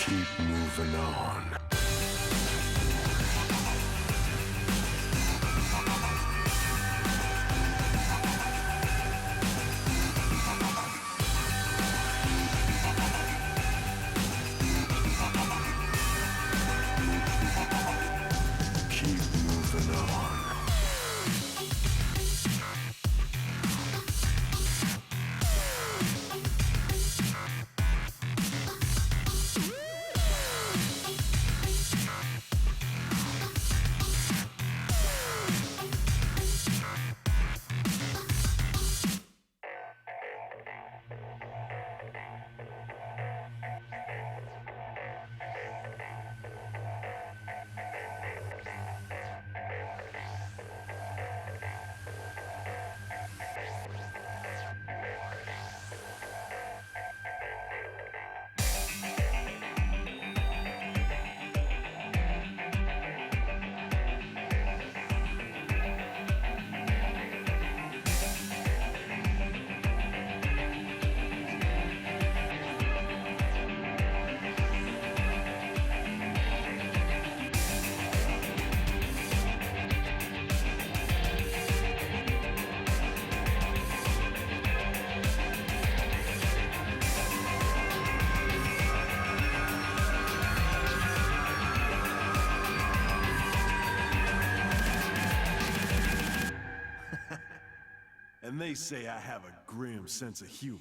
Keep moving on. Keep moving on. And they say I have a grim sense of humor.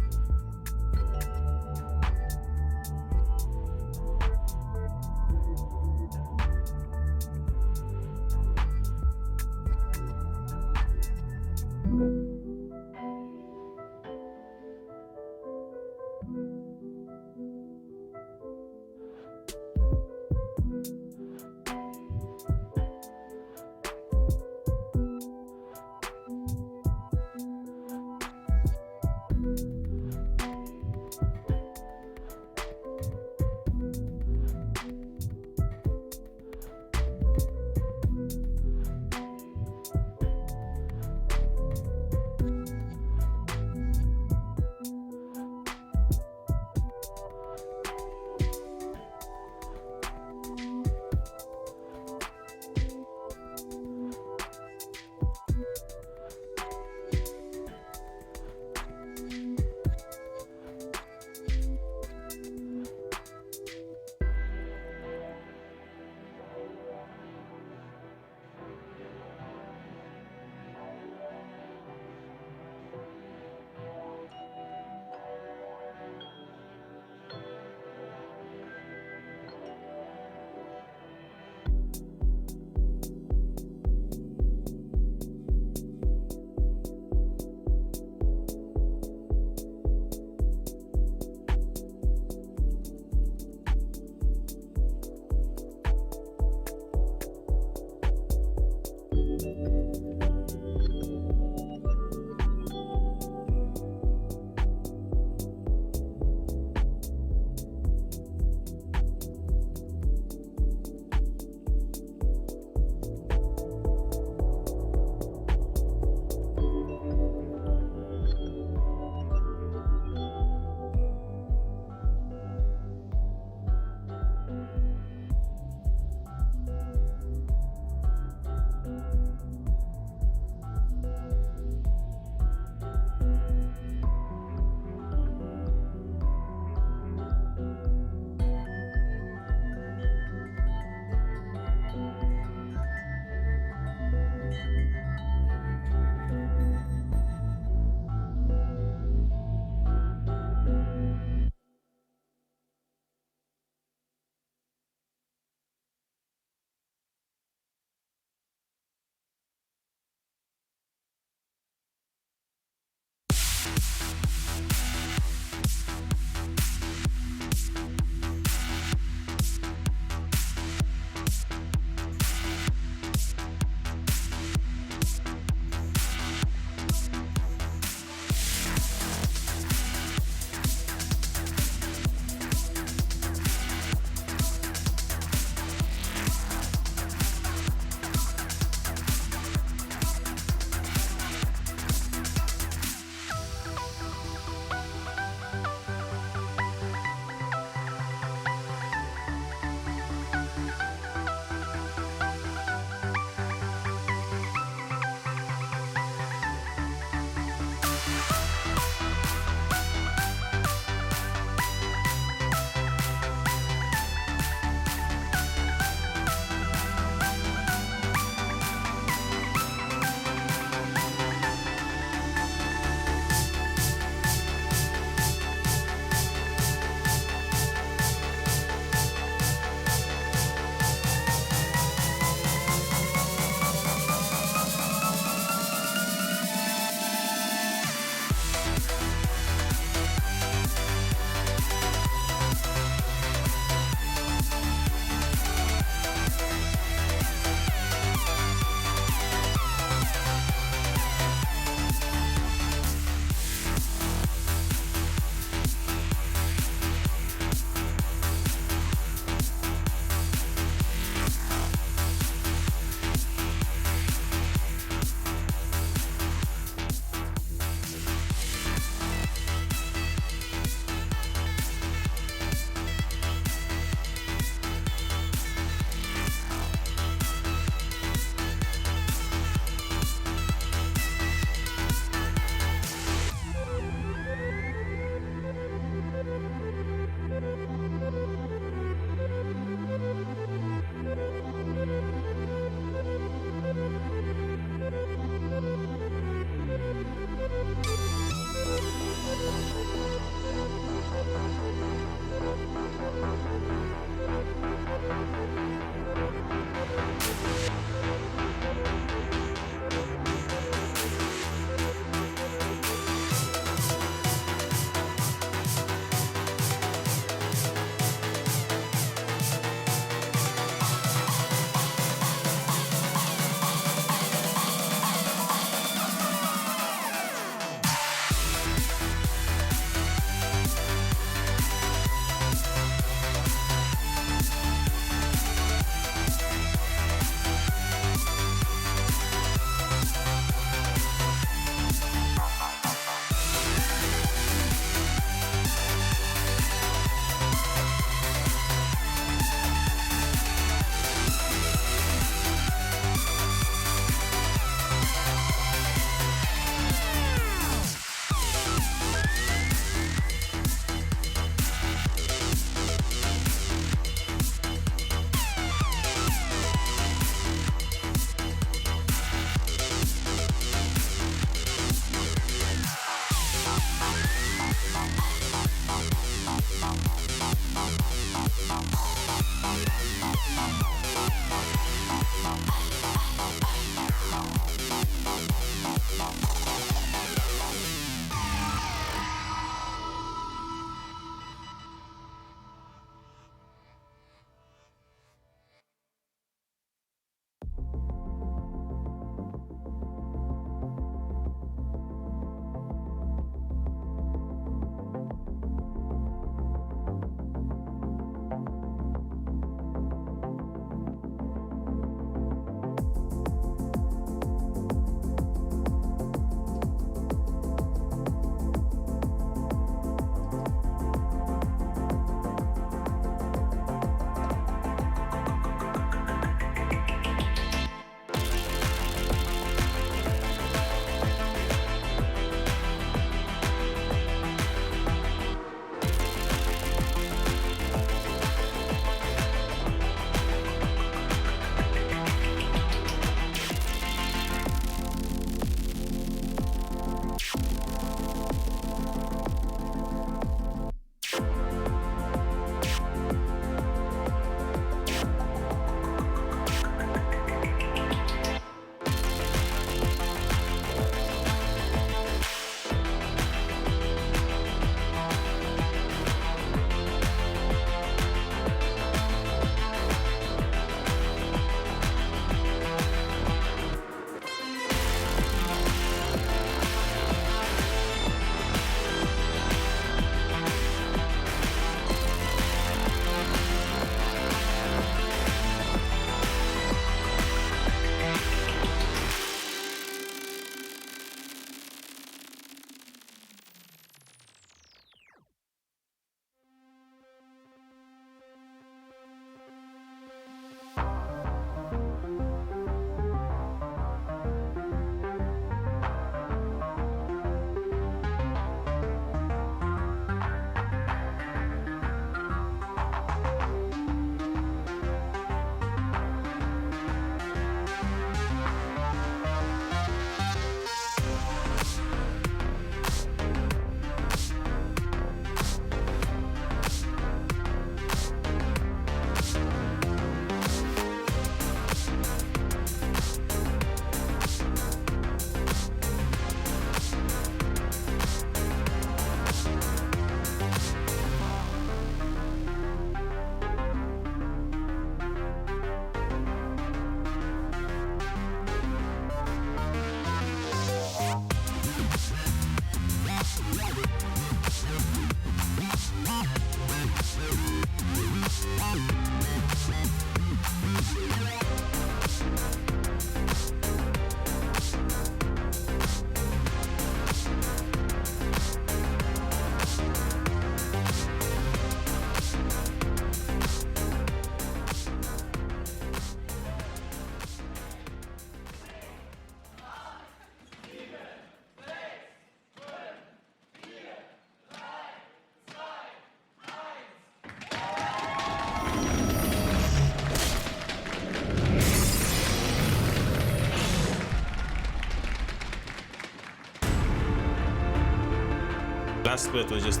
last split was just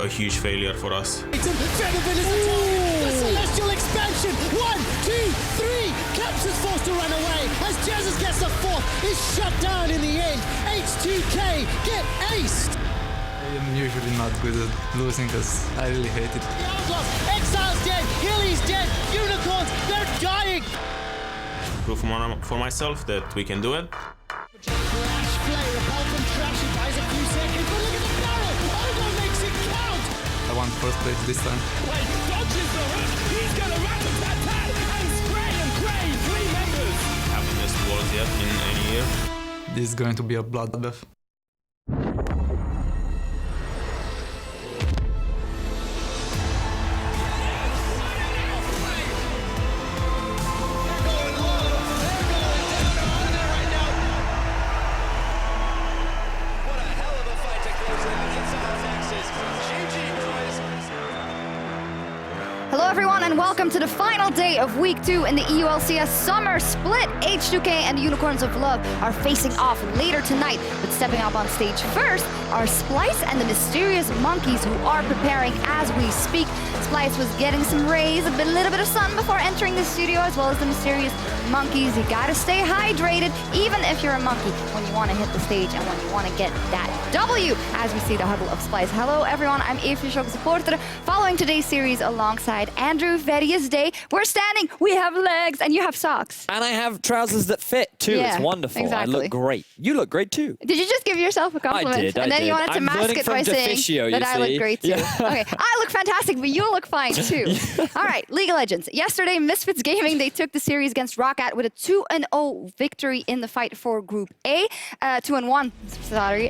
a huge failure for us. Fenomen is the target. The Celestial expansion. 1, 2, 3. Caps is forced to run away as Jesus gets the fourth. Is shut down in the end. H2K get aced. I'm usually not good at losing because I really hate it. The Outlaws. Exile's dead. Hilly's dead. Unicorns, they're dying. Prove for myself that we can do it. Crash play. Apart from Trash, he buys a few seconds. But look at the barrel. Aldo makes it count. I want first place this time. Wait, dodges the hook. He's gonna rat-a-tat-tat and spray and pray 3 members. Haven't missed walls yet in any year. This is going to be a bloodbath. Hello everyone and welcome to the final day of week 2 in the EULCS Summer split. H2K and the Unicorns of Love are facing off later tonight, but stepping up on stage first are Splyce and the Mysterious Monkeys, who are preparing as we speak. Splyce was getting some rays, a little bit of sun before entering the studio, as well as the Mysterious Monkeys. You gotta stay hydrated, even if you're a monkey, when you want to hit the stage and when you want to get that W, as we see the huddle of Splyce. Hello everyone, I'm H2K supporter, following today's series alongside Andrew. Various day. We're standing, we have legs, and you have socks. And I have trousers that fit too. Yeah, it's wonderful. exactly. I look great. You look great too. Did you just give yourself a compliment? I did. And then you wanted to I'm mask learning it from by saying Deficio, that you I look see. great too. Yeah. Okay, I look fantastic, but you look fine too. All right, League of Legends. Yesterday, Misfits Gaming, they took the series against Roccat with a 2-0 victory in the fight for Group A. 2-1. Sorry,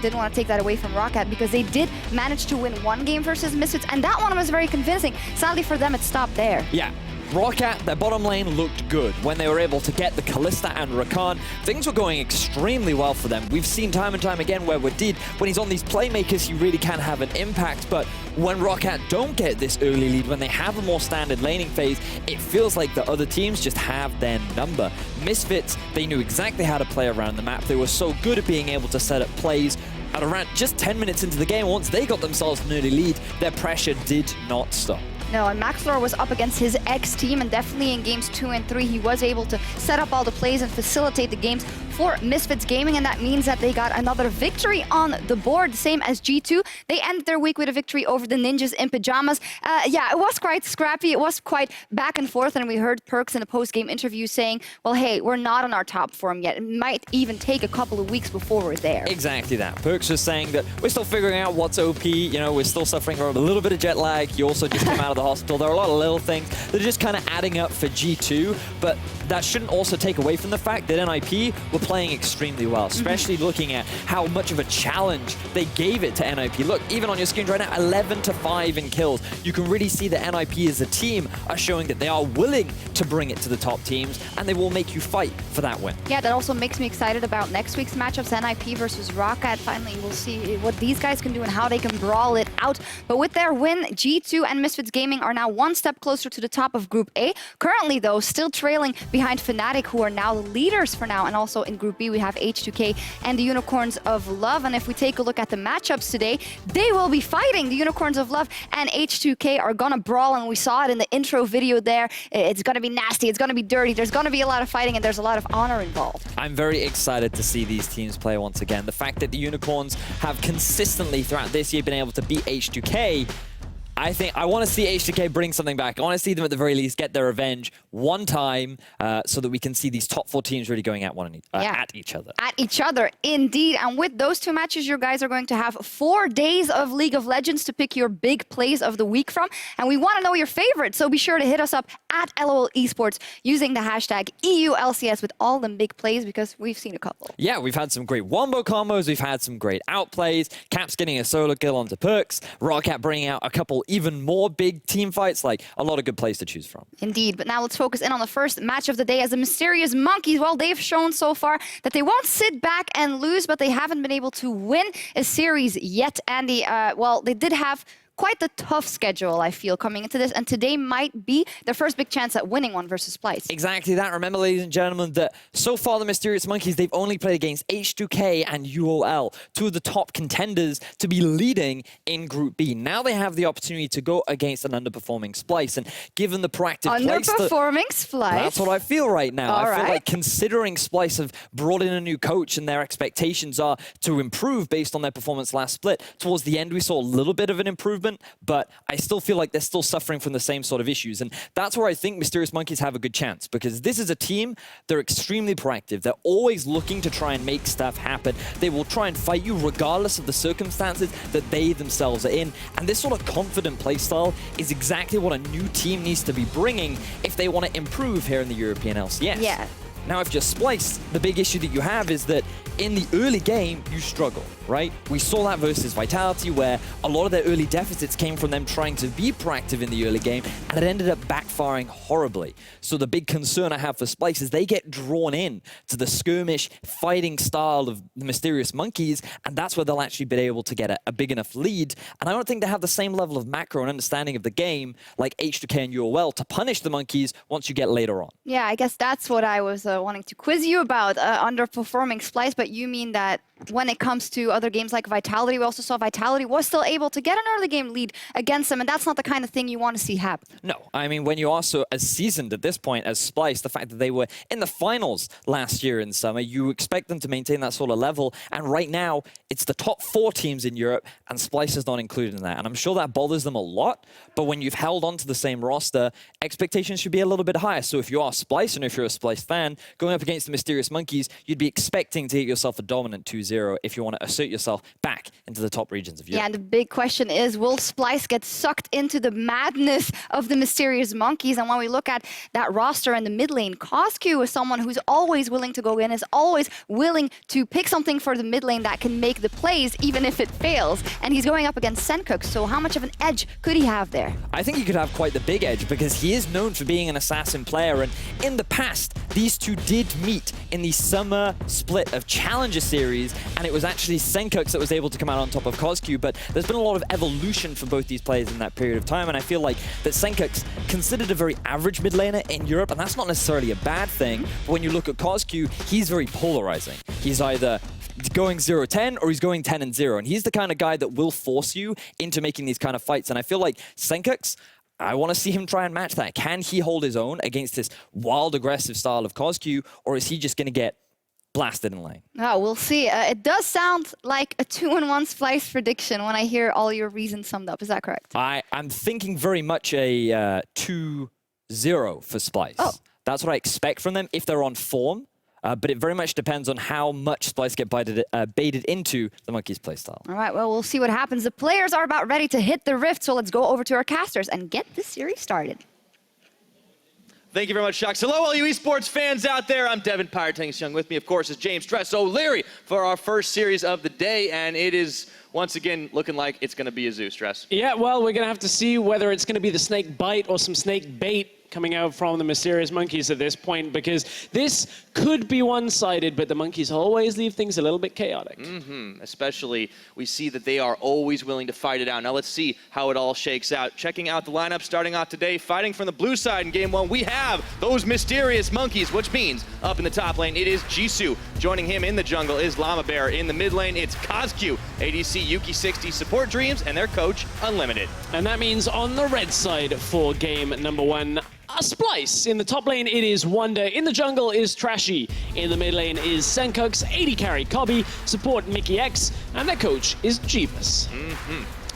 didn't want to take that away from Roccat because they did manage to win one game versus Misfits, and that one was very convincing. Sadly for them, it stopped there. Yeah. Roccat, their bottom lane looked good. When they were able to get the Kalista and Rakan, things were going extremely well for them. We've seen time and time again where Wadid, when he's on these playmakers, he really can have an impact. But when Roccat don't get this early lead, when they have a more standard laning phase, it feels like the other teams just have their number. Misfits, they knew exactly how to play around the map. They were so good at being able to set up plays. At around just 10 minutes into the game, once they got themselves an early lead, their pressure did not stop. No, and Maxlor was up against his ex-team, and definitely in games 2 and 3, he was able to set up all the plays and facilitate the games for Misfits Gaming, and that means that they got another victory on the board, same as G2. They ended their week with a victory over the Ninjas in Pajamas. Yeah, it was quite scrappy. It was quite back and forth, and we heard Perks in a post-game interview saying, well, hey, we're not on our top form yet. It might even take a couple of weeks before we're there. Exactly that. Perks was saying that we're still figuring out what's OP. You know, we're still suffering from a little bit of jet lag. You also just came out of the hospital. There are a lot of little things that are just kind of adding up for G2, but that shouldn't also take away from the fact that NIP were playing extremely well, especially looking at how much of a challenge they gave it to NIP. Look, even on your screen right now, 11-5 in kills. You can really see that NIP as a team are showing that they are willing to bring it to the top teams, and they will make you fight for that win. Yeah, that also makes me excited about next week's matchups, NIP versus Roccat. Finally, we'll see what these guys can do and how they can brawl it out. But with their win, G2 and Misfits Gaming are now one step closer to the top of Group A. Currently, though, still trailing behind Fnatic, who are now the leaders for now. And also in Group B, we have H2K and the Unicorns of Love. And if we take a look at the matchups today, they will be fighting. The Unicorns of Love and H2K are gonna brawl, and we saw it in the intro video there. It's gonna be nasty, it's gonna be dirty, there's gonna be a lot of fighting, and there's a lot of honor involved. I'm very excited to see these teams play once again. The fact that the Unicorns have consistently throughout this year been able to beat H2K, I want to see H2K bring something back. I want to see them at the very least get their revenge one time, so that we can see these top 4 teams really going at at each other. At each other, indeed. And with those 2 matches, you guys are going to have 4 days of League of Legends to pick your big plays of the week from. And we want to know your favorites, so be sure to hit us up at LOL Esports using the hashtag EULCS with all them big plays, because we've seen a couple. Yeah, we've had some great wombo combos, we've had some great outplays, Caps getting a solo kill onto Perks, Roccat bringing out a couple even more big team fights, like a lot of good plays to choose from. Indeed, but now let's focus in on the first match of the day, as the Mysterious Monkeys, well, they've shown so far that they won't sit back and lose, but they haven't been able to win a series yet, Andy. Well, they did have quite the tough schedule, I feel, coming into this. And today might be their first big chance at winning one versus Splyce. Exactly that. Remember, ladies and gentlemen, that so far the Mysterious Monkeys, they've only played against H2K and UOL, two of the top contenders to be leading in Group B. Now they have the opportunity to go against an underperforming Splyce. And given the proactive place... Underperforming Splyce? That's what I feel right now. All I feel right. like considering Splyce have brought in a new coach and their expectations are to improve based on their performance last split. Towards the end, we saw a little bit of an improvement, but I still feel like they're still suffering from the same sort of issues. And that's where I think Mysterious Monkeys have a good chance, because this is a team, they're extremely proactive. They're always looking to try and make stuff happen. They will try and fight you regardless of the circumstances that they themselves are in. And this sort of confident playstyle is exactly what a new team needs to be bringing if they want to improve here in the European LCS. Yeah. Now, if you're Splyce, the big issue that you have is that in the early game, you struggle, right? We saw that versus Vitality, where a lot of their early deficits came from them trying to be proactive in the early game, and it ended up backfiring horribly. So the big concern I have for Splyce is they get drawn in to the skirmish fighting style of the Mysterious Monkeys, and that's where they'll actually be able to get a big enough lead. And I don't think they have the same level of macro and understanding of the game like H2K and UOL to punish the Monkeys once you get later on. Yeah, I guess that's what I was wanting to quiz you about, underperforming Splyce, but you mean that when it comes to other games like Vitality, we also saw Vitality was still able to get an early game lead against them, and that's not the kind of thing you want to see happen. No, I mean, when you are so as seasoned at this point as Splyce, the fact that they were in the finals last year in summer, you expect them to maintain that sort of level, and right now, it's the top 4 teams in Europe, and Splyce is not included in that, and I'm sure that bothers them a lot, but when you've held on to the same roster, expectations should be a little bit higher. So if you are Splyce, and if you're a Splyce fan, going up against the Mysterious Monkeys, you'd be expecting to get yourself a dominant 2-0 if you want to assert yourself back into the top regions of Europe. Yeah, and the big question is, will Splyce get sucked into the madness of the Mysterious Monkeys? And when we look at that roster in the mid lane, Cosq is someone who's always willing to go in, is always willing to pick something for the mid lane that can make the plays, even if it fails. And he's going up against Sencook, so how much of an edge could he have there? I think he could have quite the big edge, because he is known for being an assassin player, and in the past, these two did meet in the summer split of Challenger Series, and it was actually Sencook that was able to come out on top of Cosq, but there's been a lot of evolution for both these players in that period of time, and I feel like that Senkuk's considered a very average mid laner in Europe, and that's not necessarily a bad thing, but when you look at Cosq, he's very polarizing. He's either going 0-10 or he's going 10-0, and he's the kind of guy that will force you into making these kind of fights, and I feel like Senkuk's, I want to see him try and match that. Can he hold his own against this wild, aggressive style of Cosq, or is he just going to get blasted in lane? Oh, we'll see. It does sound like a 2-1 Splyce prediction when I hear all your reasons summed up. Is that correct? I'm thinking very much a 2-0 for Splyce. Oh. That's what I expect from them if they're on form. But it very much depends on how much Splyce get baited into the Monkeys playstyle. All right, well, we'll see what happens. The players are about ready to hit the rift, so let's go over to our casters and get this series started. Thank you very much, Shox. Hello, all you esports fans out there. I'm Devin Pyretangus Young. With me, of course, is James Stress O'Leary for our first series of the day, and it is once again looking like it's going to be a zoo, Stress. Yeah, well, we're going to have to see whether it's going to be the snake bite or some snake bait coming out from the Mysterious Monkeys at this point, because this could be one-sided, but the Monkeys always leave things a little bit chaotic. Especially, we see that they are always willing to fight it out. Now let's see how it all shakes out. Checking out the lineup starting off today, fighting from the blue side in game 1, we have those Mysterious Monkeys, which means up in the top lane, it is Jisoo. Joining him in the jungle is Llama Bear. In the mid lane, it's Cosq, ADC Yuki 60, Support Dreams, and their coach, Unlimited. And that means on the red side for game number 1, Splyce. In the top lane, it is Wonder. In the jungle is Trashy. In the mid lane is Senkuk's 80 carry Cobby, support Mickey X, and their coach is Jeeves.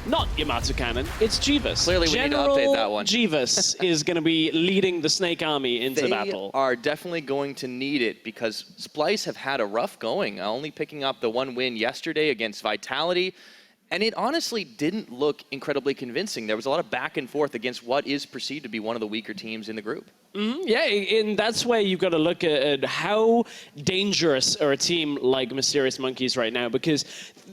Not Yamato Cannon, it's Jeeves. Clearly we need to update that one. Jeeves is going to be leading the Snake Army into battle. They are definitely going to need it, because Splyce have had a rough going, only picking up the 1 win yesterday against Vitality. And it honestly didn't look incredibly convincing. There was a lot of back and forth against what is perceived to be one of the weaker teams in the group. Yeah, and that's where you've got to look at how dangerous are a team like Mysterious Monkeys right now, because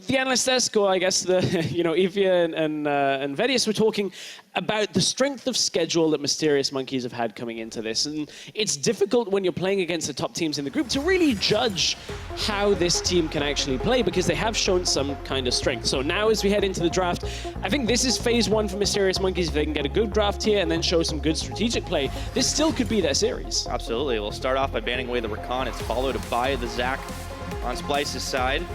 the analyst desk, or I guess the, Evia and Vedius were talking about the strength of schedule that Mysterious Monkeys have had coming into this. And it's difficult when you're playing against the top teams in the group to really judge how this team can actually play, because they have shown some kind of strength. So now as we head into the draft, I think this is phase one for Mysterious Monkeys. If they can get a good draft here and then show some good strategic play, this still could be their series. Absolutely. We'll start off by banning away the Rakan. It's followed by the Zac on Splyce's side.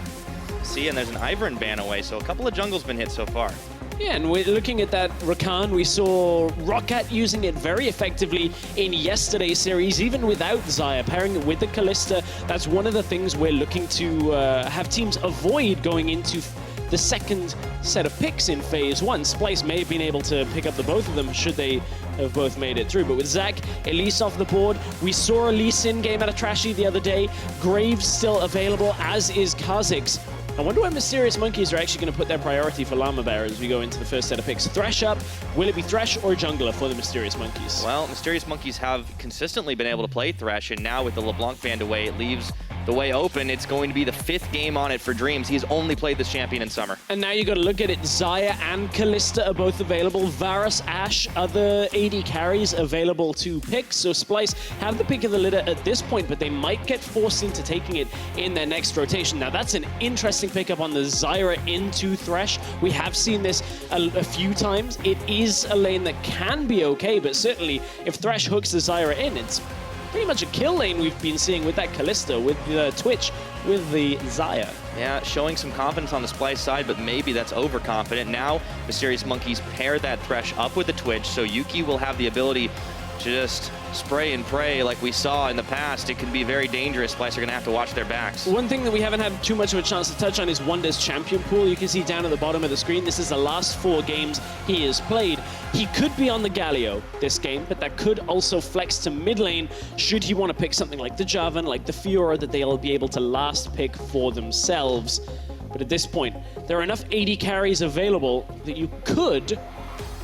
See, and there's an Ivern ban away, so a couple of jungles been hit so far. Yeah, and we're looking at that Rakan. We saw Roccat using it very effectively in yesterday's series, even without Xayah, pairing it with the Kalista. That's one of the things we're looking to have teams avoid going into the second set of picks in phase one. Splyce may have been able to pick up the both of them should they have both made it through. But with Zac, Elise off the board. We saw a Lee Sin game out of Trashy the other day. Graves still available, as is Kha'Zix. I wonder where Mysterious Monkeys are actually going to put their priority for Llama Bear as we go into the first set of picks. Thresh up. Will it be Thresh or Jungler for the Mysterious Monkeys? Well, Mysterious Monkeys have consistently been able to play Thresh, and now with the LeBlanc banned away, it leaves the way open. It's going to be the 5th game on it for Dreams. He's only played this champion in summer. And now you got to look at it. Xayah and Kalista are both available. Varus, Ashe, other AD carries available to pick. So Splyce have the pick of the litter at this point, but they might get forced into taking it in their next rotation. Now that's an interesting pickup on the Zyra into Thresh. We have seen this a few times. It is a lane that can be okay, but certainly if Thresh hooks the Zyra in, it's pretty much a kill lane we've been seeing with that Kalista, with the Twitch, with the Xayah. Yeah, showing some confidence on the Splyce side, but maybe that's overconfident. Now, Mysterious Monkeys pair that Thresh up with the Twitch, so Yuki will have the ability to just spray and pray like we saw in the past. It can be very dangerous. Splyce are going to have to watch their backs. One thing that we haven't had too much of a chance to touch on is Wunder's champion pool. You can see down at the bottom of the screen, this is the last 4 games he has played. He could be on the Galio this game, but that could also flex to mid lane should he want to pick something like the Jarvan, like the Fiora, that they'll be able to last pick for themselves. But at this point, there are enough AD carries available that you could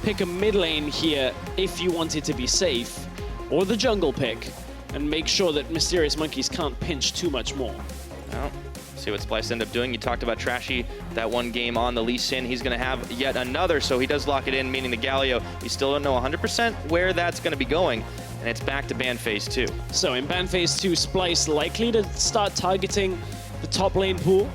pick a mid lane here if you wanted to be safe, or the jungle pick, and make sure that Mysterious Monkeys can't pinch too much more. Well, see what Splyce end up doing. You talked about Trashy, that one game on the Lee Sin. He's going to have yet another, so he does lock it in, meaning the Galio. We still don't know 100% where that's going to be going, and it's back to ban phase 2. So in ban phase 2, Splyce likely to start targeting the top lane pool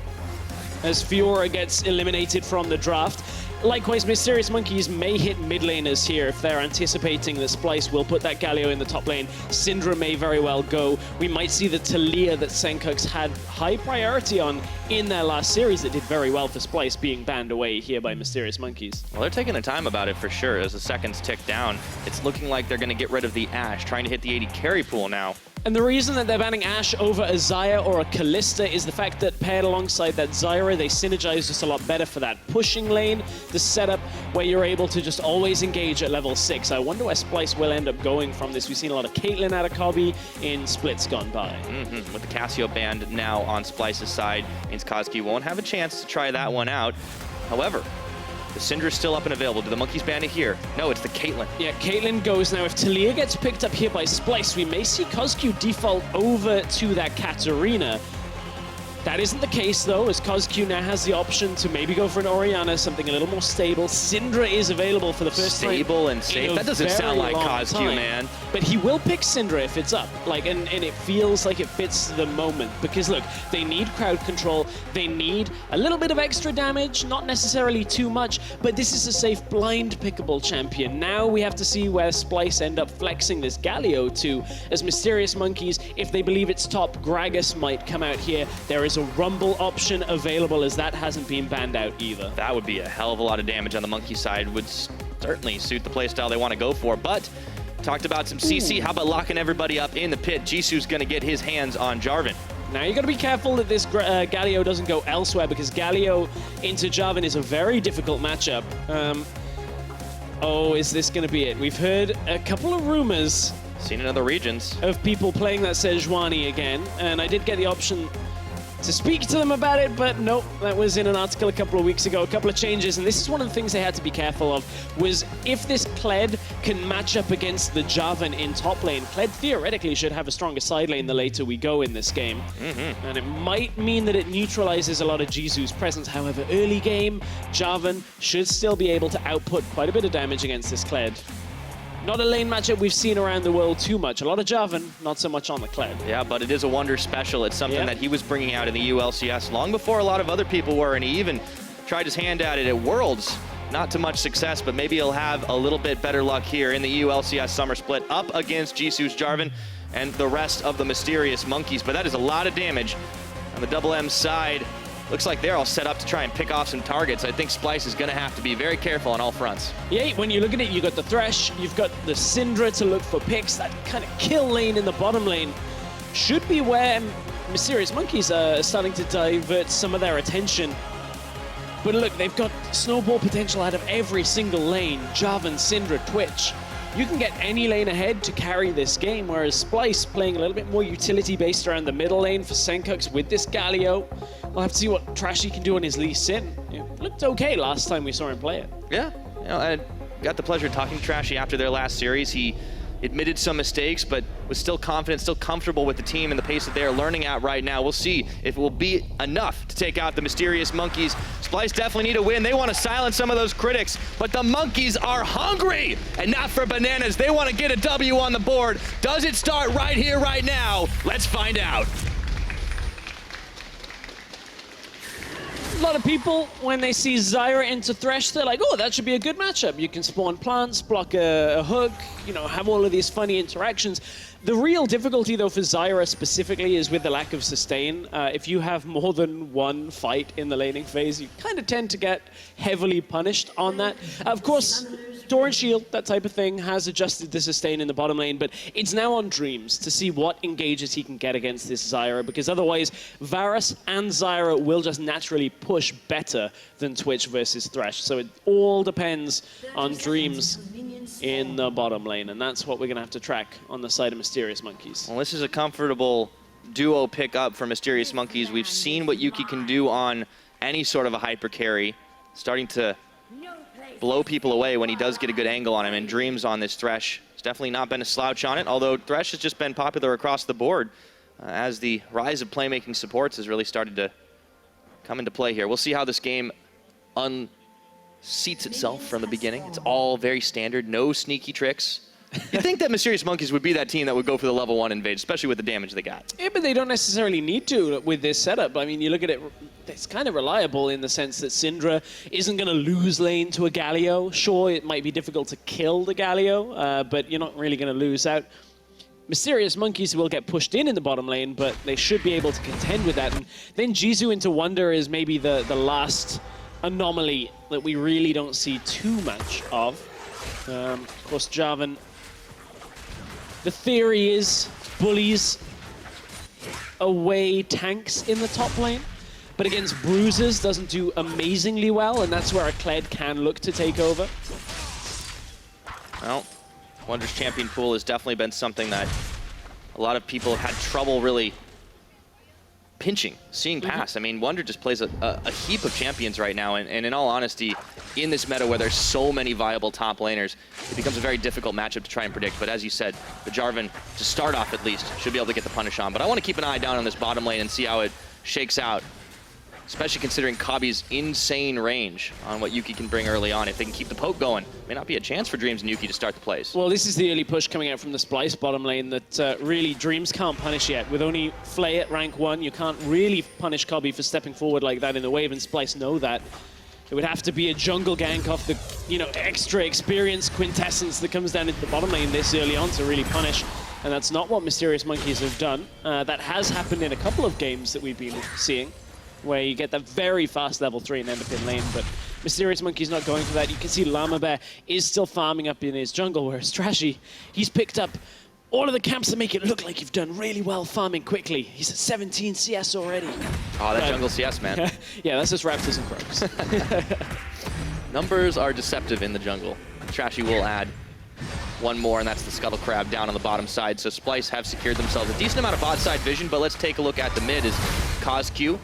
as Fiora gets eliminated from the draft. Likewise, Mysterious Monkeys may hit mid laners here if they're anticipating that Splyce will put that Galio in the top lane. Syndra may very well go. We might see the Talia that Senkux had high priority on in their last series that did very well for Splyce being banned away here by Mysterious Monkeys. Well, they're taking their time about it for sure as the seconds tick down. It's looking like they're going to get rid of the Ashe, trying to hit the AD carry pool now. And the reason that they're banning Ashe over a Xayah or a Kalista is the fact that paired alongside that Zyra, they synergize just a lot better for that pushing lane, the setup where you're able to just always engage at level 6. I wonder where Splyce will end up going from this. We've seen a lot of Caitlyn out of Kobe in splits gone by. With the Cassio band now on Splyce's side, means Kozki won't have a chance to try that one out. However, the Syndra's still up and available. Do the Monkeys ban it here? No, it's the Caitlyn. Yeah, Caitlyn goes now. If Talia gets picked up here by Splyce, we may see Kozki default over to that Katarina. That isn't the case, though, as Kozki now has the option to maybe go for an Orianna, something a little more stable. Syndra is available for the first time. Stable and safe. That doesn't sound like Kozki, man. But he will pick Syndra if it's up. And it feels like it fits the moment. Because, look, they need crowd control. They need a little bit of extra damage, not necessarily too much. But this is a safe blind pickable champion. Now we have to see where Splyce end up flexing this Galio to. As Mysterious Monkeys, if they believe it's top, Gragas might come out here. There is a Rumble option available, as that hasn't been banned out either. That would be a hell of a lot of damage on the Monkey side. Would certainly suit the playstyle they want to go for. But talked about some CC. How about locking everybody up in the pit? Jisoo's going to get his hands on Jarvan. Now you got to be careful that this Galio doesn't go elsewhere, because Galio into Jarvan is a very difficult matchup. Oh, is this going to be it? We've heard a couple of rumors. Seen in other regions. Of people playing that Sejuani again, and I did get the option to speak to them about it, but nope, that was in an article a couple of weeks ago, a couple of changes, and this is one of the things they had to be careful of, was if this Kled can match up against the Jarvan in top lane, Kled theoretically should have a stronger side lane the later we go in this game. And it might mean that it neutralizes a lot of Jisu's presence. However, early game, Jarvan should still be able to output quite a bit of damage against this Kled. Not a lane matchup we've seen around the world too much. A lot of Jarvan, not so much on the Kled. Yeah, but it is a Wonder special. It's something that he was bringing out in the ULCS long before a lot of other people were, and he even tried his hand at it at Worlds. Not too much success, but maybe he'll have a little bit better luck here in the ULCS Summer Split up against Jisu's Jarvan and the rest of the Mysterious Monkeys. But that is a lot of damage on the Double M side. Looks like they're all set up to try and pick off some targets. I think Splyce is going to have to be very careful on all fronts. Yeah, when you look at it, you've got the Thresh, you've got the Syndra to look for picks. That kind of kill lane in the bottom lane should be where Mysterious Monkeys are starting to divert some of their attention. But look, they've got snowball potential out of every single lane. Jarvan, Syndra, Twitch. You can get any lane ahead to carry this game, whereas Splyce playing a little bit more utility-based around the middle lane for Senkux with this Galio. We'll have to see what Trashy can do on his Lee Sin. It looked okay last time we saw him play it. Yeah, I got the pleasure of talking to Trashy after their last series. He admitted some mistakes, but was still confident, still comfortable with the team and the pace that they're learning at right now. We'll see if it will be enough to take out the Mysterious Monkeys. Splyce definitely need a win. They want to silence some of those critics, but the Monkeys are hungry, and not for bananas. They want to get a W on the board. Does it start right here, right now? Let's find out. A lot of people, when they see Zyra into Thresh, they're like, oh, that should be a good matchup. You can spawn plants, block a hook, you know, have all of these funny interactions. The real difficulty, though, for Zyra specifically is with the lack of sustain. If you have more than one fight in the laning phase, you kind of tend to get heavily punished on that. Of course, Torrent Shield, that type of thing, has adjusted the sustain in the bottom lane, but it's now on Dreams to see what engages he can get against this Zyra, because otherwise, Varus and Zyra will just naturally push better than Twitch versus Thresh. So it all depends on Dreams in the bottom lane, and that's what we're going to have to track on the side of Mysterious Monkeys. Well, this is a comfortable duo pickup for Mysterious Monkeys. We've seen what Yuki can do on any sort of a hyper carry, starting to blow people away when he does get a good angle on him, and Dreams on this Thresh. It's definitely not been a slouch on it, although Thresh has just been popular across the board as the rise of playmaking supports has really started to come into play here. We'll see how this game unseats itself from the beginning. It's all very standard, no sneaky tricks. You'd think that Mysterious Monkeys would be that team that would go for the level 1 invade, especially with the damage they got. Yeah, but they don't necessarily need to with this setup. I mean, you look at it, it's kind of reliable in the sense that Syndra isn't going to lose lane to a Galio. Sure, it might be difficult to kill the Galio, but you're not really going to lose out. Mysterious Monkeys will get pushed in the bottom lane, but they should be able to contend with that. And then Jisu into Wonder is maybe the last anomaly that we really don't see too much of. Of course, Jarvan. The theory is bullies away tanks in the top lane, but against bruisers doesn't do amazingly well, and that's where a Kled can look to take over. Well, Wonder's champion pool has definitely been something that a lot of people have had trouble really pinching, seeing past. I mean, Wonder just plays a heap of champions right now, and in all honesty, in this meta where there's so many viable top laners, it becomes a very difficult matchup to try and predict. But as you said, the Jarvan, to start off at least, should be able to get the punish on. But I want to keep an eye down on this bottom lane and see how it shakes out, especially considering Kabi's insane range on what Yuki can bring early on. If they can keep the poke going, may not be a chance for Dreams and Yuki to start the plays. Well, this is the early push coming out from the Splyce bottom lane that really Dreams can't punish yet. With only Flay at rank 1, you can't really punish Kabi for stepping forward like that in the wave, and Splyce know that. It would have to be a jungle gank off the, extra experience quintessence that comes down into the bottom lane this early on to really punish. And that's not what Mysterious Monkeys have done. That has happened in a couple of games that we've been seeing, where you get that very fast level 3 and end up in lane, but Mysterious Monkey's not going for that. You can see Llama Bear is still farming up in his jungle, whereas Trashy, he's picked up all of the camps that make it look like you've done really well farming quickly. He's at 17 CS already. Oh, that jungle CS, man. Yeah, that's just Raptors and Crows. Numbers are deceptive in the jungle. Trashy will add one more, and that's the Scuttle Crab down on the bottom side. So Splyce have secured themselves a decent amount of bot side vision, but let's take a look at the mid as KazQ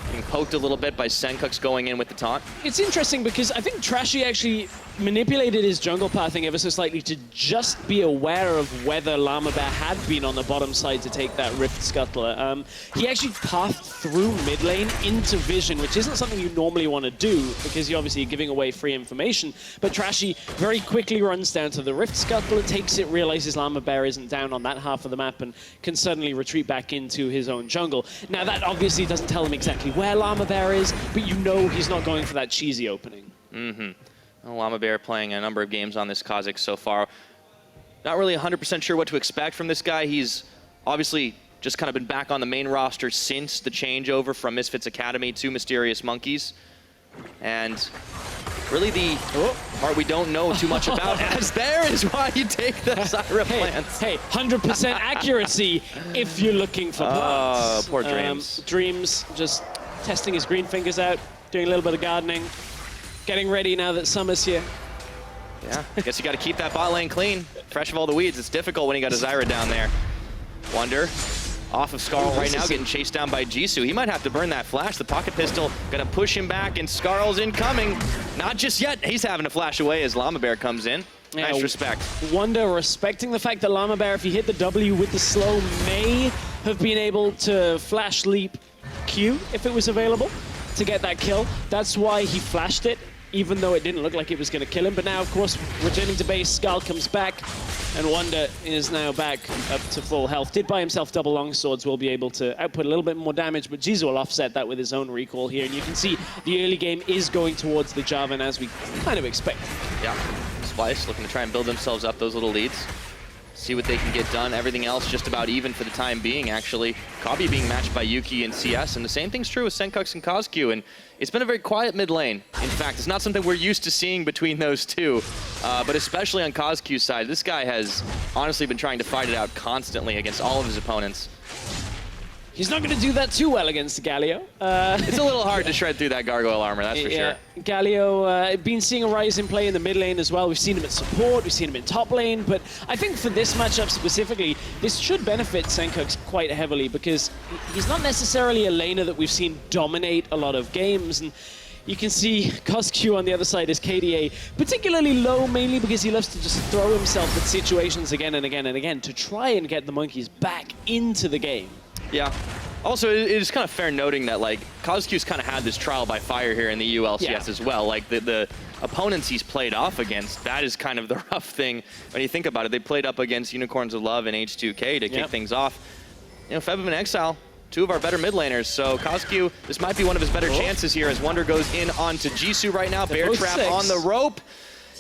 getting poked a little bit by Senkux going in with the taunt. It's interesting because I think Trashy actually manipulated his jungle pathing ever so slightly to just be aware of whether Llama Bear had been on the bottom side to take that Rift Scuttler. He actually pathed through mid lane into vision, which isn't something you normally want to do because you're obviously giving away free information. But Trashy very quickly runs down to the Rift Scuttler, takes it, realizes Llama Bear isn't down on that half of the map and can suddenly retreat back into his own jungle. Now that obviously doesn't tell him exactly where Llama Bear is, but you know he's not going for that cheesy opening. Well, Llama Bear playing a number of games on this Kha'Zix so far. Not really 100% sure what to expect from this guy. He's obviously just kind of been back on the main roster since the changeover from Misfits Academy to Mysterious Monkeys. And really the part we don't know too much about, as there is why you take the Zyra plants. Hey, 100% accuracy if you're looking for plants. Oh, poor Dreams. Dreams just testing his green fingers out, doing a little bit of gardening. Getting ready now that summer's here. Yeah, I guess you got to keep that bot lane clean, fresh of all the weeds. It's difficult when you got a Zyra down there. Wonder, off of Skarl right now, getting chased down by Jisoo. He might have to burn that flash. The pocket pistol gonna push him back, and Skarl's incoming. Not just yet. He's having to flash away as Llama Bear comes in. Yeah, nice respect. Wonder respecting the fact that Llama Bear, if he hit the W with the slow, may have been able to flash leap Q if it was available to get that kill. That's why he flashed it, even though it didn't look like it was going to kill him. But now, of course, returning to base, Skarl comes back, and Wonder is now back up to full health. Did buy himself double longswords, will be able to output a little bit more damage, but Jisoo will offset that with his own recall here. And you can see the early game is going towards the Jarvan, as we kind of expect. Yeah, Splyce looking to try and build themselves up those little leads. See what they can get done. Everything else just about even for the time being, actually. Kabi being matched by Yuki and CS, and the same thing's true with Senkux and KazQ, and it's been a very quiet mid lane. In fact, it's not something we're used to seeing between those two, but especially on KazQ's side, this guy has honestly been trying to fight it out constantly against all of his opponents. He's not going to do that too well against Galio. It's a little hard to shred through that gargoyle armor, that's for sure. Galio, been seeing a rise in play in the mid lane as well. We've seen him at support, we've seen him in top lane, but I think for this matchup specifically, this should benefit Senkux quite heavily because he's not necessarily a laner that we've seen dominate a lot of games. And you can see KazQ on the other side is KDA particularly low, mainly because he loves to just throw himself at situations again and again and again to try and get the monkeys back into the game. Yeah. Also, it is kind of fair noting that, like, KazQ's kind of had this trial by fire here in the UOLCS as well. Like, the opponents he's played off against, that is kind of the rough thing when you think about it. They played up against Unicorns of Love and H2K to kick things off. You know, Feb and Exile, two of our better mid laners. So KazQ, this might be one of his better chances here as Wonder goes in onto Jisoo right now. Bear trap on the rope.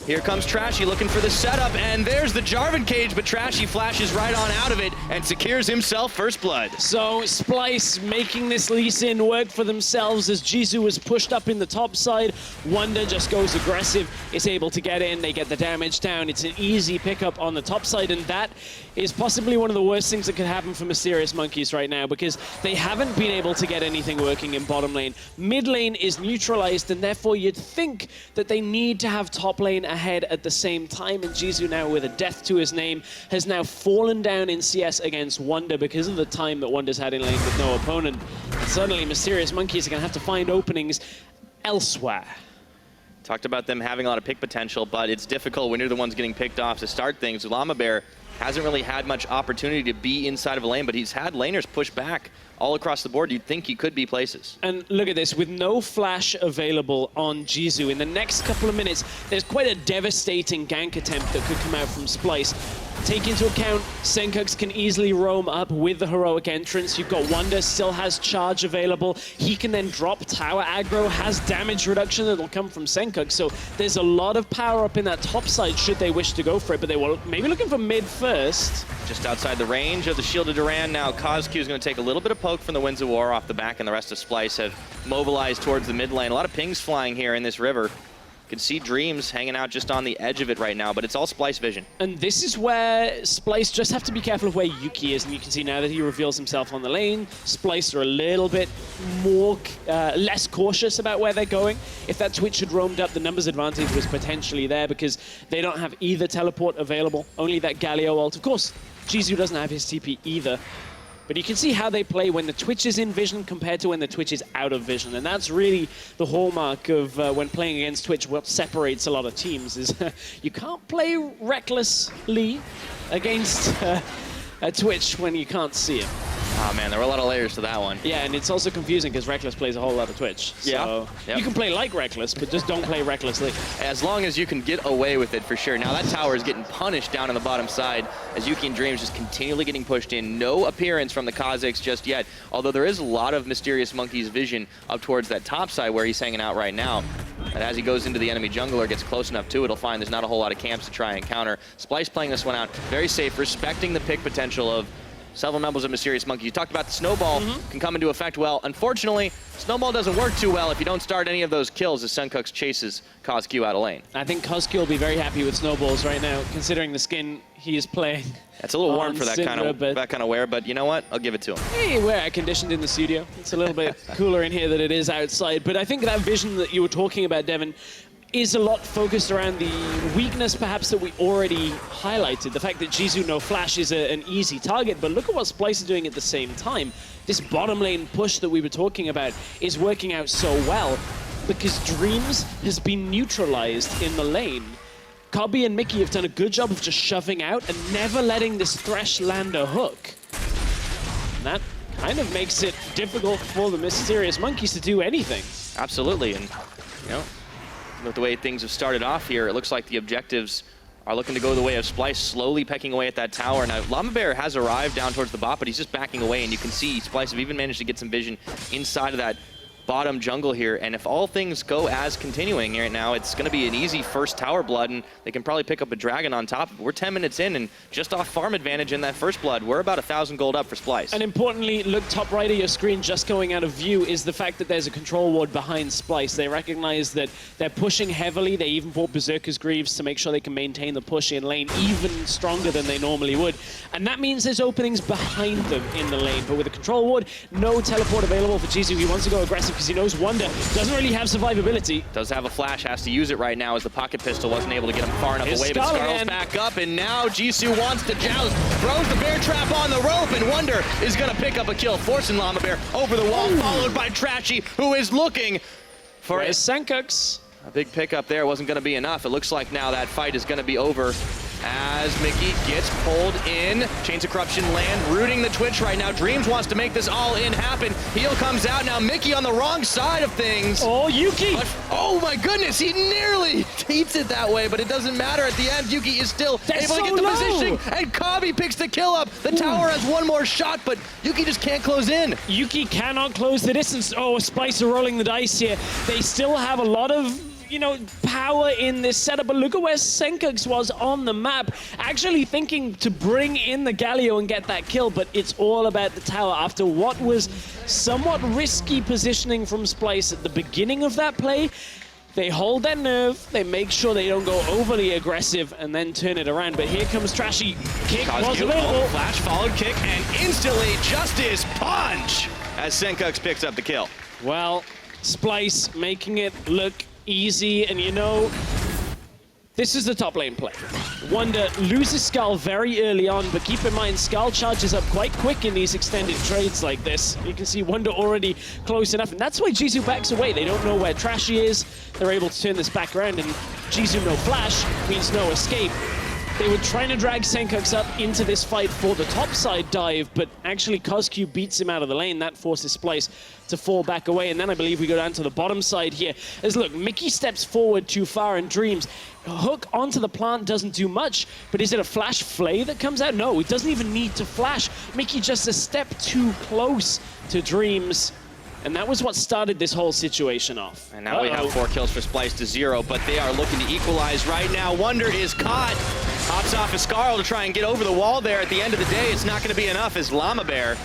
Here comes Trashy looking for the setup, and there's the Jarvan cage, but Trashy flashes right on out of it and secures himself first blood. So Splyce making this Lee Sin work for themselves as Jisoo was pushed up in the top side. Wonder just goes aggressive, is able to get in, they get the damage down. It's an easy pickup on the top side, and that is possibly one of the worst things that could happen for Mysterious Monkeys right now because they haven't been able to get anything working in bottom lane. Mid lane is neutralized, and therefore you'd think that they need to have top lane ahead at the same time, and Jisoo now with a death to his name has now fallen down in CS against Wonder because of the time that Wonder's had in lane with no opponent. And suddenly Mysterious Monkeys are going to have to find openings elsewhere. Talked about them having a lot of pick potential, but it's difficult when you're the ones getting picked off to start things. Llama Bear hasn't really had much opportunity to be inside of a lane, but he's had laners push back all across the board. You'd think he could be places. And look at this, with no flash available on Jisoo, in the next couple of minutes, there's quite a devastating gank attempt that could come out from Splyce. Take into account, Senkux can easily roam up with the heroic entrance. You've got Wonder, still has charge available. He can then drop tower aggro, has damage reduction that'll come from Senkux. So there's a lot of power up in that top side should they wish to go for it, but they were maybe looking for mid first. Just outside the range of the Shield of Duran. Now KazQ is going to take a little bit of poke from the Winds of War off the back, and the rest of Splyce have mobilized towards the mid lane. A lot of pings flying here in this river. You can see Dreams hanging out just on the edge of it right now, but it's all Splyce vision. And this is where Splyce just have to be careful of where Yuki is, and you can see now that he reveals himself on the lane, Splyce are a little bit more, less cautious about where they're going. If that Twitch had roamed up, the numbers advantage was potentially there because they don't have either teleport available, only that Galio ult. Of course, Jisoo doesn't have his TP either. But you can see how they play when the Twitch is in vision compared to when the Twitch is out of vision. And that's really the hallmark of when playing against Twitch. What separates a lot of teams is you can't play recklessly against a Twitch when you can't see him. Oh man, there were a lot of layers to that one. Yeah, and it's also confusing because Reckless plays a whole lot of Twitch. So Yep. you can play like Reckless, but just don't play recklessly. As long as you can get away with it, for sure. Now that tower is getting punished down on the bottom side as Yuki and Dreams just continually getting pushed in. No appearance from the Kazakhs just yet, although there is a lot of Mysterious Monkey's vision up towards that top side where he's hanging out right now. And as he goes into the enemy jungle or gets close enough to it, he'll find there's not a whole lot of camps to try and counter. Splyce playing this one out very safe, respecting the pick potential of several members of Mysterious Monkey. You talked about the snowball can come into effect. Well, unfortunately, snowball doesn't work too well if you don't start any of those kills as Senkux chases KozQ out of lane. I think KozQ will be very happy with snowballs right now, considering the skin he is playing. It's a little warm for that Syndra, kind of wear, but you know what? I'll give it to him. Hey, we're air conditioned in the studio. It's a little bit cooler in here than it is outside. But I think that vision that you were talking about, Devin, is a lot focused around the weakness perhaps that we already highlighted. The fact that Jisoo no flash is an easy target, but look at what Splyce is doing at the same time. This bottom lane push that we were talking about is working out so well because Dreams has been neutralized in the lane. Cobby and Mickey have done a good job of just shoving out and never letting this Thresh land a hook. And that kind of makes it difficult for the Mysterious Monkeys to do anything. Absolutely, and you know, with the way things have started off here, it looks like the objectives are looking to go the way of Splyce, slowly pecking away at that tower. Now, Llama Bear has arrived down towards the bot, but he's just backing away, and you can see Splyce have even managed to get some vision inside of that bottom jungle here. And if all things go as continuing right now, it's going to be an easy first tower blood, and they can probably pick up a dragon on top. We're 10 minutes in, and just off farm advantage in that first blood. We're about 1,000 gold up for Splyce. And importantly, look top right of your screen, just going out of view, is the fact that there's a control ward behind Splyce. They recognize that they're pushing heavily. They even bought Berserker's Greaves to make sure they can maintain the push in lane even stronger than they normally would. And that means there's openings behind them in the lane. But with a control ward, no teleport available for Jisoo. He wants to go aggressive because he knows Wonder doesn't really have survivability. Does have a flash, has to use it right now as the pocket pistol wasn't able to get him far enough away, but Scarl's back up, and now Jisoo wants to joust, throws the bear trap on the rope, and Wonder is going to pick up a kill, forcing Llama Bear over the wall, followed by Trashy, who is looking for Where's Senkux? A big pickup there wasn't going to be enough. It looks like now that fight is going to be over as Mickey gets pulled in. Chains of Corruption land, rooting the Twitch right now. Dreams wants to make this all in happen. Heel comes out now. Mickey on the wrong side of things. Oh, Yuki! But, oh my goodness, he nearly eats it that way, but it doesn't matter. At the end, Yuki is still able to get the positioning, and Cobby picks the kill up. The tower has one more shot, but Yuki just can't close in. Yuki cannot close the distance. Oh, Splyce are rolling the dice here. They still have a lot of, you know, power in this setup, but look at where Senkux was on the map, actually thinking to bring in the Galio and get that kill, but it's all about the tower after what was somewhat risky positioning from Splyce at the beginning of that play. They hold their nerve, they make sure they don't go overly aggressive and then turn it around, but here comes Trashy. Kick was available. Flash followed kick, and instantly Justice punch as Senkux picks up the kill. Well, Splyce making it look easy, and you know, this is the top lane play. Wonder loses Skull very early on, but keep in mind, Skull charges up quite quick in these extended trades like this. You can see Wonder already close enough, and that's why Jisoo backs away. They don't know where Trashy is. They're able to turn this back around, and Jisoo no flash means no escape. They were trying to drag Senkux up into this fight for the topside dive, but actually KozQ beats him out of the lane. That forces Splyce to fall back away, and then I believe we go down to the bottom side here. As look, Mickey steps forward too far and Dreams. Hook onto the plant doesn't do much, but is it a flash flay that comes out? No, it doesn't even need to flash. Mickey just a step too close to Dreams. And that was what started this whole situation off. And now we have 4 kills for Splyce to 0, but they are looking to equalize right now. Wonder is caught. Hops off of Scarl to try and get over the wall there. At the end of the day, it's not going to be enough as Llama Bear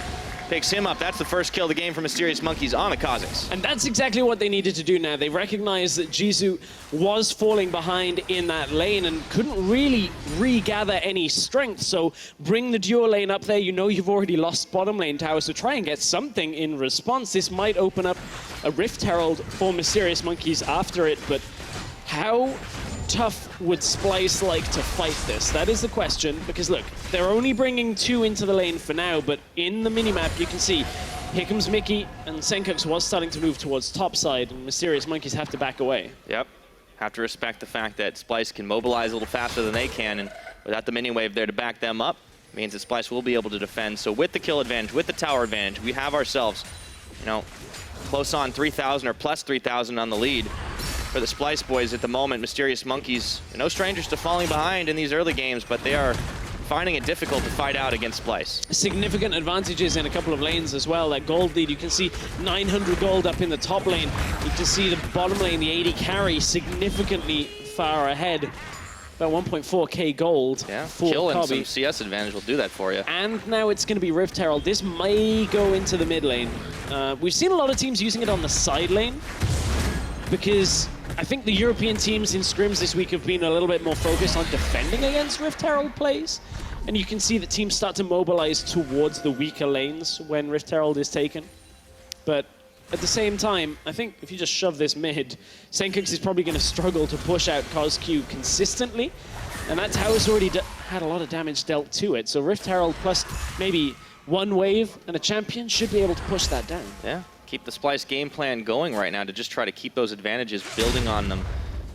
picks him up. That's the first kill of the game for Mysterious Monkeys on the Kazakhs. And that's exactly what they needed to do now. They recognized that Jisoo was falling behind in that lane and couldn't really regather any strength. So bring the duo lane up there. You know you've already lost bottom lane tower, so try and get something in response. This might open up a Rift Herald for Mysterious Monkeys after it, but how tough would Splyce like to fight this? That is the question, because look, they're only bringing 2 into the lane for now, but in the minimap you can see, here comes Mickey, and Senkux was starting to move towards top side, and Mysterious Monkeys have to back away. Yep. Have to respect the fact that Splyce can mobilize a little faster than they can, and without the mini wave there to back them up, means that Splyce will be able to defend. So with the kill advantage, with the tower advantage, we have ourselves, you know, close on 3,000 or plus 3,000 on the lead. For the Splyce boys at the moment, Mysterious Monkeys, no strangers to falling behind in these early games, but they are finding it difficult to fight out against Splyce. Significant advantages in a couple of lanes as well. That gold lead, you can see 900 gold up in the top lane. You can see the bottom lane, the 80 carry, significantly far ahead. About 1.4k gold. Yeah, for kill and Cobby. some CS advantage will do that for you. And now it's going to be Rift Herald. This may go into the mid lane. We've seen a lot of teams using it on the side lane, because I think the European teams in scrims this week have been a little bit more focused on defending against Rift Herald plays. And you can see that teams start to mobilize towards the weaker lanes when Rift Herald is taken. But at the same time, I think if you just shove this mid, Senkux is probably going to struggle to push out CosQ consistently. And that tower's already had a lot of damage dealt to it. So Rift Herald plus maybe 1 wave and a champion should be able to push that down. Yeah, keep the Splyce game plan going right now to just try to keep those advantages, building on them,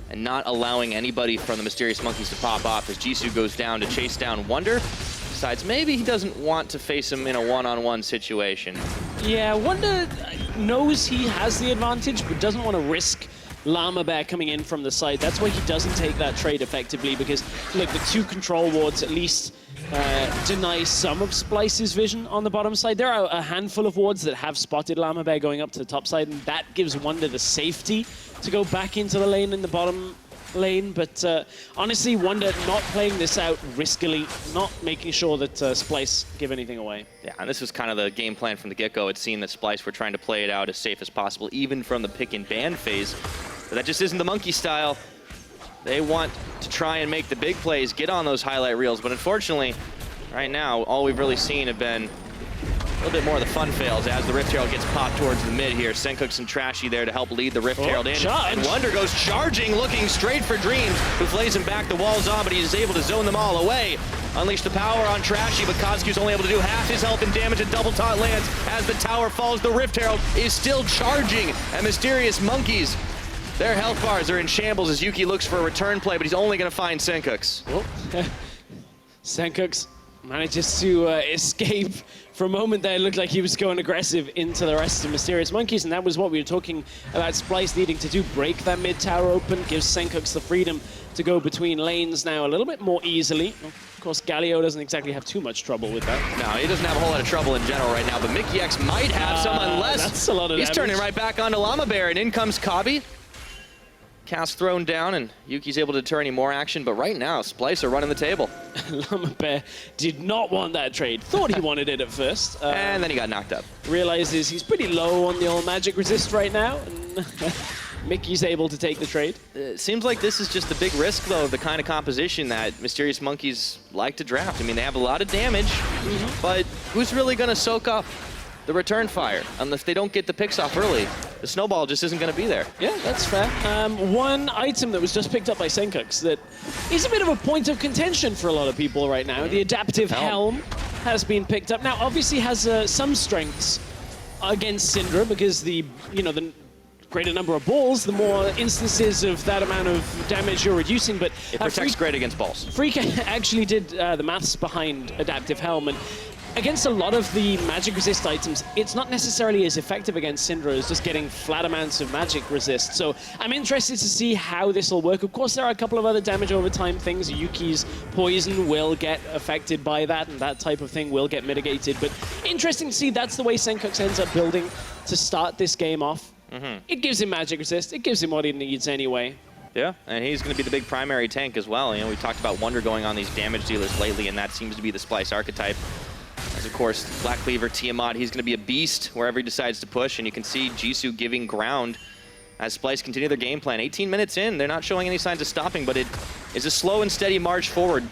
and not allowing anybody from the Mysterious Monkeys to pop off as Jisoo goes down to chase down Wonder. Decides maybe he doesn't want to face him in a one-on-one situation. Yeah, Wonder knows he has the advantage, but doesn't want to risk Llama Bear coming in from the side. That's why he doesn't take that trade effectively, because, look, the 2 control wards at least deny some of Splyce's vision on the bottom side. There are a handful of wards that have spotted Llama Bear going up to the top side, and that gives Wonder the safety to go back into the lane in the bottom lane. But honestly, Wonder not playing this out riskily, not making sure that Splyce give anything away. Yeah, and this was kind of the game plan from the get-go. It seemed that Splyce were trying to play it out as safe as possible, even from the pick and ban phase. But that just isn't the Monkey style. They want to try and make the big plays, get on those highlight reels, but unfortunately, right now, all we've really seen have been a little bit more of the fun fails as the Rift Herald gets popped towards the mid here. Senkux and Trashy there to help lead the Rift Herald in. Charge. And Wonder goes charging, looking straight for Dreams, who flays him back. The wall's on, but he's able to zone them all away. Unleash the power on Trashy, but Kozku's only able to do half his health and damage, and double taunt lands as the tower falls. The Rift Herald is still charging, and Mysterious Monkeys, their health bars are in shambles as Yuki looks for a return play, but he's only going to find Senkux. Oh. Senkux manages to escape. For a moment there, it looked like he was going aggressive into the rest of Mysterious Monkeys, and that was what we were talking about Splyce needing to do. Break that mid tower open, gives Senkux the freedom to go between lanes now a little bit more easily. Of course, Galio doesn't exactly have too much trouble with that. No, he doesn't have a whole lot of trouble in general right now, but Mickey X might have some unless that's a lot of he's damage. turning right back onto Llama Bear, and in comes Cobby. Cast thrown down, and Yuki's able to deter any more action, but right now, Splyce are running the table. Llama Bear did not want that trade. Thought he wanted it at first. And then he got knocked up. Realizes he's pretty low on the old magic resist right now, and Mickey's able to take the trade. It seems like this is just the big risk, though, of the kind of composition that Mysterious Monkeys like to draft. I mean, they have a lot of damage, but who's really going to soak up the return fire unless they don't get the picks off early? The snowball just isn't going to be there. Yeah, that's fair. One item that was just picked up by Senkux that is a bit of a point of contention for a lot of people right now. The adaptive helm has been picked up. Now, obviously has some strengths against Syndra, because the greater number of balls, the more instances of that amount of damage you're reducing. But it protects great against balls. Freak actually did the maths behind adaptive helm, and against a lot of the magic resist items, it's not necessarily as effective against Syndra as just getting flat amounts of magic resist. So I'm interested to see how this will work. Of course, there are a couple of other damage over time things. Yuki's poison will get affected by that, and that type of thing will get mitigated. But interesting to see that's the way Senkux ends up building to start this game off. It gives him magic resist. It gives him what he needs anyway. Yeah, and he's going to be the big primary tank as well. You know, we talked about Wonder going on these damage dealers lately, and that seems to be the Splyce archetype. As, of course, Black Cleaver, Tiamat, he's going to be a beast wherever he decides to push, and you can see Jisoo giving ground as Splyce continue their game plan. 18 minutes in, they're not showing any signs of stopping, but it is a slow and steady march forward,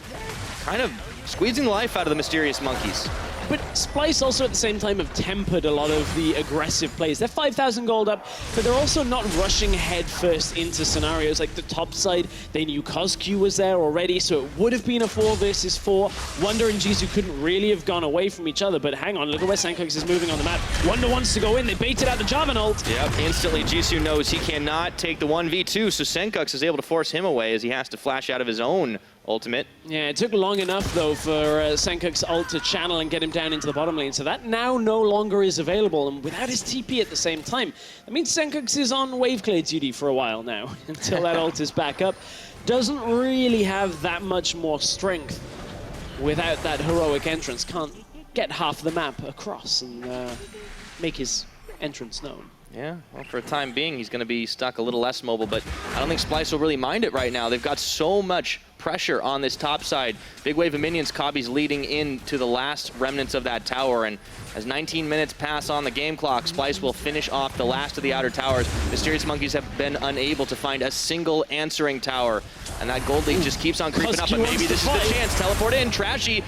kind of squeezing the life out of the Mysterious Monkeys. But Splyce also at the same time have tempered a lot of the aggressive plays. They're 5,000 gold up, but they're also not rushing head first into scenarios like the top side. They knew CosQ was there already, so it would have been a 4 versus 4. Wonder and Jisoo couldn't really have gone away from each other, but hang on, look at where Sankox is moving on the map. Wonder wants to go in, they baited out the Jarvan ult. Yep, instantly Jisoo knows he cannot take the 1v2, so Sankox is able to force him away as he has to flash out of his own ultimate. Yeah, it took long enough, though, for Sankox's ult to channel and get him down into the bottom lane, so that now no longer is available, and without his TP at the same time. That means Sankox is on wave clear duty for a while now, until that ult is back up. Doesn't really have that much more strength without that heroic entrance. Can't get half the map across and make his entrance known. Yeah, well, for the time being, he's going to be stuck a little less mobile, but I don't think Splyce will really mind it right now. They've got so much pressure on this top side. Big wave of minions, Kabi's leading into the last remnants of that tower, and as 19 minutes pass on the game clock, Splyce will finish off the last of the outer towers. Mysterious Monkeys have been unable to find a single answering tower, and that gold lead just keeps on creeping up, but maybe this is the chance. Teleport in, Trashy.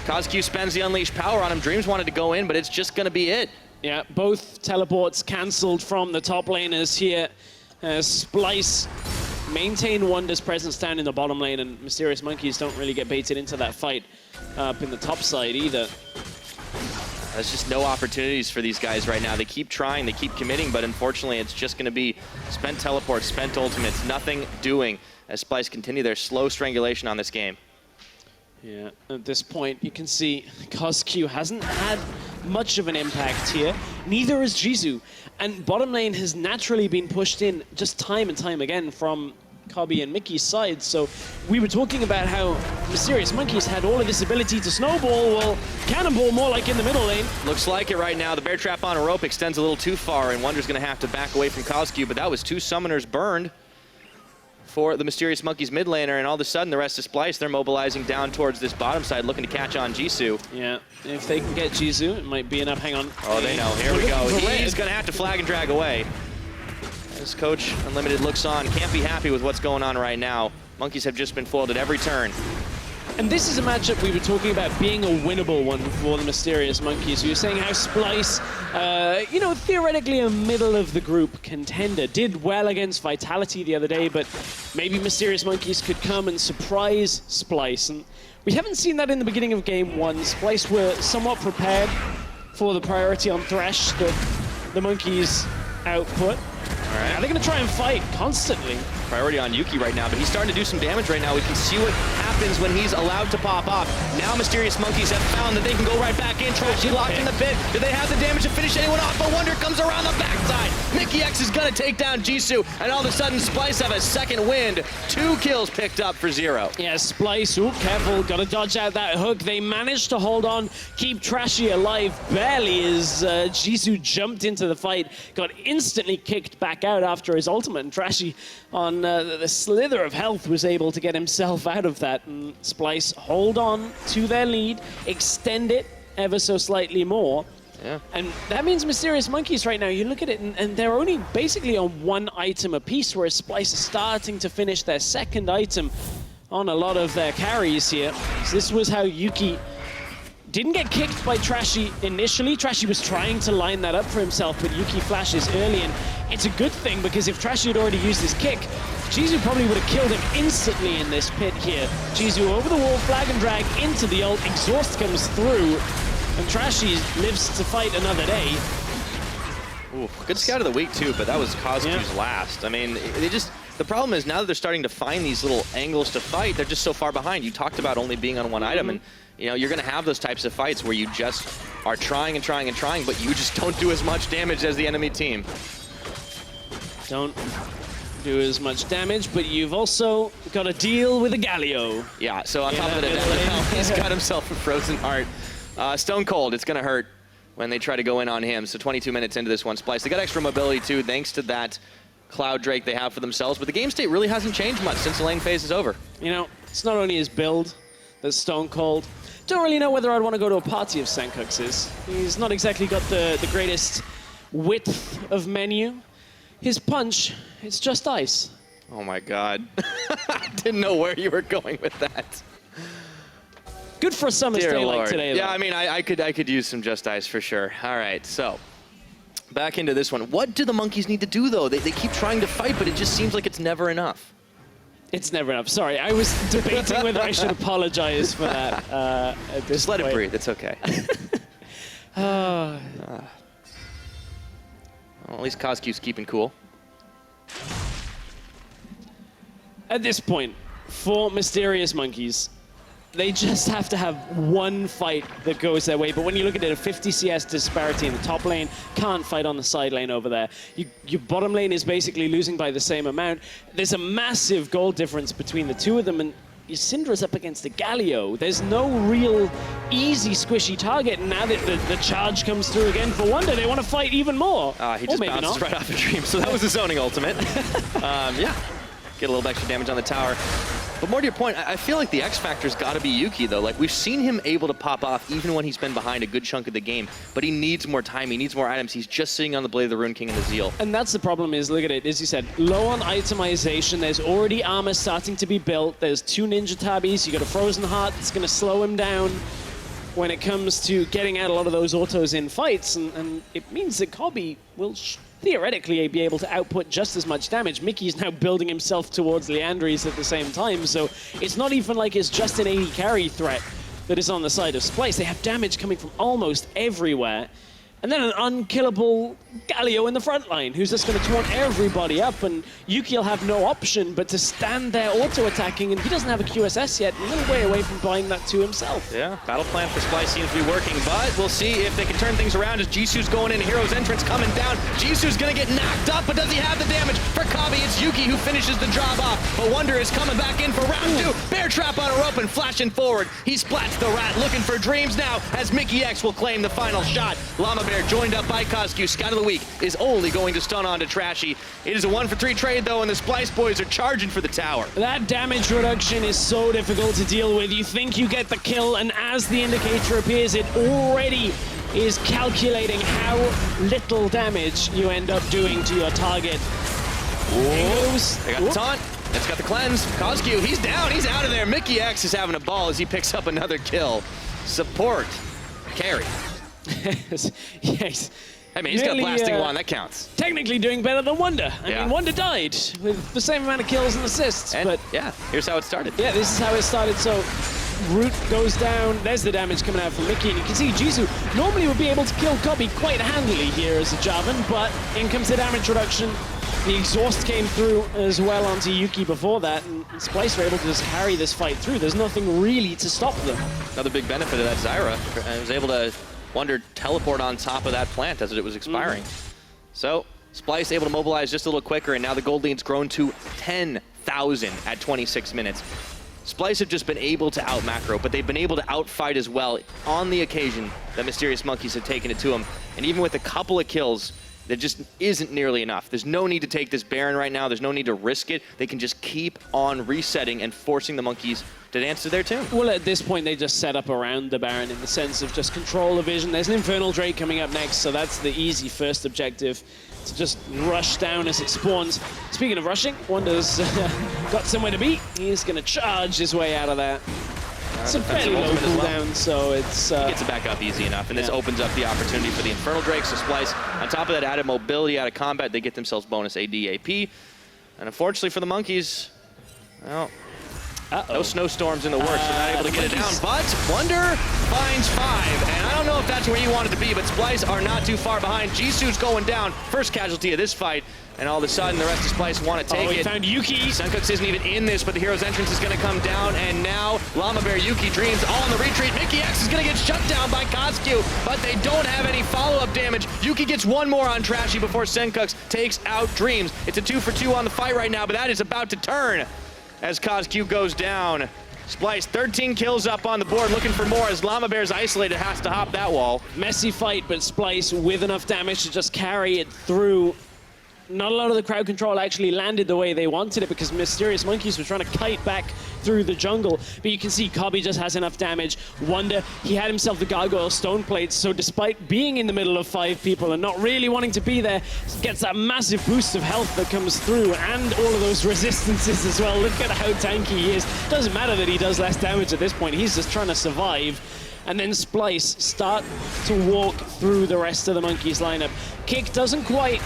CosQ spends the unleashed power on him. Dreams wanted to go in, but it's just going to be it. Yeah, both teleports cancelled from the top laners here. Splyce maintain Wonder's presence down in the bottom lane, and Mysterious Monkeys don't really get baited into that fight up in the top side either. There's just no opportunities for these guys right now. They keep trying, they keep committing, but unfortunately it's just going to be spent teleports, spent ultimates, nothing doing as Splyce continue their slow strangulation on this game. Yeah, at this point, you can see CosQ hasn't had much of an impact here. Neither has Jisoo. And bottom lane has naturally been pushed in just time and time again from Kabi and Mickey's side. So we were talking about how Mysterious Monkeys had all of this ability to snowball. Well, cannonball more like in the middle lane. Looks like it right now. The bear trap on a rope extends a little too far, and Wonder's going to have to back away from CosQ, but that was 2 summoners burned for the Mysterious Monkeys mid laner, and all of a sudden the rest of Splyce, they're mobilizing down towards this bottom side, looking to catch on Jisoo. Yeah, if they can get Jisoo, it might be enough. Hang on. Oh, they know. Here we go. He's going to have to flag and drag away. As Coach Unlimited looks on, can't be happy with what's going on right now. Monkeys have just been foiled at every turn. And this is a matchup we were talking about being a winnable one for the Mysterious Monkeys. We were saying how Splyce, you know, theoretically a middle-of-the-group contender, did well against Vitality the other day, but maybe Mysterious Monkeys could come and surprise Splyce. And we haven't seen that in the beginning of Game 1. Splyce were somewhat prepared for the priority on Thresh that the Monkeys output. All right. Now they're going to try and fight constantly. Priority on Yuki right now, but he's starting to do some damage right now. We can see what happens when he's allowed to pop off. Now Mysterious Monkeys have found that they can go right back in. Trashy locked in the pit. Do they have the damage to finish anyone off? But Wonder comes around the backside. Mickey X is going to take down Jisoo, and all of a sudden Splyce have a second wind. 2 kills picked up for 0. Yeah, Splyce, ooh, careful, gotta dodge out that hook. They managed to hold on, keep Trashy alive barely as Jisoo jumped into the fight, got instantly kicked back out after his ultimate, and Trashy on the slither of health was able to get himself out of that. And Splyce hold on to their lead, extend it ever so slightly more. Yeah. And that means Mysterious Monkeys right now, you look at it, and they're only basically on 1 item apiece, whereas Splyce is starting to finish their 2nd item on a lot of their carries here. So this was how Yuki didn't get kicked by Trashy initially. Trashy was trying to line that up for himself, but Yuki flashes early, and it's a good thing because if Trashy had already used his kick, Jisoo probably would have killed him instantly in this pit here. Jisoo over the wall, flag and drag into the ult, exhaust comes through, and Trashy lives to fight another day. Ooh, good scout of the week too, but that was CosQ's last. I mean, the problem is now that they're starting to find these little angles to fight, they're just so far behind. You talked about only being on 1 item, and you know, you're going to have those types of fights where you just are trying and trying and trying, but you just don't do as much damage as the enemy team. Don't do as much damage, but you've also got to deal with a Galio. Yeah, so on top of it, he's got himself a frozen heart. Stone Cold, it's going to hurt when they try to go in on him. So 22 minutes into this one, Splyce. They got extra mobility too, thanks to that Cloud Drake they have for themselves, but the game state really hasn't changed much since the lane phase is over. You know, it's not only his build that's Stone Cold. Don't really know whether I'd want to go to a party of Sankox's. He's not exactly got the greatest width of menu. His punch, it's just ice. Oh my God. I didn't know where you were going with that. Good for a summer's Dear day like Lord. today, though. Yeah, I mean, I could use some Just Ice for sure. All right, so back into this one. What do the monkeys need to do, though? They keep trying to fight, but it just seems like it's never enough. It's never enough. Sorry, I was debating whether I should apologize for that at this Just let point. it breathe. It's okay. Well, at least Koskiu's keeping cool. At this point, for Mysterious Monkeys, they just have to have one fight that goes their way. But when you look at it, a 50 CS disparity in the top lane, can't fight on the side lane over there. Your bottom lane is basically losing by the same amount. There's a massive goal difference between the two of them, and your Syndra's up against the Galio. There's no real easy, squishy target. And now that the charge comes through again for Wonder, they want to fight even more. He just bounces right off a dream, so that was the zoning ultimate. Yeah, get a little extra damage on the tower. But more to your point, I feel like the X factor's got to be Yuki, though. Like, we've seen him able to pop off even when he's been behind a good chunk of the game, but he needs more time, he needs more items. He's just sitting on the Blade of the Rune King and the Zeal. And that's the problem is, look at it, as you said, low on itemization. There's already armor starting to be built. There's 2 Ninja Tabbies. You got a Frozen Heart that's going to slow him down when it comes to getting out a lot of those autos in fights. And it means that Kobe will theoretically be able to output just as much damage. Mickey's now building himself towards Leandries at the same time, so it's not even like it's just an 80 carry threat that is on the side of Splyce. They have damage coming from almost everywhere. And then an unkillable Galio in the front line, who's just going to taunt everybody up, and Yuki will have no option but to stand there auto-attacking, and he doesn't have a QSS yet, a little way away from buying that to himself. Yeah, battle plan for Splyce seems to be working, but we'll see if they can turn things around as Jisu's going in, Hero's Entrance coming down. Jisu's going to get knocked up, but does he have the damage? For Kabi, it's Yuki who finishes the job off, but Wonder is coming back in for round 2. Bear Trap on a rope and flashing forward. He splats the rat, looking for dreams now, as Mickey X will claim the final shot. Llama Bear joined up by Koskiu. Scout of the Week is only going to stun onto Trashy. It is a 1-for-3 trade, though, and the Splyce boys are charging for the tower. That damage reduction is so difficult to deal with. You think you get the kill, and as the indicator appears, it already is calculating how little damage you end up doing to your target. They got the taunt. It's got the cleanse. Koskiu, he's down. He's out of there. Mickey X is having a ball as he picks up another kill. Support. Carry. Yes. I mean, he's got a blasting wand, that counts. Technically doing better than Wonder. I mean, Wonder died with the same amount of kills and assists. And but yeah, here's how it started. Yeah, this is how it started. So Root goes down. There's the damage coming out from Mickey. And you can see Jisu normally would be able to kill Kobe quite handily here as a Jarvan, but in comes the damage reduction. The exhaust came through as well onto Yuki before that, and Splyce were able to just carry this fight through. There's nothing really to stop them. Another big benefit of that Zyra. I was able to Wonder teleport on top of that plant as it was expiring. So Splyce able to mobilize just a little quicker, and now the gold lead's grown to 10,000 at 26 minutes. Splyce have just been able to out-macro, but they've been able to outfight as well on the occasion that Mysterious Monkeys have taken it to them. And even with a couple of kills, that just isn't nearly enough. There's no need to take this Baron right now. There's no need to risk it. They can just keep on resetting and forcing the Monkeys to dance to their tune. Well, at this point, they just set up around the Baron in the sense of just control the vision. There's an Infernal Drake coming up next, so that's the easy first objective, to just rush down as it spawns. Speaking of rushing, Wonder's got somewhere to be. He's going to charge his way out of that. It's a fairly low cooldown, so it's... He gets it back up easy enough, and this opens up the opportunity for the Infernal Drake. So Splyce, on top of that added mobility out of combat, they get themselves bonus AD, AP. And unfortunately for the Monkeys, well, no snowstorms in the works. They're not able to get it down, but Wonder finds 5. And I don't know if that's where you wanted to be, but Splyce are not too far behind. Jisu's going down, first casualty of this fight. And all of a sudden, the rest of Splyce want to take it. He found Yuki. Senkux isn't even in this, but the Hero's Entrance is going to come down. And now, Llama Bear, Yuki, Dreams, all in the retreat. Mickey X is going to get shut down by Koskiu, but they don't have any follow-up damage. Yuki gets one more on Trashy before Senkux takes out Dreams. It's a 2-for-2 on the fight right now, but that is about to turn as Koskiu goes down. Splyce, 13 kills up on the board, looking for more as Llama Bear's isolated, has to hop that wall. Messy fight, but Splyce with enough damage to just carry it through. not a lot of the crowd control actually landed the way they wanted it because Mysterious Monkeys were trying to kite back through the jungle. But you can see Cobby just has enough damage. Wonder, he had himself the Gargoyle Stone Plates, so despite being in the middle of 5 people and not really wanting to be there, gets that massive boost of health that comes through and all of those resistances as well. Look at how tanky he is. Doesn't matter that he does less damage at this point. He's just trying to survive. And then Splyce start to walk through the rest of the Monkeys lineup. Kick doesn't quite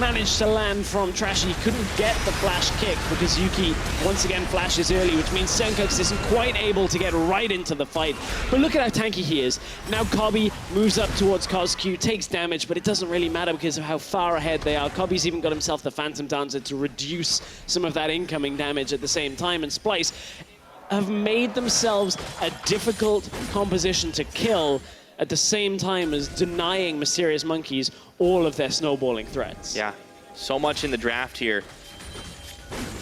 manage to land from Trashy. Couldn't get the flash kick because Yuki once again flashes early, which means Senkux isn't quite able to get right into the fight. But look at how tanky he is. Now Cobby moves up towards CosQ, takes damage, but it doesn't really matter because of how far ahead they are. Cobby's even got himself the Phantom Dancer to reduce some of that incoming damage at the same time. And Splyce have made themselves a difficult composition to kill at the same time as denying Mysterious Monkeys all of their snowballing threats. Yeah, so much in the draft here.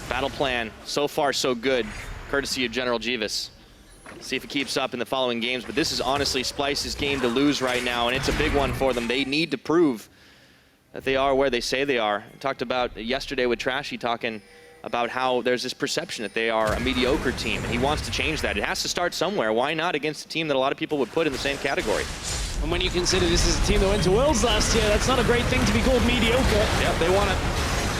Battle plan, so far so good, courtesy of General Jeeves. See if it keeps up in the following games, but this is honestly Splyce's game to lose right now, and it's a big one for them. They need to prove that they are where they say they are. I talked about yesterday with Trashy talking about how there's this perception that they are a mediocre team, and he wants to change that. It has to start somewhere. Why not against a team that a lot of people would put in the same category? And when you consider this is a team that went to Worlds last year, that's not a great thing to be called mediocre. Yep, they want to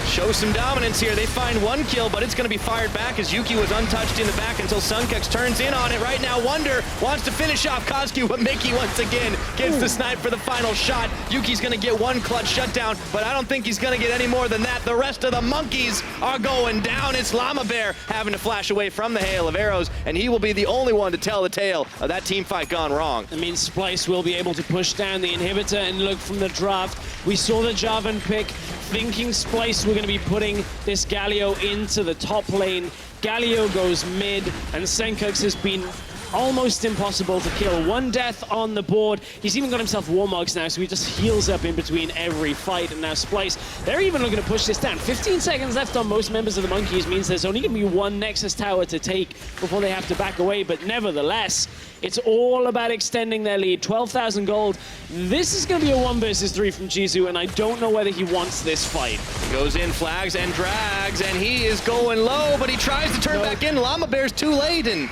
show some dominance here. They find 1 kill, but it's going to be fired back as Yuki was untouched in the back until Sunkux turns in on it. Right now, Wonder wants to finish off CosQ, but Mickey once again gets the snipe for the final shot. Yuki's going to get 1 clutch shutdown, but I don't think he's going to get any more than that. The rest of the Monkeys are going down. It's Llama Bear having to flash away from the hail of arrows, and he will be the only one to tell the tale of that team fight gone wrong. I mean, Splyce will be able to push down the inhibitor, and look, from the draft, we saw the Jarvan pick, thinking Splyce were going to be putting this Galio into the top lane. Galio goes mid, and Senkux has been almost impossible to kill. 1 death on the board. He's even got himself Warmogs now, so he just heals up in between every fight. And now Splyce, they're even looking to push this down. 15 seconds left on most members of the Monkeys means there's only going to be 1 Nexus tower to take before they have to back away. But nevertheless, it's all about extending their lead. 12,000 gold. This is going to be a 1 versus 3 from Jisoo, and I don't know whether he wants this fight. He goes in, flags and drags, and he is going low, but he tries to turn back in. Llama Bear's too late, and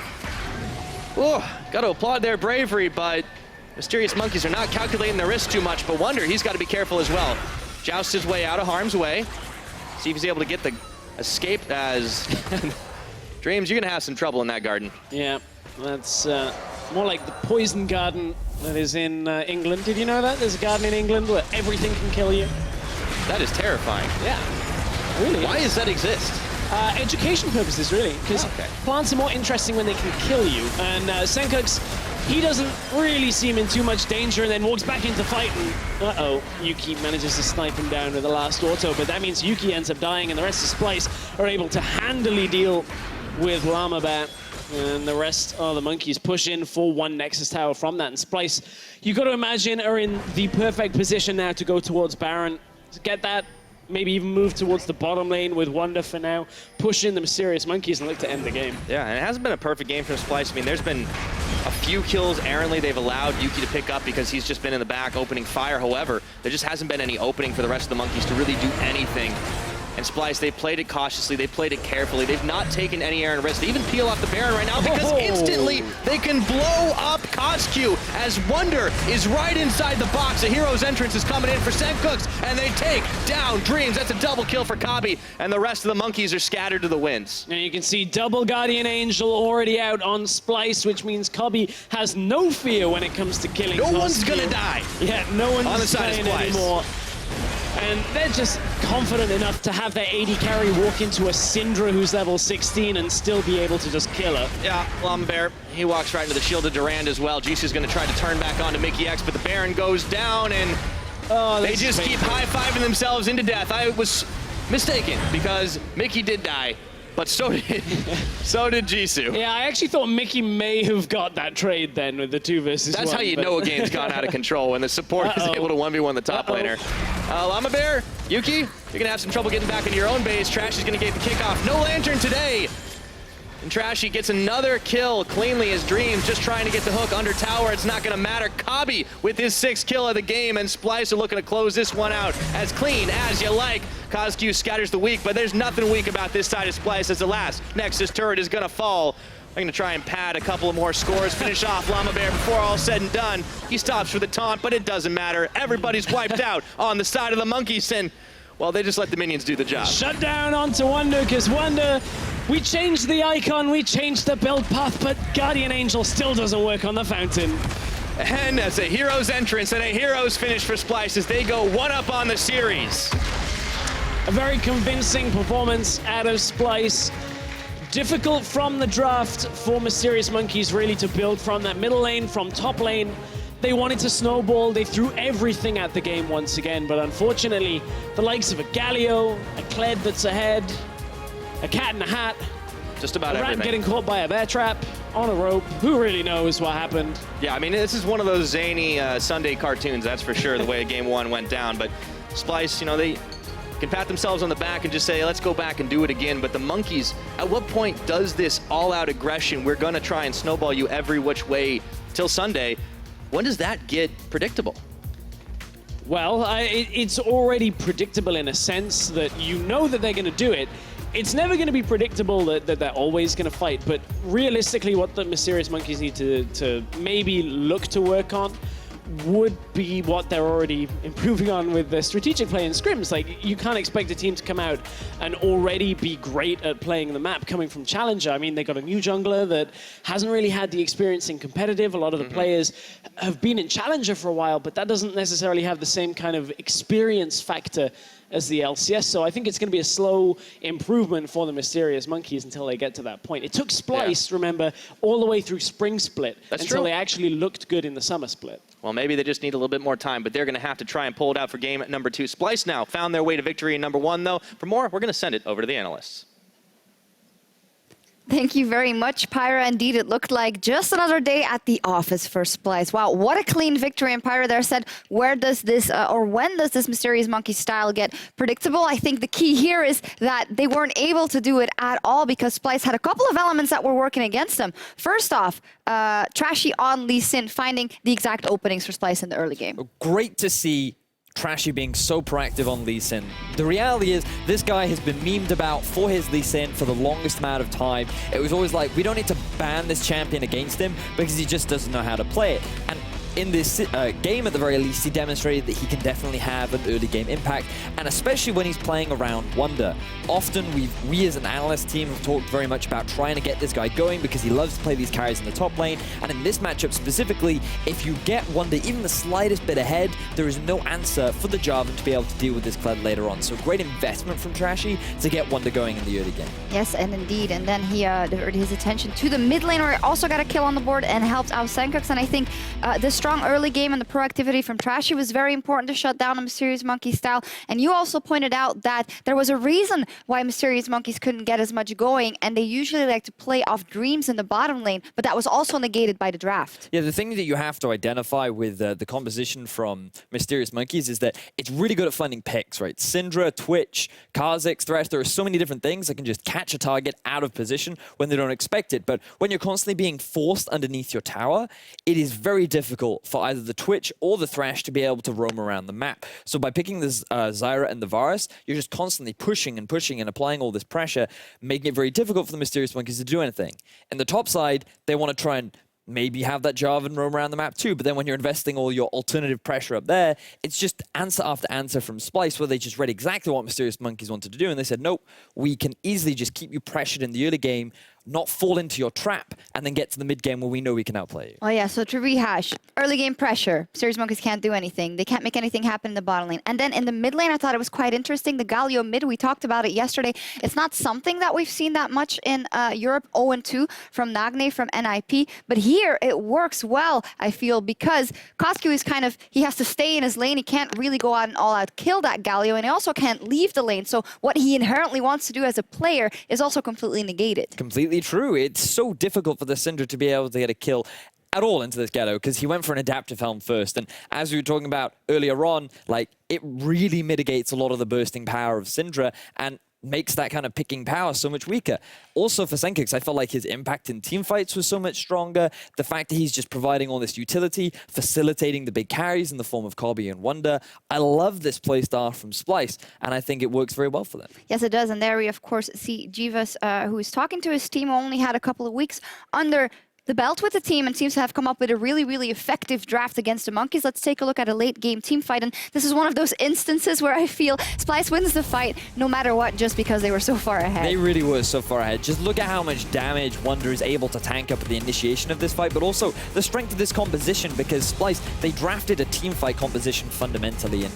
got to applaud their bravery, but Mysterious Monkeys are not calculating their risk too much. But Wonder, he's got to be careful as well. Jousts his way out of harm's way. See if he's able to get the escape as Dreams, you're going to have some trouble in that garden. Yeah, that's more like the poison garden that is in England. Did you know that? There's a garden in England where everything can kill you. That is terrifying. Yeah, really. Why does that exist? Education purposes, really, because plants are more interesting when they can kill you. And Senkux, he doesn't really seem in too much danger, and then walks back into fight, and Yuki manages to snipe him down with the last auto, but that means Yuki ends up dying, and the rest of Splyce are able to handily deal with Llama Bear. And the rest of the Monkeys push in for 1 Nexus Tower from that. And Splyce, you got to imagine, are in the perfect position now to go towards Baron, to get that, maybe even move towards the bottom lane with Wonder for now, push in the Mysterious Monkeys and look to end the game. Yeah, and it hasn't been a perfect game from Splyce. I mean, there's been a few kills errantly they've allowed Yuki to pick up because he's just been in the back opening fire. However, there just hasn't been any opening for the rest of the Monkeys to really do anything. And Splyce, they played it cautiously, they played it carefully. They've not taken any errant risks. They even peel off the Baron right now because instantly they can blow up CosQ as Wonder is right inside the box. A hero's entrance is coming in for Senkux, and they take down Dreams. That's a double kill for Cobby, and the rest of the Monkeys are scattered to the winds. And you can see double Guardian Angel already out on Splyce, which means Cobby has no fear when it comes to killing No CosQ. one's gonna die. Yeah, no one's on the side of Splyce anymore. And they're just confident enough to have their AD carry walk into a Syndra who's level 16 and still be able to just kill her. Yeah, Llama Bear, he walks right into the shield of Durand as well. Jisoo's going to try to turn back onto Mickey X, but the Baron goes down, and they just keep high-fiving themselves into death. I was mistaken because Mickey did die, but so did Jisoo. Yeah, I actually thought Mickey may have got that trade then with the 2 versus 1. That's how you know a game's gone out of control, when the support is able to 1v1 the top laner. Llama Bear, Yuki, you're going to have some trouble getting back into your own base. Trash is going to get the kickoff. No Lantern today. And Trashy gets another kill cleanly as Dreams just trying to get the hook under tower. It's not going to matter. Kabi with his 6th kill of the game, and Splyce are looking to close this one out as clean as you like. Cosq scatters the weak, but there's nothing weak about this side of Splyce as the last Nexus turret is going to fall. I'm going to try and pad a couple of more scores, finish off Llama Bear before all said and done. He stops for the taunt, but it doesn't matter. Everybody's wiped out on the side of the Monkeys, and, well, they just let the minions do the job. Shut down onto Wonder, because Wonder, we changed the icon, we changed the build path, but Guardian Angel still doesn't work on the fountain. And that's a hero's entrance and a hero's finish for Splyce as they go 1-up on the series. A very convincing performance out of Splyce. Difficult from the draft for Mysterious Monkeys really to build from that middle lane, from top lane. They wanted to snowball, they threw everything at the game once again, but unfortunately, the likes of a Galio, a Kled that's ahead, a cat in a hat, just about a rat everything. getting caught by a bear trap on a rope. Who really knows what happened? Yeah, I mean, this is one of those zany Sunday cartoons, that's for sure, the way Game 1 went down. But Splyce, you know, they can pat themselves on the back and just say, let's go back and do it again. But the Monkeys, at what point does this all-out aggression, we're going to try and snowball you every which way till Sunday, when does that get predictable? Well, it's already predictable in a sense that you know that they're going to do it. It's never going to be predictable that they're always going to fight, but realistically what the Mysterious Monkeys need to maybe look to work on would be what they're already improving on with the strategic play in scrims. Like, you can't expect a team to come out and already be great at playing the map coming from Challenger. I mean, they got a new jungler that hasn't really had the experience in competitive. A lot of the players have been in Challenger for a while, but that doesn't necessarily have the same kind of experience factor as the LCS. So I think it's going to be a slow improvement for the Mysterious Monkeys until they get to that point. It took Splyce, remember, all the way through Spring Split until they actually looked good in the Summer Split. Well, maybe they just need a little bit more time, but they're going to have to try and pull it out for game number 2. Splyce now found their way to victory in number 1, though. For more, we're going to send it over to the analysts. Thank you very much, Pyra. Indeed, it looked like just another day at the office for Splyce. Wow, what a clean victory. And Pyra there said, where does this, or when does this Mysterious Monkey style get predictable? I think the key here is that they weren't able to do it at all because Splyce had a couple of elements that were working against them. First off, Trashy on Lee Sin finding the exact openings for Splyce in the early game. Great to see Trashy being so proactive on Lee Sin. The reality is, this guy has been memed about for his Lee Sin for the longest amount of time. It was always like, we don't need to ban this champion against him because he just doesn't know how to play it. And in this game, at the very least, he demonstrated that he can definitely have an early game impact, and especially when he's playing around Wonder. Often, we as an analyst team have talked very much about trying to get this guy going because he loves to play these carries in the top lane, and in this matchup specifically, if you get Wonder even the slightest bit ahead, there is no answer for the Jarvan to be able to deal with this Kled later on. So great investment from Trashy to get Wonder going in the early game. Yes, and indeed, and then he diverted his attention to the mid lane where he also got a kill on the board and helped out Senkux, and I think this strong early game and the proactivity from Trashy was very important to shut down a Mysterious Monkey style. And you also pointed out that there was a reason why Mysterious Monkeys couldn't get as much going, and they usually like to play off Dreams in the bottom lane, but that was also negated by the draft. Yeah, the thing that you have to identify with the composition from Mysterious Monkeys is that it's really good at finding picks, right? Syndra, Twitch, Kha'Zix, Thresh, there are so many different things that can just catch a target out of position when they don't expect it. But when you're constantly being forced underneath your tower, it is very difficult for either the Twitch or the Thresh to be able to roam around the map. So by picking the Zyra and the Varus, you're just constantly pushing and pushing and applying all this pressure, making it very difficult for the Mysterious Monkeys to do anything. In the top side, they want to try and maybe have that Jarvan roam around the map too, but then when you're investing all your alternative pressure up there, it's just answer after answer from Splyce where they just read exactly what Mysterious Monkeys wanted to do, and they said, nope, we can easily just keep you pressured in the early game, not fall into your trap, and then get to the mid game where we know we can outplay you. Oh yeah, so to rehash, early game pressure, Mysterious Monkeys can't do anything. They can't make anything happen in the bottom lane. And then in the mid lane, I thought it was quite interesting. The Galio mid, we talked about it yesterday. It's not something that we've seen that much in Europe, 0-2 from Nagne, from NIP. But here, it works well, I feel, because Cosq is kind of, he has to stay in his lane. He can't really go out and all-out kill that Galio, and he also can't leave the lane. So what he inherently wants to do as a player is also completely negated. Completely true. It's so difficult for the Syndra to be able to get a kill at all into this ghetto because he went for an adaptive helm first, and as we were talking about earlier on, like, it really mitigates a lot of the bursting power of Syndra, and makes that kind of picking power so much weaker. Also for Senkix, I felt like his impact in team fights was so much stronger. The fact that he's just providing all this utility, facilitating the big carries in the form of Kobe and Wonder. I love this playstyle from Splyce, and I think it works very well for them. Yes, it does. And there we, of course, see Jivas, who is talking to his team, who only had a couple of weeks under the belt with the team and seems to have come up with a really, really effective draft against the Monkeys. Let's take a look at a late game team fight. And this is one of those instances where I feel Splyce wins the fight no matter what, just because they were so far ahead. They really were so far ahead. Just look at how much damage Wonder is able to tank up at the initiation of this fight, but also the strength of this composition, because Splyce, they drafted a team fight composition fundamentally. And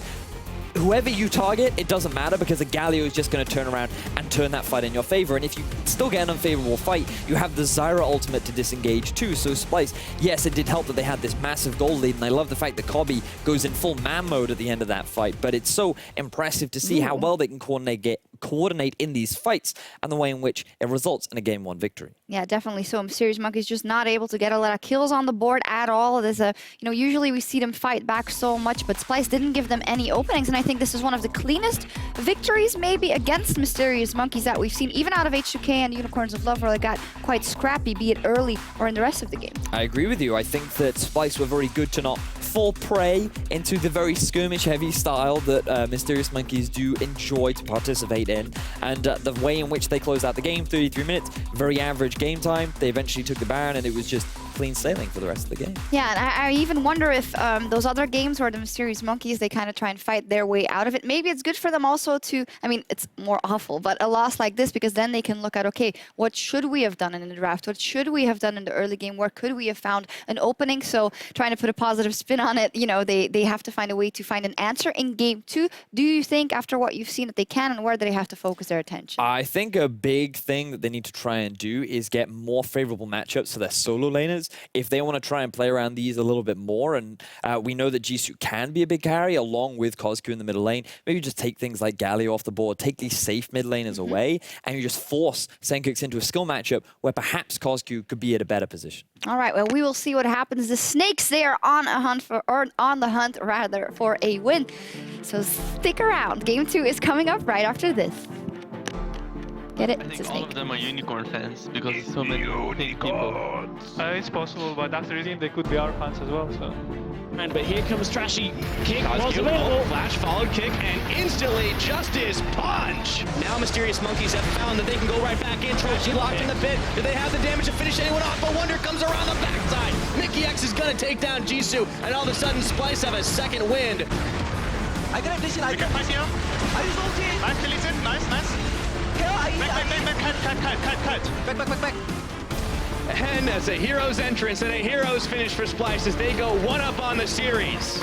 whoever you target, it doesn't matter, because a Galio is just going to turn around and turn that fight in your favor. And if you still get an unfavorable fight, you have the Zyra ultimate to disengage too. So Splyce, yes, it did help that they had this massive gold lead, and I love the fact that Kobe goes in full man mode at the end of that fight. But it's so impressive to see how well they can coordinate in these fights, and the way in which it results in a game 1 victory. Yeah, definitely. So Mysterious Monkeys just not able to get a lot of kills on the board at all. There's a, usually we see them fight back so much, but Splyce didn't give them any openings, and I think this is one of the cleanest victories maybe against Mysterious Monkeys that we've seen, even out of H2K and Unicorns of Love, where they got quite scrappy, be it early or in the rest of the game. I agree with you. I think that Splyce were very good to not fall prey into the very skirmish-heavy style that Mysterious Monkeys do enjoy to participate in. And the way in which they closed out the game, 33 minutes, very average game time. They eventually took the Baron, and it was just clean sailing for the rest of the game. Yeah, and I even wonder if those other games where the Mysterious Monkeys, they kind of try and fight their way out of it. Maybe it's good for them also to, I mean, it's more awful, but a loss like this, because then they can look at, okay, what should we have done in the draft? What should we have done in the early game? Where could we have found an opening? So trying to put a positive spin on it, they have to find a way to find an answer in game 2. Do you think, after what you've seen, that they can, and where do they have to focus their attention? I think a big thing that they need to try and do is get more favorable matchups for their solo laners if they want to try and play around these a little bit more. And we know that Jisoo can be a big carry along with Kozku in the middle lane. Maybe just take things like Galio off the board, take these safe mid laners away, and you just force Senkix into a skill matchup where perhaps Kozku could be at a better position. All right, well, we will see what happens. The Snakes, they are on a hunt for, or on the hunt rather, for a win. So stick around. Game 2 is coming up right after this. Get it? I It's a think all snake. of them are Unicorn fans because so many pink people. It's possible, but after reading, they could be our fans as well, so... But here comes Trashy. Kick was Kozku, available. flash followed kick, and instantly Justice punch. Now Mysterious Monkeys have found that they can go right back in. Trashy locked in the pit. Do they have the damage to finish anyone off? But Wonder comes around the backside. Mickey X is gonna take down Jisoo, and all of a sudden Splyce have a second wind. I got a vision. I got a vision. I use ulti. Nice, deleted. Nice, nice. Back. And as a hero's entrance and a hero's finish for Splyce as they go 1-up on the series.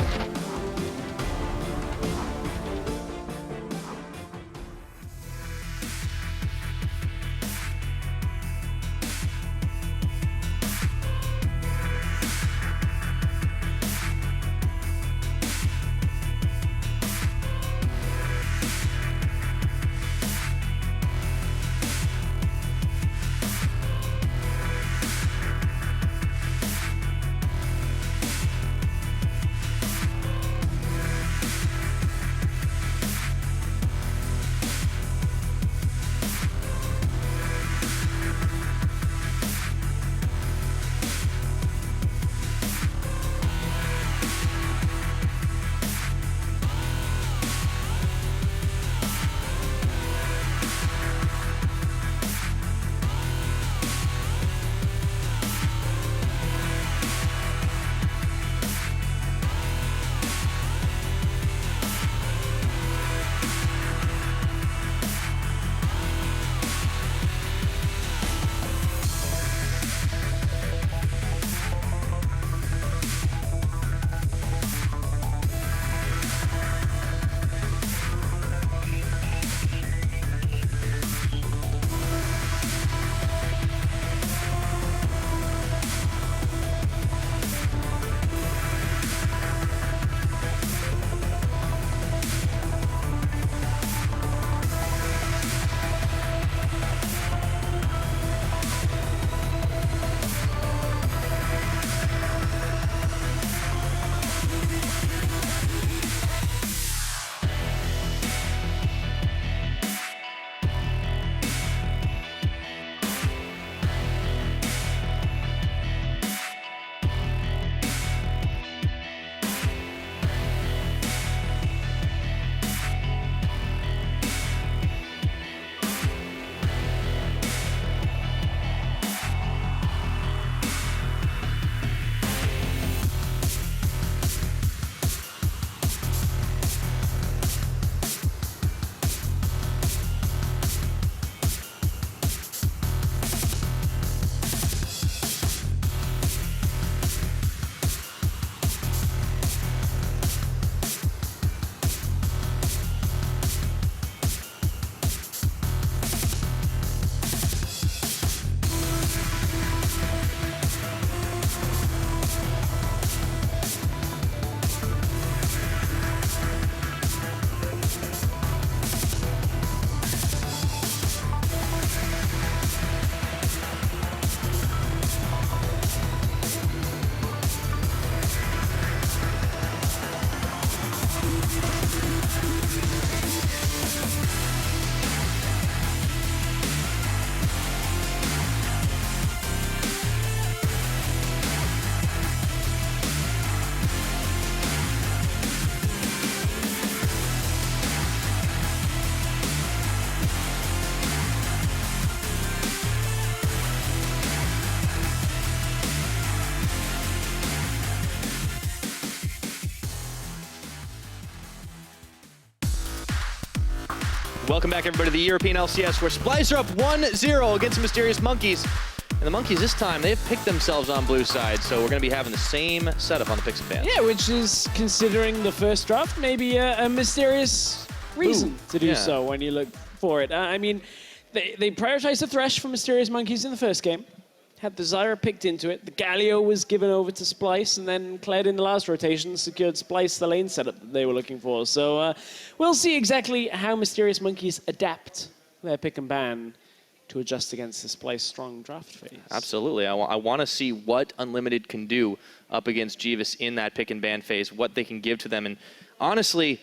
Welcome back, everybody, to the European LCS, where Splyce are up 1-0 against the Mysterious Monkeys. And the Monkeys this time, they've picked themselves on blue side, so we're going to be having the same setup on the picks and pans. Yeah, which is, considering the first draft, maybe a mysterious reason to do so when you look for it. I mean, they prioritized the Thresh for Mysterious Monkeys in the first game. Had the Zyra picked into it. The Galio was given over to Splyce, and then Kled in the last rotation secured Splyce the lane setup that they were looking for. So we'll see exactly how Mysterious Monkeys adapt their pick and ban to adjust against the Splyce strong draft phase. Absolutely. I want to see what Unlimited can do up against Jeeves in that pick and ban phase, what they can give to them. And honestly,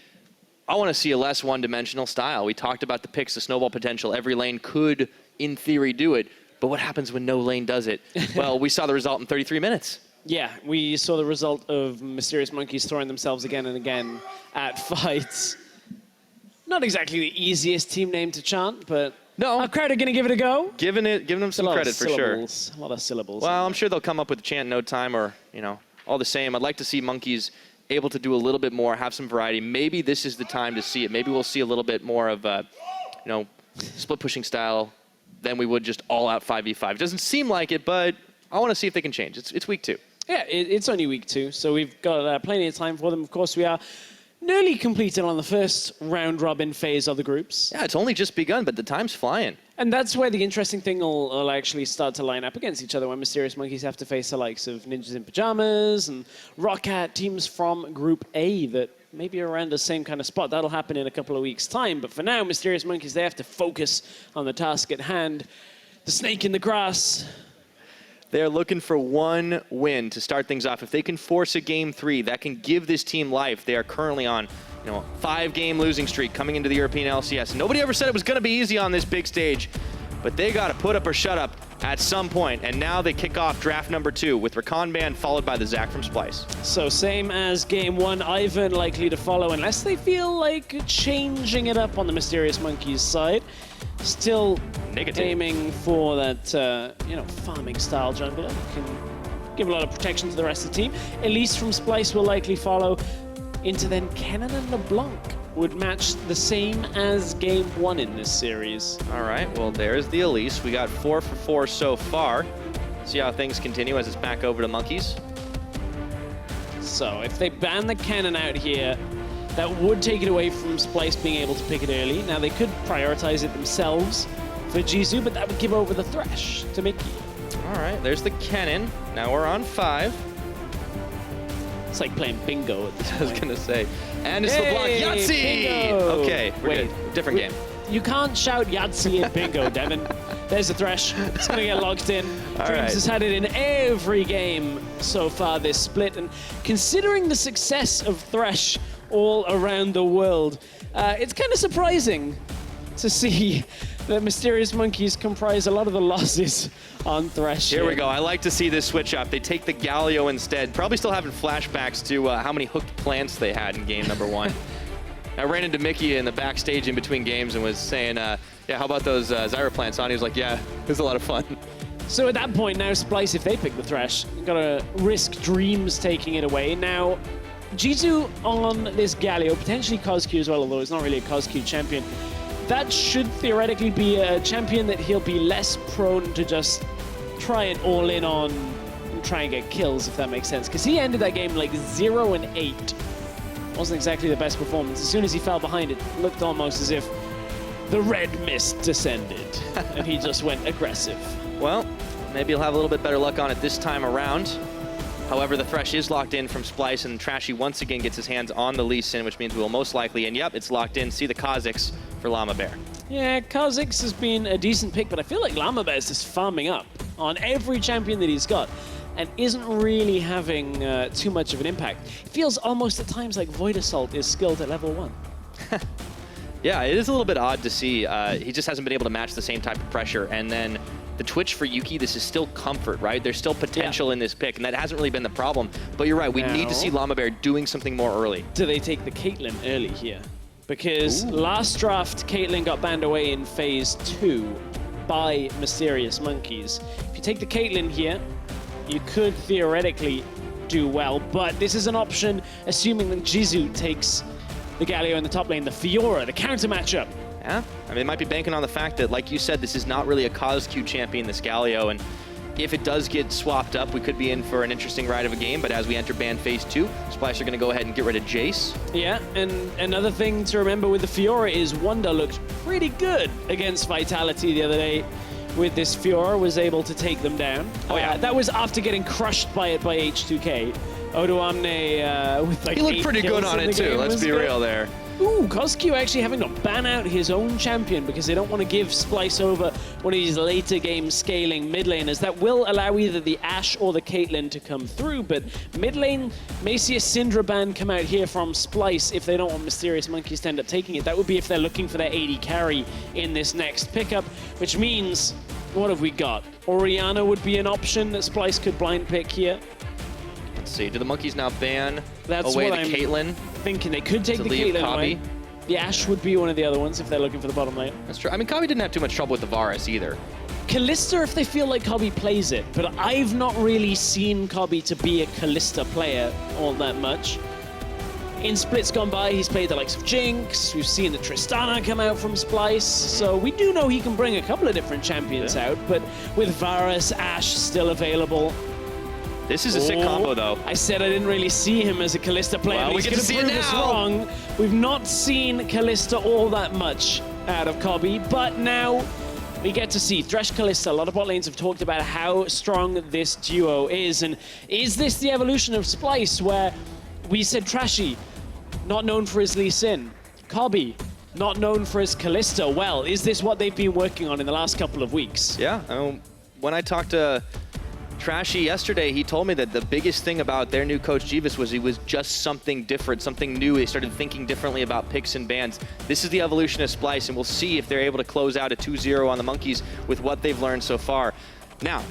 I want to see a less one-dimensional style. We talked about the picks, the snowball potential. Every lane could, in theory, do it. But what happens when no lane does it? Well, we saw the result in 33 minutes. Yeah, we saw the result of Mysterious Monkeys throwing themselves again and again at fights. Not exactly the easiest team name to chant, but no, our crowd are going to give it a go. Giving them some credit for sure. A lot of syllables. Well, I'm sure they'll come up with a chant in no time, or all the same. I'd like to see Monkeys able to do a little bit more, have some variety. Maybe this is the time to see it. Maybe we'll see a little bit more of split pushing style than we would just all-out 5v5. It doesn't seem like it, but I want to see if they can change. It's week 2. Yeah, it's only week 2, so we've got plenty of time for them. Of course, we are nearly completed on the first round-robin phase of the groups. Yeah, it's only just begun, but the time's flying. And that's where the interesting thing will actually start to line up against each other, when Mysterious Monkeys have to face the likes of Ninjas in Pajamas and Rocket, teams from Group A that maybe around the same kind of spot. That'll happen in a couple of weeks' time. But for now, Mysterious Monkeys, they have to focus on the task at hand. The snake in the grass. They're looking for one win to start things off. If they can force a game 3, that can give this team life. They are currently on a 5-game losing streak coming into the European LCS. Nobody ever said it was going to be easy on this big stage, but they got to put up or shut up at some point. And now they kick off draft number 2 with Rakan Band followed by the Zach from Splyce. So same as game 1, Ivan likely to follow unless they feel like changing it up on the Mysterious Monkeys side. Still aiming for that, farming style jungler. Can give a lot of protection to the rest of the team. Elise from Splyce will likely follow. Into then Kennen and LeBlanc would match the same as game 1 in this series. All right, well, there's the Elise. We got 4 for 4 so far. See how things continue as it's back over to Monkeys. So if they ban the Kennen out here, that would take it away from Splyce being able to pick it early. Now, they could prioritize it themselves for Jisoo, but that would give over the Thresh to Mickey. All right, there's the Kennen. Now we're on 5. It's like playing bingo at this point. I was going to say. And it's LeBlanc. Yahtzee! Bingo! Okay, we're good. Different game. You can't shout Yahtzee at bingo, Devin. There's the Thresh. It's going to get locked in. Dreams has had it in every game so far this split. And considering the success of Thresh all around the world, it's kind of surprising to see that Mysterious Monkeys comprise a lot of the losses on Thresh. Here we go. I like to see this switch up. They take the Galio instead. Probably still having flashbacks to how many hooked plants they had in game number 1. I ran into Mickey in the backstage in between games and was saying, yeah, how about those Zyra plants on? He was like, yeah, it was a lot of fun. So at that point now, Splyce, if they pick the Thresh, gotta risk Dreams taking it away. Now, Jisoo on this Galio, potentially CosQ as well, although he's not really a CosQ champion. That should theoretically be a champion that he'll be less prone to just try and all in on and try and get kills, if that makes sense. Because he ended that game like 0-8. Wasn't exactly the best performance. As soon as he fell behind, it looked almost as if the red mist descended and he just went aggressive. Well, maybe he'll have a little bit better luck on it this time around. However, the Thresh is locked in from Splyce, and Trashy once again gets his hands on the Lee Sin, which means we will most likely, and yep, it's locked in. See the Kha'Zix for Llama Bear. Yeah, Kha'Zix has been a decent pick, but I feel like Llama Bear is just farming up on every champion that he's got and isn't really having too much of an impact. It feels almost at times like Void Assault is skilled at level 1. Yeah, it is a little bit odd to see. He just hasn't been able to match the same type of pressure, and then the Twitch for Yuki, this is still comfort, right? There's still potential in this pick, and that hasn't really been the problem. But you're right, we need to see Llama Bear doing something more early. Do they take the Caitlyn early here? Because last draft, Caitlyn got banned away in phase 2 by Mysterious Monkeys. If you take the Caitlyn here, you could theoretically do well, but this is an option assuming that Jisoo takes the Galio in the top lane, the Fiora, the counter matchup. Yeah, I mean, they might be banking on the fact that, like you said, this is not really a COSQ champion, this Galio, and if it does get swapped up, we could be in for an interesting ride of a game, but as we enter ban phase 2, Splyce are going to go ahead and get rid of Jace. Yeah, and another thing to remember with the Fiora is Wonder looked pretty good against Vitality the other day. With this Fiora, was able to take them down. Oh yeah, that was after getting crushed by it by H2K. Odoamne with like he looked pretty good on it too, let's be real there. Ooh, COSQ actually having to ban out his own champion because they don't want to give Splyce over one of these later game scaling mid laners. That will allow either the Ashe or the Caitlyn to come through, but mid lane may see a Syndra ban come out here from Splyce if they don't want Mysterious Monkeys to end up taking it. That would be if they're looking for their AD carry in this next pickup, which means, what have we got? Orianna would be an option that Splyce could blind pick here. Let's see, do the Monkeys now ban That's away what the I'm Caitlyn? Thinking they could take the Caitlyn away. The Ashe would be one of the other ones if they're looking for the bottom lane. That's true. I mean, Kabi didn't have too much trouble with the Varus either. Kalista if they feel like Kabi plays it, but I've not really seen Kabi to be a Kalista player all that much. In splits gone by, he's played the likes of Jinx, we've seen the Tristana come out from Splyce, so we do know he can bring a couple of different champions out, but with Varus, Ashe still available. This is a sick combo, though. I said I didn't really see him as a Kalista player. Well, we get to see it now. Wrong. We've not seen Kalista all that much out of Kabi, but now we get to see Thresh Kalista. A lot of bot lanes have talked about how strong this duo is, and is this the evolution of Splyce, where we said Trashy, not known for his Lee Sin, Kabi, not known for his Kalista. Well, is this what they've been working on in the last couple of weeks? Yeah, when I talked to Trashy yesterday, he told me that the biggest thing about their new coach Jeeves was he was just something different, something new. They started thinking differently about picks and bans. This is the evolution of Splyce, and we'll see if they're able to close out a 2-0 on the Monkeys with what they've learned so far. Now,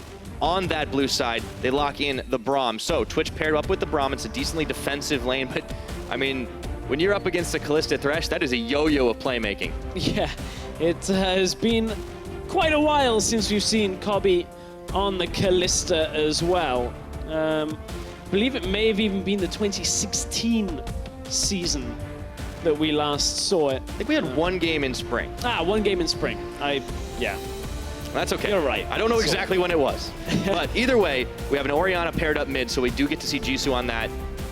on that blue side, they lock in the Braum. So Twitch paired up with the Braum. It's a decently defensive lane, but I mean, when you're up against the Kalista Thresh, that is a yo-yo of playmaking. Yeah, it has been quite a while since we've seen Kabi on the Kalista as well. I believe it may have even been the 2016 season that we last saw it. I think we had one game in spring. One game in spring. Yeah. That's okay. You're right. I don't know exactly when it was. But either way, we have an Orianna paired up mid, so we do get to see Jisoo on that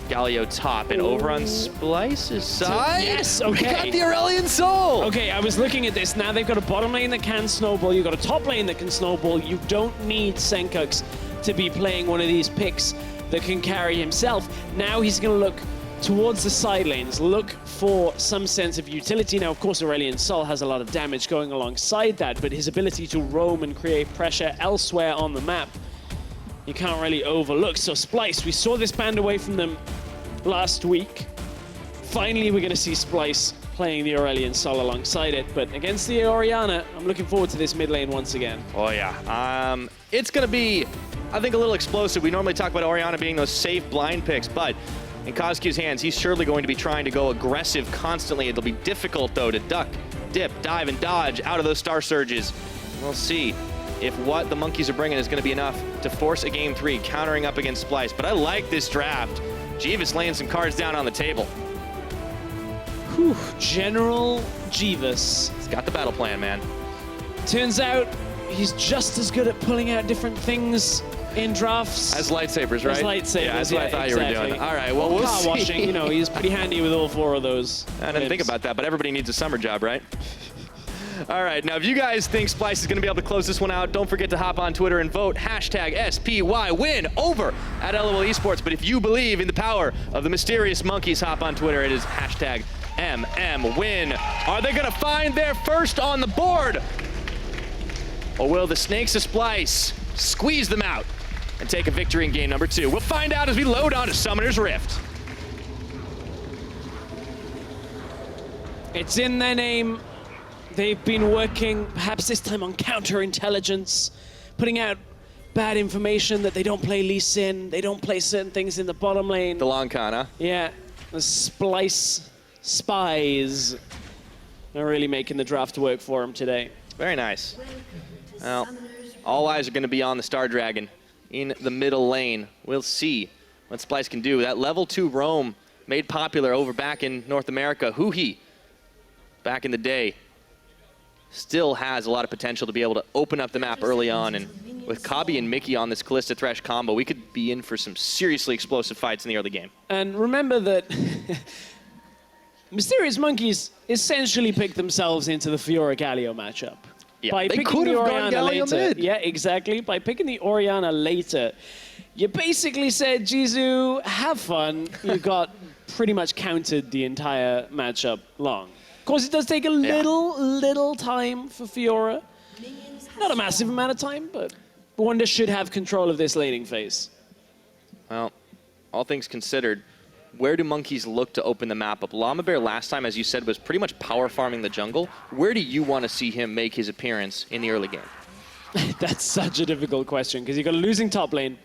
Galio top. And over on Splyce's side, yes, okay. We got the Aurelion Soul! Okay, I was looking at this. Now they've got a bottom lane that can snowball. You've got a top lane that can snowball. You don't need Senkux to be playing one of these picks that can carry himself. Now he's going to look towards the side lanes, look for some sense of utility. Now, of course, Aurelion Sol has a lot of damage going alongside that, but his ability to roam and create pressure elsewhere on the map, you can't really overlook. So Splyce, we saw this banned away from them last week. Finally, we're going to see Splyce playing the Aurelion Sol alongside it, but against the Orianna, I'm looking forward to this mid lane once again. Oh, yeah. It's going to be, I think, a little explosive. We normally talk about Orianna being those safe blind picks, but in COSQ's hands, he's surely going to be trying to go aggressive constantly. It'll be difficult, though, to duck, dip, dive, and dodge out of those Star Surges. We'll see if what the Monkeys are bringing is going to be enough to force a game 3, countering up against Splyce. But I like this draft. Jeeves laying some cards down on the table. Whew, General Jeeves. He's got the battle plan, man. Turns out he's just as good at pulling out different things in drafts as lightsabers, right? As lightsabers, yeah, that's what I thought you were doing. All right, well, we'll see. Washing, you know, he's pretty handy with all 4 of those. I didn't think about that, but everybody needs a summer job, right? All right, now if you guys think Splyce is going to be able to close this one out, don't forget to hop on Twitter and vote #SPYWin over at LOL Esports. But if you believe in the power of the mysterious monkeys, hop on Twitter. It is #MMWin. Are they going to find their first on the board? Or will the Snakes of Splyce squeeze them out and take a victory in game number 2? We'll find out as we load on to Summoner's Rift. It's in their name. They've been working, perhaps this time on counterintelligence, putting out bad information that they don't play Lee Sin, they don't play certain things in the bottom lane. The long con, huh? Yeah, the Splyce spies are really making the draft work for them today. Very nice. Well, all eyes are going to be on the Star Dragon in the middle lane. We'll see what Splyce can do. That level 2 roam made popular over back in North America. Huhi, back in the day. still has a lot of potential to be able to open up the map early on. And with Kabi and Mickey on this Kalista Thresh combo, we could be in for some seriously explosive fights in the early game. And remember that Mysterious Monkeys essentially picked themselves into the Fiora Galio matchup. Yeah, By they picking could the have gone Orianna Galio later. mid. Yeah, exactly. By picking the Orianna later, you basically said, Jisoo, have fun. You got pretty much countered the entire matchup long. Of course, it does take a little time for Fiora. Not a massive amount of time, but Wonder should have control of this laning phase. Well, all things considered, where do Monkeys look to open the map up? Llama Bear last time, as you said, was pretty much power farming the jungle. Where do you want to see him make his appearance in the early game? That's such a difficult question, because you've got a losing top lane,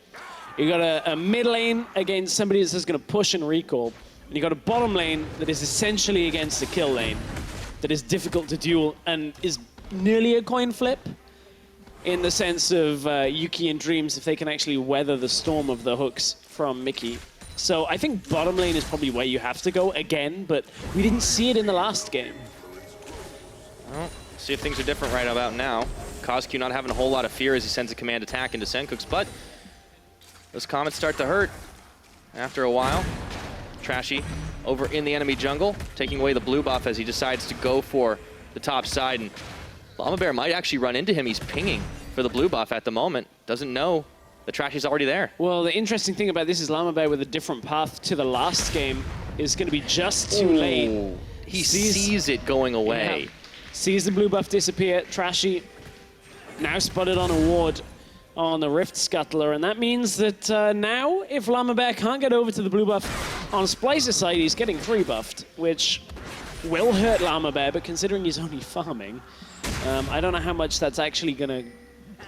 you've got a mid lane against somebody that's just going to push and recall, and you've got a bottom lane that is essentially against a kill lane that is difficult to duel and is nearly a coin flip in the sense of Yuki and Dreams, if they can actually weather the storm of the hooks from Mickey. So I think bottom lane is probably where you have to go again, but we didn't see it in the last game. Well, see if things are different right about now. Cosq not having a whole lot of fear as he sends a command attack into Senkooks, but those comets start to hurt after a while. Trashy over in the enemy jungle, taking away the blue buff as he decides to go for the top side. And Llama Bear might actually run into him. He's pinging for the blue buff at the moment. Doesn't know the Trashy's already there. Well, the interesting thing about this is Llama Bear with a different path to the last game is going to be just too late. He sees it going away. Yeah. Sees the blue buff disappear. Trashy now spotted on a ward on the Rift Scuttler, and that means that now, if Llama Bear can't get over to the blue buff on Splyce's side, he's getting 3-buffed, which will hurt Llama Bear, but considering he's only farming, I don't know how much that's actually going to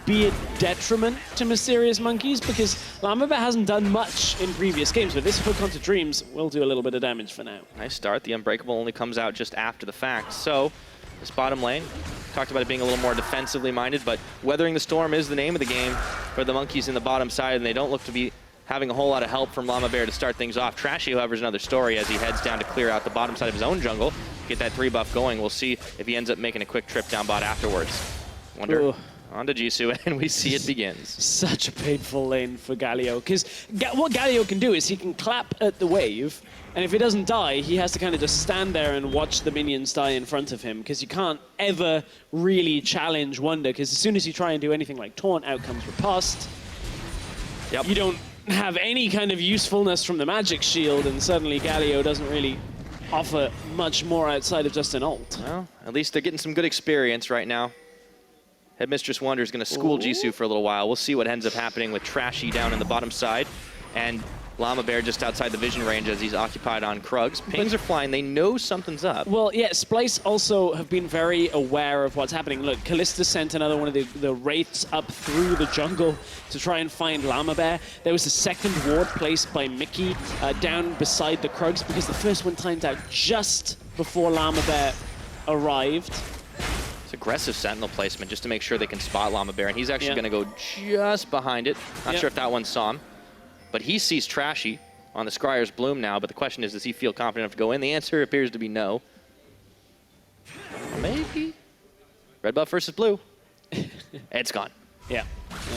be a detriment to Mysterious Monkeys, because Llama Bear hasn't done much in previous games, but this hook onto Dreams will do a little bit of damage for now. Nice start. The Unbreakable only comes out just after the fact. So this bottom lane, talked about it being a little more defensively minded, but Weathering the Storm is the name of the game for the Monkeys in the bottom side, and they don't look to be having a whole lot of help from Llama Bear to start things off. Trashy, however, is another story as he heads down to clear out the bottom side of his own jungle, get that 3-buff going. We'll see if he ends up making a quick trip down bot afterwards. Wonder. Ooh. On to Jisoo, and we see it begins. Such a painful lane for Galio, because what Galio can do is he can clap at the wave, and if it doesn't die, he has to kind of just stand there and watch the minions die in front of him, because you can't ever really challenge Wonder, because as soon as you try and do anything like taunt, out comes Riposte. Yep. You don't have any kind of usefulness from the magic shield, and suddenly Galio doesn't really offer much more outside of just an ult. Well, at least they're getting some good experience right now. Headmistress Wonder is going to school Jisoo for a little while. We'll see what ends up happening with Trashy down in the bottom side, and Llama Bear just outside the vision range as he's occupied on Krugs. Pings are flying. They know something's up. Well, yeah, Splyce also have been very aware of what's happening. Look, Kalista sent another one of the Wraiths up through the jungle to try and find Llama Bear. There was a second ward placed by Mickey down beside the Krugs, because the first one timed out just before Llama Bear arrived. Aggressive sentinel placement just to make sure they can spot Llama Bear, and he's actually going to go just behind it. Not sure if that one saw him, but he sees Trashy on the Scryer's Bloom now, but the question is, does he feel confident enough to go in? The answer appears to be no. Maybe. Red buff versus blue. It's gone. Yeah.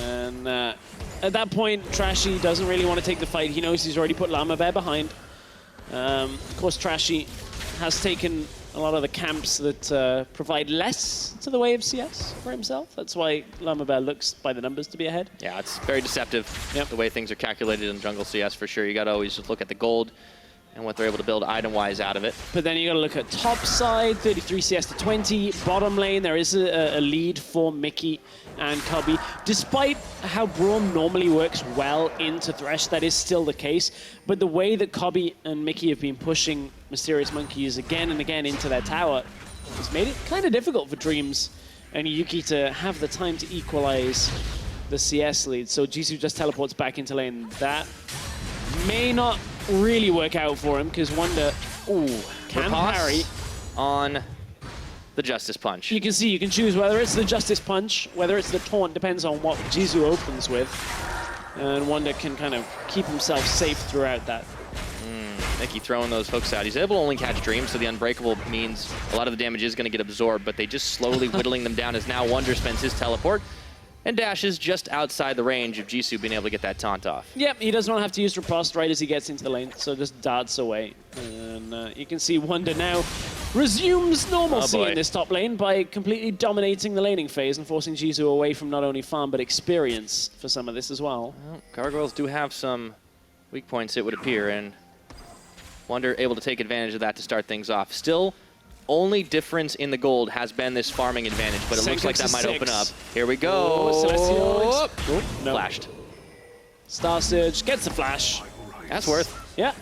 And at that point, Trashy doesn't really want to take the fight. He knows he's already put Llama Bear behind. Of course, Trashy has taken a lot of the camps that provide less to the way of CS for himself. That's why Llama Bear looks by the numbers to be ahead. Yeah, it's very deceptive, the way things are calculated in jungle CS for sure. You got to always just look at the gold and what they're able to build item-wise out of it. But then you got to look at top side, 33 CS to 20. Bottom lane, there is a lead for Mickey and Cubby. Despite how Braum normally works well into Thresh, that is still the case. But the way that Cubby and Mickey have been pushing Mysterious Monkeys again and again into their tower has made it kind of difficult for Dreams and Yuki to have the time to equalize the CS lead. So Jisoo just teleports back into lane. That may not really work out for him, because Wonder can parry on the Justice Punch. You can see, you can choose whether it's the Justice Punch, whether it's the Taunt, depends on what Jisoo opens with. And Wonder can kind of keep himself safe throughout that. Mickey throwing those hooks out. He's able to only catch Dream, so the Unbreakable means a lot of the damage is going to get absorbed, but they just slowly whittling them down as now Wonder spends his teleport and dashes just outside the range of Jisoo being able to get that taunt off. Yep, he does not have to use Riposte right as he gets into the lane, so just darts away. And you can see Wonder now resumes normalcy in this top lane by completely dominating the laning phase and forcing Jisoo away from not only farm but experience for some of this as well. Gargoyles do have some weak points, it would appear, and Wonder able to take advantage of that to start things off. Still, only difference in the gold has been this farming advantage, but it looks like that might open up. Here we go. Oh, no. Flashed. Star Surge gets a flash. That's worth. Yeah,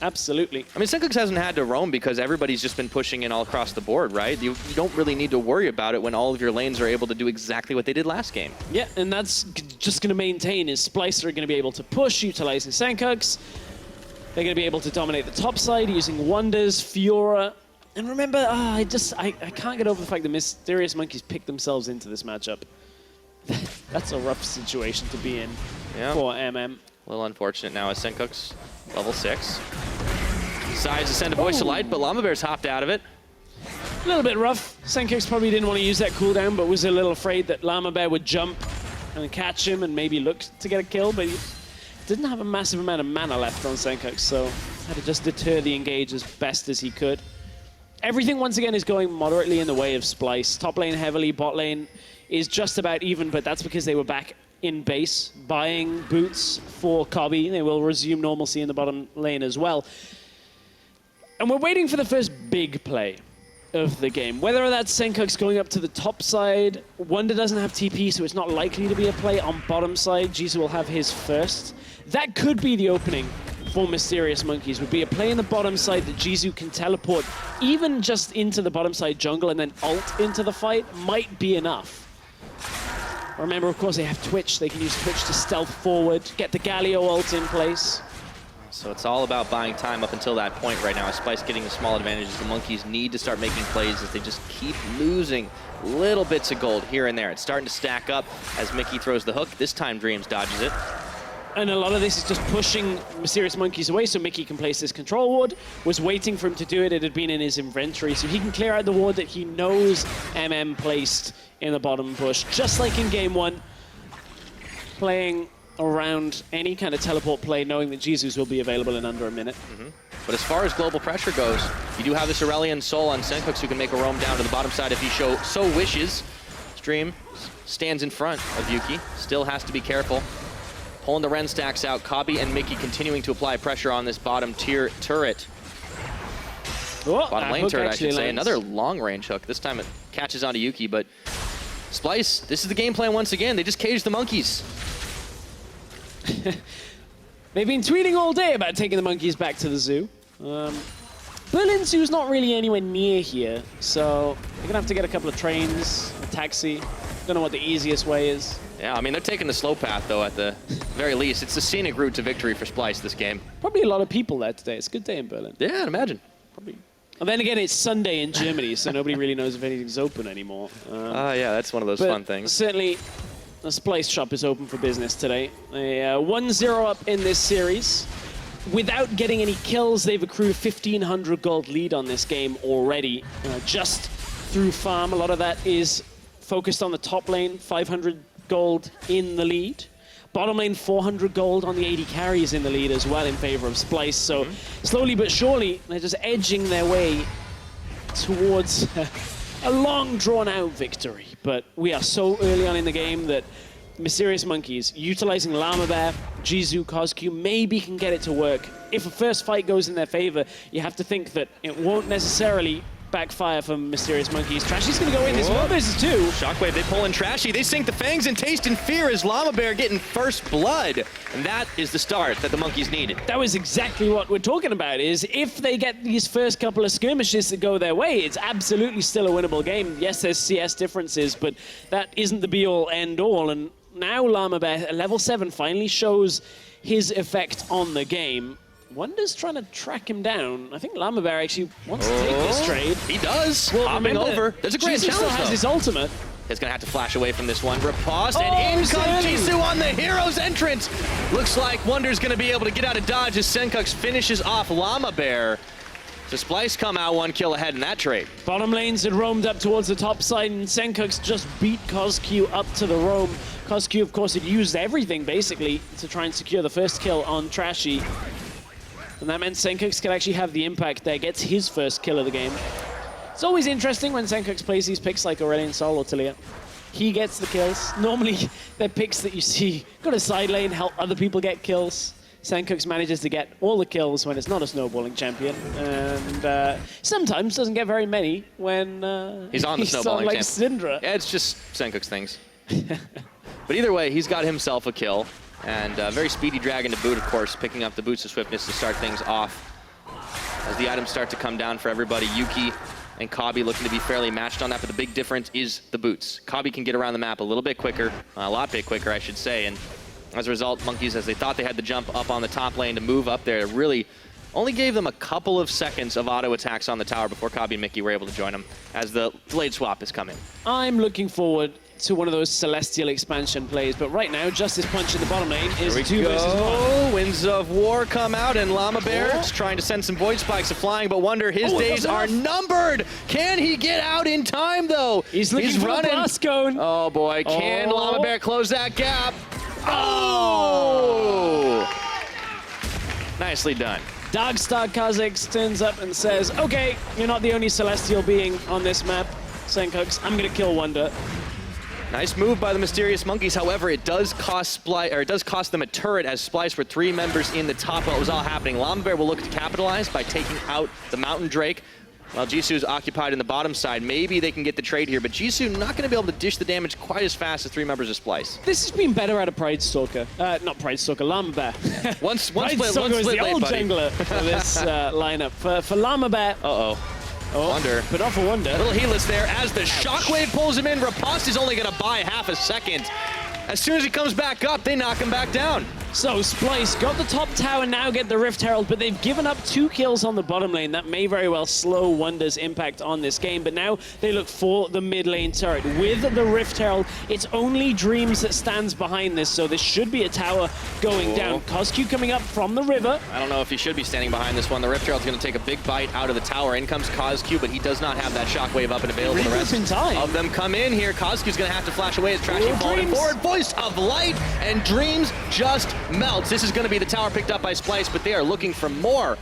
absolutely. I mean, Senkux hasn't had to roam because everybody's just been pushing in all across the board, right? You don't really need to worry about it when all of your lanes are able to do exactly what they did last game. Yeah, and that's just going to maintain is Splyce are going to be able to push, utilizing Senkux. They're going to be able to dominate the top side using Wonders, Fiora. And remember, I can't get over the fact that Mysterious Monkeys picked themselves into this matchup. That's a rough situation to be in for MM. A little unfortunate now as Senkux, level 6. Decides to send a Voice of Light, but Llama Bear's hopped out of it. A little bit rough. Senkux probably didn't want to use that cooldown, but was a little afraid that Llama Bear would jump and catch him and maybe look to get a kill, but he didn't have a massive amount of mana left on Senkux, so had to just deter the engage as best as he could. Everything, once again, is going moderately in the way of Splyce. Top lane heavily, bot lane is just about even, but that's because they were back in base, buying boots for Cobby. They will resume normalcy in the bottom lane as well. And we're waiting for the first big play of the game. Whether that's Senkux going up to the top side, Wonder doesn't have TP, so it's not likely to be a play on bottom side. Jisoo will have his first. That could be the opening for Mysterious Monkeys, would be a play in the bottom side that Jisoo can teleport even just into the bottom side jungle and then ult into the fight might be enough. Remember, of course, they have Twitch. They can use Twitch to stealth forward, get the Galio ult in place. So it's all about buying time up until that point right now. Splyce getting the small advantages. The Monkeys need to start making plays as they just keep losing little bits of gold here and there. It's starting to stack up as Mickey throws the hook. This time Dreams dodges it. And a lot of this is just pushing Mysterious Monkeys away so Mickey can place his control ward. Was waiting for him to do it. It had been in his inventory, so he can clear out the ward that he knows MM placed in the bottom push. Just like in game 1, playing around any kind of teleport play, knowing that Jisoo's will be available in under a minute. But as far as global pressure goes, you do have this Aurelion Soul on Senkux who can make a roam down to the bottom side if he so wishes. Stream stands in front of Yuki. Still has to be careful. Pulling the Ren stacks out, Cobby and Mickey continuing to apply pressure on this bottom tier turret. Bottom lane turret, I should say. Another long-range hook. This time it catches onto Yuki, but Splyce, this is the game plan once again. They just caged the Monkeys. They've been tweeting all day about taking the Monkeys back to the zoo. Berlin Zoo's not really anywhere near here, so they're going to have to get a couple of trains, a taxi. Don't know what the easiest way is. Yeah, I mean, they're taking the slow path, though, at the very least. It's the scenic route to victory for Splyce this game. Probably a lot of people there today. It's a good day in Berlin. Yeah, I'd imagine. Probably. And then again, it's Sunday in Germany, so nobody really knows if anything's open anymore. Yeah, that's one of those fun things. Certainly, the Splyce shop is open for business today. They 1-0 up in this series. Without getting any kills, they've accrued 1,500 gold lead on this game already. Just through farm, a lot of that is focused on the top lane, 500 gold in the lead. Bottom lane, 400 gold on the 80 carries in the lead as well in favor of Splyce. So slowly but surely, they're just edging their way towards a long drawn-out victory. But we are so early on in the game that Mysterious Monkeys, utilizing Llama Bear, Jisoo, Cosq, maybe can get it to work. If a first fight goes in their favor, you have to think that it won't necessarily backfire from Mysterious Monkeys. Trashy's going to go in. This one versus 2. Shockwave, they pull in Trashy. They sink the fangs and taste in fear as Llama Bear getting first blood. And that is the start that the Monkeys needed. That was exactly what we're talking about, is if they get these first couple of skirmishes that go their way, it's absolutely still a winnable game. Yes, there's CS differences, but that isn't the be-all, end-all. And now Llama Bear, level 7, finally shows his effect on the game. Wonder's trying to track him down. I think Llama Bear actually wants to take this trade. He does. Well, hopping over. There's a great challenge, still has his ultimate. is going to have to flash away from this one. Riposte, and in comes Jisoo on the hero's entrance. Looks like Wonder's going to be able to get out of dodge as Senkux finishes off Llama Bear. So Splyce come out 1 kill ahead in that trade. Bottom lanes had roamed up towards the top side, and Senkux just beat CosQ up to the roam. CosQ, of course, had used everything, basically, to try and secure the first kill on Trashy. And that meant Senkux could actually have the impact there, gets his first kill of the game. It's always interesting when Senkux plays these picks like Aurelion Sol or Talia. He gets the kills. Normally, they're picks that you see go to side lane, help other people get kills. Senkux manages to get all the kills when it's not a snowballing champion, and sometimes doesn't get very many when he's on the snowballing like champion. Syndra. Yeah, it's just Senkux things. But either way, he's got himself a kill, and very speedy dragon to boot, of course, picking up the boots of swiftness to start things off. As the items start to come down for everybody, Yuki and Kabi looking to be fairly matched on that, but the big difference is the boots. Kabi can get around the map a little bit quicker, a lot bit quicker, I should say, and as a result, Monkeys, as they thought they had the jump up on the top lane to move up there, really only gave them a couple of seconds of auto attacks on the tower before Kabi and Mickey were able to join them as the delayed swap has come in. I'm looking forward to one of those Celestial expansion plays, but right now, Justice Punch in the bottom lane is 2 versus 1. Winds of War come out, and Llama Bear is trying to send some Void Spikes flying, but Wonder, his days are numbered. Can he get out in time, though? He's looking for the blast cone. Oh, boy. Can Llama Bear close that gap? Oh! Nicely done. Darkstar Kha'Zix turns up and says, okay, you're not the only Celestial being on this map, Senkux. I'm going to kill Wonder. Nice move by the Mysterious Monkeys. However, it does cost them a turret as Splyce were 3 members in the top while it was all happening. Llama Bear will look to capitalize by taking out the Mountain Drake. While Jisoo's occupied in the bottom side, maybe they can get the trade here, but Jisoo not going to be able to dish the damage quite as fast as 3 members of Splyce. This has been better out of Pride Stalker. Not Pride Stalker, Llama Bear. One Pride Stalker is the old jungler for this lineup. For Llama Bear. Wonder. Put off a Wonder. A little heelless there as the Shockwave pulls him in. Riposte is only going to buy half a second. As soon as he comes back up, they knock him back down. So Splyce got the top tower, now get the Rift Herald, but they've given up 2 kills on the bottom lane. That may very well slow Wonder's impact on this game, but now they look for the mid lane turret. With the Rift Herald, it's only Dreams that stands behind this, so this should be a tower going down. CosQ coming up from the river. I don't know if he should be standing behind this one. The Rift Herald's going to take a big bite out of the tower. In comes CosQ, but he does not have that Shockwave up and available. The rest of them come in here. CosQ's going to have to flash away as Trashy falling forward. Voice of Light, and Dreams just melts. This is going to be the tower picked up by Splyce, but they are looking for more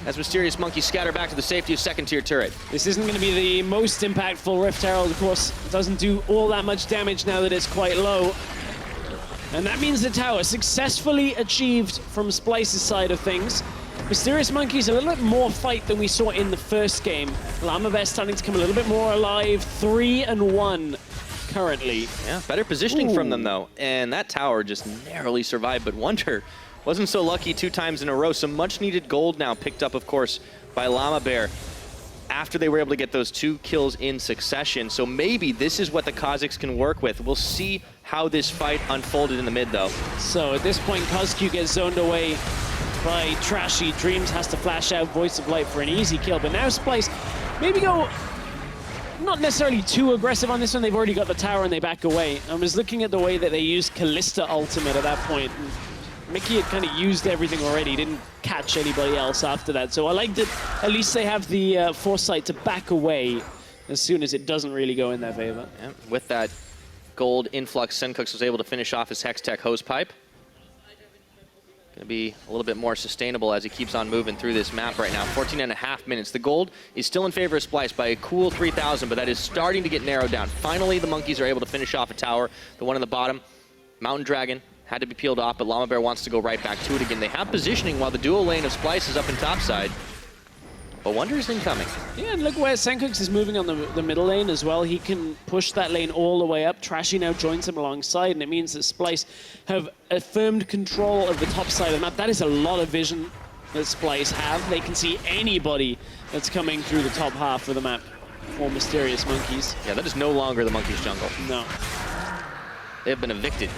as Mysterious Monkeys scatter back to the safety of second-tier turret. This isn't going to be the most impactful Rift Herald, of course. It doesn't do all that much damage now that it's quite low. And that means the tower successfully achieved from Splyce's side of things. Mysterious Monkeys a little bit more fight than we saw in the first game. Llama Bear starting to come a little bit more alive. 3-1. Currently. Yeah, better positioning from them, though. And that tower just narrowly survived, but Wonder wasn't so lucky 2 times in a row. Some much-needed gold now picked up, of course, by Llama Bear after they were able to get those 2 kills in succession. So maybe this is what the Kha'Zix can work with. We'll see how this fight unfolded in the mid, though. So at this point, CosQ gets zoned away by Trashy. Dreams has to flash out Voice of Light for an easy kill, but now Splyce maybe go not necessarily too aggressive on this one. They've already got the tower and they back away. I was looking at the way that they used Kalista ultimate at that point. And Mickey had kind of used everything already, didn't catch anybody else after that. So I like that at least they have the foresight to back away as soon as it doesn't really go in their favor. Yeah, with that gold influx, Senkux was able to finish off his Hextech Hosepipe. Going to be a little bit more sustainable as he keeps on moving through this map right now. 14.5 minutes. The gold is still in favor of Splyce by a cool 3,000, but that is starting to get narrowed down. Finally, the Monkeys are able to finish off a tower. The one in the bottom, Mountain Dragon, had to be peeled off, but Llama Bear wants to go right back to it again. They have positioning while the dual lane of Splyce is up in topside. But Wonder's incoming. Yeah, and look where Senkux is moving on the middle lane as well. He can push that lane all the way up. Trashy now joins him alongside, and it means that Splyce have affirmed control of the top side of the map. That is a lot of vision that Splyce have. They can see anybody that's coming through the top half of the map for Mysterious Monkeys. Yeah, that is no longer the Monkeys' jungle. No. They have been evicted.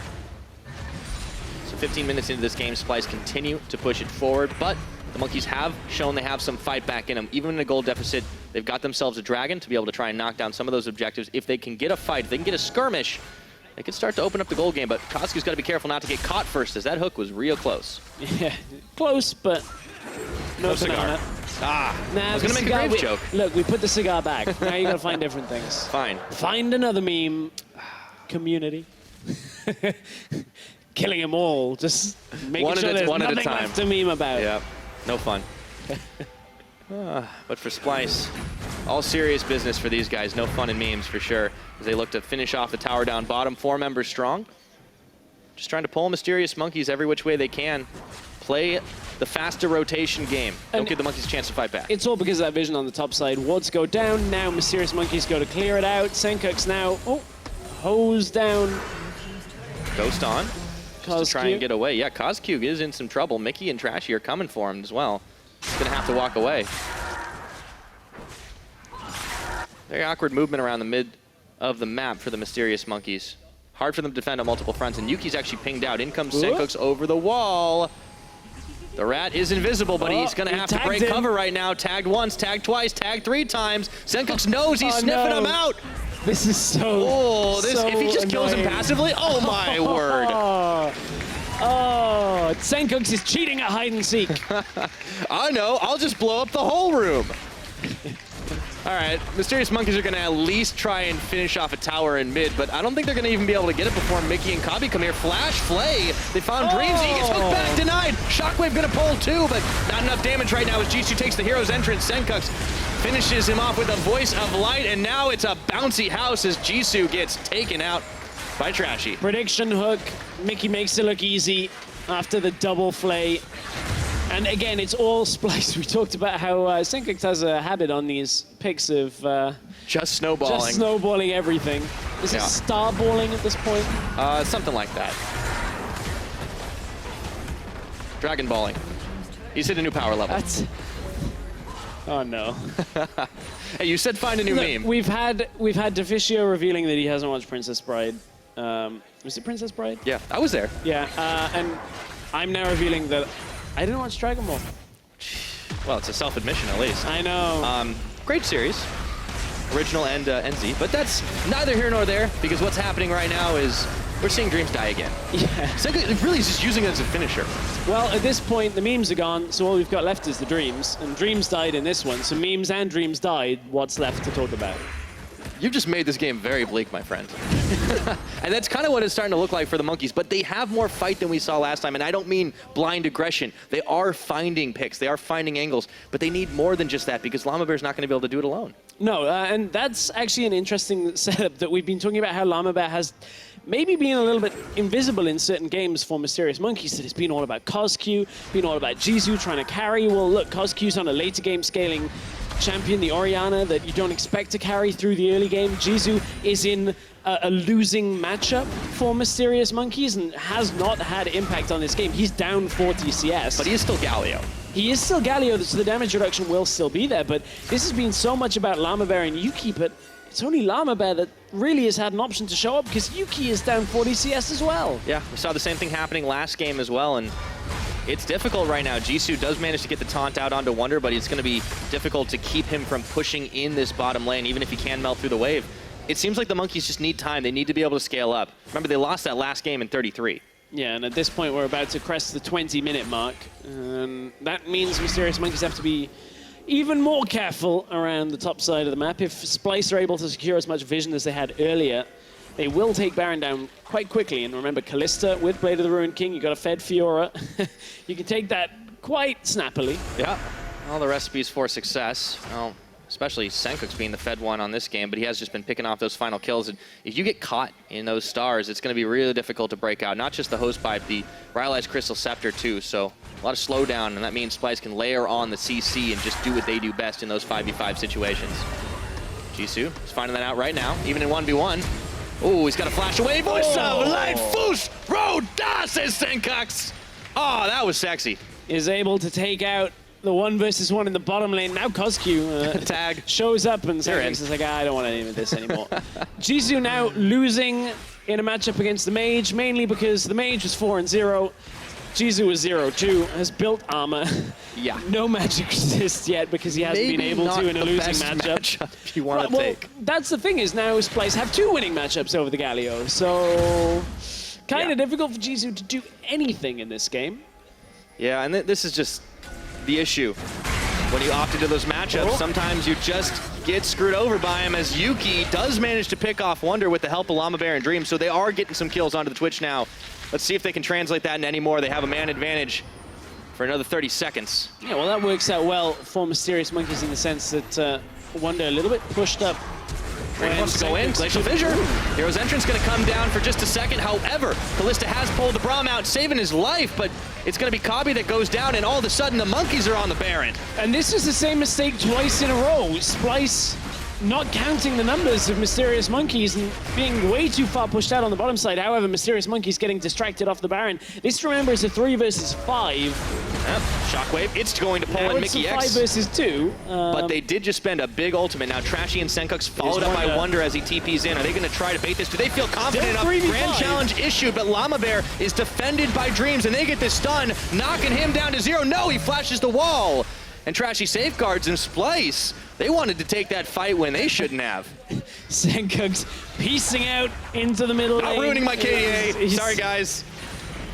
So 15 minutes into this game, Splyce continue to push it forward, but The Monkeys have shown they have some fight back in them. Even in a gold deficit, they've got themselves a dragon to be able to try and knock down some of those objectives. If they can get a fight, if they can get a skirmish, they can start to open up the gold game. But Kozku's got to be careful not to get caught first, as that hook was real close. Yeah, close, but no cigar. Nah, I was going to make a grave joke. Look, we put the cigar back. Now you got to find different things. Fine. Find another meme. Community. Killing them all. Just making sure there's nothing left to meme about. Yeah, no fun. But for Splyce, all serious business for these guys. No fun in memes for sure, as they look to finish off the tower down bottom. 4 members strong. Just trying to pull Mysterious Monkeys every which way they can. Play the faster rotation game. Don't give the Monkeys a chance to fight back. It's all because of that vision on the top side. Wards go down. Now Mysterious Monkeys go to clear it out. Senkux now, hose down. Ghost on. Just to try and get away. Yeah, Kozku is in some trouble. Mickey and Trashy are coming for him as well. He's going to have to walk away. Very awkward movement around the mid of the map for the Mysterious Monkeys. Hard for them to defend on multiple fronts, and Yuki's actually pinged out. In comes Senkux over the wall. The rat is invisible, but he's going to have to break cover right now. Tagged once, tagged twice, tagged 3 times. Senkux knows he's sniffing him out. This is so if he just kills him passively, oh my word. Oh, Senkux is cheating at hide and seek. I know, I'll just blow up the whole room. All right, Mysterious Monkeys are going to at least try and finish off a tower in mid, but I don't think they're going to even be able to get it before Mickey and Kabi come here. Flash, Flay, they found Dreams, he gets hooked back, denied. Shockwave going to pull too, but not enough damage right now as Jisoo takes the hero's entrance. Senkux finishes him off with a Voice of Light, and now it's a bouncy house as Jisoo gets taken out by Trashy. Prediction hook, Mickey makes it look easy after the double Flay. And again, it's all Splyce. We talked about how Senkux has a habit on these picks of just snowballing. Just snowballing everything. Is it starballing at this point? Something like that. Dragon balling. He's hit a new power level. Oh no. Hey, you said find a new meme. We've had Deficio revealing that he hasn't watched Princess Bride. Was it Princess Bride? Yeah, I was there. Yeah, and I'm now revealing that I didn't watch Dragon Ball. Well, it's a self-admission at least. I know. Great series, original and NZ, but that's neither here nor there, because what's happening right now is we're seeing Dreams die again. Yeah. Senkux really is just using it as a finisher. Well, at this point, the memes are gone, so all we've got left is the Dreams, and Dreams died in this one, so memes and Dreams died. What's left to talk about? You've just made this game very bleak, my friend. And that's kind of what it's starting to look like for the Monkeys, but they have more fight than we saw last time, and I don't mean blind aggression. They are finding picks, they are finding angles, but they need more than just that, because Llama Bear's not going to be able to do it alone. No, and that's actually an interesting setup that we've been talking about, how Llama Bear has maybe been a little bit invisible in certain games for Mysterious Monkeys. That it's been all about Kozku, been all about Jisoo trying to carry. Well, look, Kozku's on a later game scaling champion, the Orianna, that you don't expect to carry through the early game. Jisoo is in a losing matchup for Mysterious Monkeys and has not had impact on this game. He's down 40 CS. But he is still Galio. He is still Galio, so the damage reduction will still be there, but this has been so much about Llama Bear and Yuki, but it's only Llama Bear that really has had an option to show up because Yuki is down 40 CS as well. Yeah, we saw the same thing happening last game as well, and it's difficult right now. Jisoo does manage to get the taunt out onto Wonder, but it's going to be difficult to keep him from pushing in this bottom lane, even if he can melt through the wave. It seems like the Monkeys just need time. They need to be able to scale up. Remember, they lost that last game in 33. Yeah, and at this point, we're about to crest the 20-minute mark. That means Mysterious Monkeys have to be even more careful around the top side of the map. If Splyce are able to secure as much vision as they had earlier, they will take Baron down quite quickly. And remember, Kalista with Blade of the Ruined King, you got a fed Fiora. You can take that quite snappily. Yeah, all the recipes for success. Well, especially Senkux being the fed one on this game, but he has just been picking off those final kills. And if you get caught in those stars, it's going to be really difficult to break out. Not just the host pipe, the Rylai's Crystal Scepter too. So a lot of slowdown, and that means Splyce can layer on the CC and just do what they do best in those 5v5 situations. Jisoo is finding that out right now, even in 1v1. Oh, he's got a flash away. Voice of Light, Foosh, Roda, says Senkux. Oh, that was sexy. Is able to take out the 1v1 in the bottom lane. Now Kozku tag shows up and Senkux like, I don't want any of this anymore. Jisoo now losing in a matchup against the Mage, mainly because the Mage was 4-0. Jizu was 0-2, has built armor. Yeah. No magic resist yet because he hasn't been able to in a losing matchup. If you want to take. That's the thing is now Splyce have 2 winning matchups over the Galio, so kind of difficult for Jizu to do anything in this game. Yeah, and this is just the issue. When you opt into those matchups, sometimes you just get screwed over by him, as Yuki does manage to pick off Wonder with the help of Llama Bear and Dream, so they are getting some kills onto the Twitch now. Let's see if they can translate that into any more. They have a man advantage for another 30 seconds. Yeah, well, that works out well for Mysterious Monkeys in the sense that Wonder a little bit pushed up. Wants to go in, Glacial Fissure. Hero's Entrance gonna come down for just a second. However, Kalista has pulled the Braum out, saving his life, but it's gonna be Kabi that goes down, and all of a sudden the Monkeys are on the Baron. And this is the same mistake twice in a row. Splyce not counting the numbers of Mysterious Monkeys and being way too far pushed out on the bottom side. However, Mysterious Monkeys getting distracted off the Baron. This, remember, is a 3 versus 5. Yep, Shockwave, it's going to pull in Mickey X. 5 versus 2. But they did just spend a big ultimate. Now Trashy and Senkux followed up by Wonder as he TPs in. Are they going to try to bait this? Do they feel confident enough? Grand challenge issued, but Llama Bear is defended by Dreams, and they get this stun, knocking him down to 0. No, he flashes the wall. And Trashy safeguards, and Splyce, they wanted to take that fight when they shouldn't have. Senkux piecing out into the middle lane. Not ruining my KDA. Sorry, guys.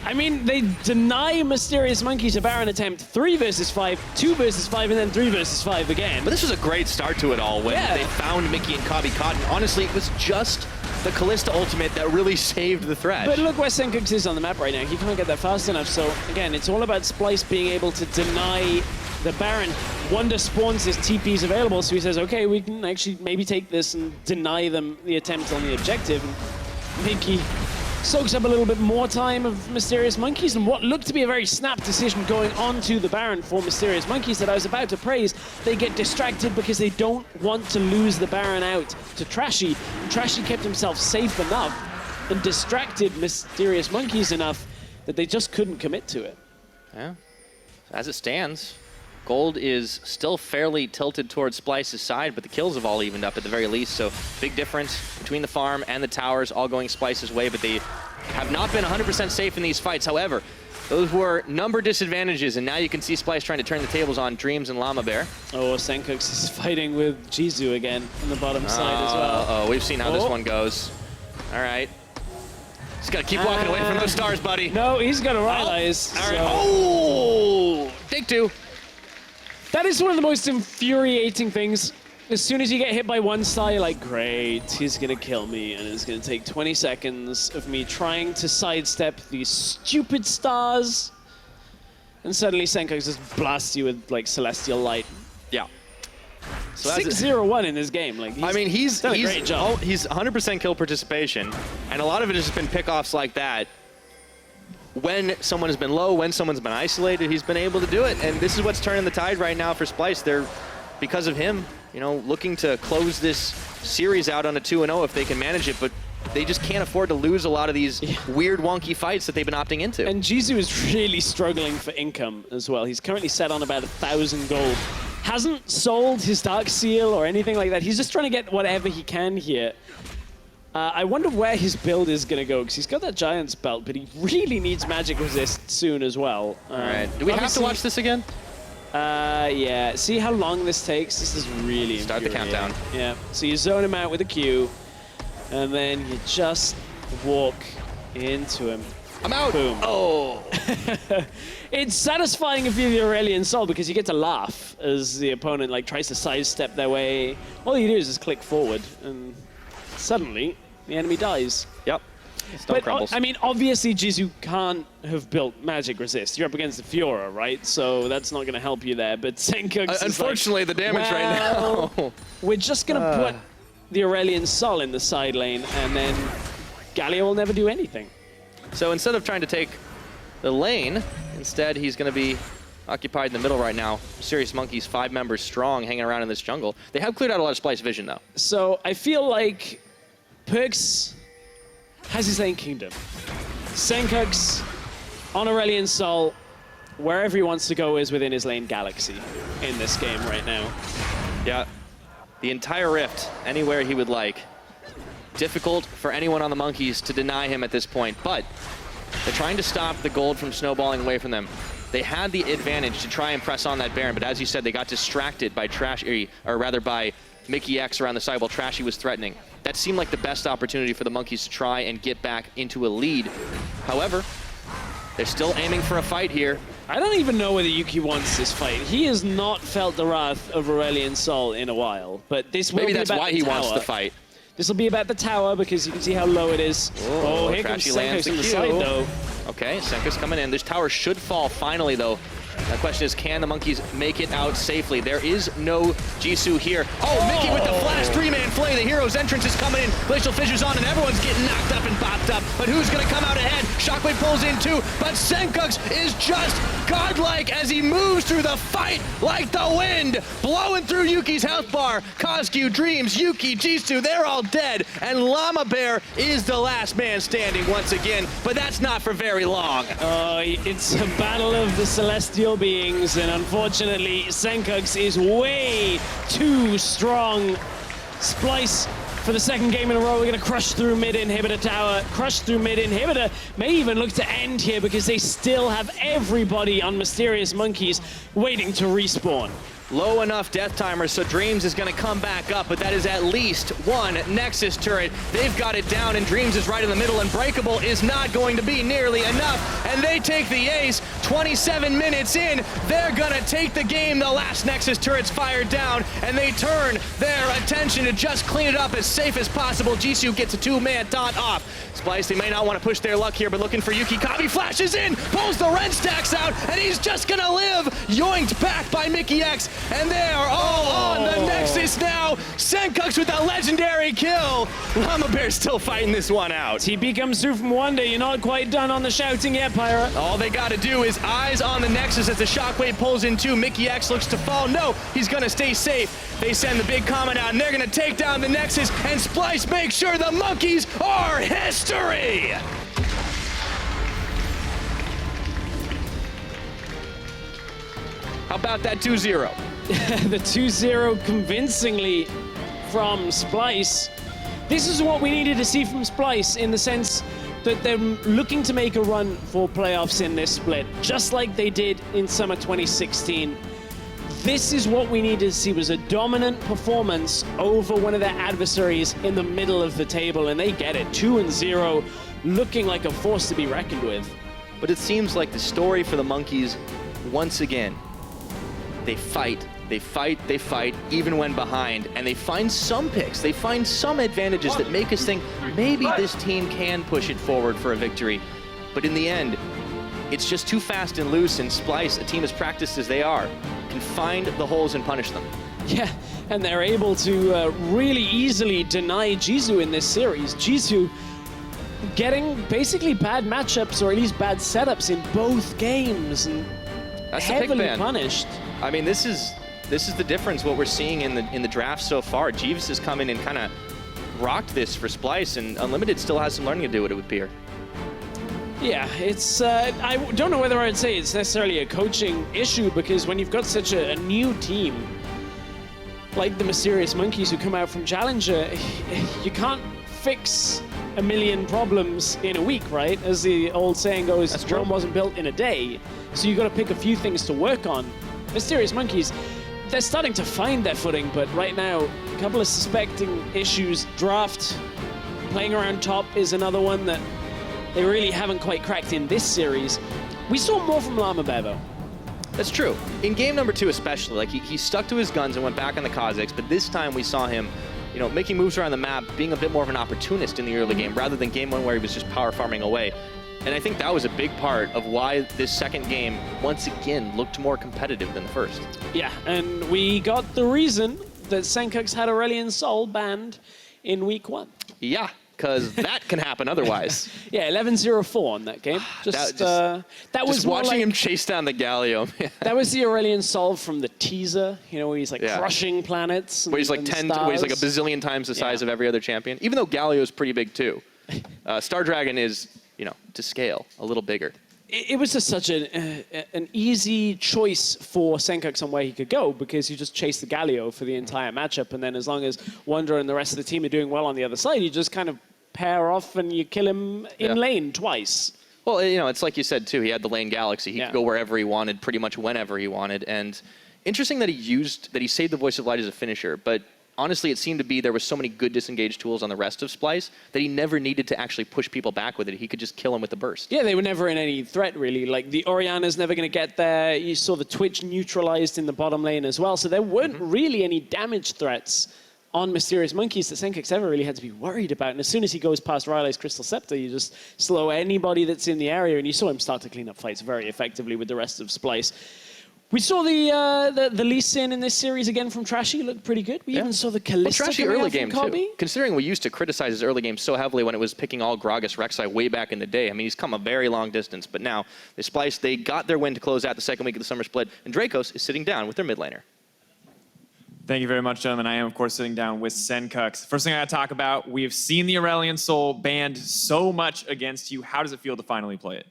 I mean, they deny Mysterious Monkeys a Baron attempt 3 versus 5, 2 versus 5, and then 3 versus 5 again. But this was a great start to it all when they found Mickey and Kabi Cotton. Honestly, it was just the Kalista ultimate that really saved the threat. But look where Senkux is on the map right now. He can't get that fast enough. So again, it's all about Splyce being able to deny the Baron. Wonder spawns his TPs available, so he says, okay, we can actually maybe take this and deny them the attempt on the objective. And Mickey soaks up a little bit more time of Mysterious Monkeys, and what looked to be a very snap decision going on to the Baron for Mysterious Monkeys that I was about to praise. They get distracted because they don't want to lose the Baron out to Trashy. And Trashy kept himself safe enough and distracted Mysterious Monkeys enough that they just couldn't commit to it. Yeah, as it stands, Gold is still fairly tilted towards Splyce's side, but the kills have all evened up at the very least, so big difference between the farm and the towers all going Splyce's way, but they have not been 100% safe in these fights. However, those were number disadvantages, and now you can see Splyce trying to turn the tables on Dreams and Llama Bear. Oh, Senkux is fighting with Jizu again on the bottom side as well. Oh, we've seen how this one goes. All right. Just gotta keep walking away from those stars, buddy. No, he's got to realize. All right. Oh, take 2. That is one of the most infuriating things. As soon as you get hit by one star, you're like, great, he's gonna kill me, and it's gonna take 20 seconds of me trying to sidestep these stupid stars, and suddenly Senkux just blasts you with like Celestial Light. Yeah. So 6-0-1 in this game. Like, he's done a great job. He's 100% kill participation, and a lot of it has just been pickoffs like that. When someone has been low, when someone's been isolated, he's been able to do it. And this is what's turning the tide right now for Splyce. They're, because of him, you know, looking to close this series out on a 2-0 if they can manage it. But they just can't afford to lose a lot of these weird, wonky fights that they've been opting into. And Jizu is really struggling for income as well. He's currently set on about 1,000 gold. Hasn't sold his Dark Seal or anything like that. He's just trying to get whatever he can here. I wonder where his build is going to go, because he's got that Giant's belt, but he really needs magic resist soon as well. All right. Do we have to watch this again? Yeah. See how long this takes? This is really Start the countdown. Yeah. So you zone him out with a Q, and then you just walk into him. I'm out. Boom. Oh. It's satisfying if you're the Aurelian Soul, because you get to laugh as the opponent like tries to sidestep their way. All you do is just click forward, and suddenly the enemy dies. Yep. But I mean, obviously Jizu can't have built magic resist. You're up against the Fiora, right? So that's not going to help you there. But Senkux unfortunately, is like, the damage right now. We're just going to put the Aurelian Sol in the side lane, and then Galio will never do anything. So instead of trying to take the lane, instead he's going to be occupied in the middle right now. Serious Monkeys, 5 members strong, hanging around in this jungle. They have cleared out a lot of Splyce vision, though. So I feel like Perks has his lane kingdom. Senkux on Aurelian Sol, wherever he wants to go is within his lane galaxy in this game right now. Yeah, the entire rift, anywhere he would like. Difficult for anyone on the Monkeys to deny him at this point, but They're trying to stop the gold from snowballing away from them. They had the advantage to try and press on that Baron, but as you said, they got distracted by by Mickey X around the side while Trashy was threatening. That seemed like the best opportunity for the Monkeys to try and get back into a lead. However, they're still aiming for a fight here. I don't even know whether Yuki wants this fight. He has not felt the wrath of Aurelion Sol in a while, but this will Maybe be that's about why the he tower. wants the fight. This will be about the tower because you can see how low it is. Oh, here comes Trashy lands Senkox on the the side Q. though. Okay, Senkox coming in. This tower should fall finally, though. The question is, can the Monkeys make it out safely? There is no Jisoo here. Oh, Mickey with the flash, three-man flay. The hero's entrance is coming in. Glacial Fissure's on, and everyone's getting knocked up and popped up. But who's going to come out ahead? Shockwave pulls in too, but Senkox is just godlike as he moves through the fight like the wind, blowing through Yuki's health bar. Coscu, Dreams, Yuki, Jisoo, they're all dead. And Llama Bear is the last man standing once again, but that's not for very long. It's a battle of the celestial beings, and unfortunately Senkox is way too strong. Splyce for the second game in a row. We're going to crush through mid inhibitor tower, crush through mid inhibitor, may even look to end here because they still have everybody on Mysterious Monkeys waiting to respawn. Low enough death timer, so Dreams is going to come back up, but that is at least one Nexus turret. They've got it down, and Dreams is right in the middle, and Breakable is not going to be nearly enough, and they take the ace. 27 minutes in, they're going to take the game. The last Nexus turret's fired down, and they turn their attention to just clean it up as safe as possible. Jisoo gets a two-man taunt off. Splyce, they may not want to push their luck here, but looking for Yuki. Kabi flashes in, pulls the red stacks out, and he's just going to live. Yoinked back by Mickey X. And they are all on the Nexus now. Senkox with a legendary kill. Llama Bear's still fighting this one out. TP comes through from Wonder. You're not quite done on the shouting yet, Pyra. All they got to do is eyes on the Nexus as the Shockwave pulls in too. Mickey X looks to fall. No, he's going to stay safe. They send the big comment out, and they're going to take down the Nexus, and Splyce makes sure the Monkeys are history. How about that 2-0? The 2-0 convincingly from Splyce. This is what we needed to see from Splyce in the sense that they're looking to make a run for playoffs in this split, just like they did in summer 2016. This is what we needed to see, was a dominant performance over one of their adversaries in the middle of the table, and they get it. 2-0, looking like a force to be reckoned with. But it seems like the story for the Monkeys, once again, they fight, they fight, they fight, even when behind, and they find some picks, they find some advantages that make us think maybe this team can push it forward for a victory. But in the end, it's just too fast and loose, and Splyce, a team as practiced as they are, can find the holes and punish them. Yeah, and they're able to really easily deny Jisoo in this series. Jisoo getting basically bad matchups, or at least bad setups in both games, and that's the pick ban. Punished. I mean, this is the difference. What we're seeing in the draft so far. Jeeves has come in and kind of rocked this for Splyce, and Unlimited still has some learning to do, it would appear. Yeah, it's I don't know whether I'd say it's necessarily a coaching issue, because when you've got such a new team like the Mysterious Monkeys who come out from Challenger, you can't fix a million problems in a week, right? As the old saying goes, Rome wasn't built in a day. So you got to pick a few things to work on. Mysterious Monkeys, they're starting to find their footing, but right now, a couple of suspecting issues. Draft, playing around top is another one that they really haven't quite cracked in this series. We saw more from Llama Bear, though. That's true. In game number 2 especially, like he stuck to his guns and went back on the Kazakhs, but this time we saw him, you know, making moves around the map, being a bit more of an opportunist in the early game, rather than game 1 where he was just power farming away. And I think that was a big part of why this second game, once again, looked more competitive than the first. Yeah, and we got the reason that Senkox had Aurelion Sol banned in week 1. Yeah, because that can happen otherwise. Yeah, 11-0-4 on that game. That was just watching him chase down the Galio. That was the Aurelion Sol from the teaser, you know, where he's like crushing planets. Where he's like where he's like a bazillion times the size of every other champion. Even though Galio's pretty big too. Star Dragon is, you know, to scale, a little bigger. It was just such an easy choice for Senkox on where he could go, because you just chase the Galio for the entire matchup, and then as long as Wonder and the rest of the team are doing well on the other side, you just kind of pair off and you kill him in lane twice. Well, you know, it's like you said too. He had the lane Galaxy. He could go wherever he wanted, pretty much whenever he wanted. And interesting that he saved the Voice of Light as a finisher. But honestly, it seemed to be there was so many good disengage tools on the rest of Splyce that he never needed to actually push people back with it. He could just kill them with the burst. Yeah, they were never in any threat, really. Like, the Orianna's never going to get there. You saw the Twitch neutralized in the bottom lane as well. So there weren't really any damage threats on Mysterious Monkeys that Senkux ever really had to be worried about. And as soon as he goes past Riley's Crystal Scepter, you just slow anybody that's in the area, and you saw him start to clean up fights very effectively with the rest of Splyce. We saw the Lee Sin in this series again from Trashy. Looked pretty good. We even saw the Kalista Trashy early game too. Considering we used to criticize his early game so heavily when it was picking all Gragas Rek'Sai way back in the day. I mean, he's come a very long distance, but now the Splyce, they got their win to close out the second week of the summer split, and Dracos is sitting down with their mid laner. Thank you very much, gentlemen. I am, of course, sitting down with Senkux. First thing I got to talk about, we have seen the Aurelion Soul banned so much against you. How does it feel to finally play it?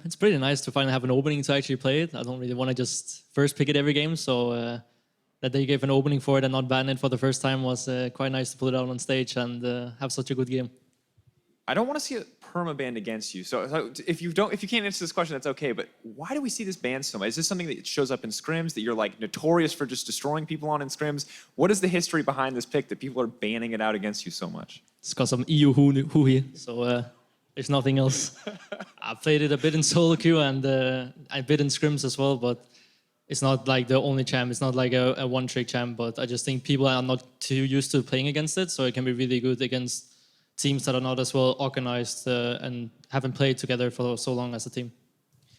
It's pretty nice to finally have an opening to actually play it. I don't really want to just first pick it every game, so that they gave an opening for it and not ban it for the first time was quite nice to pull it out on stage and have such a good game. I don't want to see it perma-banned against you. So if you can't answer this question, that's okay. But why do we see this banned so much? Is this something that shows up in scrims that you're like notorious for just destroying people on in scrims? What is the history behind this pick that people are banning it out against you so much? It's because I'm EU Hui, so there's nothing else. I played it a bit in solo queue and a bit in scrims as well, but it's not like the only champ. It's not like a one-trick champ, but I just think people are not too used to playing against it, so it can be really good against teams that are not as well organized and haven't played together for so long as a team.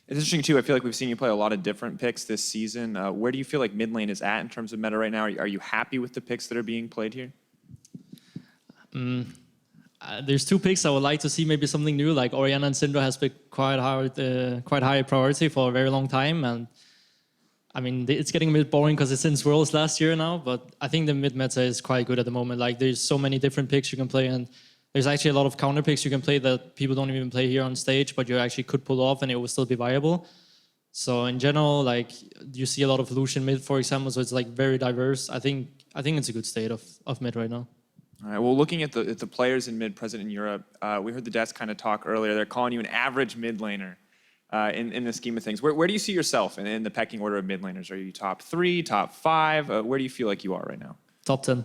It's interesting too, I feel like we've seen you play a lot of different picks this season. Where do you feel like mid lane is at in terms of meta right now? Are you happy with the picks that are being played here? There's two picks I would like to see maybe something new, like Orianna and Syndra has been quite high priority for a very long time, and I mean, it's getting a bit boring because it's since Worlds last year now, but I think the mid meta is quite good at the moment. Like, there's so many different picks you can play, and there's actually a lot of counter picks you can play that people don't even play here on stage, but you actually could pull off and it will still be viable. So in general, like, you see a lot of Lucian mid, for example, so it's like very diverse. I think it's a good state of mid right now. All right, well, looking at the players in mid present in Europe, we heard the desk kind of talk earlier. They're calling you an average mid laner in the scheme of things. Where do you see yourself in the pecking order of mid laners? Are you top 3, top 5? Where do you feel like you are right now? Top 10.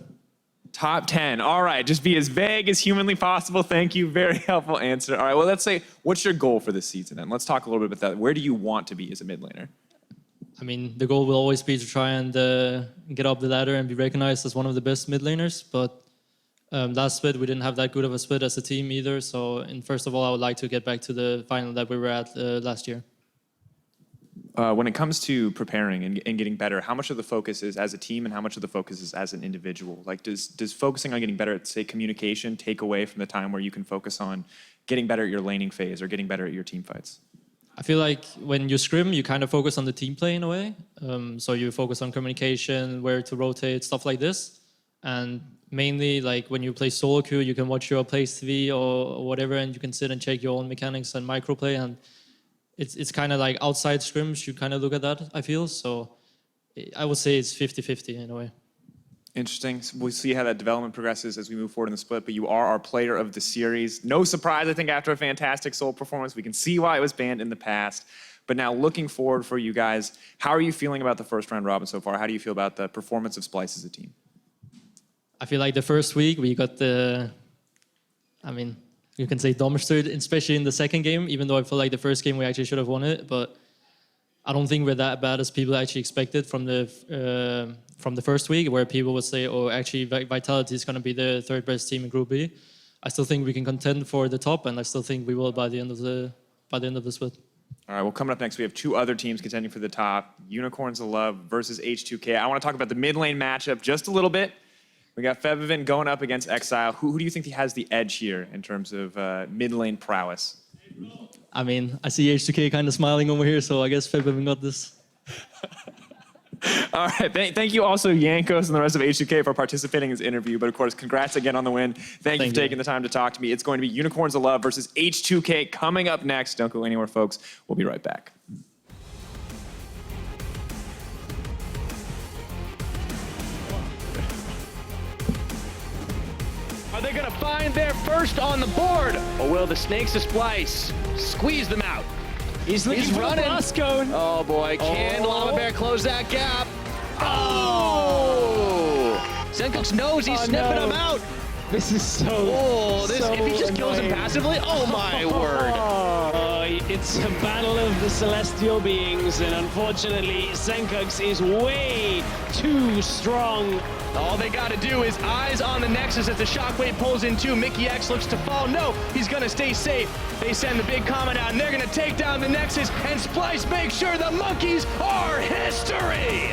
Top 10. All right, just be as vague as humanly possible. Thank you. Very helpful answer. All right, well, let's say, what's your goal for this season then? Let's talk a little bit about that. Where do you want to be as a mid laner? I mean, the goal will always be to try and get up the ladder and be recognized as one of the best mid laners, but last split, we didn't have that good of a split as a team either. So, first of all, I would like to get back to the final that we were at last year. When it comes to preparing and getting better, how much of the focus is as a team and how much of the focus is as an individual? Like, does focusing on getting better at, say, communication take away from the time where you can focus on getting better at your laning phase or getting better at your team fights? I feel like when you scrim, you kind of focus on the team play in a way. So you focus on communication, where to rotate, stuff like this. And mainly, like, when you play solo queue, you can watch your plays TV or whatever, and you can sit and check your own mechanics and microplay. And it's kind of like outside scrims, you kind of look at that, I feel. So I would say it's 50-50 in a way. Interesting. So we'll see how that development progresses as we move forward in the split, but you are our player of the series. No surprise, I think, after a fantastic Soul performance. We can see why it was banned in the past. But now looking forward for you guys, how are you feeling about the first round robin so far? How do you feel about the performance of Splyce as a team? I feel like the first week we got you can say dumpstered, especially in the second game, even though I feel like the first game we actually should have won it. But I don't think we're that bad as people actually expected from the first week, where people would say, oh, actually Vitality is going to be the third best team in Group B. I still think we can contend for the top, and I still think we will by the end of the split. All right, well, coming up next, we have two other teams contending for the top, Unicorns of Love versus H2K. I want to talk about the mid lane matchup just a little bit. We got Febvin going up against Exile. Who do you think has the edge here in terms of mid lane prowess? I mean, I see H2K kind of smiling over here, so I guess Febvin got this. All right, thank you also, Yankos and the rest of H2K, for participating in this interview. But of course, congrats again on the win. Thank you for taking the time to talk to me. It's going to be Unicorns of Love versus H2K coming up next. Don't go anywhere, folks. We'll be right back. Are they gonna find their first on the board? Or will the Snakes of Splyce squeeze them out? He's looking for the blast cone. Oh boy, can Llama Bear close that gap? Oh! Sencooks knows he's sniffing him out. This is so. Oh, this so if he just kills him annoying. passively, oh my word. It's a battle of the celestial beings, and unfortunately, Sencooks is way too strong. All they gotta do is eyes on the Nexus as the shockwave pulls in too. Mickey X looks to fall. No, he's gonna stay safe. They send the big comment out, and they're gonna take down the Nexus, and Splyce makes sure the monkeys are history!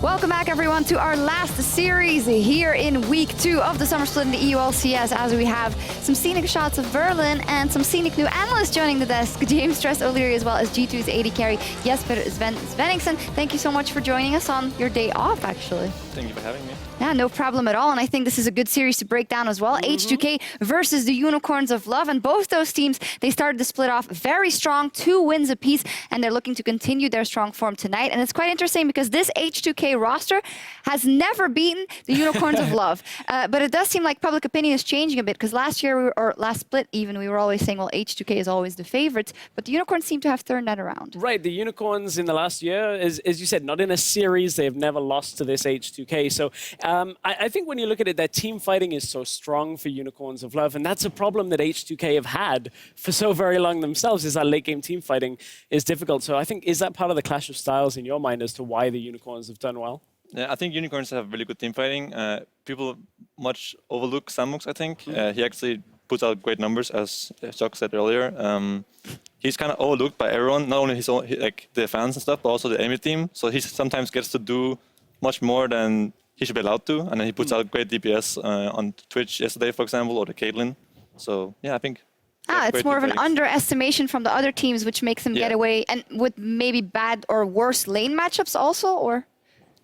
Welcome back, everyone, to our last series here in week 2 of the summer split in the EULCS, as we have some scenic shots of Berlin and some scenic new analysts joining the desk. James Stress O'Leary, as well as G2's AD carry Jesper Svenningsen. Thank you so much for joining us on your day off, actually. Thank you for having me. Yeah, no problem at all. And I think this is a good series to break down as well. H2K versus the Unicorns of Love. And both those teams, they started the split off very strong, 2 wins apiece, and they're looking to continue their strong form tonight. And it's quite interesting because this H2K roster has never beaten the Unicorns of Love. But it does seem like public opinion is changing a bit, because last year, or last split even, we were always saying, well, H2K is always the favorites. But the Unicorns seem to have turned that around. Right, the Unicorns in the last year, as you said, not in a series. They've never lost to this H2K. So I think when you look at it, their team fighting is so strong for Unicorns of Love. And that's a problem that H2K have had for so very long themselves, is that late game team fighting is difficult. So I think, is that part of the clash of styles in your mind as to why the Unicorns have done well? Yeah, I think Unicorns have really good team fighting. People much overlook Samux, I think. He actually puts out great numbers, as Chuck said earlier. He's kind of overlooked by everyone, not only his own, like the fans and stuff, but also the enemy team. So he sometimes gets to do much more than he should be allowed to. And then he puts out great DPS on Twitch yesterday, for example, or the Caitlyn. So yeah, I think. It's more of an underestimation from the other teams, which makes them get away, and with maybe bad or worse lane matchups also, or?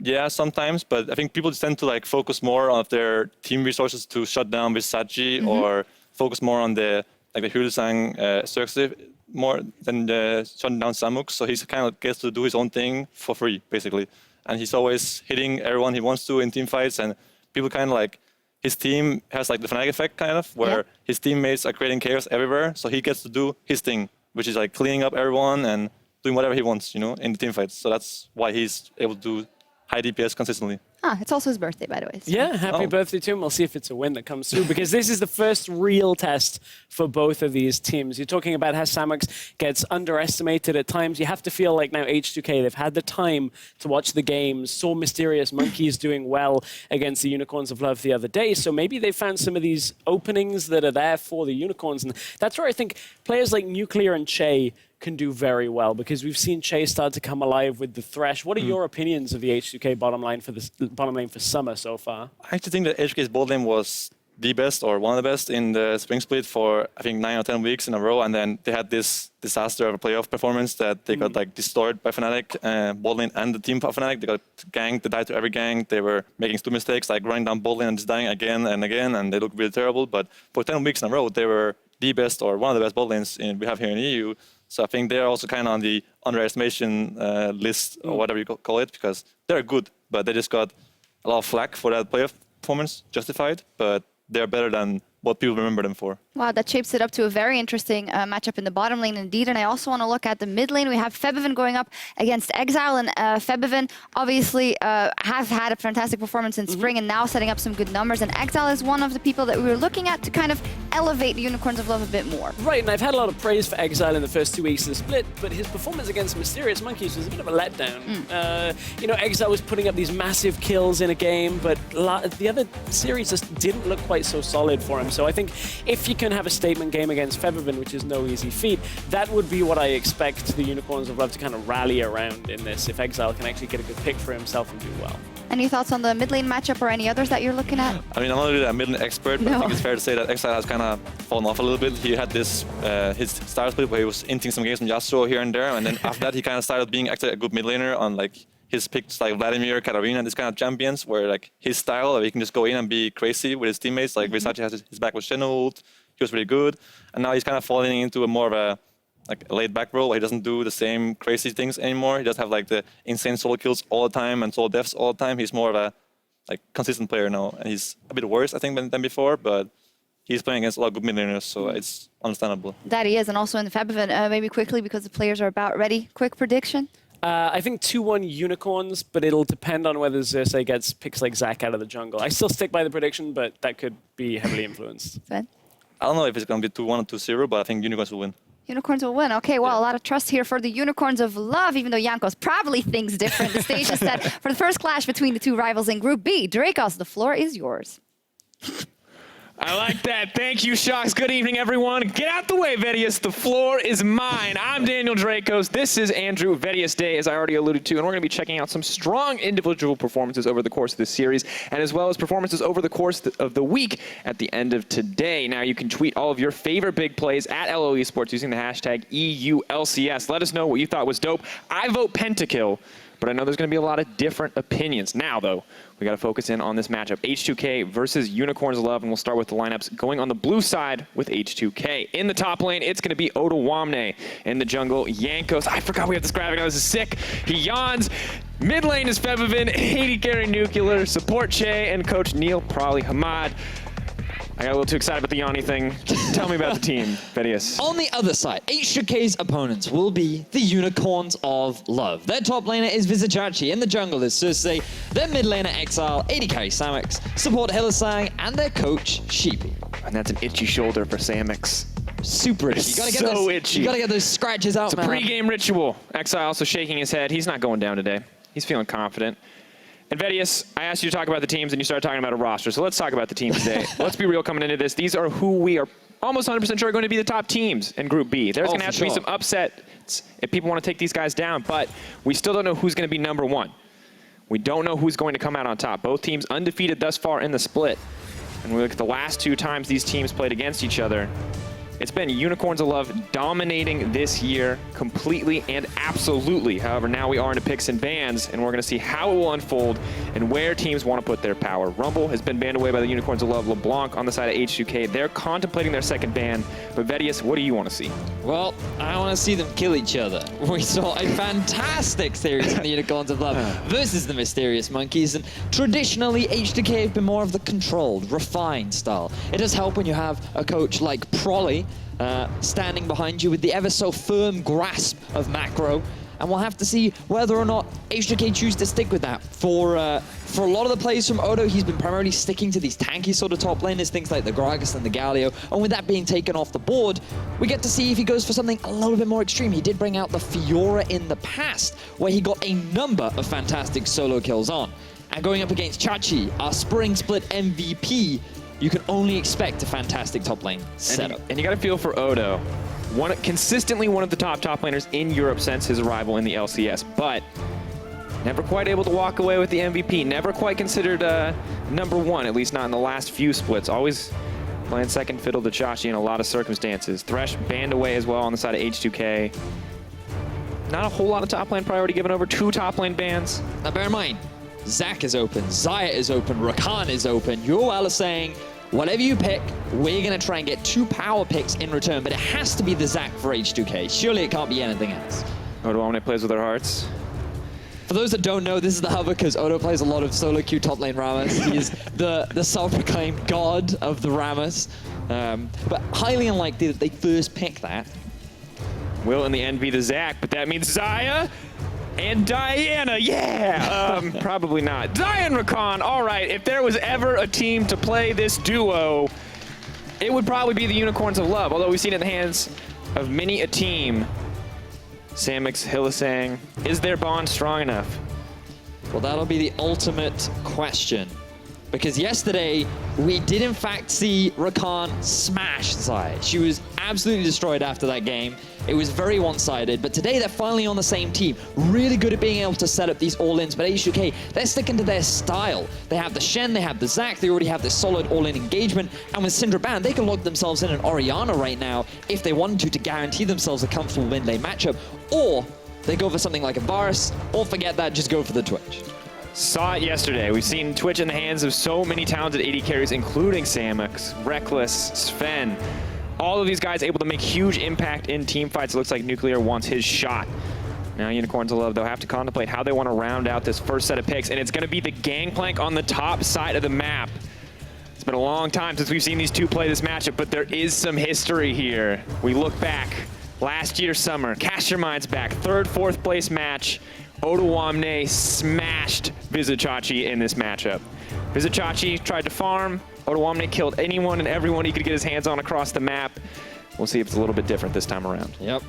Yeah, sometimes, but I think people tend to like focus more on their team resources to shut down Visachi, or focus more on the Hylsang Xerxes more than shutting down Samux. So he kind of gets to do his own thing for free, basically. And he's always hitting everyone he wants to in team fights, and people kind of like, his team has like the Fnatic effect kind of, where his teammates are creating chaos everywhere, so he gets to do his thing, which is like cleaning up everyone and doing whatever he wants, you know, in the team fights. So that's why he's able to do high DPS consistently. It's also his birthday, by the way. So. Yeah, happy birthday to him. We'll see if it's a win that comes through, because this is the first real test for both of these teams. You're talking about how Samux gets underestimated at times. You have to feel like now H2K, they've had the time to watch the games, saw Mysterious Monkeys doing well against the Unicorns of Love the other day. So maybe they found some of these openings that are there for the Unicorns. And that's where I think players like Nuclear and Che can do very well, because we've seen Che start to come alive with the Thresh. What are your opinions of the H2K bottom lane for Summer so far? I actually think that H2K's bot lane was the best, or one of the best, in the spring split for I think 9 or 10 weeks in a row, and then they had this disaster of a playoff performance that they got like destroyed by Fnatic, bot lane and the team of Fnatic. They got ganked, they died to every gank. They were making stupid mistakes, like running down bot lane and just dying again and again, and they looked really terrible. But for 10 weeks in a row, they were the best, or one of the best bot lanes we have here in EU. So I think they're also kind of on the underestimation list, or whatever you call it, because they're good, but they just got a lot of flack for that playoff performance, justified, but they're better than what people remember them for. Wow, that shapes it up to a very interesting matchup in the bottom lane indeed. And I also want to look at the mid lane. We have Febiven going up against Exile, and Febiven obviously has had a fantastic performance in spring and now setting up some good numbers. And Exile is one of the people that we were looking at to kind of elevate the Unicorns of Love a bit more. Right, and I've had a lot of praise for Exile in the first 2 weeks of the split, but his performance against Mysterious Monkeys was a bit of a letdown. You know, Exile was putting up these massive kills in a game, but the other series just didn't look quite so solid for him. So I think if you can have a statement game against Febiven, which is no easy feat, that would be what I expect the Unicorns of Love to kind of rally around in this, if Exile can actually get a good pick for himself and do well. Any thoughts on the mid lane matchup or any others that you're looking at? I mean, I'm not really a mid lane expert, but I think it's fair to say that Exile has kind of fallen off a little bit. He had this, his star split where he was inting some games from Yasuo here and there, and then after that he kind of started being actually a good mid laner on like his picks like Vladimir, Katarina, and this kind of champions where like his style, he can just go in and be crazy with his teammates. Like Visachi has his back with Shenmue ult. He was really good, and now he's kind of falling into a more of a laid-back role where he doesn't do the same crazy things anymore. He doesn't have like the insane solo kills all the time and solo deaths all the time. He's more of a consistent player now, and he's a bit worse I think than before, but he's playing against a lot of good mid laners, so it's understandable. That he is, and also in the Febiven, maybe quickly because the players are about ready. Quick prediction. I think 2-1 Unicorns, but it'll depend on whether Xerxes gets picks like Zac out of the jungle. I still stick by the prediction, but that could be heavily influenced. Sven? I don't know if it's going to be 2-1 or 2-0, but I think Unicorns will win. Unicorns will win. Okay, well, a lot of trust here for the Unicorns of Love, even though Jankos probably thinks different. The stage is set for the first clash between the two rivals in Group B. Dracos, the floor is yours. I like that. Thank you, Shocks. Good evening, everyone. Get out the way, Vedius. The floor is mine. I'm Daniel Dracos. This is Andrew Vedius Day, as I already alluded to, and we're going to be checking out some strong individual performances over the course of this series, and as well as performances over the course of the week at the end of today. Now, you can tweet all of your favorite big plays at LOL Esports using the hashtag EULCS. Let us know what you thought was dope. I vote Pentakill. but I know there's going to be a lot of different opinions. Now, though, we got to focus in on this matchup. H2K versus Unicorns of Love, and we'll start with the lineups going on the blue side with H2K. In the top lane, it's going to be Ottawamne. In the jungle, Jankos. I forgot we have this graphic. I was sick. He yawns. Mid lane is Febivin, 80 carry Nuclear, support Che, and coach Neil, probably Hamad. I got a little too excited about the Yanni thing. Tell me about the team, Vedius. On the other side, H2K's opponents will be the Unicorns of Love. Their top laner is Vizicachi, in the jungle is Cersei, their mid laner Exile, 80 carry Samix, support Hillisang, and their coach Sheepy. And that's an itchy shoulder for Samix. Super itchy. You gotta get so those, itchy. You gotta get those scratches out, It's a pre-game ritual. Exile also shaking his head. He's not going down today. He's feeling confident. And Vedius, I asked you to talk about the teams, and you started talking about a roster. So let's talk about the teams today. Let's be real coming into this. These are who we are almost 100% sure are going to be the top teams in Group B. There's going to have to be some upsets if people want to take these guys down, but we still don't know who's going to be number one. We don't know who's going to come out on top. Both teams undefeated thus far in the split. And we look at the last 2 times these teams played against each other. It's been Unicorns of Love dominating this year completely and absolutely. However, now we are into picks and bans, and we're going to see how it will unfold and where teams want to put their power. Rumble has been banned away by the Unicorns of Love. LeBlanc on the side of H2K. They're contemplating their second ban. But Vedius, what do you want to see? Well, I want to see them kill each other. We saw a fantastic series in the Unicorns of Love versus the Mysterious Monkeys, and traditionally H2K have been more of the controlled, refined style. It does help when you have a coach like Prolly standing behind you with the ever so firm grasp of macro, and we'll have to see whether or not H2K choose to stick with that. For a lot of the plays from Odo, he's been primarily sticking to these tanky sort of top laners, things like the Gragas and the Galio, and with that being taken off the board, we get to see if he goes for something a little bit more extreme. He did bring out the Fiora in the past, where he got a number of fantastic solo kills on. And going up against Chachi, our spring split MVP, you can only expect a fantastic top lane setup. And you got to feel for Odo. Consistently one of the top laners in Europe since his arrival in the LCS, but never quite able to walk away with the MVP. Never quite considered number one, at least not in the last few splits. Always playing second fiddle to Chachi in a lot of circumstances. Thresh banned away as well on the side of H2K. Not a whole lot of top lane priority given over. 2 top lane bans. Now bear in mind, Zac is open, Xayah is open, Rakan is open. UOL is saying, whatever you pick, we're going to try and get 2 power picks in return, but it has to be the Zac for H2K. Surely it can't be anything else. Ottawamne plays with their hearts. For those that don't know, this is the hub because Odo plays a lot of solo queue top lane Rammus. He's the self-proclaimed god of the Rammus. But highly unlikely that they first pick that. Will in the end be the Zac, but that means Xayah and Diana, yeah! Probably not. Xayah and Rakan, all right, if there was ever a team to play this duo, it would probably be the Unicorns of Love, although we've seen it in the hands of many a team. Samix, Hillisang, is their bond strong enough? Well, that'll be the ultimate question. Because yesterday, we did in fact see Rakan smash Xayah. She was absolutely destroyed after that game. It was very one-sided, but today they're finally on the same team. Really good at being able to set up these all-ins, but H2K, they're sticking to their style. They have the Shen, they have the Zac, they already have this solid all-in engagement, and with Syndra banned, they can lock themselves in an Orianna right now if they wanted to guarantee themselves a comfortable mid-lane matchup, or they go for something like a Varus, or forget that, just go for the Twitch. Saw it yesterday. We've seen Twitch in the hands of so many talented AD carries, including Samix, Reckless, Sven. All of these guys able to make huge impact in team fights. It looks like Nuclear wants his shot. Now Unicorns of Love, they'll have to contemplate how they want to round out this first set of picks, and it's going to be the Gangplank on the top side of the map. It's been a long time since we've seen these two play this matchup, but there is some history here. We look back, last year's summer, cast your minds back, 3rd, 4th place match. Ottawamne smashed Vizicachi in this matchup. Vizicachi tried to farm. Ottawamne killed anyone and everyone he could get his hands on across the map. We'll see if it's a little bit different this time around. Yep.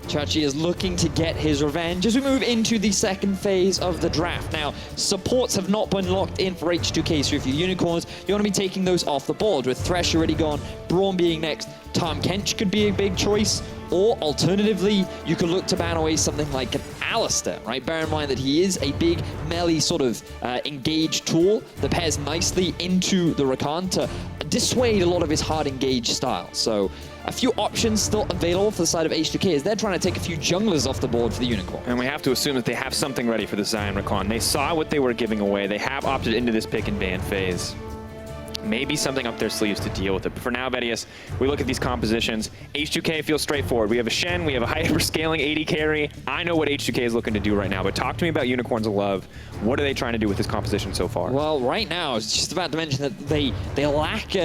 Chachi is looking to get his revenge as we move into the second phase of the draft. Now, supports have not been locked in for H2K, so if you're Unicorns, you want to be taking those off the board. With Thresh already gone, Braum being next, Tahm Kench could be a big choice. Or alternatively, you could look to ban away something like an Alistair, right? Bear in mind that he is a big melee sort of engaged tool that pairs nicely into the Rakan to dissuade a lot of his hard engage style. So a few options still available for the side of H2K as they're trying to take a few junglers off the board for the Unicorn. And we have to assume that they have something ready for the Zion Rakan. They saw what they were giving away. They have opted into this pick and ban phase. Maybe something up their sleeves to deal with it. But for now, Vedius, we look at these compositions. H2K feels straightforward. We have a Shen, we have a hyper-scaling AD carry. I know what H2K is looking to do right now, but talk to me about Unicorns of Love. What are they trying to do with this composition so far? Well, right now, I was just about to mention that they lack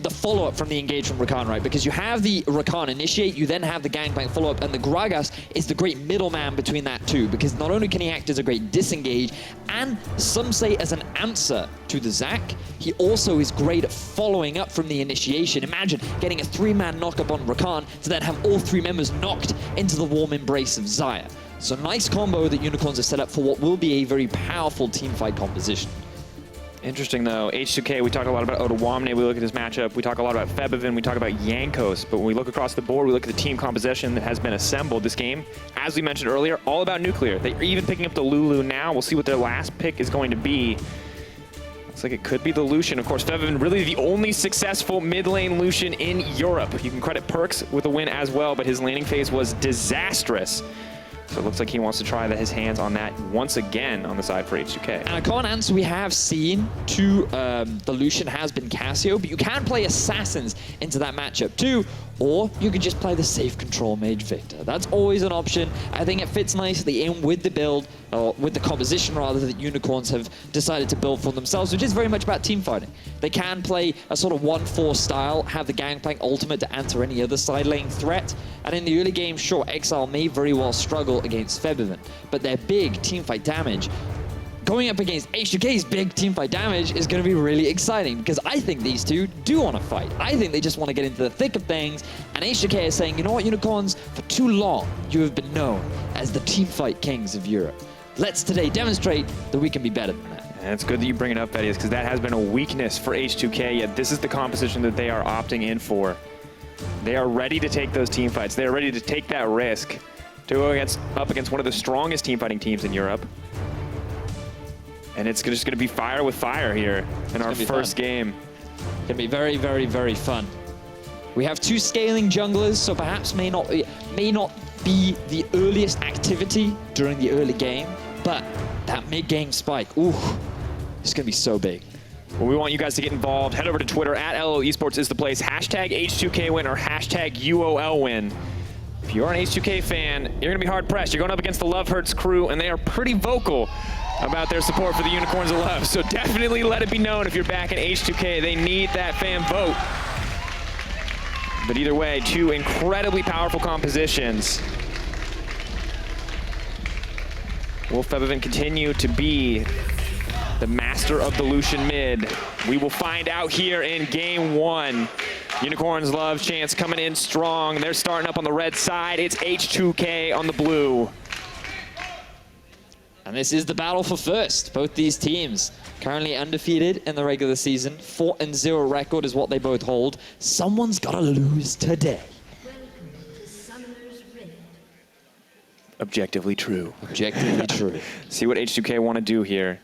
the follow-up from the engage from Rakan, right? Because you have the Rakan initiate, you then have the Gangplank follow-up, and the Gragas is the great middleman between that two, because not only can he act as a great disengage, and some say as an answer to the Zac, he also is great at following up from the initiation. Imagine getting a 3-man knock-up on Rakan to then have all 3 members knocked into the warm embrace of Xayah. So nice combo that Unicorns have set up for what will be a very powerful teamfight composition. Interesting, though. H2K, we talk a lot about Ottawamne. We look at this matchup. We talk a lot about Febiven. We talk about Jankos. But when we look across the board, we look at the team composition that has been assembled this game. As we mentioned earlier, all about nuclear. They're even picking up the Lulu now. We'll see what their last pick is going to be. Looks like it could be the Lucian. Of course, Febiven, really the only successful mid lane Lucian in Europe. You can credit Perks with a win as well, but his laning phase was disastrous. So it looks like he wants to try his hands on that once again on the side for H2K. And a common answer we have seen to the Lucian has been Cassio, but you can play Assassins into that matchup too, or you could just play the safe control mage Victor. That's always an option. I think it fits nicely in with the build, or with the composition rather, that Unicorns have decided to build for themselves, which is very much about team fighting. They can play a sort of 1-4 style, have the Gangplank ultimate to answer any other side lane threat, and in the early game, sure, Exile may very well struggle against Febiven, but their big teamfight damage, going up against H2K's big teamfight damage, is going to be really exciting, because I think these two do want to fight. I think they just want to get into the thick of things, and H2K is saying, you know what, Unicorns, for too long, you have been known as the teamfight kings of Europe. Let's today demonstrate that we can be better than that. And it's good that you bring it up, Vedius, because that has been a weakness for H2K, yet this is the composition that they are opting in for. They are ready to take those team fights. They are ready to take that risk to go up against one of the strongest team fighting teams in Europe. And it's just going to be fire with fire here in our first game. It's going to be very, very, very fun. We have 2 scaling junglers, so perhaps may not be the earliest activity during the early game, but that mid-game spike, ooh, it's going to be so big. Well, we want you guys to get involved. Head over to Twitter, @LOL Esports is the place. Hashtag H2K win or hashtag UOL win. If you are an H2K fan, you're going to be hard-pressed. You're going up against the Love Hurts crew, and they are pretty vocal about their support for the Unicorns of Love. So definitely let it be known if you're back in H2K. They need that fan vote. But either way, 2 incredibly powerful compositions. Will Febiven continue to be the master of the Lucian mid? We will find out here in game 1. Unicorns Love chance coming in strong. They're starting up on the red side. It's H2K on the blue. And this is the battle for first. Both these teams currently undefeated in the regular season. 4-0 record is what they both hold. Someone's got to lose today. Objectively true. Objectively true. See what H2K want to do here.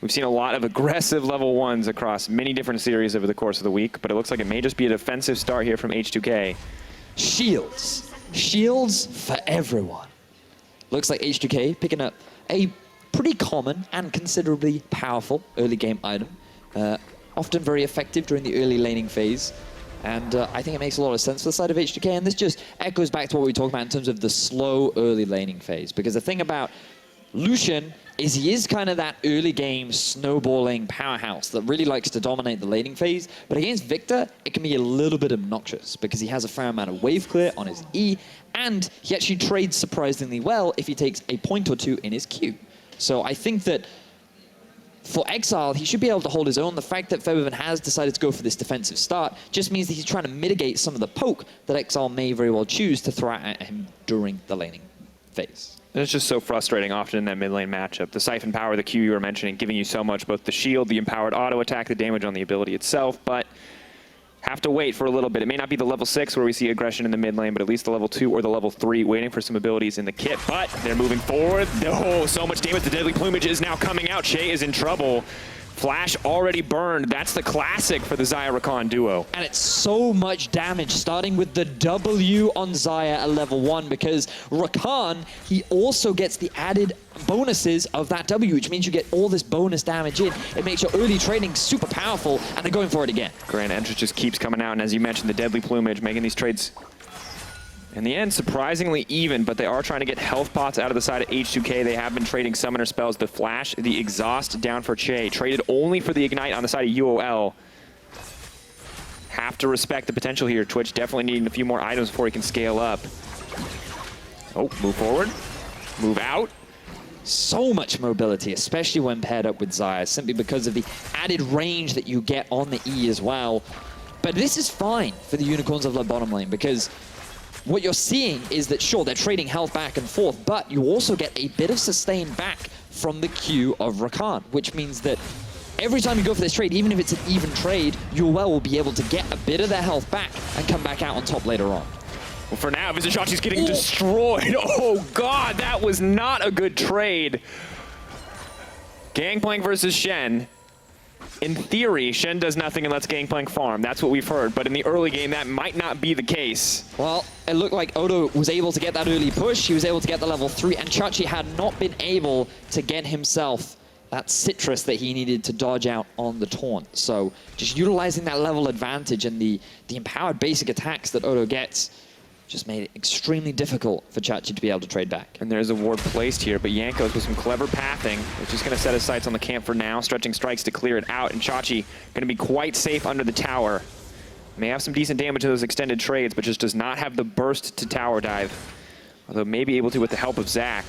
We've seen a lot of aggressive level 1s across many different series over the course of the week, but it looks like it may just be a defensive start here from H2K. Shields. Shields for everyone. Looks like H2K picking up a pretty common and considerably powerful early game item. Often very effective during the early laning phase. And I think it makes a lot of sense for the side of H2K. And this just echoes back to what we talked about in terms of the slow early laning phase. Because the thing about Lucian is he is kind of that early game snowballing powerhouse that really likes to dominate the laning phase. But against Victor, it can be a little bit obnoxious because he has a fair amount of wave clear on his E, and he actually trades surprisingly well if he takes a point or 2 in his Q. So I think that for Exile, he should be able to hold his own. The fact that Febiven has decided to go for this defensive start just means that he's trying to mitigate some of the poke that Exile may very well choose to throw at him during the laning phase. It's just so frustrating often in that mid lane matchup. The Siphon Power, the Q you were mentioning, giving you so much, both the shield, the empowered auto attack, the damage on the ability itself, but have to wait for a little bit. It may not be the level 6 where we see aggression in the mid lane, but at least the level 2 or the level 3 waiting for some abilities in the kit. But they're moving forward. Oh, so much damage. The Deadly Plumage is now coming out. Shay is in trouble. Flash already burned. That's the classic for the Xayah Rakan duo. And it's so much damage, starting with the W on Xayah at level 1, because Rakan, he also gets the added bonuses of that W, which means you get all this bonus damage in. It makes your early trading super powerful, and they're going for it again. Grand Entrance just keeps coming out, and as you mentioned, the Deadly Plumage, making these trades, in the end, surprisingly even, but they are trying to get health pots out of the side of H2K. They have been trading summoner spells, the Flash, the Exhaust down for Che. Traded only for the Ignite on the side of UOL. Have to respect the potential here. Twitch definitely needing a few more items before he can scale up. Oh, move forward, move out. So much mobility, especially when paired up with Xayah, simply because of the added range that you get on the E as well. But this is fine for the Unicorns of Love bottom lane, because what you're seeing is that, sure, they're trading health back and forth, but you also get a bit of sustain back from the Q of Rakan, which means that every time you go for this trade, even if it's an even trade, UOL will be able to get a bit of their health back and come back out on top later on. Well, for now, Vizicsacsi's getting destroyed. Oh, God, that was not a good trade. Gangplank versus Shen. In theory, Shen does nothing and lets Gangplank farm. That's what we've heard. But in the early game, that might not be the case. Well, it looked like Odo was able to get that early push. He was able to get the level 3, and Chachi had not been able to get himself that citrus that he needed to dodge out on the taunt. So just utilizing that level advantage and the empowered basic attacks that Odo gets just made it extremely difficult for Chachi to be able to trade back. And there's a ward placed here, but Jankos with some clever pathing is just going to set his sights on the camp for now, stretching strikes to clear it out, and Chachi going to be quite safe under the tower. May have some decent damage to those extended trades, but just does not have the burst to tower dive, although may be able to with the help of Zach.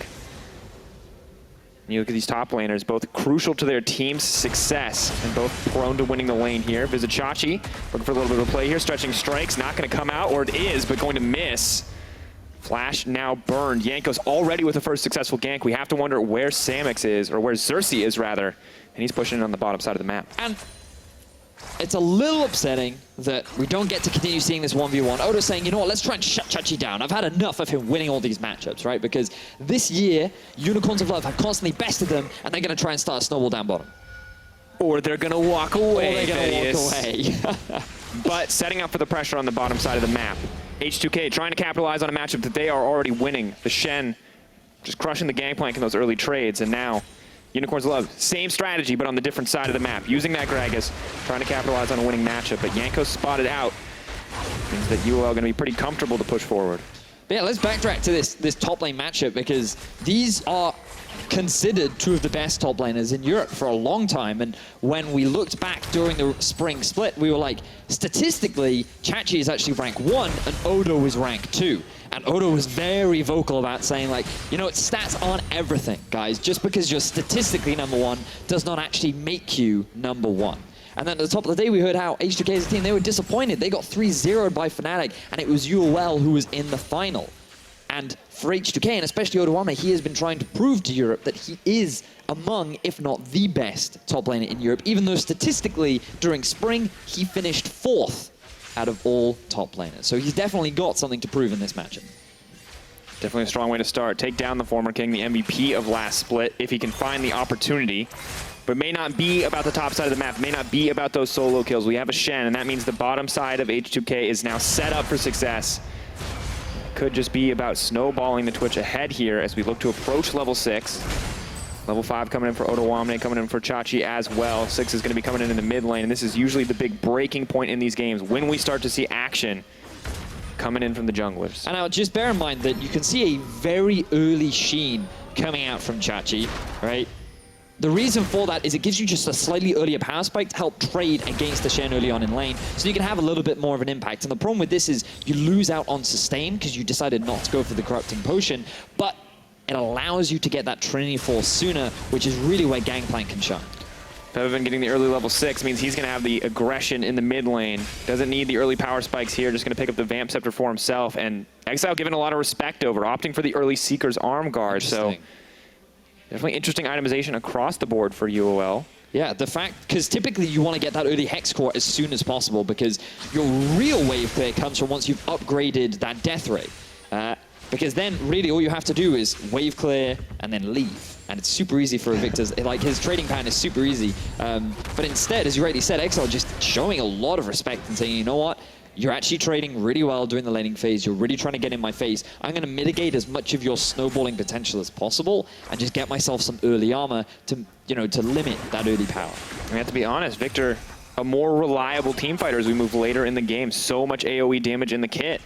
And you look at these top laners, both crucial to their team's success and both prone to winning the lane here. Vizicsacsi looking for a little bit of a play here, stretching strikes, not going to come out, or it is, but going to miss. Flash now burned. Jankos already with the first successful gank. We have to wonder where Samix is, or where Xerxes is rather, and he's pushing it on the bottom side of the map. And it's a little upsetting that we don't get to continue seeing this 1v1. Odo's saying, you know what, let's try and shut Chachi down. I've had enough of him winning all these matchups, right? Because this year, Unicorns of Love have constantly bested them, and they're going to try and start a snowball down bottom. Or they're going to walk away. Or they're going to walk away. But setting up for the pressure on the bottom side of the map. H2K trying to capitalize on a matchup that they are already winning. The Shen just crushing the Gangplank in those early trades, and now Unicorns of Love, same strategy, but on the different side of the map. Using that Gragas, trying to capitalize on a winning matchup, but Jankos spotted out. Means that UOL going to be pretty comfortable to push forward. But yeah, let's backtrack to this top lane matchup, because these are considered two of the best top laners in Europe for a long time. And when we looked back during the spring split, we were like, statistically, Chachi is actually rank 1 and Odo is rank 2. And Odo was very vocal about saying, like, you know, stats aren't everything, guys. Just because you're statistically #1 does not actually make you #1. And then at the top of the day, we heard how H2K as a team, they were disappointed. They got 3-0'd by Fnatic, and it was UOL who was in the final. And for H2K, and especially Odoame, he has been trying to prove to Europe that he is among, if not the best top laner in Europe, even though statistically, during spring, he finished 4th out of all top laners. So he's definitely got something to prove in this matchup. Definitely a strong way to start. Take down the former king, the MVP of last split, if he can find the opportunity. But may not be about the top side of the map, may not be about those solo kills. We have a Shen, and that means the bottom side of H2K is now set up for success. Could just be about snowballing the Twitch ahead here as we look to approach level 6. Level 5 coming in for Odoame, coming in for Chachi as well. 6 is going to be coming in the mid lane, and this is usually the big breaking point in these games, when we start to see action coming in from the junglers. And now just bear in mind that you can see a very early sheen coming out from Chachi, right? The reason for that is it gives you just a slightly earlier power spike to help trade against the Shen early on in lane, so you can have a little bit more of an impact. And the problem with this is you lose out on sustain because you decided not to go for the corrupting potion, but it allows you to get that Trinity Force sooner, which is really where Gangplank can shine. Febiven getting the early level 6 means he's going to have the aggression in the mid lane. Doesn't need the early power spikes here, just going to pick up the Vamp Scepter for himself. And Exile given a lot of respect over, opting for the early Seeker's Arm Guard. So definitely interesting itemization across the board for UOL. Yeah, the fact, because typically you want to get that early Hex Core as soon as possible, because your real wave clear comes from once you've upgraded that Death Ray. Because then really all you have to do is wave clear and then leave. and it's super easy for Victor's, like his trading pattern is super easy. But instead, as you rightly said, Exile just showing a lot of respect and saying, you know what? You're actually trading really well during the laning phase. You're really trying to get in my face. I'm going to mitigate as much of your snowballing potential as possible and just get myself some early armor to, you know, to limit that early power. We have to be honest, Victor, a more reliable team fighter as we move later in the game. So much AoE damage in the kit.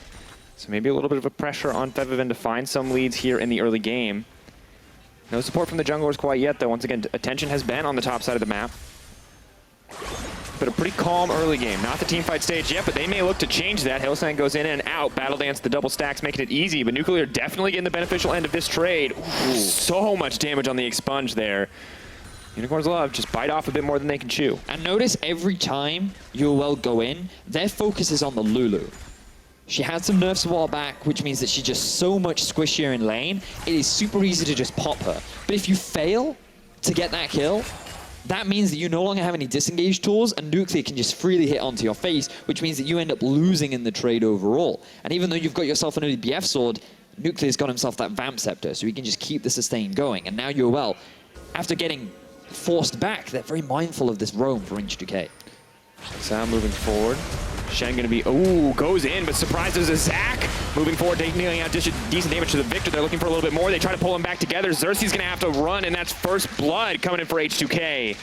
So maybe a little bit of a pressure on Febiven to find some leads here in the early game. No support from the junglers quite yet, though. Once again, attention has been on the top side of the map. But a pretty calm early game. Not the team fight stage yet, but they may look to change that. Hillsang goes in and out. Battle Dance, the double stacks, making it easy. But Nuclear definitely getting the beneficial end of this trade. Ooh, so much damage on the expunge there. Unicorns Love just bite off a bit more than they can chew. And notice every time UOL go in, their focus is on the Lulu. She had some nerfs a while back, which means that she's just so much squishier in lane. It is super easy to just pop her. But if you fail to get that kill, that means that you no longer have any disengage tools, and Nuclear can just freely hit onto your face, which means that you end up losing in the trade overall. And even though you've got yourself an early BF sword, Nuclear's got himself that Vamp Scepter, so he can just keep the sustain going. And now UOL, after getting forced back, they're very mindful of this roam for H2K. So moving forward. Shen gonna be, ooh, goes in, but surprises a Zac. Moving forward, dealing out decent damage to the Victor. They're looking for a little bit more. They try to pull him back together. Xerxes gonna have to run, and that's first blood coming in for H2K.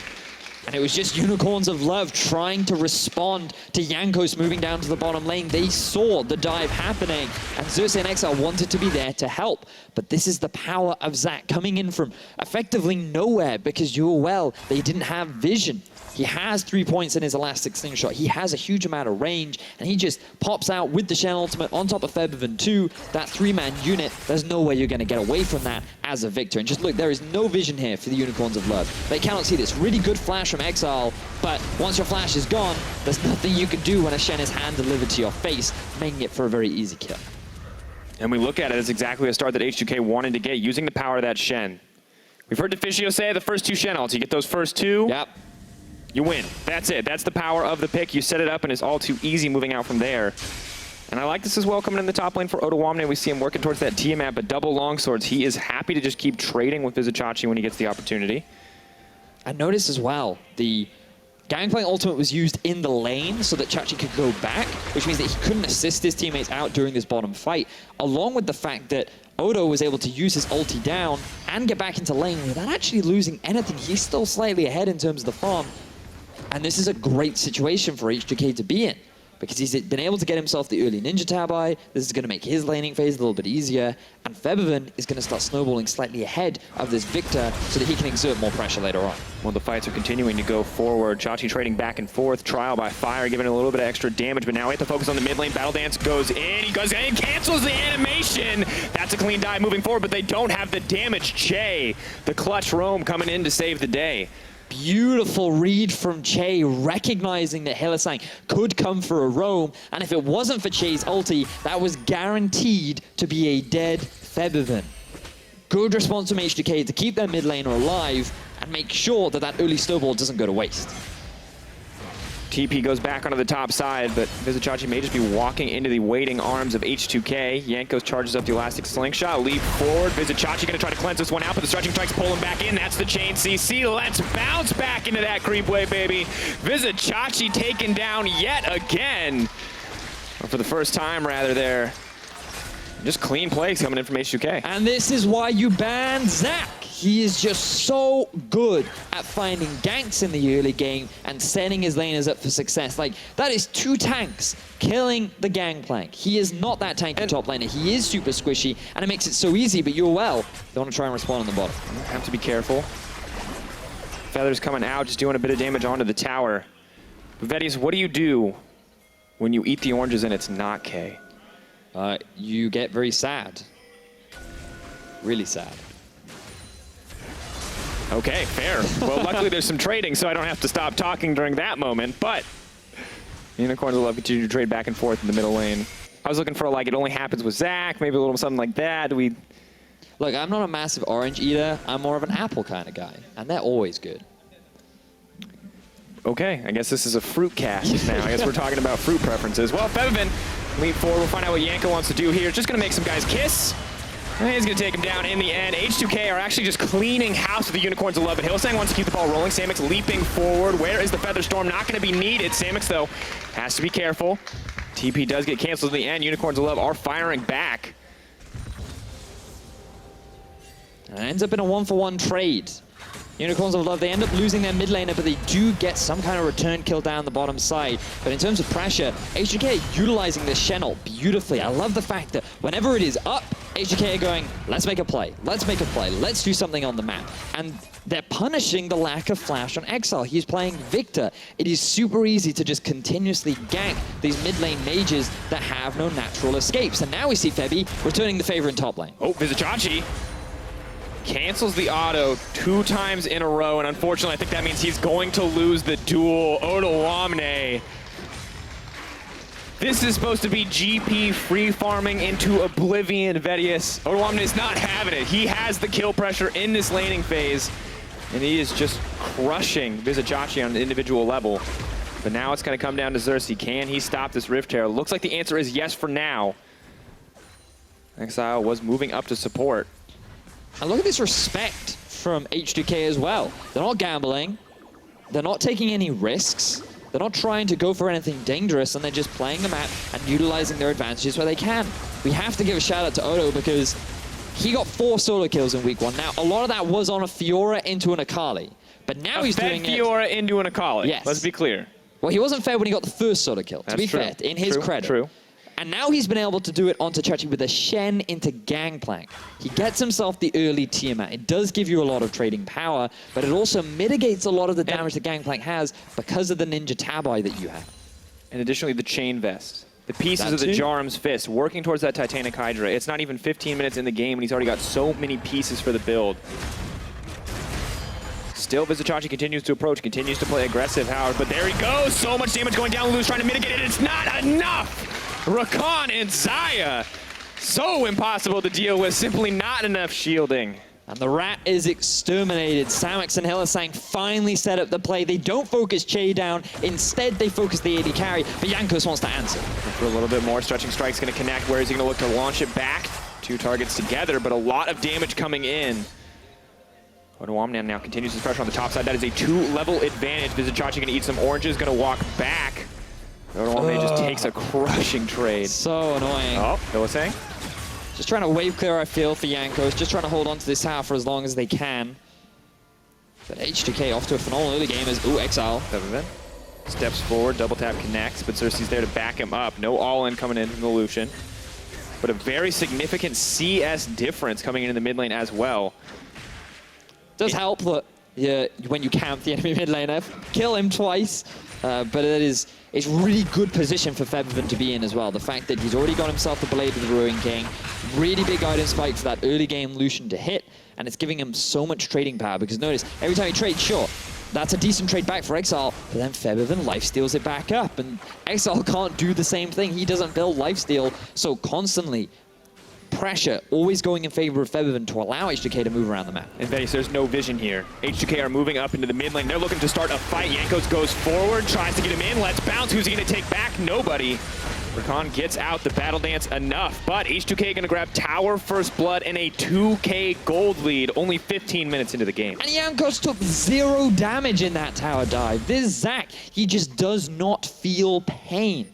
And it was just Unicorns of Love trying to respond to Jankos moving down to the bottom lane. They saw the dive happening, and Xerxes and Exile wanted to be there to help. But this is the power of Zac coming in from effectively nowhere, because UOL, they didn't have vision. He has 3 points in his Elastic Slingshot. He has a huge amount of range, and he just pops out with the Shen ultimate on top of Febiven 2. That 3-man unit, there's no way you're going to get away from that as a Victor. And just look, there is no vision here for the Unicorns of Love. They cannot see this really good flash from Exile, but once your flash is gone, there's nothing you can do when a Shen is hand-delivered to your face, making it for a very easy kill. And we look at it as exactly a start that H2K wanted to get, using the power of that Shen. We've heard Deficio say the first 2 Shen ults. You get those first 2. Yep. You win. That's it. That's the power of the pick. You set it up, and it's all too easy moving out from there. And I like this as well coming in the top lane for Ottawamne. We see him working towards that Tiamat, but double longswords. He is happy to just keep trading with Vizicachi when he gets the opportunity. And notice as well, the Gangplank ultimate was used in the lane so that Chachi could go back, which means that he couldn't assist his teammates out during this bottom fight, along with the fact that Odo was able to use his ulti down and get back into lane without actually losing anything. He's still slightly ahead in terms of the farm. And this is a great situation for H2K to be in, because he's been able to get himself the early Ninja Tabi. This is going to make his laning phase a little bit easier, and Febiven is going to start snowballing slightly ahead of this Victor so that he can exert more pressure later on. Well, the fights are continuing to go forward. Chachi trading back and forth. Trial by fire, giving it a little bit of extra damage, but now we have to focus on the mid lane. Battle Dance goes in. He goes in, cancels the animation. That's a clean dive moving forward, but they don't have the damage. Che, the clutch roam coming in to save the day. Beautiful read from Che, recognizing that Hillsang could come for a roam, and if it wasn't for Che's ulti, that was guaranteed to be a dead Febiven. Good response from H2K to keep their mid laner alive and make sure that that early snowball doesn't go to waste. TP goes back onto the top side, but Vizicachi may just be walking into the waiting arms of H2K. Jankos charges up the Elastic Slingshot, leap forward. Vizicachi gonna try to cleanse this one out, but the Stretching Strike's pull him back in. That's the chain CC. Let's bounce back into that creep wave, baby. Vizicachi taken down yet again. Or for the first time, rather, there. Just clean plays coming in from H2K. And this is why you banned Zac. He is just so good at finding ganks in the early game and setting his laners up for success. Like, that is 2 tanks killing the Gangplank. He is not that tanky top laner. He is super squishy, and it makes it so easy, but UOL, they want to try and respond on the bottom. Have to be careful. Feathers coming out, just doing a bit of damage onto the tower. Vedius, what do you do when you eat the oranges and it's not K? You get very sad. Really sad. Okay, fair. Well, luckily there's some trading, so I don't have to stop talking during that moment, but Unicorns will love continue to trade back and forth in the middle lane. I was looking for, like, it only happens with Zac, maybe a little something like that. Look, I'm not a massive orange eater. I'm more of an apple kind of guy, and they're always good. Okay, I guess this is a fruit cast now. I guess we're talking about fruit preferences. Well, Febiven, leap forward. We'll find out what Yanko wants to do here. Just going to make some guys kiss. He's going to take him down in the end. H2K are actually just cleaning house with the Unicorns of Love, but Hillsang wants to keep the ball rolling. Samix leaping forward. Where is the Feather Storm? Not going to be needed. Samix, though, has to be careful. TP does get canceled in the end. Unicorns of Love are firing back. And it ends up in a 1-for-1 trade. Unicorns of Love, they end up losing their mid laner, but they do get some kind of return kill down the bottom side. But in terms of pressure, H2K utilizing this Shenel beautifully. I love the fact that whenever it is up, H2K are going, let's make a play, let's make a play, let's do something on the map. And they're punishing the lack of flash on Exile. He's playing Victor. It is super easy to just continuously gank these mid lane mages that have no natural escapes. And now we see Febby returning the favor in top lane. Oh, Vizicachi cancels the auto 2 times in a row, and unfortunately, I think that means he's going to lose the duel. Odoamne. This is supposed to be GP free farming into oblivion, Vedius. Odoamne is not having it. He has the kill pressure in this laning phase, and he is just crushing Vizicachi on an individual level. But now it's going to come down to Xerxes. Can he stop this Rift Herald? Looks like the answer is yes for now. Exile was moving up to support. And look at this respect from H2K as well. They're not gambling. They're not taking any risks. They're not trying to go for anything dangerous, and they're just playing the map and utilizing their advantages where they can. We have to give a shout out to Odo because he got 4 solo kills in week 1. Now, a lot of that was on a Fiora into an Akali. But now he's doing it... Fiora into an Akali. Yes. Let's be clear. Well, he wasn't fair when he got the first solo kill, to be fair, in his credit. True. And now he's been able to do it onto Chachi with a Shen into Gangplank. He gets himself the early Tiamat. It does give you a lot of trading power, but it also mitigates a lot of the damage that Gangplank has because of the Ninja Tabai that you have. And additionally, the Chain Vest. The pieces of the Jarum's Fist, working towards that Titanic Hydra. It's not even 15 minutes in the game, and he's already got so many pieces for the build. Still, Vizicachi continues to approach, continues to play aggressive, Howard, but there he goes! So much damage going down, Lulu's trying to mitigate it, it's not enough! Rakan and Xayah, so impossible to deal with, simply not enough shielding. And the rat is exterminated. Samix and Hillsang finally set up the play. They don't focus Che down. Instead, they focus the AD carry, but Jankos wants to answer. For a little bit more, Stretching Strike's going to connect. Where is he going to look to launch it back? 2 targets together, but a lot of damage coming in. Odoamne now continues his pressure on the top side. That is a 2-level advantage. Vizicachi going to eat some oranges, going to walk back. Odoamne just takes a crushing trade. So annoying. Oh, Hillsang. Just trying to wave clear, I feel, for Jankos. Just trying to hold on to this tower for as long as they can. But H2K off to a phenomenal early game as, ooh, Exile. Steps forward, double tap connects, but Xerxes there to back him up. No all-in coming in from the Lucian. But a very significant CS difference coming in the mid lane as well. Does help that when you camp the enemy mid laner, kill him twice. But it's really good position for Febiven to be in as well. The fact that he's already got himself the Blade of the Ruin King, really big guidance spike for that early game Lucian to hit, and it's giving him so much trading power because notice, every time he trades, sure, that's a decent trade back for Exile, but then Febiven lifesteals it back up, and Exile can't do the same thing. He doesn't build lifesteal, so constantly pressure always going in favor of Febiven to allow H2K to move around the map. And Venice, there's no vision here. H2K are moving up into the mid lane. They're looking to start a fight. Jankos goes forward, tries to get him in. Let's bounce. Who's he going to take back? Nobody. Rakan gets out the battle dance enough, but H2K going to grab tower first blood and a 2K gold lead only 15 minutes into the game. And Jankos took 0 damage in that tower dive. This Zac, he just does not feel pain.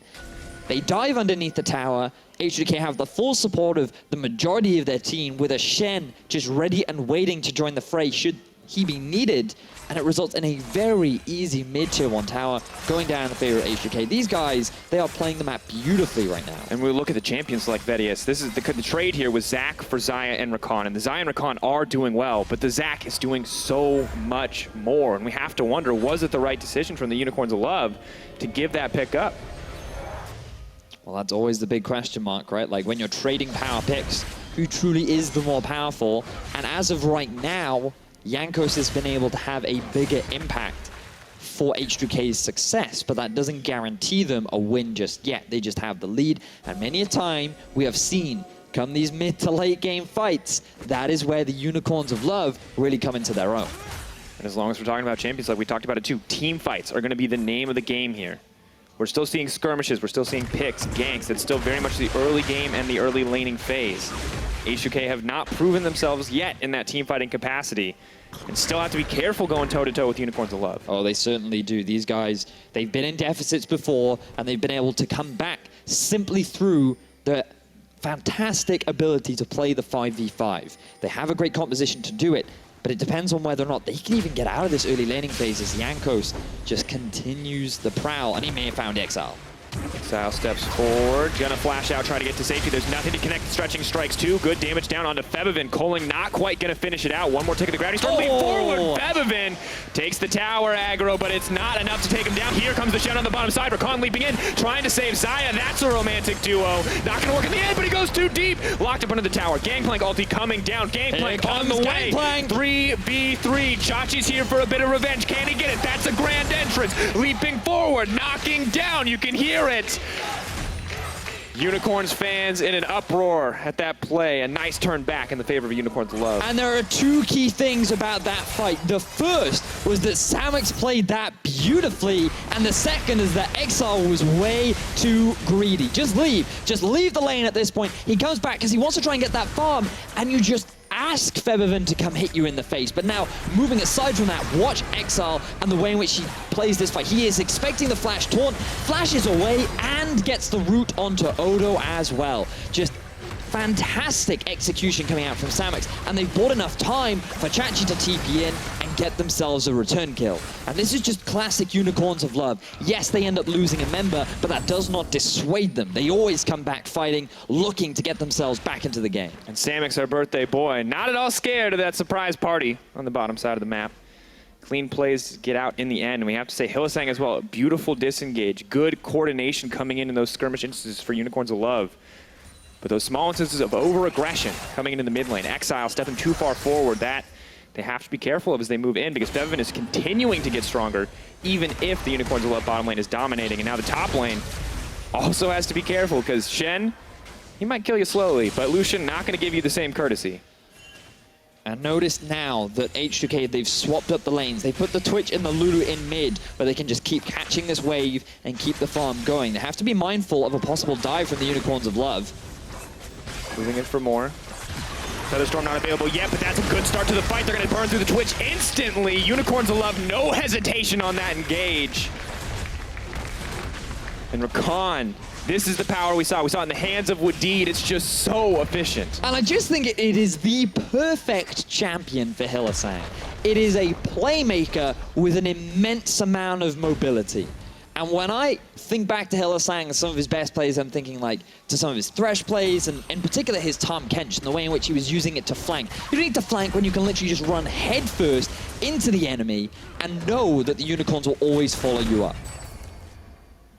They dive underneath the tower. H2K have the full support of the majority of their team with a Shen just ready and waiting to join the fray should he be needed. And it results in a very easy mid-tier 1 tower going down in the favor of H2K. These guys, they are playing the map beautifully right now. And we look at the champions like Vedius. This is the trade here was Zac for Xayah and Rakan. And the Xayah and Rakan are doing well, but the Zac is doing so much more. And we have to wonder, was it the right decision from the Unicorns of Love to give that pick up? Well, that's always the big question mark, right? Like when you're trading power picks, who truly is the more powerful? And as of right now, Jankos has been able to have a bigger impact for H2K's success, but that doesn't guarantee them a win just yet. They just have the lead, and many a time we have seen come these mid to late game fights, that is where the Unicorns of Love really come into their own. And as long as we're talking about champions, like we talked about it too, team fights are going to be the name of the game here. We're still seeing skirmishes, we're still seeing picks, ganks. It's still very much the early game and the early laning phase. H2K have not proven themselves yet in that team fighting capacity, and still have to be careful going toe-to-toe with Unicorns of Love. Oh, they certainly do. These guys, they've been in deficits before, and they've been able to come back simply through the fantastic ability to play the 5v5. They have a great composition to do it, but it depends on whether or not they can even get out of this early laning phase as Jankos just continues the prowl, and he may have found Exile. Exile steps forward, gonna flash out, try to get to safety. There's nothing to connect. Stretching strikes too. Good damage down onto Febivin. Coling not quite gonna finish it out. One more tick of the ground. He's trying to leap forward. Febivin takes the tower aggro, but it's not enough to take him down. Here comes the Shen on the bottom side. Rakan leaping in, trying to save Xayah. That's a romantic duo. Not gonna work in the end, but he goes too deep. Locked up under the tower. Gangplank ulti coming down. Gangplank on the way. Gangplank. 3v3. Chachi's here for a bit of revenge. Can he get it? That's a grand entrance. Leaping forward, knocking down. You can hear it. Unicorns fans in an uproar at that play. A nice turn back in the favor of Unicorns of Love. And there are two key things about that fight. The first was that Samux played that beautifully, and the second is that Exile was way too greedy. Just leave the lane at this point. He comes back because he wants to try and get that farm, and you just ask Febivin to come hit you in the face. But now, moving aside from that, watch Exile and the way in which he plays this fight. He is expecting the flash taunt, flashes away, and gets the root onto Odo as well. Just fantastic execution coming out from Samux, and they've bought enough time for Chachi to TP in and get themselves a return kill. And this is just classic Unicorns of Love. Yes, they end up losing a member, but that does not dissuade them. They always come back fighting, looking to get themselves back into the game. And Samux, our birthday boy, not at all scared of that surprise party on the bottom side of the map. Clean plays to get out in the end. And we have to say Hylissang as well, a beautiful disengage. Good coordination coming in those skirmish instances for Unicorns of Love. But those small instances of over-aggression coming into the mid lane. Exile stepping too far forward, that they have to be careful of as they move in, because Febivin is continuing to get stronger, even if the Unicorns of Love bottom lane is dominating. And now the top lane also has to be careful, because Shen, he might kill you slowly, but Lucian not going to give you the same courtesy. And notice now that H2K, they've swapped up the lanes. They put the Twitch and the Lulu in mid, where they can just keep catching this wave and keep the farm going. They have to be mindful of a possible dive from the Unicorns of Love. Moving in for more. Featherstorm not available yet, but that's a good start to the fight. They're going to burn through the Twitch instantly. Unicorns of Love, no hesitation on that engage. And Rakan, this is the power we saw. We saw it in the hands of Wadid. It's just so efficient. And I just think it is the perfect champion for Hylissang. It is a playmaker with an immense amount of mobility. And when I think back to Hylissang and some of his best plays, I'm thinking like to some of his Thresh plays, and in particular his Tahm Kench and the way in which he was using it to flank. You don't need to flank when you can literally just run headfirst into the enemy and know that the Unicorns will always follow you up.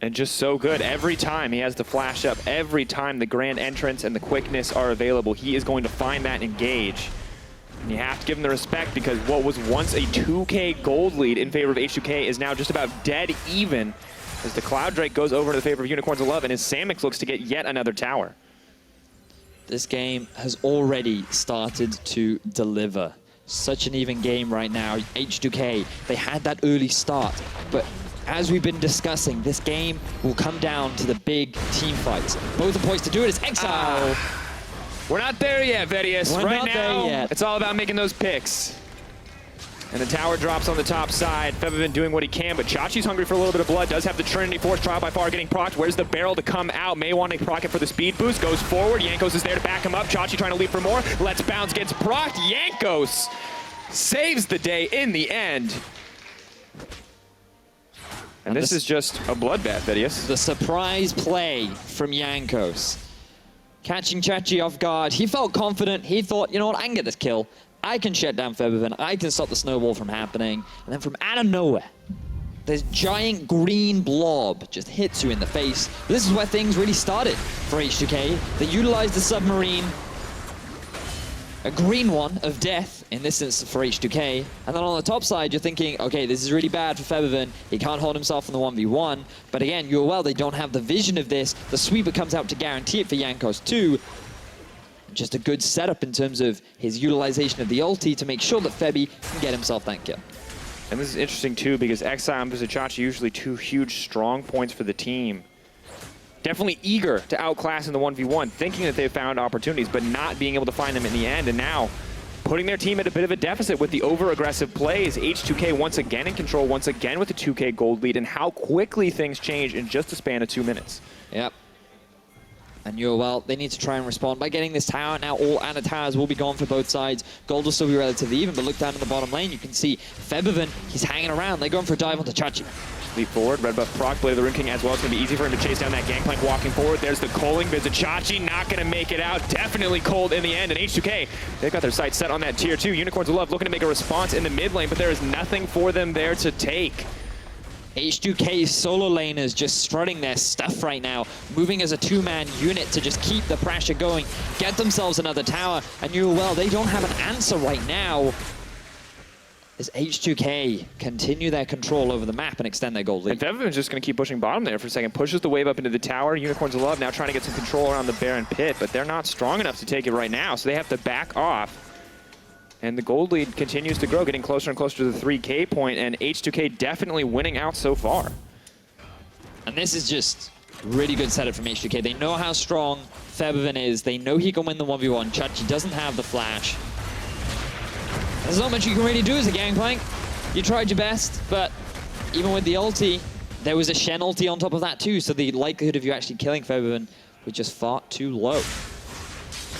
And just so good. Every time he has the flash up, every time the grand entrance and the quickness are available, he is going to find that engage. And you have to give him the respect, because what was once a 2K gold lead in favor of H2K is now just about dead even, as the Cloud Drake goes over to the favor of Unicorns of Love, and his Samux looks to get yet another tower. This game has already started to deliver. Such an even game right now. H2K, they had that early start, but as we've been discussing, this game will come down to the big team fights. Both are poised to do it. It's Exile. We're not there yet, Vedius. We're not there yet. It's all about making those picks. And the tower drops on the top side. Febivin doing what he can, but Chachi's hungry for a little bit of blood. Does have the Trinity Force trial by far getting procced. Where's the barrel to come out? May want to proc it for the speed boost. Goes forward. Jankos is there to back him up. Chachi trying to leap for more. Let's bounce, gets procced. Jankos saves the day in the end. And this is just a bloodbath, Vedius. The surprise play from Jankos. Catching Chachi off guard. He felt confident. He thought, you know what, I can get this kill. I can shut down Febivin. I can stop the snowball from happening. And then from out of nowhere, this giant green blob just hits you in the face. This is where things really started for H2K. They utilized the submarine, a green one of death in this instance for H2K. And then on the top side, you're thinking, okay, this is really bad for Febivin. He can't hold himself in the 1v1. But again, UOL, they don't have the vision of this. The sweeper comes out to guarantee it for Jankos too. Just a good setup in terms of his utilization of the ulti to make sure that Febi can get himself that kill. And this is interesting too, because Exile and Chachi usually two huge strong points for the team. definitely eager to outclass in the 1v1, thinking that they've found opportunities, but not being able to find them in the end. And now, putting their team at a bit of a deficit with the over-aggressive plays. H2K once again in control, once again with the 2K gold lead, and how quickly things change in just a span of 2 minutes. Yep. And UOL, they need to try and respond by getting this tower. Now all Ana towers will be gone for both sides. Gold will still be relatively even, but look down in the bottom lane. You can see Febiven, he's hanging around. They're going for a dive onto Chachi. Leap forward, red buff proc, Blade of the Rune King as well. It's going to be easy for him to chase down that gangplank walking forward. There's the culling, there's a Chachi, not going to make it out. Definitely cold in the end, and H2K, they've got their sights set on that tier 2. Unicorns of Love looking to make a response in the mid lane, but there is nothing for them there to take. H2K solo laners just strutting their stuff right now, moving as a two-man unit to just keep the pressure going, get themselves another tower, and UOL, they don't have an answer right now as H2K continue their control over the map and extend their gold lead. And Febiven's just going to keep pushing bottom there for a second, pushes the wave up into the tower. Unicorns of Love now trying to get some control around the Baron pit, but they're not strong enough to take it right now, so they have to back off. And the gold lead continues to grow, getting closer and closer to the 3K point, and H2K definitely winning out so far. And this is just really good setup from H2K. They know how strong Febiven is. They know he can win the 1v1. Chachi doesn't have the flash. There's not much you can really do as a gangplank. You tried your best, but even with the ulti, there was a Shen ulti on top of that too, so the likelihood of you actually killing Febiven was just far too low.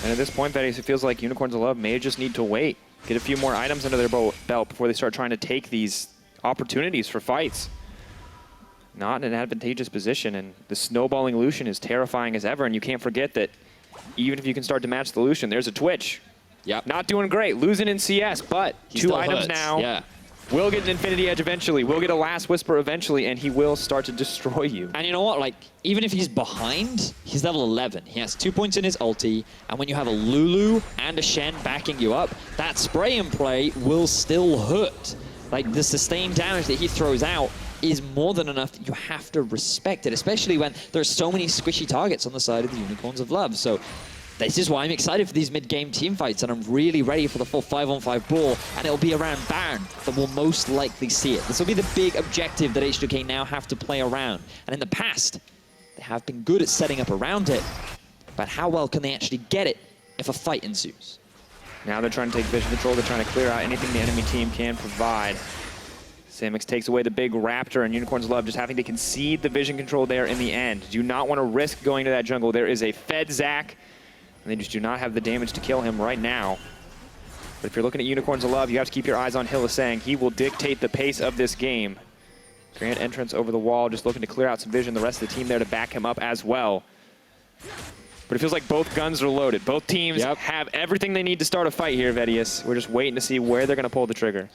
And at this point, Vettius, it feels like Unicorns of Love may just need to wait. Get a few more items under their belt before they start trying to take these opportunities for fights. Not in an advantageous position, and the snowballing Lucian is terrifying as ever, and you can't forget that even if you can start to match the Lucian, there's a Twitch. Yep. Not doing great, losing in CS, but He 2 still items hurts. now. Yeah. Will get an Infinity Edge eventually, will get a Last Whisper eventually, and he will start to destroy you. And you know what, like, even if he's behind, he's level 11. He has 2 points in his ulti, and when you have a Lulu and a Shen backing you up, that spray and play will still hurt. Like, the sustained damage that he throws out is more than enough that you have to respect it, especially when there's so many squishy targets on the side of the Unicorns of Love. So this is why I'm excited for these mid-game team fights, and I'm really ready for the full 5-on-5 brawl, and it'll be around Baron that we'll most likely see it. This will be the big objective that H2K now have to play around. And in the past, they have been good at setting up around it, but how well can they actually get it if a fight ensues? Now they're trying to take vision control, they're trying to clear out anything the enemy team can provide. Samix takes away the big Raptor, and Unicorns of Love just having to concede the vision control there in the end. Do not want to risk going to that jungle. There is a Fed Zac, and they just do not have the damage to kill him right now. But if you're looking at Unicorns of Love, you have to keep your eyes on Hylissang. He will dictate the pace of this game. Grand entrance over the wall, just looking to clear out some vision. The rest of the team there to back him up as well. But it feels like both guns are loaded. Both teams have everything they need to start a fight here, Vettius. We're just waiting to see where they're going to pull the trigger.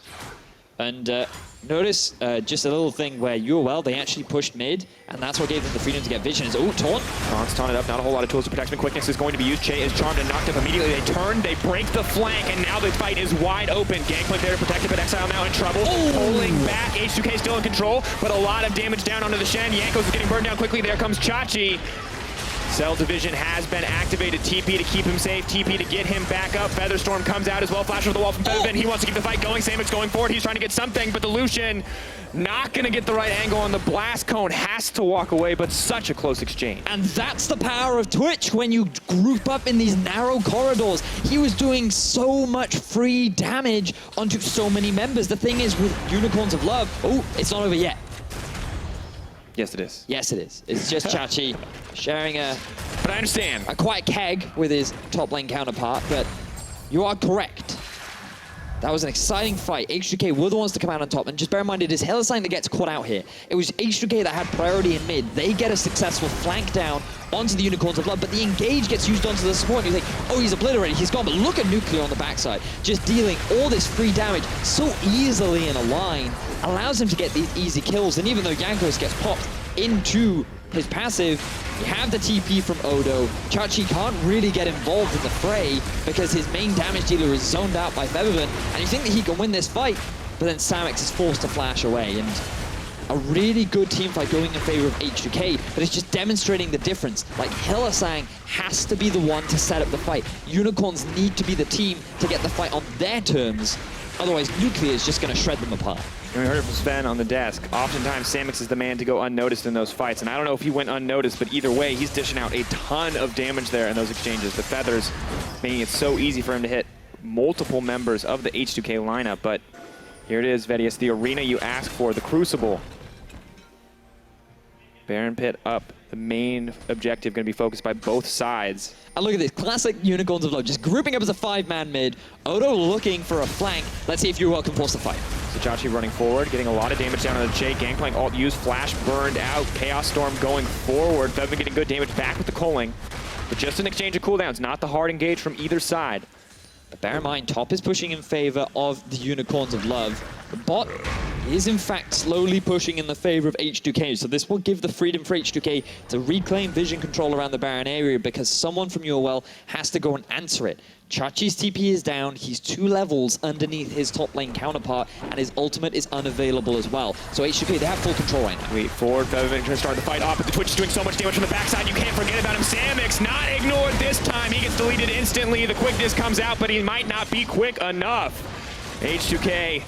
And notice just a little thing where UOL, they actually pushed mid, and that's what gave them the freedom to get vision. Is taunt. Taunt's taunted up, not a whole lot of tools of protection. Quickness is going to be used. Che is charmed and knocked up immediately. They turn, they break the flank, and now the fight is wide open. Gangplank there to protect it, but Exile now in trouble. Pulling back, H2K still in control, but a lot of damage down onto the Shen. Jankos is getting burned down quickly. There comes Chachi. Cell Division has been activated. TP to keep him safe, TP to get him back up. Featherstorm comes out as well. Flash over the wall from Feathervin. He wants to keep the fight going. Samix going forward. He's trying to get something, but the Lucian not going to get the right angle on the blast cone. Has to walk away, but such a close exchange. And that's the power of Twitch when you group up in these narrow corridors. He was doing so much free damage onto so many members. The thing is with Unicorns of Love, it's not over yet. Yes, it is. Yes, it is. It's just Chachi sharing but I understand. A quiet keg with his top lane counterpart, but you are correct. That was an exciting fight. H2K were the ones to come out on top, and just bear in mind, it is Hylissang that gets caught out here. It was H2K that had priority in mid. They get a successful flank down onto the Unicorns of Blood, but the engage gets used onto the support, and you think, oh, he's obliterated, he's gone, but look at Nuclear on the backside, just dealing all this free damage so easily in a line, allows him to get these easy kills, and even though Jankos gets popped into his passive, you have the TP from Odo. Chachi can't really get involved in the fray because his main damage dealer is zoned out by Feathervin, and you think that he can win this fight, but then Samix is forced to flash away, and a really good team fight going in favor of H2K, but it's just demonstrating the difference. Like, Hylissang has to be the one to set up the fight. Unicorns need to be the team to get the fight on their terms, Otherwise, Nuclear is just going to shred them apart. And we heard it from Sven on the desk. Oftentimes, Samix is the man to go unnoticed in those fights. And I don't know if he went unnoticed, but either way, he's dishing out a ton of damage there in those exchanges. The feathers making it so easy for him to hit multiple members of the H2K lineup. But here it is, Vedius, the arena you asked for, the Crucible. Baron Pit up. The main objective going to be focused by both sides. And look at this, classic Unicorns of Love, just grouping up as a 5-man mid. Odo looking for a flank. Let's see if UOL can force the fight. Sachachi running forward, getting a lot of damage down on the Jay. Gangplank alt use, flash burned out. Chaos Storm going forward. Fevin getting good damage back with the culling. But just an exchange of cooldowns, not the hard engage from either side. But bear in mind, top is pushing in favor of the Unicorns of Love. The bot is in fact slowly pushing in the favor of H2K, so this will give the freedom for H2K to reclaim vision control around the Baron area because someone from UOL has to go and answer it. Chachi's TP is down, he's 2 levels underneath his top lane counterpart, and his ultimate is unavailable as well. So H2K, they have full control right now. Wait, forward, Fevin trying to start the fight off, but the Twitch is doing so much damage from the backside, you can't forget about him. Samix not ignored this time, he gets deleted instantly. The quickness comes out, but he might not be quick enough. H2K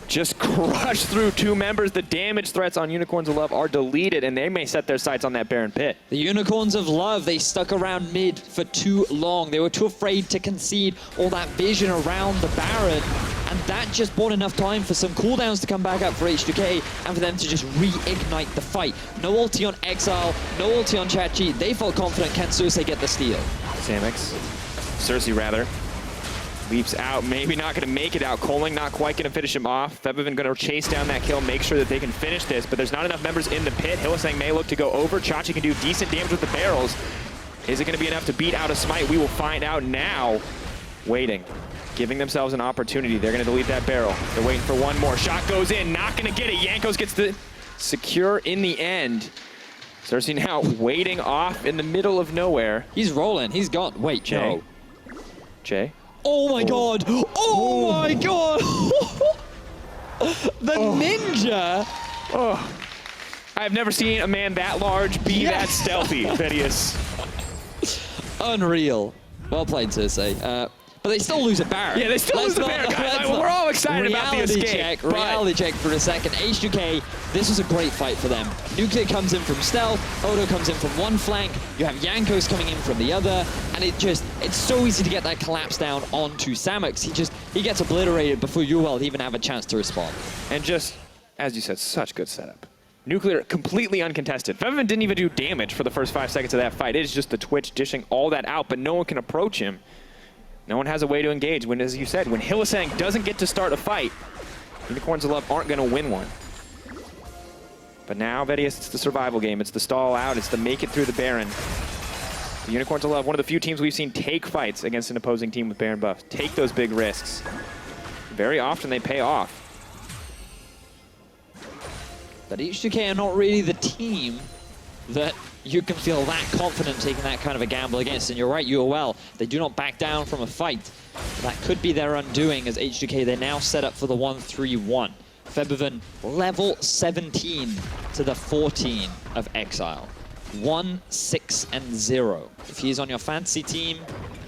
just crushed through 2 members. The damage threats on Unicorns of Love are deleted, and they may set their sights on that Baron Pit. The Unicorns of Love, they stuck around mid for too long. They were too afraid to concede all that vision around the Baron, and that just bought enough time for some cooldowns to come back up for H2K and for them to just reignite the fight. No ulti on Exile, no ulti on Chachi. They felt confident. Can Cersei get the steal? Samix, Cersei rather, leaps out, maybe not going to make it out. Coling not quite going to finish him off. Fevin going to chase down that kill, make sure that they can finish this, but there's not enough members in the pit. Hylissang may look to go over. Chachi can do decent damage with the barrels. Is it going to be enough to beat out a smite? We will find out now. Waiting, giving themselves an opportunity. They're going to delete that barrel. They're waiting for one more. Shot goes in, not going to get it. Jankos gets the secure in the end. Cersei now waiting off in the middle of nowhere. He's rolling, he's gone. Wait, Jay. no. Jay? Oh my god! Oh my god! The ninja! Oh. I've never seen a man that large be that stealthy, Vedius. Unreal. Well played, Cersei. But they still lose a Baron. Yeah, they still lose a Baron, guys. We're all excited about the escape. Reality check for a second. H2K, this was a great fight for them. Nuclear comes in from stealth, Odo comes in from one flank, you have Jankos coming in from the other, and it's so easy to get that collapse down onto Samix. He gets obliterated before UOL even have a chance to respond. And just, as you said, such good setup. Nuclear completely uncontested. Fevin didn't even do damage for the first 5 seconds of that fight. It is just the Twitch dishing all that out, but no one can approach him. No one has a way to engage when, as you said, when Hylissang doesn't get to start a fight, Unicorns of Love aren't going to win one. But now, Vedius, it's the survival game. It's the stall out. It's the make it through the Baron. The Unicorns of Love, one of the few teams we've seen take fights against an opposing team with Baron buffs. Take those big risks. Very often they pay off. But H2K are not really the team that you can feel that confident taking that kind of a gamble against. And you're right, UOL, they do not back down from a fight. That could be their undoing as H2K, they're now set up for the 1-3-1. Febiven, level 17 to the 14 of Exile. 1, 6, and 0. If he is on your fantasy team,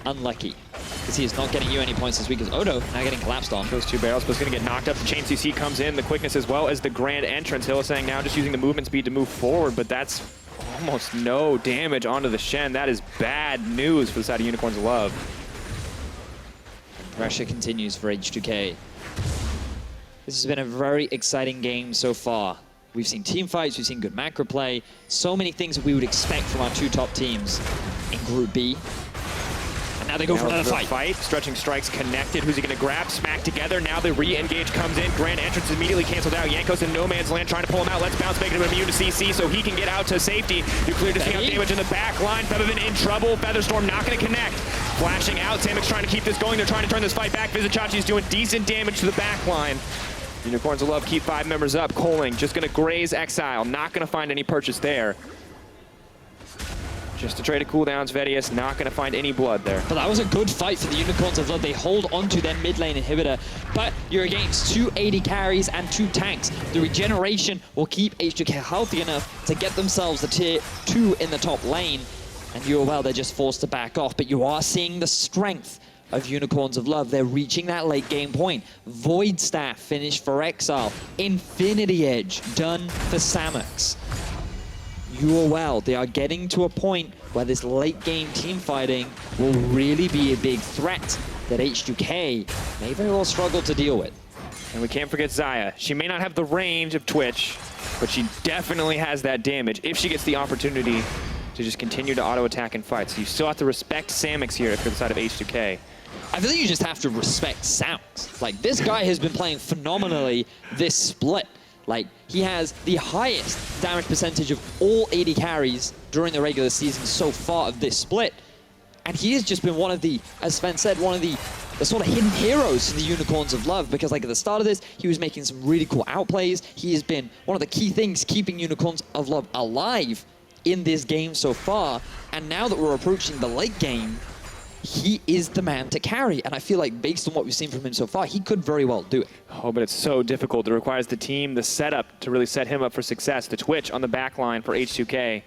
unlucky. Because he is not getting you any points this week as Odo now getting collapsed on. Those 2 barrels, but it's going to get knocked up. The chain CC comes in, the quickness as well as the grand entrance. Hylissang now just using the movement speed to move forward, but that's almost no damage onto the Shen. That is bad news for the side of Unicorns of Love. Pressure continues for H2K. This has been a very exciting game so far. We've seen team fights, we've seen good macro play, so many things that we would expect from our 2 top teams in Group B. And now they go for another fight. Stretching strikes connected. Who's he going to grab? Smack together. Now the re-engage comes in. Grand entrance immediately canceled out. Jankos in no man's land trying to pull him out. Let's bounce, making him immune to CC so he can get out to safety. Nuclear dishing out damage in the back line. Febiven in trouble. Featherstorm not going to connect. Flashing out. Samix trying to keep this going. They're trying to turn this fight back. Vizichachi's doing decent damage to the back line. Unicorns of Love keep 5 members up. Coling just going to graze Exile. Not going to find any purchase there. Just to trade a cooldowns, Vedius not going to find any blood there. But that was a good fight for the Unicorns of Love. They hold onto their mid lane inhibitor, but you're against 2 AD carries and 2 tanks. The regeneration will keep H2K healthy enough to get themselves the tier 2 in the top lane. And UOL, they're just forced to back off. But you are seeing the strength of Unicorns of Love. They're reaching that late game point. Void Staff finished for Exile. Infinity Edge done for Samux. UOL, they are getting to a point where this late game team fighting will really be a big threat that H2K may very well struggle to deal with. And we can't forget Xayah. She may not have the range of Twitch, but she definitely has that damage if she gets the opportunity to just continue to auto-attack and fight. So you still have to respect Samux here if you're the side of H2K. I feel like you just have to respect Samux. Like, this guy has been playing phenomenally this split. Like, he has the highest damage percentage of all 80 carries during the regular season so far of this split. And he has just been one of the, as Sven said, one of the sort of hidden heroes for the Unicorns of Love, because like at the start of this, he was making some really cool outplays. He has been one of the key things keeping Unicorns of Love alive in this game so far. And now that we're approaching the late game, he is the man to carry. And I feel like based on what we've seen from him so far, he could very well do it. Oh, but it's so difficult. It requires the team, the setup to really set him up for success. The Twitch on the back line for H2K.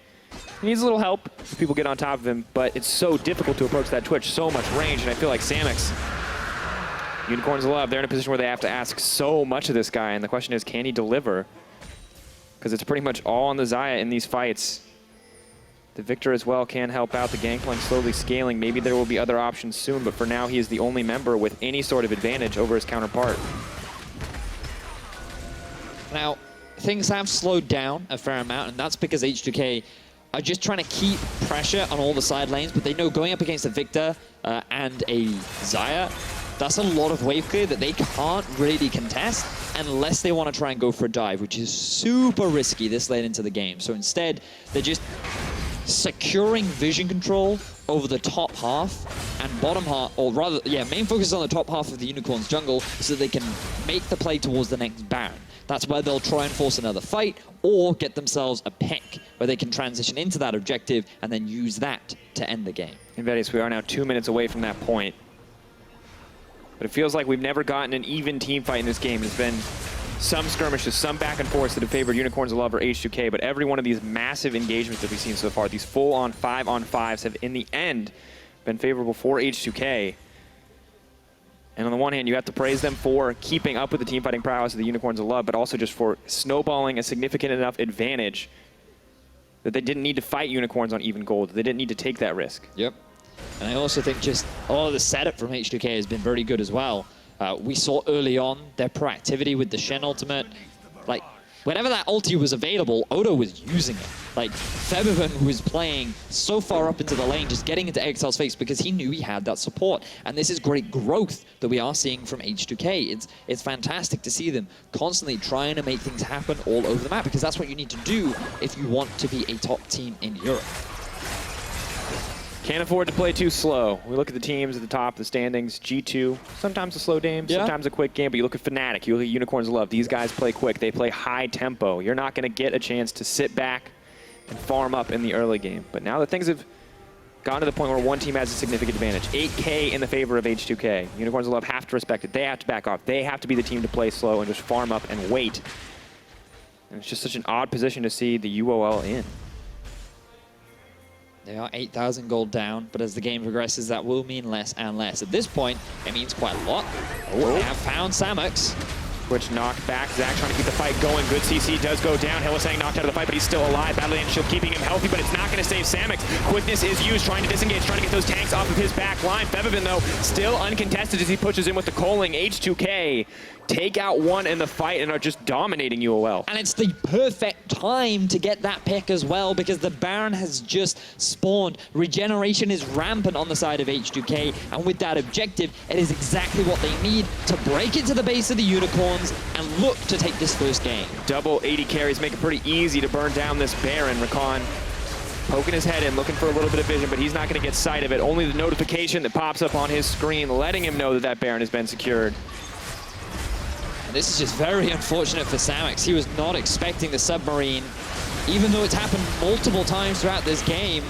He needs a little help if people get on top of him, but it's so difficult to approach that Twitch, so much range, and I feel like Samux, Unicorns of Love, they're in a position where they have to ask so much of this guy, and the question is, can he deliver? Because it's pretty much all on the Xayah in these fights. The Victor as well can help out. The Gangplank slowly scaling. Maybe there will be other options soon, but for now he is the only member with any sort of advantage over his counterpart. Now, things have slowed down a fair amount, and that's because H2K are just trying to keep pressure on all the side lanes, but they know going up against a Victor and a Xayah, that's a lot of wave clear that they can't really contest unless they want to try and go for a dive, which is super risky this late into the game. So instead, they're just securing vision control over the top half and bottom half, or rather, yeah, main focus is on the top half of the Unicorn's jungle so they can make the play towards the next Baron. That's where they'll try and force another fight or get themselves a pick where they can transition into that objective and then use that to end the game. And Vedius, we are now 2 minutes away from that point. But it feels like we've never gotten an even team fight in this game. There's been some skirmishes, some back and forth that have favored Unicorns of Love or H2K, but every one of these massive engagements that we've seen so far, these full-on 5-on-5s have in the end been favorable for H2K. And on the one hand, you have to praise them for keeping up with the team-fighting prowess of the Unicorns of Love, but also just for snowballing a significant enough advantage that they didn't need to fight Unicorns on even gold. They didn't need to take that risk. Yep. And I also think just all the setup from H2K has been very good as well. We saw early on their proactivity with the Shen ultimate. Like, whenever that ulti was available, Odo was using it. Like, Febiven was playing so far up into the lane, just getting into Exile's face because he knew he had that support. And this is great growth that we are seeing from H2K. It's fantastic to see them constantly trying to make things happen all over the map, because that's what you need to do if you want to be a top team in Europe. Can't afford to play too slow. We look at the teams at the top of the standings. G2, sometimes a slow game, sometimes a quick game, but you look at Fnatic, you look at Unicorns of Love. These guys play quick. They play high tempo. You're not going to get a chance to sit back and farm up in the early game. But now that things have gotten to the point where one team has a significant advantage, 8K in the favor of H2K. Unicorns of Love have to respect it. They have to back off. They have to be the team to play slow and just farm up and wait. And it's just such an odd position to see the UOL in. They are 8,000 gold down, but as the game progresses, that will mean less and less. At this point, it means quite a lot. Oh, they have found Samux. Twitch knocked back. Zach trying to keep the fight going. Good CC does go down. Hylissang knocked out of the fight, but he's still alive. Battle and Shield keeping him healthy, but it's not going to save Samux. Quickness is used, trying to disengage, trying to get those tanks off of his back line. Febiven, though, still uncontested as he pushes in with the Coling. H2K take out one in the fight and are just dominating UOL. And it's the perfect time to get that pick as well, because the Baron has just spawned. Regeneration is rampant on the side of H2K, and with that objective, it is exactly what they need to break into the base of the Unicorns and look to take this first game. Double 80 carries make it pretty easy to burn down this Baron. Rakan poking his head in, looking for a little bit of vision, but he's not going to get sight of it. Only the notification that pops up on his screen letting him know that that Baron has been secured. This is just very unfortunate for Samux. He was not expecting the submarine, even though it's happened multiple times throughout this game.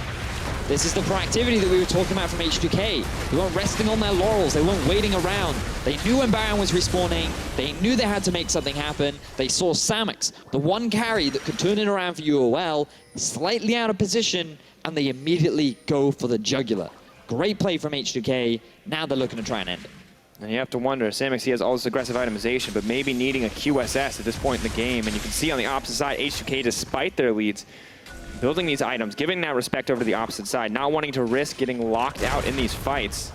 This is the proactivity that we were talking about from H2K. They weren't resting on their laurels. They weren't waiting around. They knew when Baron was respawning. They knew they had to make something happen. They saw Samux, the one carry that could turn it around for UOL, slightly out of position, and they immediately go for the jugular. Great play from H2K. Now they're looking to try and end it. And you have to wonder, Samix, he has all this aggressive itemization, but maybe needing a QSS at this point in the game. And you can see on the opposite side, H2K, despite their leads, building these items, giving that respect over to the opposite side, not wanting to risk getting locked out in these fights.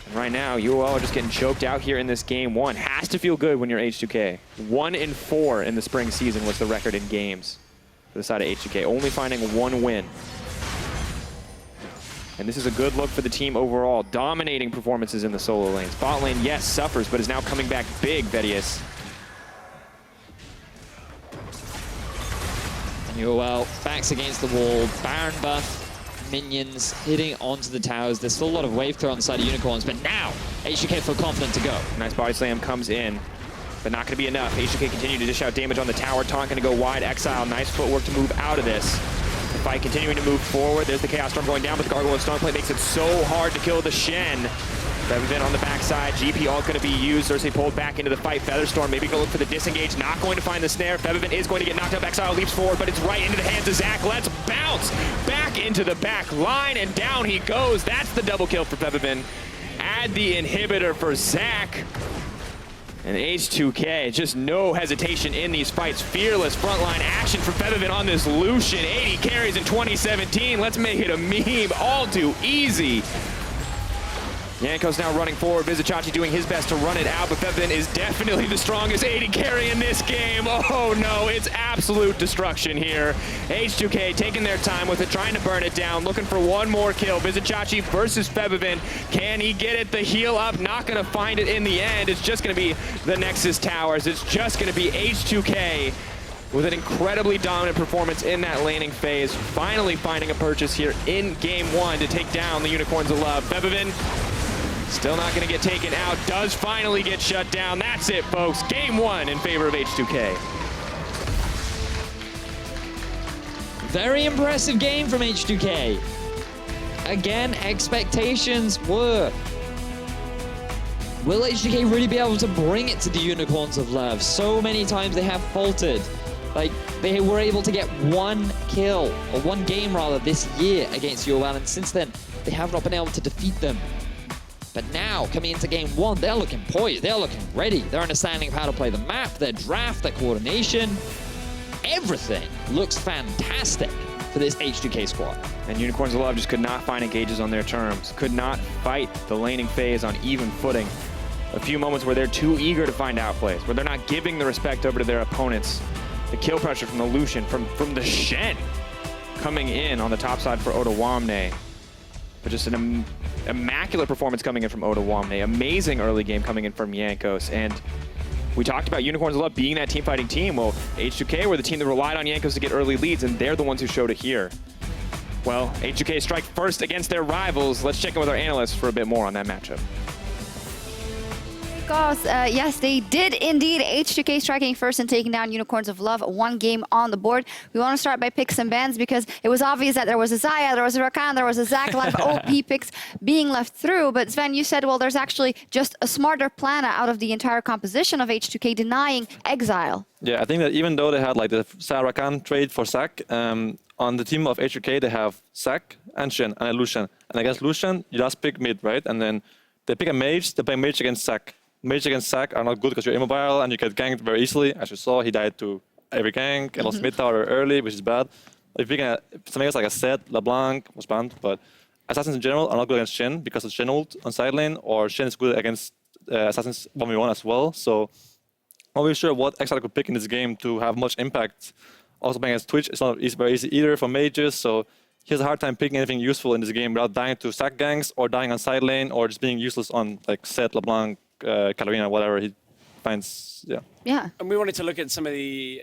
And right now, UOL are just getting choked out here in this game one. Has to feel good when you're H2K. 1-4 in the spring season was the record in games for the side of H2K, only finding 1 win. And this is a good look for the team overall. Dominating performances in the solo lanes. Bot lane, yes, suffers, but is now coming back big, Vedius. And UOL backs against the wall. Baron buff, minions hitting onto the towers. There's still a lot of wave clear on the side of Unicorns, but now H2K feel confident to go. Nice body slam comes in, but not going to be enough. H2K continue to dish out damage on the tower. Taunt going to go wide. Exile, nice footwork to move out of this. The fight continuing to move forward. There's the Chaos Storm going down, but the Gargoyle Stone Plate makes it so hard to kill the Shen. Feathervin on the backside. GP ult going to be used. Cersei pulled back into the fight. Featherstorm maybe go look for the disengage. Not going to find the snare. Feathervin is going to get knocked up. Exile leaps forward, but it's right into the hands of Zach. Let's bounce back into the back line, and down he goes. That's the double kill for Feathervin. Add the inhibitor for Zach. And H2K, just no hesitation in these fights. Fearless frontline action for Feathervin on this Lucian. 80 carries in 2017. Let's make it a meme. All too easy. Yanko's now running forward. Vizicachi doing his best to run it out, but Feathervin is definitely the strongest 80 carry in this game. Oh no, it's absolute destruction here. H2K taking their time with it, trying to burn it down, looking for one more kill. Vizicachi versus Feathervin. Can he get it? The heal up, not gonna find it in the end. It's just gonna be the Nexus Towers. It's just gonna be H2K with an incredibly dominant performance in that laning phase. Finally finding a purchase here in game one to take down the Unicorns of Love. Feathervin still not going to get taken out. Does finally get shut down. That's it, folks. Game one in favor of H2K. Very impressive game from H2K. Again, expectations were. Will H2K really be able to bring it to the Unicorns of Love? So many times they have faltered. Like, they were able to get 1 kill, or 1 game rather, this year against UOL, and since then, they have not been able to defeat them. But now, coming into game one, they're looking poised, they're looking ready. They're understanding of how to play the map, their draft, their coordination. Everything looks fantastic for this H2K squad. And Unicorns of Love just could not find engages on their terms, could not fight the laning phase on even footing. A few moments where they're too eager to find outplays, where they're not giving the respect over to their opponents. The kill pressure from the Lucian, from the Shen, coming in on the top side for Otawamne. But just an immaculate performance coming in from Otawamne. Amazing early game coming in from Jankos. And we talked about Unicorns of Love being that team fighting team. Well, H2K were the team that relied on Jankos to get early leads, and they're the ones who showed it here. Well, H2K strike first against their rivals. Let's check in with our analysts for a bit more on that matchup. Yes, they did indeed. H2K striking first and taking down Unicorns of Love. 1 game on the board. We want to start by picks and bans because it was obvious that there was a Xayah, there was a Rakan, there was a Zach, a lot of OP picks being left through. But Sven, you said, well, there's actually just a smarter plan out of the entire composition of H2K denying Exile. Yeah, I think that even though they had like the Xayah Rakan trade for Zac, on the team of H2K, they have Zac and Shen and a Lucian. And against Lucian, you just pick mid, right? And then they pick a mage, they play mage against Zac. Mage against Zac are not good because you're immobile and you get ganked very easily. As you saw, he died to every gank and lost mid tower early, which is bad. If you can, something else like a Zed, LeBlanc was banned, but assassins in general are not good against Shen because of Shen ult on side lane, or Shen is good against assassins 1v1 as well. So not really sure what Exile could pick in this game to have much impact. Also playing against Twitch, it's not very easy either for mages, so he has a hard time picking anything useful in this game without dying to Zac ganks or dying on side lane or just being useless on like Zed, LeBlanc, Katarina, whatever he finds. Yeah. And we wanted to look at some of the,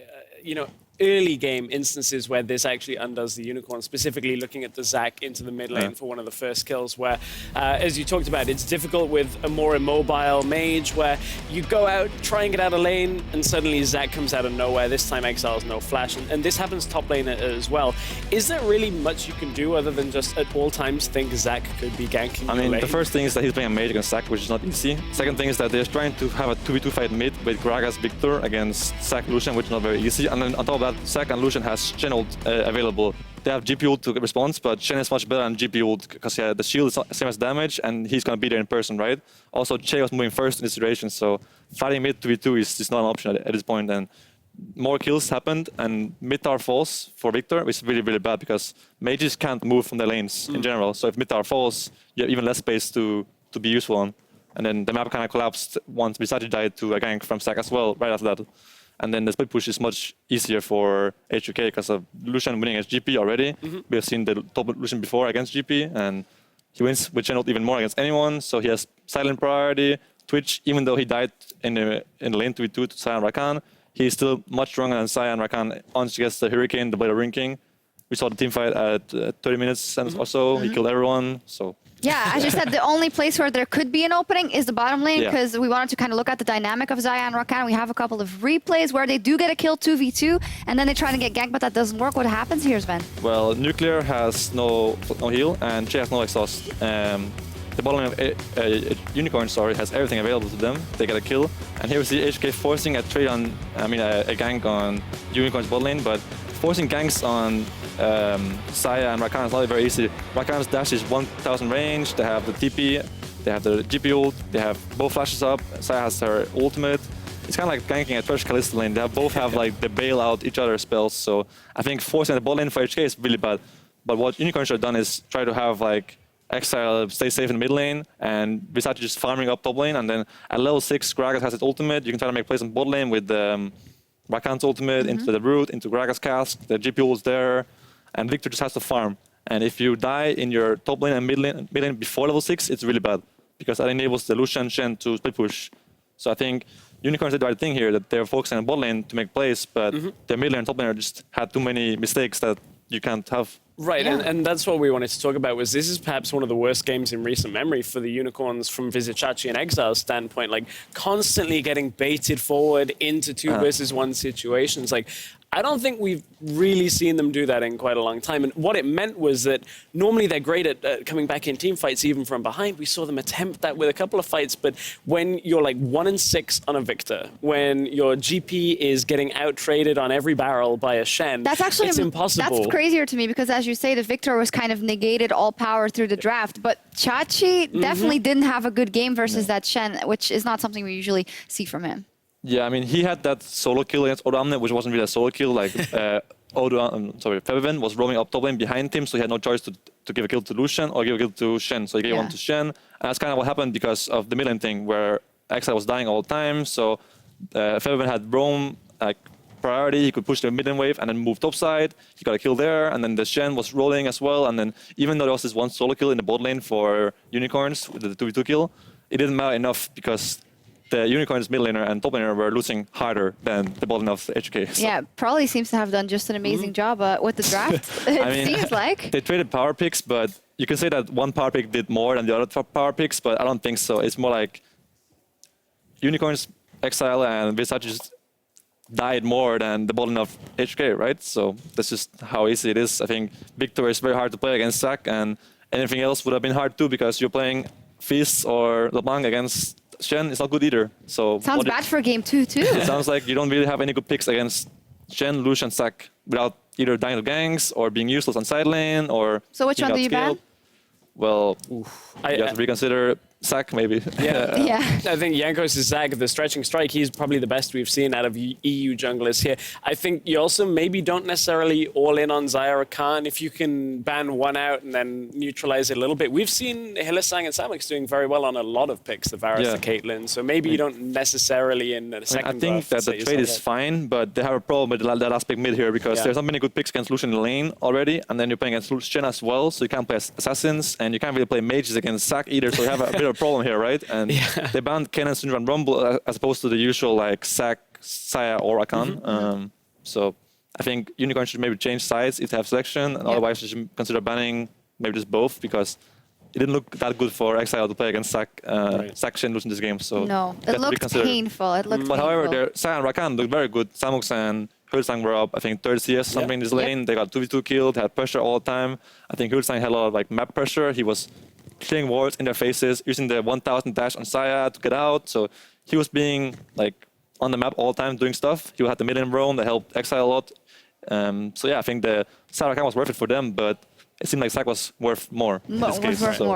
early game instances where this actually undoes the Unicorn, specifically looking at the Zac into the mid lane for one of the first kills where, as you talked about, it's difficult with a more immobile mage where you go out, try and get out of lane, and suddenly Zac comes out of nowhere. This time Exile's no flash, and this happens top lane as well. Is there really much you can do other than just at all times think Zac could be ganking I mean, lane? the first thing is that he's playing a mage against Zac, which is not easy. Second thing is that they're trying to have a 2v2 fight mid with Gragas Victor against Zac Lucian, which is not very easy. And then on top of that, Zac and Lucian has Shen ult available they have GP ult to response, but Shen is much better than GP ult because the shield is same as damage, and he's gonna be there in person, right? Also, Che was moving first in this situation, so fighting mid 2v2 is just not an option at this point. And more kills happened, and mid tower falls for Victor, which is really, really bad because mages can't move from the lanes in general. So if mid tower falls, you have even less space to be useful on. And then the map kind of collapsed once Visachi died to a gank from Sack as well, right after that. And then the split push is much easier for H2K because of Lucian winning against GP already. We have seen the top Lucian before against GP, and he wins with Channel even more against anyone. So he has silent priority. Twitch, even though he died in the lane 2v2 to Sion Rakan, he's still much stronger than Sion Rakan once he gets the Hurricane, the Blade of Rinking. We saw the team fight at 30 minutes or so. He killed everyone. So. Yeah, as you said, the only place where there could be an opening is the bottom lane, because we wanted to kind of look at the dynamic of Xayah and Rakan. We have a couple of replays where they do get a kill 2v2, and then they try to get ganked, but that doesn't work. What happens here, Sven? Well, Nuclear has no heal, and Che has no exhaust. The bottom lane of Unicorn, has everything available to them. They get a kill, and here we see HK forcing a trade on, a gank on Unicorn's bot lane, but forcing ganks on Xayah and Rakan is not very easy. Rakan's dash is 1000 range, they have the TP, they have the GP ult, they have both flashes up, Xayah has her ultimate. It's kind of like ganking a Thresh Kalista lane. They both have like the bail out each other's spells, so I think forcing the bot lane for HK is really bad. But what Unicorn should have done is try to have like Exile stay safe in the mid lane, and Visachi just farming up top lane, and then at level 6 Gragas has its ultimate. You can try to make plays on bot lane with Rakan's ultimate into the root, into Gragas cask, the GP ult's there, and Victor just has to farm. And if you die in your top lane and mid lane before level 6, it's really bad, because that enables the Lucian Shen to split push. So I think Unicorns did the right thing here, that they're focusing on bot lane to make plays, but their mid lane and top laner just had too many mistakes that you can't have. Right, and that's what we wanted to talk about, was this is perhaps one of the worst games in recent memory for the Unicorns from Visachi and Exile's standpoint, like constantly getting baited forward into 2 versus 1 situations. Like, I don't think we've really seen them do that in quite a long time. And what it meant was that normally they're great at coming back in team fights even from behind. We saw them attempt that with a couple of fights, but when you're like 1-6 on a Victor, when your GP is getting out-traded on every barrel by a Shen, it's impossible. That's crazier to me, because as you say, the Victor was kind of negated all power through the draft, but Chachi definitely didn't have a good game versus that Shen, which is not something we usually see from him. Yeah, I mean, he had that solo kill against Odoamne, which wasn't really a solo kill. Like, Febiven was roaming up top lane behind him, so he had no choice to give a kill to Lucian or give a kill to Shen. So he gave one to Shen. And that's kind of what happened because of the mid lane thing, where Exile was dying all the time. So Febiven had roam like priority. He could push the mid lane wave and then move topside. He got a kill there, and then the Shen was rolling as well. And then even though there was this one solo kill in the bot lane for Unicorns, with the 2v2 kill, it didn't matter enough because the Unicorns mid laner and top laner were losing harder than the bot lane of HK. So. Yeah, probably seems to have done just an amazing job with the draft. It seems like. They traded power picks, but you can say that one power pick did more than the other power picks, but I don't think so. It's more like Unicorns, Exile, and Visachi just died more than the bot lane of HK, right? So that's just how easy it is. I think Victor is very hard to play against Zac, and anything else would have been hard too, because you're playing Fizz or LeBlanc against Shen. It's not good either. So sounds bad for game 2 too. It sounds like you don't really have any good picks against Shen, Lucian, Zac without either dying to ganks or being useless on side lane or. So which one do you ban? Well, you have to reconsider Zac maybe. Yeah. I think Jankos' Zac, the stretching strike, he's probably the best we've seen out of EU junglers here. I think you also maybe don't necessarily all in on Xayah Rakan. If you can ban one out and then neutralize it a little bit. We've seen Hylissang and Samux doing very well on a lot of picks, the Varus, the Caitlyn. So maybe you don't necessarily in a second I think that the trade is fine, but they have a problem with that last pick mid here, because there's not many good picks against Lucian in the lane already, and then you're playing against Shen as well, so you can't play assassins, and you can't really play mages against Zac either, so you have a bit of a problem here, right? And they banned Kennen, Syndra, and Rumble as opposed to the usual like Zac, Xayah, or Rakan. So I think Unicorn should maybe change sides if they have selection, and otherwise you should consider banning maybe just both, because it didn't look that good for Exile to play against Zac, Zac Shen losing this game. So no, it looked painful. But however, their Xayah and Rakan looked very good. Samux and Hylissang were up, I think, 3rd CS something in this lane. They got 2v2 killed, had pressure all the time. I think Hylissang had a lot of like map pressure. He was clearing wards in their faces, using the 1000 dash on Xayah to get out. So he was being like on the map all the time doing stuff. He had the mid lane roam that helped Exile a lot. So yeah, I think the Sarah was worth it for them, but it seemed like Zach was worth more.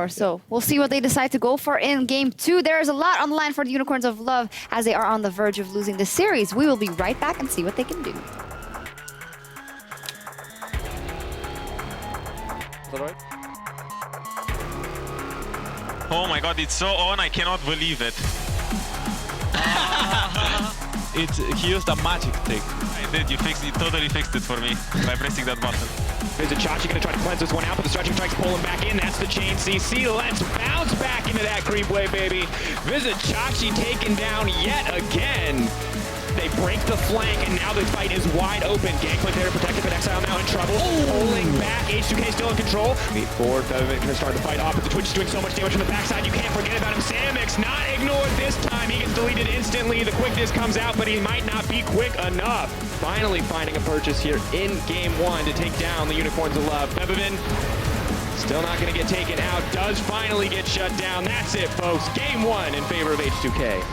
So we'll see what they decide to go for in Game 2. There is a lot on the line for the Unicorns of Love as they are on the verge of losing the series. We will be right back and see what they can do. Oh my god, it's so on, I cannot believe it. He used a magic trick. I did, you totally fixed it for me by pressing that button. There's a Chachi gonna try to cleanse this one out, but the stretching strike's pulling back in. That's the chain CC. Let's bounce back into that creep wave, baby. Visit Chachi taken down yet again. They break the flank, and now the fight is wide open. Gangplank there to protect it, but Exile now in trouble. Pulling back, H2K still in control. Forward, gonna start to fight off, but the Twitch is doing so much damage from the backside. You can't forget about him. Samix not ignored this time. He gets deleted instantly. The quickness comes out, but he might not be quick enough. Finally finding a purchase here in Game 1 to take down the Unicorns of Love. Bebevin still not gonna get taken out. Does finally get shut down. That's it, folks. Game 1 in favor of H2K.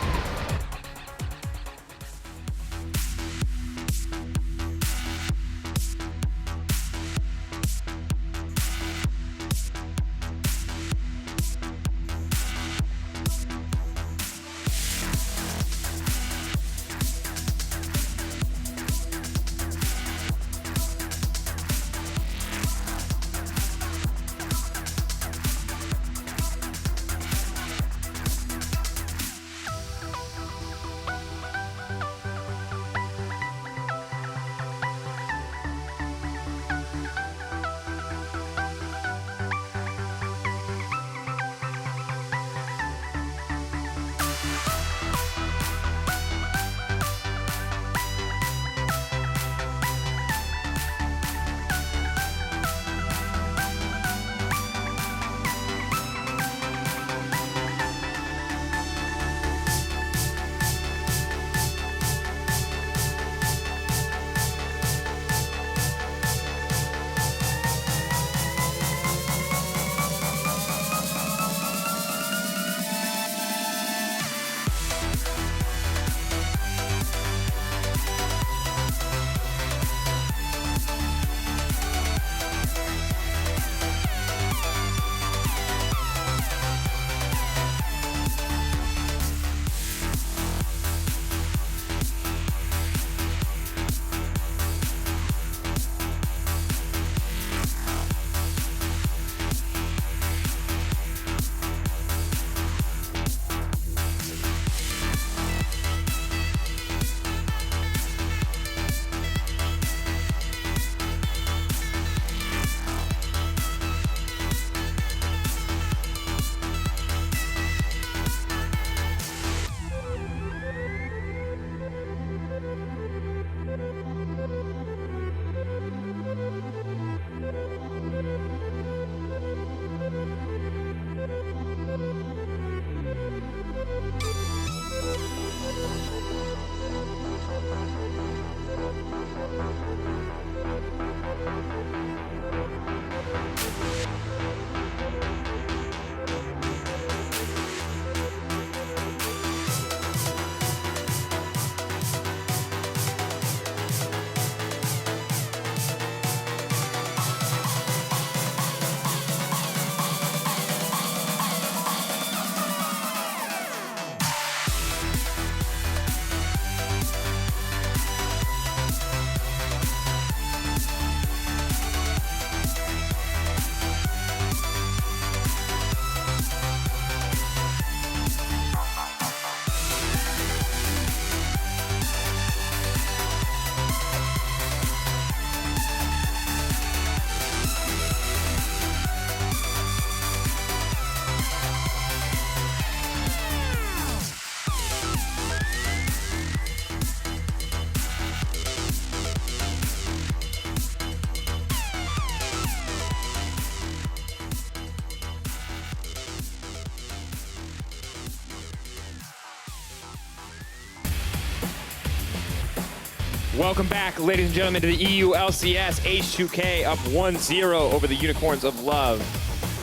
Welcome back, ladies and gentlemen, to the EULCS. H2K up 1-0 over the Unicorns of Love.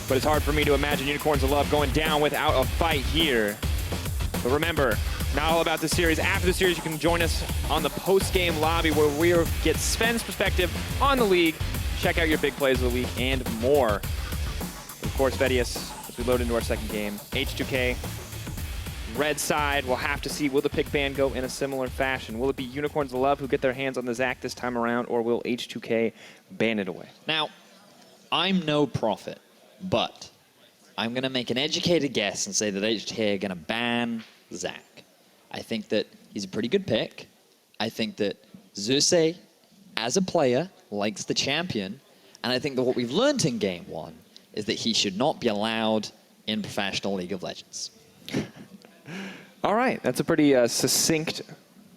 But it's hard for me to imagine Unicorns of Love going down without a fight here. But remember, not all about the series. After the series, you can join us on the post-game lobby where we get Sven's perspective on the league, check out your big plays of the week, and more. Of course, Vedius, as we load into our second game, H2K, red side, we'll have to see, will the pick ban go in a similar fashion? Will it be Unicorns of Love who get their hands on the Zac this time around, or will H2K ban it away? Now, I'm no prophet, but I'm going to make an educated guess and say that H2K are going to ban Zac. I think that he's a pretty good pick. I think that Xerxes, as a player, likes the champion. And I think that what we've learned in Game 1 is that he should not be allowed in professional League of Legends. All right, that's a pretty succinct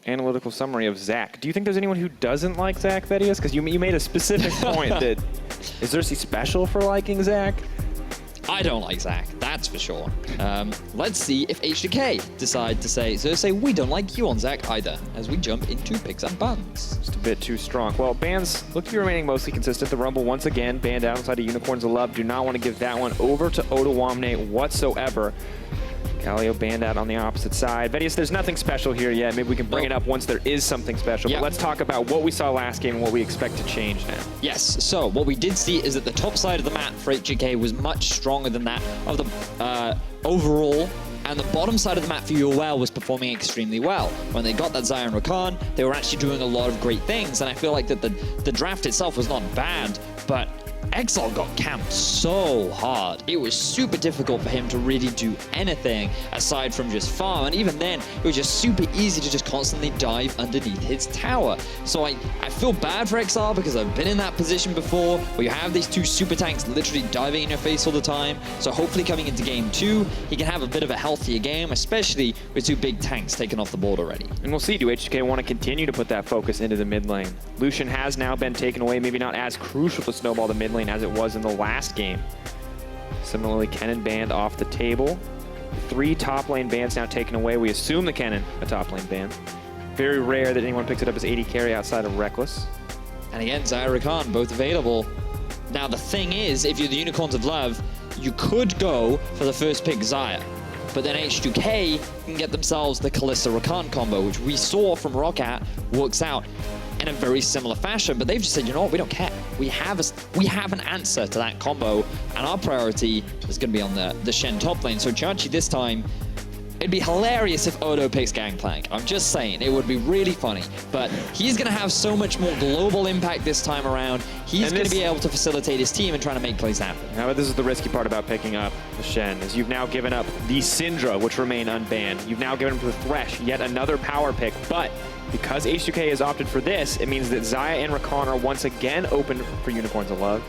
analytical summary of Zac. Do you think there's anyone who doesn't like Zac, Vedius? Because you made a specific point that, is Xerxes special for liking Zac? I don't like Zac, that's for sure. Let's see if H2K decide to say, Xerxes, we don't like you on Zac either, as we jump into picks and bans. Just a bit too strong. Well, bans look to be remaining mostly consistent. The Rumble once again banned out inside of Unicorns of Love. Do not want to give that one over to Ottawamne whatsoever. Galio banned out on the opposite side. Vedius, there's nothing special here yet. Maybe we can bring it up once there is something special. But let's talk about what we saw last game and what we expect to change now. Yes, so what we did see is that the top side of the map for H2K was much stronger than that of the overall, and the bottom side of the map for UOL was performing extremely well. When they got that Xayah and Rakan, they were actually doing a lot of great things, and I feel like that the draft itself was not bad, but Exile got camped so hard. It was super difficult for him to really do anything aside from just farm. And even then, it was just super easy to just constantly dive underneath his tower. So I feel bad for Exile because I've been in that position before where you have these two super tanks literally diving in your face all the time. So hopefully coming into game 2, he can have a bit of a healthier game, especially with two big tanks taken off the board already. And we'll see, do H2K want to continue to put that focus into the mid lane? Lucian has now been taken away, maybe not as crucial to snowball the mid lane as it was in the last game. Similarly, Kennen banned off the table. 3 top lane bans now taken away. We assume the Kennen a top lane ban. Very rare that anyone picks it up as AD carry outside of Reckless. And again, Xayah Rakan, both available. Now the thing is, if you're the Unicorns of Love, you could go for the first pick Xayah. But then H2K can get themselves the Kalista Rakan combo, which we saw from Roccat works out in a very similar fashion. But they've just said, you know what, we don't care. We have an answer to that combo, and our priority is going to be on the Shen top lane. So Chachi this time, it'd be hilarious if Odo picks Gangplank. I'm just saying, it would be really funny. But he's going to have so much more global impact this time around. He's going to be able to facilitate his team and trying to make plays happen. Now, but this is the risky part about picking up the Shen, is you've now given up the Syndra, which remain unbanned. You've now given him to the Thresh, yet another power pick. But because H2K has opted for this, it means that Xayah and Rakan are once again open for Unicorns of Love.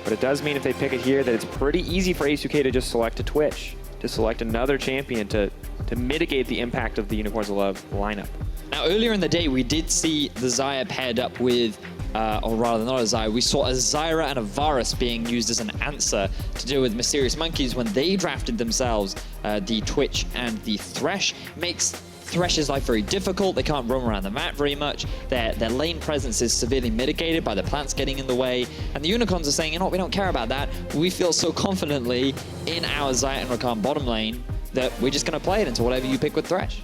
But it does mean if they pick it here that it's pretty easy for H2K to just select a Twitch, to select another champion to mitigate the impact of the Unicorns of Love lineup. Now, earlier in the day, we did see the Xayah paired up with, or rather not a Xayah, we saw a Zyra and a Varus being used as an answer to deal with Mysterious Monkeys when they drafted themselves the Twitch and the Thresh. Makes Thresh's life very difficult. They can't roam around the map very much. Their lane presence is severely mitigated by the plants getting in the way. And the Unicorns are saying, you know what, we don't care about that. We feel so confidently in our Xayah and Rakan bottom lane that we're just going to play it into whatever you pick with Thresh.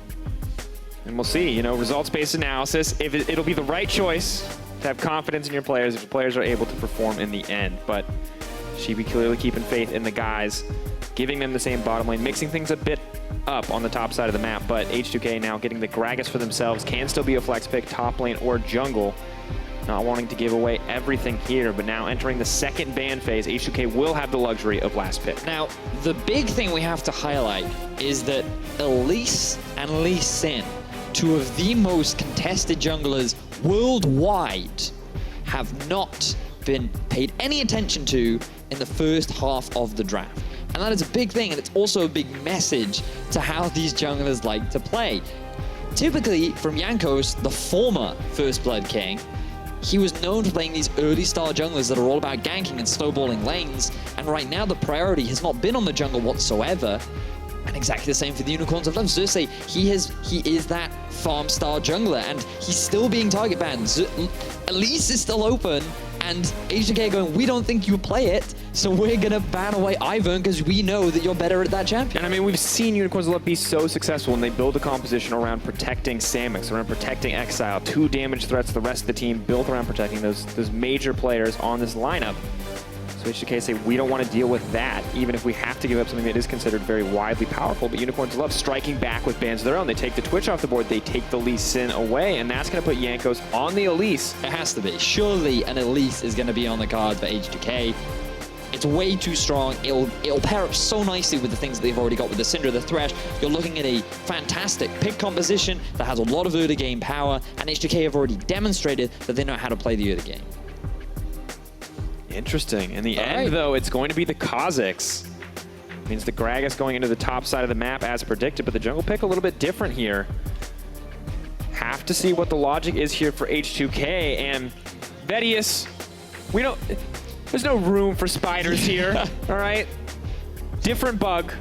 And we'll see, you know, results-based analysis. If it'll be the right choice to have confidence in your players if the players are able to perform in the end. But Shibi clearly keeping faith in the guys, giving them the same bottom lane, mixing things a bit up on the top side of the map, but H2K now getting the Gragas for themselves, can still be a flex pick, top lane or jungle. Not wanting to give away everything here, but now entering the second ban phase, H2K will have the luxury of last pick. Now, the big thing we have to highlight is that Elise and Lee Sin, two of the most contested junglers worldwide, have not been paid any attention to in the first half of the draft. And that is a big thing, and it's also a big message to how these junglers like to play. Typically, from Jankos, the former First Blood King, he was known for playing these early star junglers that are all about ganking and snowballing lanes, and right now the priority has not been on the jungle whatsoever. And exactly the same for the Unicorns of Love. Xerxes, he is that farm star jungler, and he's still being target banned. Elise is still open, and H2K going, we don't think you play it. So we're going to ban away Ivern because we know that you're better at that champion. And I mean, we've seen Unicorns of Love be so successful when they build a composition around protecting Samix, around protecting Exile, 2 damage threats, the rest of the team built around protecting those major players on this lineup. So H2K say we don't want to deal with that, even if we have to give up something that is considered very widely powerful. But Unicorns of Love striking back with bans of their own. They take the Twitch off the board, they take the Lee Sin away, and that's going to put Jankos on the Elise. It has to be. Surely an Elise is going to be on the card for H2K. It's way too strong. It'll pair up so nicely with the things that they've already got with the Syndra, the Thresh. You're looking at a fantastic pick composition that has a lot of early game power, and H2K have already demonstrated that they know how to play the early game. Interesting. In the end, though, it's going to be the Kha'Zix. Means the Gragas going into the top side of the map as predicted, but the jungle pick a little bit different here. Have to see what the logic is here for H2K, and Vedius, we don't... There's no room for spiders here, all right? Different bug.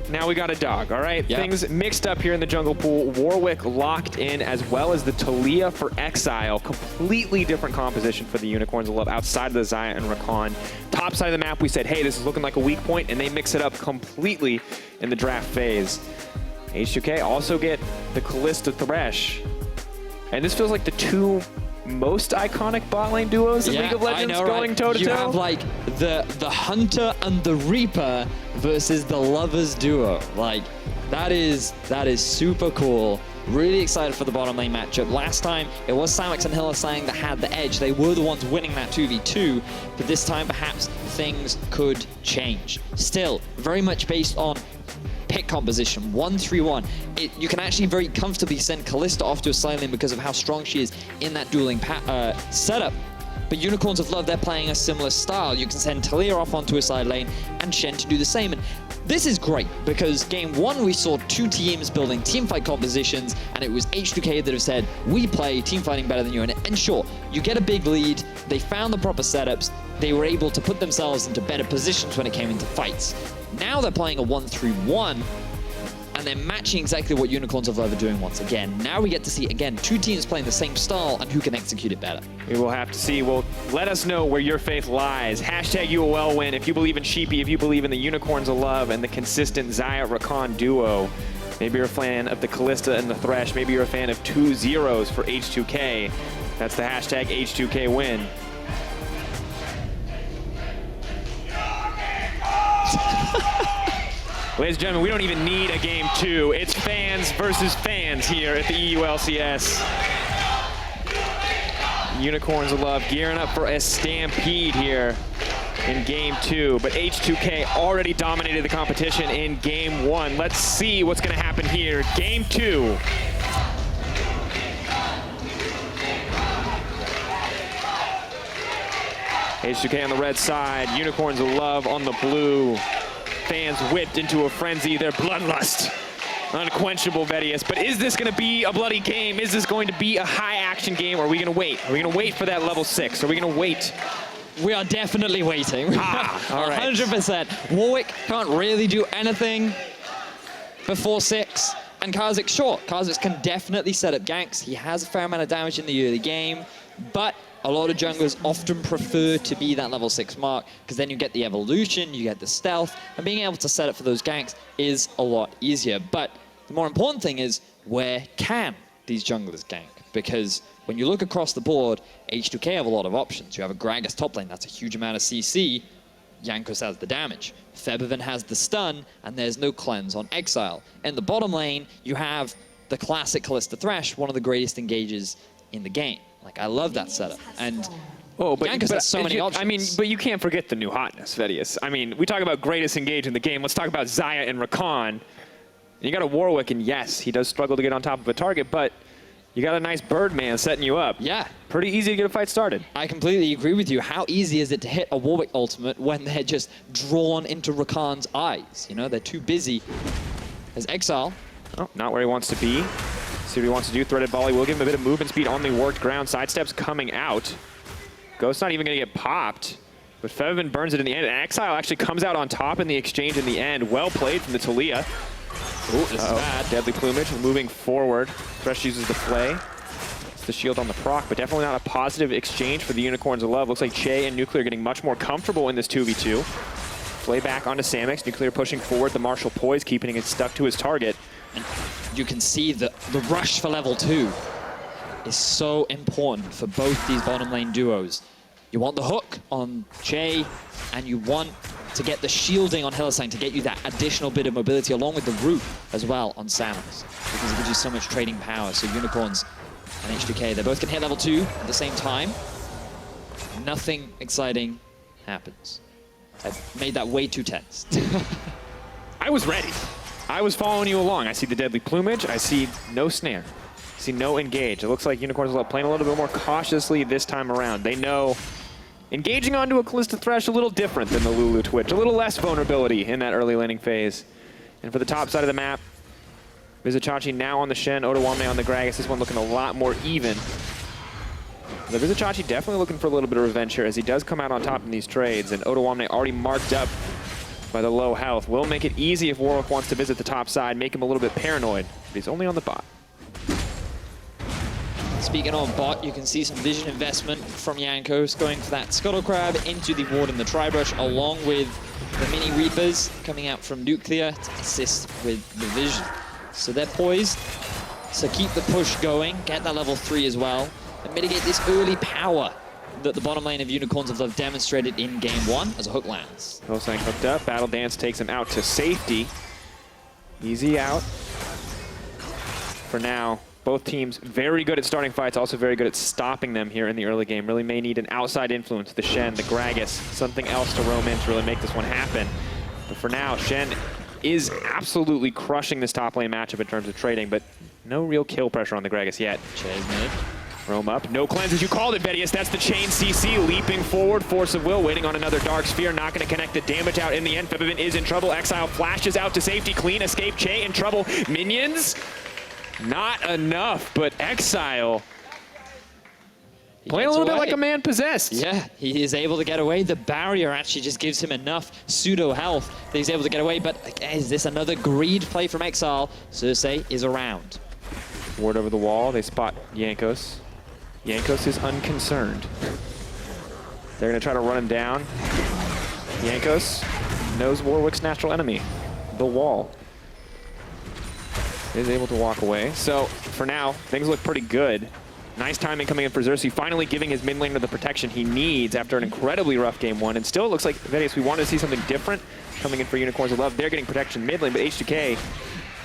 Now we got a dog, all right? Yep. Things mixed up here in the jungle pool. Warwick locked in, as well as the Talia for Exile. Completely different composition for the Unicorns of Love outside of the Xayah and Rakan. Top side of the map, we said, hey, this is looking like a weak point, and they mix it up completely in the draft phase. H2K also get the Kalista Thresh. And this feels like the 2 most iconic bot lane duos in League of Legends going toe-to-toe. You have like the Hunter and the Reaper versus the Lovers duo. Like, that is super cool. Really excited for the bottom lane matchup. Last time, it was Samix and Hylissang that had the edge. They were the ones winning that 2v2, but this time perhaps things could change. Still, very much based on pick composition, 1-3-1. You can actually very comfortably send Kalista off to a side lane because of how strong she is in that dueling setup. But Unicorns of Love, they're playing a similar style. You can send Talia off onto a side lane and Shen to do the same. And this is great because game 1 we saw 2 teams building teamfight compositions, and it was H2K that have said, we play teamfighting better than you. And sure, you get a big lead, they found the proper setups, they were able to put themselves into better positions when it came into fights. Now they're playing a 1-3-1, and they're matching exactly what Unicorns of Love are doing once again. Now we get to see, again, 2 teams playing the same style and who can execute it better. We will have to see. Well, let us know where your faith lies. Hashtag UOL win if you believe in Sheepy, if you believe in the Unicorns of Love and the consistent Xayah-Rakan duo. Maybe you're a fan of the Kalista and the Thresh. Maybe you're a fan of 2 zeros for H2K. That's the hashtag H2K win. Ladies and gentlemen, we don't even need a game 2. It's fans versus fans here at the EULCS. Unicorns of Love gearing up for a stampede here in game 2. But H2K already dominated the competition in game 1. Let's see what's going to happen here. Game 2. H2K on the red side, Unicorns of Love on the blue. Fans whipped into a frenzy, their bloodlust. Unquenchable, Vedius. But is this going to be a bloody game? Is this going to be a high-action game, or are we going to wait? Are we going to wait for that level 6? Are we going to wait? We are definitely waiting. All right. 100%. Warwick can't really do anything before 6. And Kha'Zix, sure, Kha'Zix can definitely set up ganks. He has a fair amount of damage in the early game, but a lot of junglers often prefer to be that level 6 mark because then you get the evolution, you get the stealth, and being able to set up for those ganks is a lot easier. But the more important thing is, where can these junglers gank? Because when you look across the board, H2K have a lot of options. You have a Gragas top lane, that's a huge amount of CC. Jankos has the damage. Febiven has the stun, and there's no cleanse on Exile. In the bottom lane, you have the classic Kalista Thresh, one of the greatest engages in the game. Like, I love that setup. And Jankos has so many options. I mean, but you can't forget the new hotness, Vedius. I mean, we talk about greatest engage in the game. Let's talk about Xayah and Rakan. You got a Warwick, and yes, he does struggle to get on top of a target, but you got a nice Birdman setting you up. Yeah. Pretty easy to get a fight started. I completely agree with you. How easy is it to hit a Warwick ultimate when they're just drawn into Rakan's eyes? You know, they're too busy. There's Exile. Oh, not where he wants to be. See what he wants to do. Threaded volley will give him a bit of movement speed on the worked ground. Sidesteps coming out. Ghost's not even going to get popped. But Febiven burns it in the end. And Exile actually comes out on top in the exchange in the end. Well played from the Talia. Ooh, this is bad. Deadly Plumage moving forward. Thresh uses the flay. It's the shield on the proc, but definitely not a positive exchange for the Unicorns of Love. Looks like Che and Nuclear getting much more comfortable in this 2v2. Play back onto Samix. Nuclear pushing forward. The Marshall poise, keeping it stuck to his target. And you can see that the rush for level 2 is so important for both these bottom lane duos. You want the hook on Che, and you want to get the shielding on Hillesang to get you that additional bit of mobility, along with the root as well on Samix, because it gives you so much trading power. So Unicorns and H2K, they both can hit level 2 at the same time. Nothing exciting happens. I've made that way too tense. I was ready. I was following you along. I see the deadly plumage. I see no snare. I see no engage. It looks like Unicorns are playing a little bit more cautiously this time around. They know engaging onto a Callista Thresh a little different than the Lulu Twitch. A little less vulnerability in that early laning phase. And for the top side of the map, Vizichachi now on the Shen, Otawame on the Gragas. This one looking a lot more even. The Vizichachi definitely looking for a little bit of revenge here as he does come out on top in these trades, and Otawame already marked up by the low health. Will make it easy if Warwick wants to visit the top side, make him a little bit paranoid, but he's only on the bot. Speaking on bot, you can see some vision investment from Jankos going for that Scuttle Crab into the ward and the Tri-Brush, along with the Mini Reapers coming out from Nuclear to assist with the vision. So they're poised to keep the push going, get that level 3 as well, and mitigate this early power that the bottom lane of Unicorns of Love demonstrated in game 1 as a hook lands. Hillesang hooked up, Battle Dance takes him out to safety. Easy out. For now, both teams very good at starting fights, also very good at stopping them here in the early game. Really may need an outside influence, the Shen, the Gragas, something else to roam in to really make this one happen. But for now, Shen is absolutely crushing this top lane matchup in terms of trading, but no real kill pressure on the Gragas yet. Che's mid. Roam up, no cleanse as you called it, Vedius. That's the chain CC, leaping forward, Force of Will, waiting on another Dark Sphere, not going to connect the damage out in the end. Febivin is in trouble, Exile flashes out to safety, clean escape, Che in trouble. Minions, not enough, but Exile playing a little bit like a man possessed. Yeah, he is able to get away. The barrier actually just gives him enough pseudo health that he's able to get away, but again, is this another greed play from Exile? Cersei is around. Ward over the wall, they spot Jankos. Jankos is unconcerned. They're going to try to run him down. Jankos knows Warwick's natural enemy, the wall. Is able to walk away. So for now, things look pretty good. Nice timing coming in for Xerxes, finally giving his mid laner the protection he needs after an incredibly rough game 1. And still it looks like, Vedius, we wanted to see something different coming in for Unicorns of Love. They're getting protection mid lane, but H2K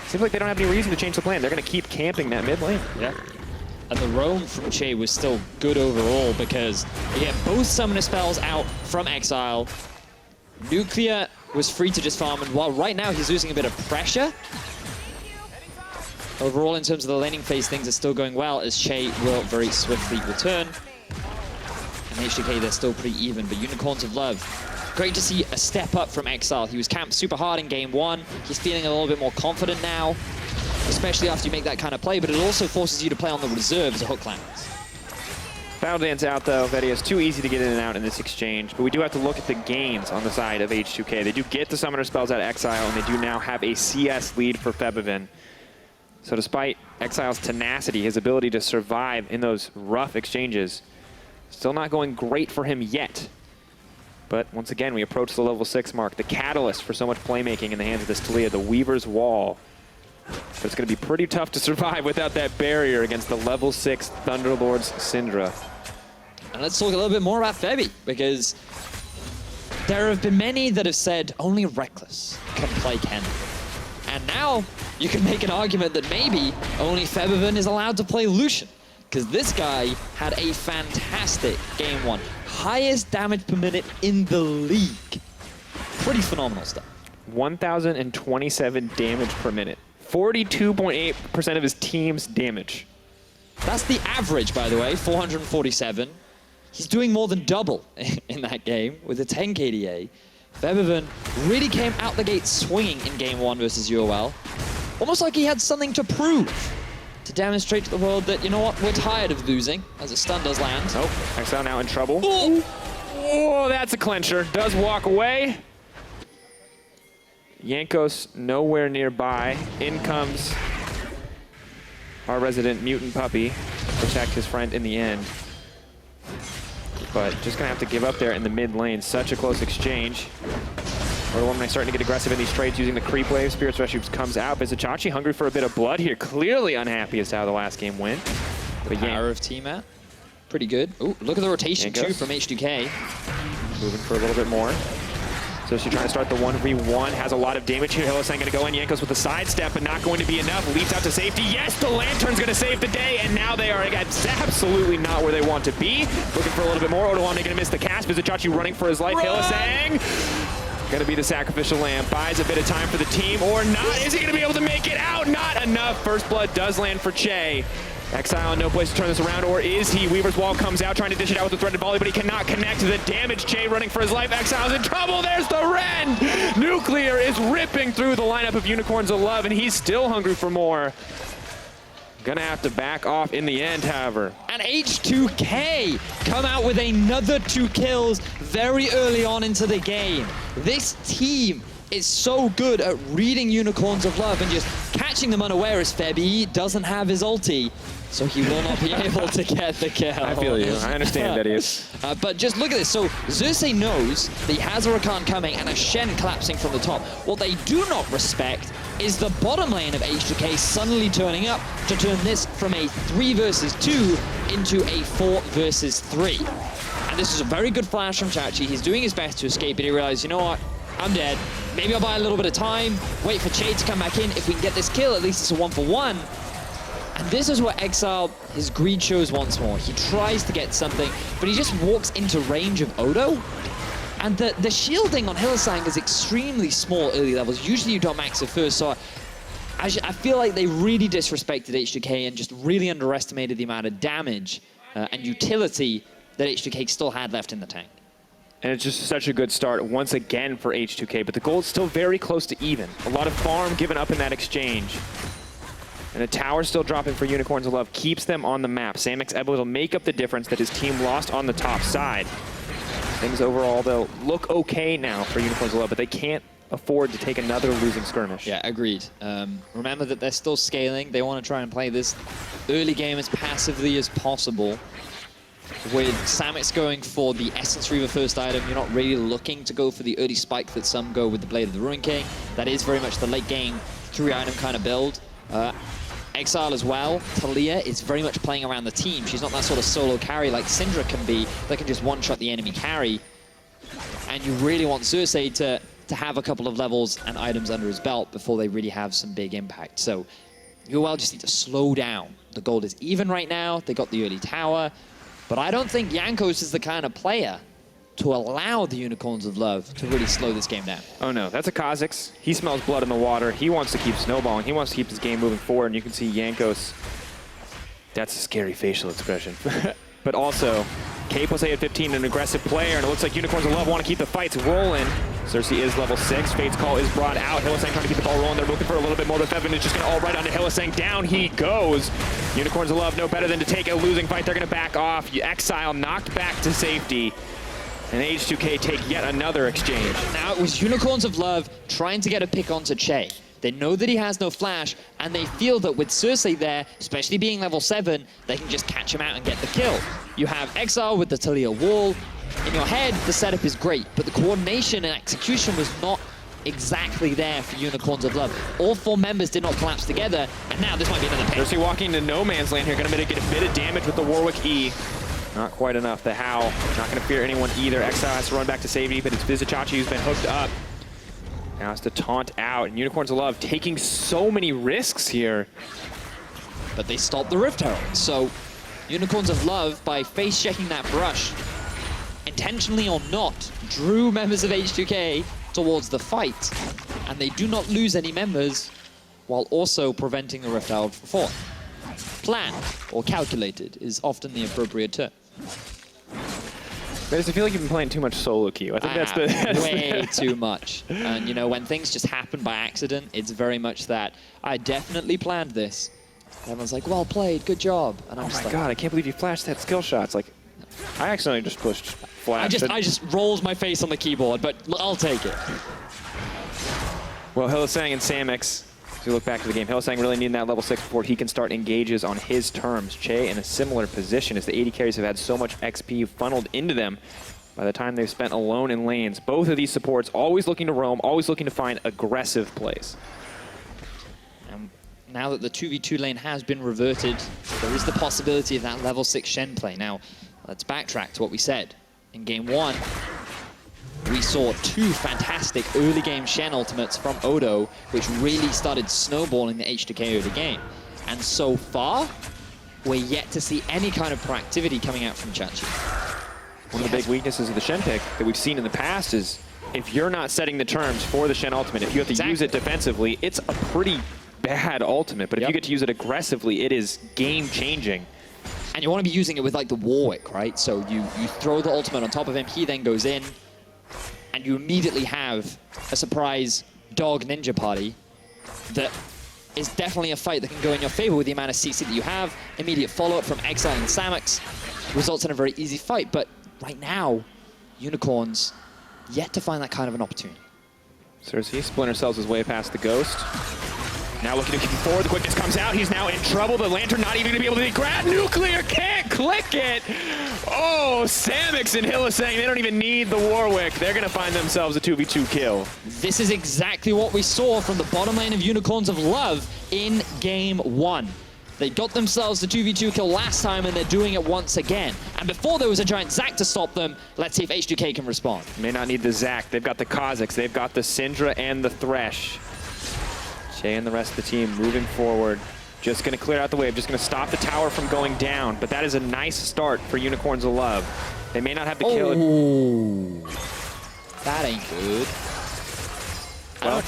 seems like they don't have any reason to change the plan. They're going to keep camping that mid lane. Yeah. And the roam from Che was still good overall because he had both summoner spells out from Exile. Nuclear was free to just farm, and while right now he's losing a bit of pressure, overall in terms of the laning phase, things are still going well as Che will very swiftly return. And H2K, they're still pretty even, but Unicorns of Love, great to see a step up from Exile. He was camped super hard in game 1. He's feeling a little bit more confident now, especially after you make that kind of play, but it also forces you to play on the reserve as a hook lands. Battle Dance out though, Vedius, too easy to get in and out in this exchange, but we do have to look at the gains on the side of H2K. They do get the summoner spells out of Exile, and they do now have a CS lead for Febivin. So despite Exile's tenacity, his ability to survive in those rough exchanges, still not going great for him yet. But once again, we approach the level 6 mark, the catalyst for so much playmaking in the hands of this Taliyah, the Weaver's Wall. But it's going to be pretty tough to survive without that barrier against the level 6 Thunderlord's Syndra. And let's talk a little bit more about Febi, because there have been many that have said only Reckless can play Ken. And now you can make an argument that maybe only Febivin is allowed to play Lucian, because this guy had a fantastic game 1. Highest damage per minute in the league. Pretty phenomenal stuff. 1,027 damage per minute. 42.8% of his team's damage. That's the average, by the way, 447. He's doing more than double in that game with a 10 KDA. Febivin really came out the gate swinging in game 1 versus UOL. Almost like he had something to prove, to demonstrate to the world that, you know what, we're tired of losing, as a stun does land. Oh, Exile now in trouble. Oh, that's a clincher. Does walk away. Jankos nowhere nearby. In comes our resident mutant puppy. protect his friend in the end. But just gonna have to give up there in the mid lane. Such a close exchange. Orlando starting to get aggressive in these trades using the creep wave. Spirits Rush comes out. Vizicachi hungry for a bit of blood here. Clearly unhappy as to how the last game went. The power of T-Mat. Pretty good. Ooh, look at the rotation too from H2K. Moving for a little bit more. So she's trying to start the 1v1. Has a lot of damage here. Hylissang going to go in. Yankos with the sidestep, but not going to be enough. Leaps out to safety. Yes, the Lantern's going to save the day, and now they are absolutely not where they want to be. Looking for a little bit more. Odolwane going to miss the cast. Vizicachi running for his life. Hylissang going to be the sacrificial lamb. Buys a bit of time for the team, or not. Is he going to be able to make it out? Not enough. First blood does land for Che. Exile in no place to turn this around, or is he? Weaver's Wall comes out, trying to dish it out with the threaded volley, but he cannot connect to the damage. Che running for his life. Exile's in trouble. There's the rend. Nuclear is ripping through the lineup of Unicorns of Love, and he's still hungry for more. Gonna have to back off in the end, however. And H2K come out with another 2 kills very early on into the game. This team is so good at reading Unicorns of Love and just catching them unawares. Febby doesn't have his ulti, so he will not be able to get the kill. I feel you. I understand that he is. But just look at this. So Xerxes knows that he has a Rakan coming and a Shen collapsing from the top. What they do not respect is the bottom lane of H2K suddenly turning up to turn this from a 3 versus 2 into a 4 versus 3. And this is a very good flash from Chachi. He's doing his best to escape, but he realizes, you know what? I'm dead. Maybe I'll buy a little bit of time, wait for Che to come back in. If we can get this kill, at least it's a 1-for-1. And this is where Exile, his greed shows once more. He tries to get something, but he just walks into range of Odo. And the shielding on Hylissang is extremely small early levels. Usually you don't max it first, so I feel like they really disrespected H2K and just really underestimated the amount of damage and utility that H2K still had left in the tank. And it's just such a good start once again for H2K, but the goal is still very close to even. A lot of farm given up in that exchange. And a tower still dropping for Unicorns of Love keeps them on the map. Samix Ebel will make up the difference that his team lost on the top side. Things overall, though, look okay now for Unicorns of Love, but they can't afford to take another losing skirmish. Yeah, agreed. Remember that they're still scaling. They want to try and play this early game as passively as possible. With Samix going for the Essence Reaver first item, you're not really looking to go for the early spike that some go with the Blade of the Ruin King. That is very much the late game 3-item kind of build. Exile as well. Talia is very much playing around the team. She's not that sort of solo carry like Syndra can be, that can just one-shot the enemy carry. And you really want Xerxes to have a couple of levels and items under his belt before they really have some big impact. So UOL just need to slow down. The gold is even right now. They got the early tower. But I don't think Yankos is the kind of player to allow the Unicorns of Love to really slow this game down. Oh no, that's a Kha'Zix. He smells blood in the water. He wants to keep snowballing. He wants to keep his game moving forward. And you can see Yankos. That's a scary facial expression. But also, K plus A at 15, an aggressive player. And it looks like Unicorns of Love want to keep the fights rolling. Cersei is level 6. Fate's Call is brought out. Hylissang trying to keep the ball rolling. They're looking for a little bit more, but Fevin is just going to all right onto Hylissang. Down he goes. Unicorns of Love no better than to take a losing fight. They're going to back off. Exile knocked back to safety. And H2K take yet another exchange. Now it was Unicorns of Love trying to get a pick onto Che. They know that he has no flash, and they feel that with Cersei there, especially being level 7, they can just catch him out and get the kill. You have Exile with the Talia wall. In your head, the setup is great, but the coordination and execution was not exactly there for Unicorns of Love. All 4 members did not collapse together, and now this might be another pick. Cersei walking into no man's land here, going to get a bit of damage with the Warwick E. Not quite enough. The Howl, not going to fear anyone either. Exile has to run back to safety, but it's Vizicachi who's been hooked up. Now has to taunt out, and Unicorns of Love taking so many risks here. But they stopped the Rift Herald, so Unicorns of Love, by face-checking that brush, intentionally or not, drew members of H2K towards the fight, and they do not lose any members while also preventing the Rift Herald from falling. Planned or calculated is often the appropriate term. I feel like you've been playing too much solo queue. I think that's way too much. And you know, when things just happen by accident, it's very much that I definitely planned this. Everyone's like, well played, good job. And I'm oh just my like, god, I can't believe you flashed that skill shot. It's like, I accidentally just pushed flash. I just rolled my face on the keyboard, but I'll take it. Well, Hylissang and Samix As we look back to the game, Hillsang really needing that level 6 before he can start engages on his terms. Che in a similar position as the AD carries have had so much XP funneled into them by the time they've spent alone in lanes. Both of these supports always looking to roam, always looking to find aggressive plays. Now that the 2v2 lane has been reverted, there is the possibility of that level 6 Shen play. Now, let's backtrack to what we said. In game 1, we saw 2 fantastic early game Shen ultimates from Odo, which really started snowballing the H2K early game. And so far, we're yet to see any kind of proactivity coming out from Chachi. One of the big weaknesses of the Shen pick that we've seen in the past is if you're not setting the terms for the Shen ultimate, if you have to use it defensively, it's a pretty bad ultimate. But if you get to use it aggressively, it is game-changing. And you want to be using it with like the Warwick, right? So you throw the ultimate on top of him, he then goes in, and you immediately have a surprise dog ninja party that is definitely a fight that can go in your favor with the amount of CC that you have. Immediate follow-up from Exile and Samux results in a very easy fight. But right now, Unicorns yet to find that kind of an opportunity. Cersei Splinter sells his way past the Ghost. Now looking to keep forward, the quickness comes out, he's now in trouble, the Lantern not even going to be able to grab Nuclear, can't click it! Oh, Samux and Hillsang, they don't even need the Warwick, they're going to find themselves a 2v2 kill. This is exactly what we saw from the bottom lane of Unicorns of Love in game 1. They got themselves the 2v2 kill last time, and they're doing it once again. And before there was a giant Zac to stop them, let's see if H2K can respond. May not need the Zac, they've got the Kha'Zix, they've got the Syndra and the Thresh. Che and the rest of the team moving forward. Just going to clear out the wave, just going to stop the tower from going down. But that is a nice start for Unicorns of Love. They may not have the kill. Oh, that ain't good. Well,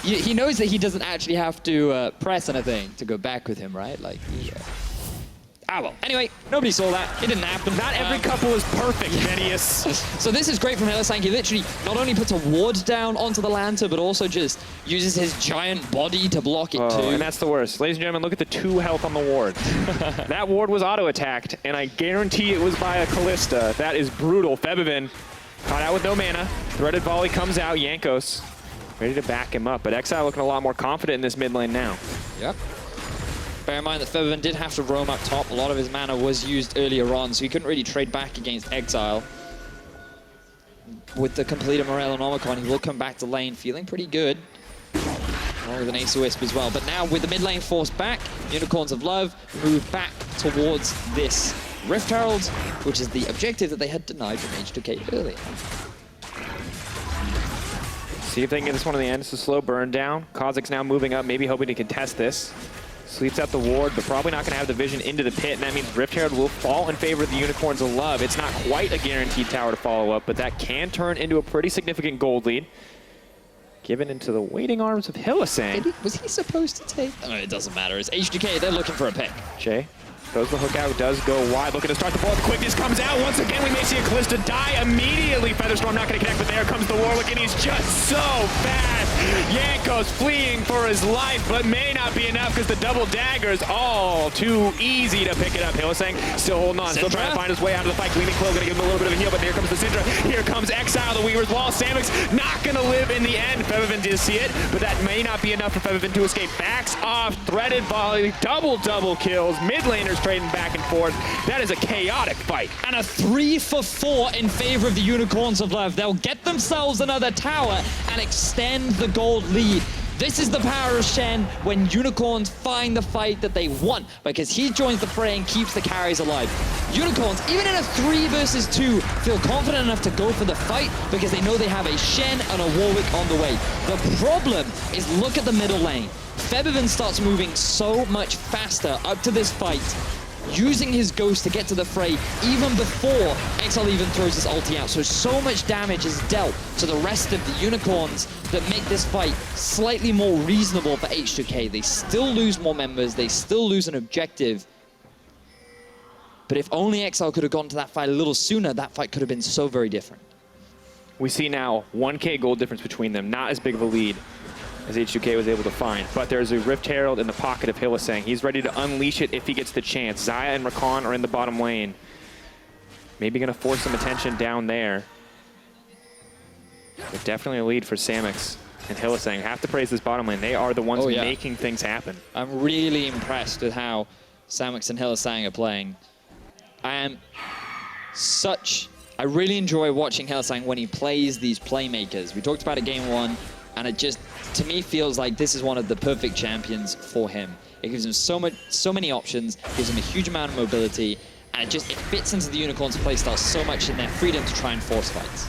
he knows that he doesn't actually have to press anything to go back with him, right? Like, ah, well. Anyway, nobody saw that. It didn't happen. Not every couple is perfect, Venius. So this is great from Hillsang. He literally not only puts a ward down onto the Lantern, but also just uses his giant body to block it too. And that's the worst. Ladies and gentlemen, look at the 2 health on the ward. That ward was auto-attacked, and I guarantee it was by a Callista. That is brutal. Febivin caught out with no mana. Threaded volley comes out. Jankos ready to back him up, but Exile looking a lot more confident in this mid lane now. Yep. Bear in mind that Febivin did have to roam up top. A lot of his mana was used earlier on, so he couldn't really trade back against Exile. With the completed Morel and Omicron, he will come back to lane feeling pretty good. Along with an Ace of Wisp as well. But now with the mid lane forced back, Unicorns of Love move back towards this Rift Herald, which is the objective that they had denied from H2K earlier. See if they can get this one to the end. It's a slow burn down. Kha'Zix now moving up, maybe hoping to contest this. Sleeps out the ward, but probably not going to have the vision into the pit, and that means Rift Herald will fall in favor of the Unicorns of Love. It's not quite a guaranteed tower to follow up, but that can turn into a pretty significant gold lead. Given into the waiting arms of Hillsang. Was he supposed to take? Oh, it doesn't matter. It's H2K. They're looking for a pick. Che throws the hook out, does go wide, looking to start the ball. The quickness comes out. Once again, we may see a Callista die immediately. Featherstorm not going to connect, but there comes the Warwick, and he's just so fast. Jankos fleeing for his life, but may not be enough because the double daggers all too easy to pick it up. Hillsang still holding on, still trying to find his way out of the fight. Gleaming Quill going to give him a little bit of a heal, but here comes the Syndra. Here comes Exile, the Weaver's Wall. Samux not going to live in the end. Febivin did see it, but that may not be enough for Febivin to escape. Backs off, threaded volley, double kills. Mid laners trading back and forth. That is a chaotic fight. And a 3 for 4 in favor of the Unicorns of Love. They'll get themselves another tower and extend the gold lead. This is the power of Shen when Unicorns find the fight that they want, because he joins the fray and keeps the carries alive. Unicorns, even in a 3 versus 2, feel confident enough to go for the fight because they know they have a Shen and a Warwick on the way. The problem is, look at the middle lane. Febivin starts moving so much faster up to this fight, using his Ghost to get to the fray even before Exile even throws his ulti out. So much damage is dealt to the rest of the Unicorns that make this fight slightly more reasonable for H2K. They still lose more members, they still lose an objective. But if only Exile could have gone to that fight a little sooner, that fight could have been so very different. We see now 1K gold difference between them, not as big of a lead as H2K was able to find. But there's a Rift Herald in the pocket of Hillsang. He's ready to unleash it if he gets the chance. Xayah and Rakan are in the bottom lane. Maybe going to force some attention down there. But definitely a lead for Samux. And Hylissang, have to praise this bottom lane. They are the ones making things happen. I'm really impressed with how Samux and Hylissang are playing. I really enjoy watching Hylissang when he plays these playmakers. We talked about it game 1, and it just, to me, feels like this is one of the perfect champions for him. It gives him so many options, gives him a huge amount of mobility, and it fits into the Unicorns' playstyle so much in their freedom to try and force fights.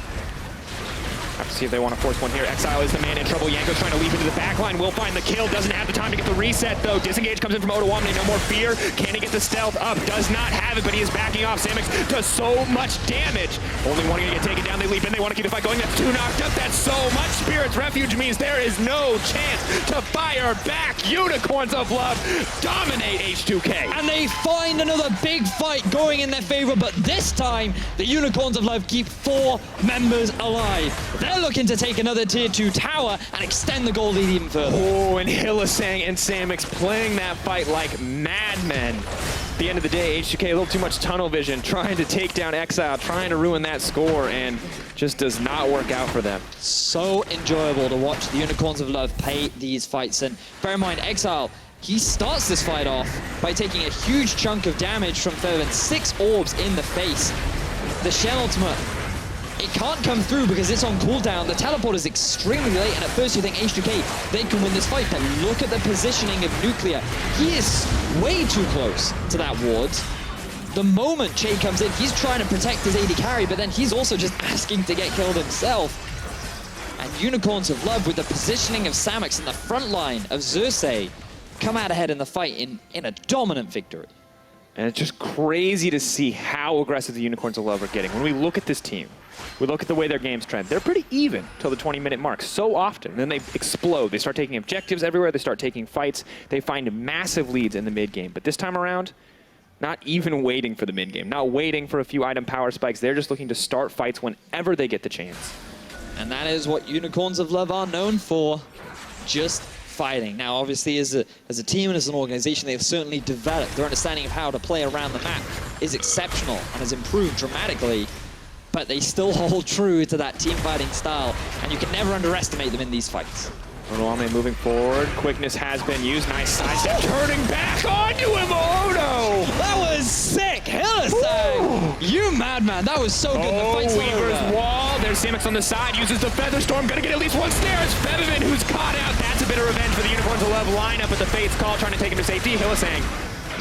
Have to see if they want to force one here. Exile is the man in trouble. Yanko's trying to leap into the backline. Will find the kill. Doesn't have the time to get the reset, though. Disengage comes in from Ottawamne. No more fear. Can he get the stealth up? Does not have it, but he is backing off. Samux does so much damage. Only one going to get taken down. They leap in. They want to keep the fight going. That's 2 knocked up. That's so much. Spirit's Refuge means there is no chance to fire back. Unicorns of Love dominate H2K. And they find another big fight going in their favor, but this time, the Unicorns of Love keep 4 members alive. They're looking to take another tier 2 tower and extend the goal lead even further. Oh, and Hylissang and Samux playing that fight like madmen. At the end of the day, H2K a little too much tunnel vision, trying to take down Exile, trying to ruin that score, and just does not work out for them. So enjoyable to watch the Unicorns of Love play these fights. And bear in mind, Exile, he starts this fight off by taking a huge chunk of damage from Febiven. 6 orbs in the face. The Shell Ultimate, it can't come through because it's on cooldown. The teleport is extremely late, and at first you think H2K, they can win this fight, but look at the positioning of Nuclear. He is way too close to that ward. The moment Che comes in, he's trying to protect his AD carry, but then he's also just asking to get killed himself. And Unicorns of Love, with the positioning of Samux in the front line of Xerxes, come out ahead in the fight in a dominant victory. And it's just crazy to see how aggressive the Unicorns of Love are getting. When we look at this team, we look at the way their games trend. They're pretty even till the 20-minute mark so often. Then they explode. They start taking objectives everywhere. They start taking fights. They find massive leads in the mid-game. But this time around, not even waiting for the mid-game, not waiting for a few item power spikes. They're just looking to start fights whenever they get the chance. And that is what Unicorns of Love are known for, just fighting. Now, obviously, as a team and as an organization, they've certainly developed. Their understanding of how to play around the map is exceptional and has improved dramatically. But they still hold true to that team fighting style, and you can never underestimate them in these fights. Ottawamne moving forward. Quickness has been used. Nice sidestep. Turning back onto him, Odo! That was sick! Hylissang! You madman, that was so good. Oh, the fight's Weaver's wall. There's Samux on the side, uses the Featherstorm. Gonna get at least one snare. It's Febiven who's caught out. That's a bit of revenge for the Unicorns of Love. Line up at the Fate's Call, trying to take him to safety. Hylissang,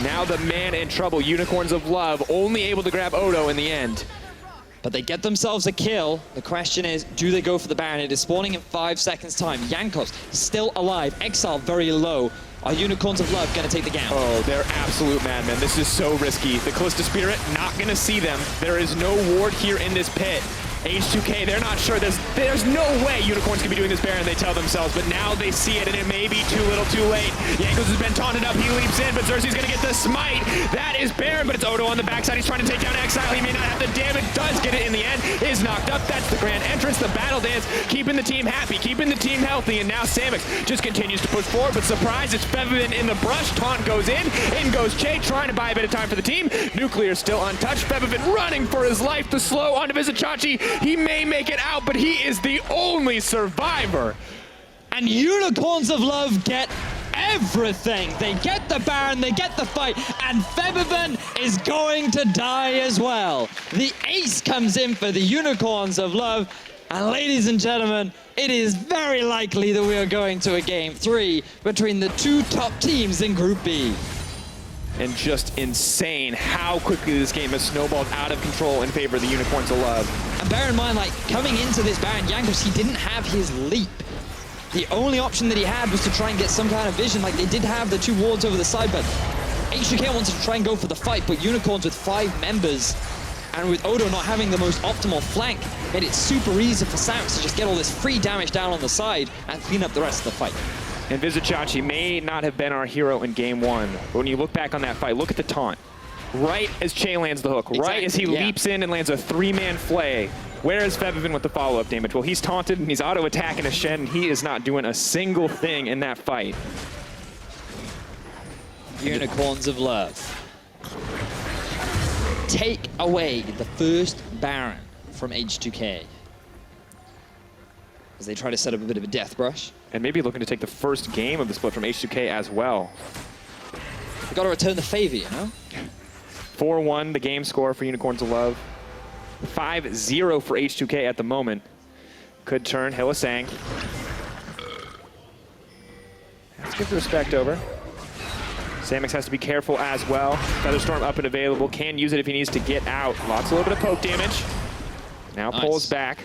now the man in trouble. Unicorns of Love only able to grab Odo in the end. But they get themselves a kill. The question is, do they go for the Baron? It is spawning in 5 seconds time. Jankos still alive. Exile very low. Are Unicorns of Love going to take the gamble? Oh, they're absolute madmen. This is so risky. The Callista Spirit, not going to see them. There is no ward here in this pit. H2K, they're not sure. There's no way Unicorns can be doing this Baron, they tell themselves, but now they see it, and it may be too little too late. Jankos has been taunted up, he leaps in, but Xerxes going to get the smite. That is Baron, but it's Odo on the backside. He's trying to take down Exile. He may not have the damage, does get it in the end, is knocked up. That's the grand entrance, the battle dance, keeping the team happy, keeping the team healthy, and now Samux just continues to push forward, but surprise, it's Febiven in the brush. Taunt goes in goes Che, trying to buy a bit of time for the team. Nuclear still untouched. Febiven running for his life, the slow onto Vizichachi. He may make it out, but he is the only survivor. And Unicorns of Love get everything. They get the Baron, they get the fight, and Febiven is going to die as well. The ace comes in for the Unicorns of Love, and ladies and gentlemen, it is very likely that we are going to a Game 3 between the 2 top teams in Group B. And just insane how quickly this game has snowballed out of control in favor of the Unicorns of Love. And bear in mind, like, coming into this Baron, Jankos, he didn't have his leap. The only option that he had was to try and get some kind of vision. Like, they did have the 2 wards over the side, but H2K wanted to try and go for the fight, but Unicorns with 5 members, and with Odo not having the most optimal flank, made it super easy for Samux to just get all this free damage down on the side and clean up the rest of the fight. And Vizichachi may not have been our hero in Game 1, but when you look back on that fight, look at the taunt. Right as Che lands the hook, right as he leaps in and lands a 3-man flay. Where is Febiven with the follow-up damage? Well, he's taunted and he's auto-attacking a Shen, and he is not doing a single thing in that fight. Unicorns of Love take away the first Baron from H2K. as they try to set up a bit of a death brush. And maybe looking to take the first game of the split from H2K as well. We've got to return the favor, you know? 4-1, the game score for Unicorns of Love. 5-0 for H2K at the moment. Could turn Hillisang. Let's give the respect over. Samix has to be careful as well. Featherstorm up and available. Can use it if he needs to get out. Lots a little bit of poke damage. Now pulls back.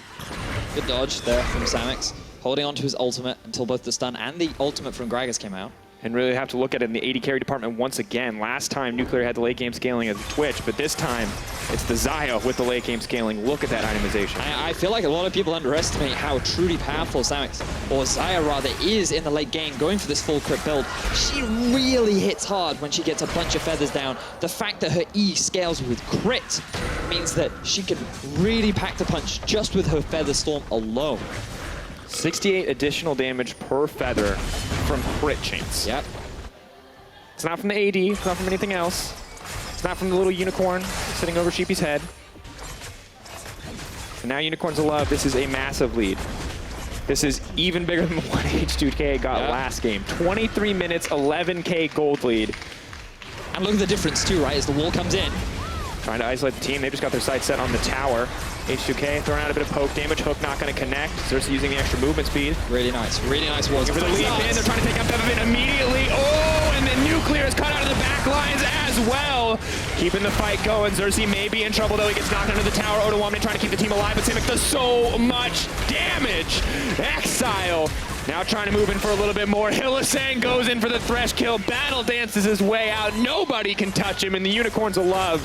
Good dodge there from Samix. Holding on to his ultimate until both the stun and the ultimate from Gragas came out. And really have to look at it in the AD carry department once again. Last time Nuclear had the late game scaling as Twitch, but this time it's the Xayah with the late game scaling. Look at that itemization. I feel like a lot of people underestimate how truly powerful Samix, or Xayah rather, is in the late game, going for this full crit build. She really hits hard when she gets a bunch of feathers down. The fact that her E scales with crit means that she can really pack the punch just with her Feather Storm alone. 68 additional damage per feather from crit chance. Yep. It's not from the AD, it's not from anything else. It's not from the little unicorn sitting over Sheepy's head. And now Unicorns of Love, this is a massive lead. This is even bigger than the one H2K got last game. 23 minutes, 11K gold lead. And look at the difference too, right, as the wall comes in. Trying to isolate the team. They just got their sights set on the tower. H2K throwing out a bit of poke damage. Hook not going to connect. Xerxes using the extra movement speed. Really nice walls. For the lead in, they're trying to take out Bevavin immediately. Oh, and then Nuclear is cut out of the back lines as well. Keeping the fight going. Xerxes may be in trouble though. He gets knocked under the tower. Odoamne trying to keep the team alive, but Simic does so much damage. Exile. Now trying to move in for a little bit more. Hillisang goes in for the Thresh kill. Battle dances his way out. Nobody can touch him, and the Unicorns of Love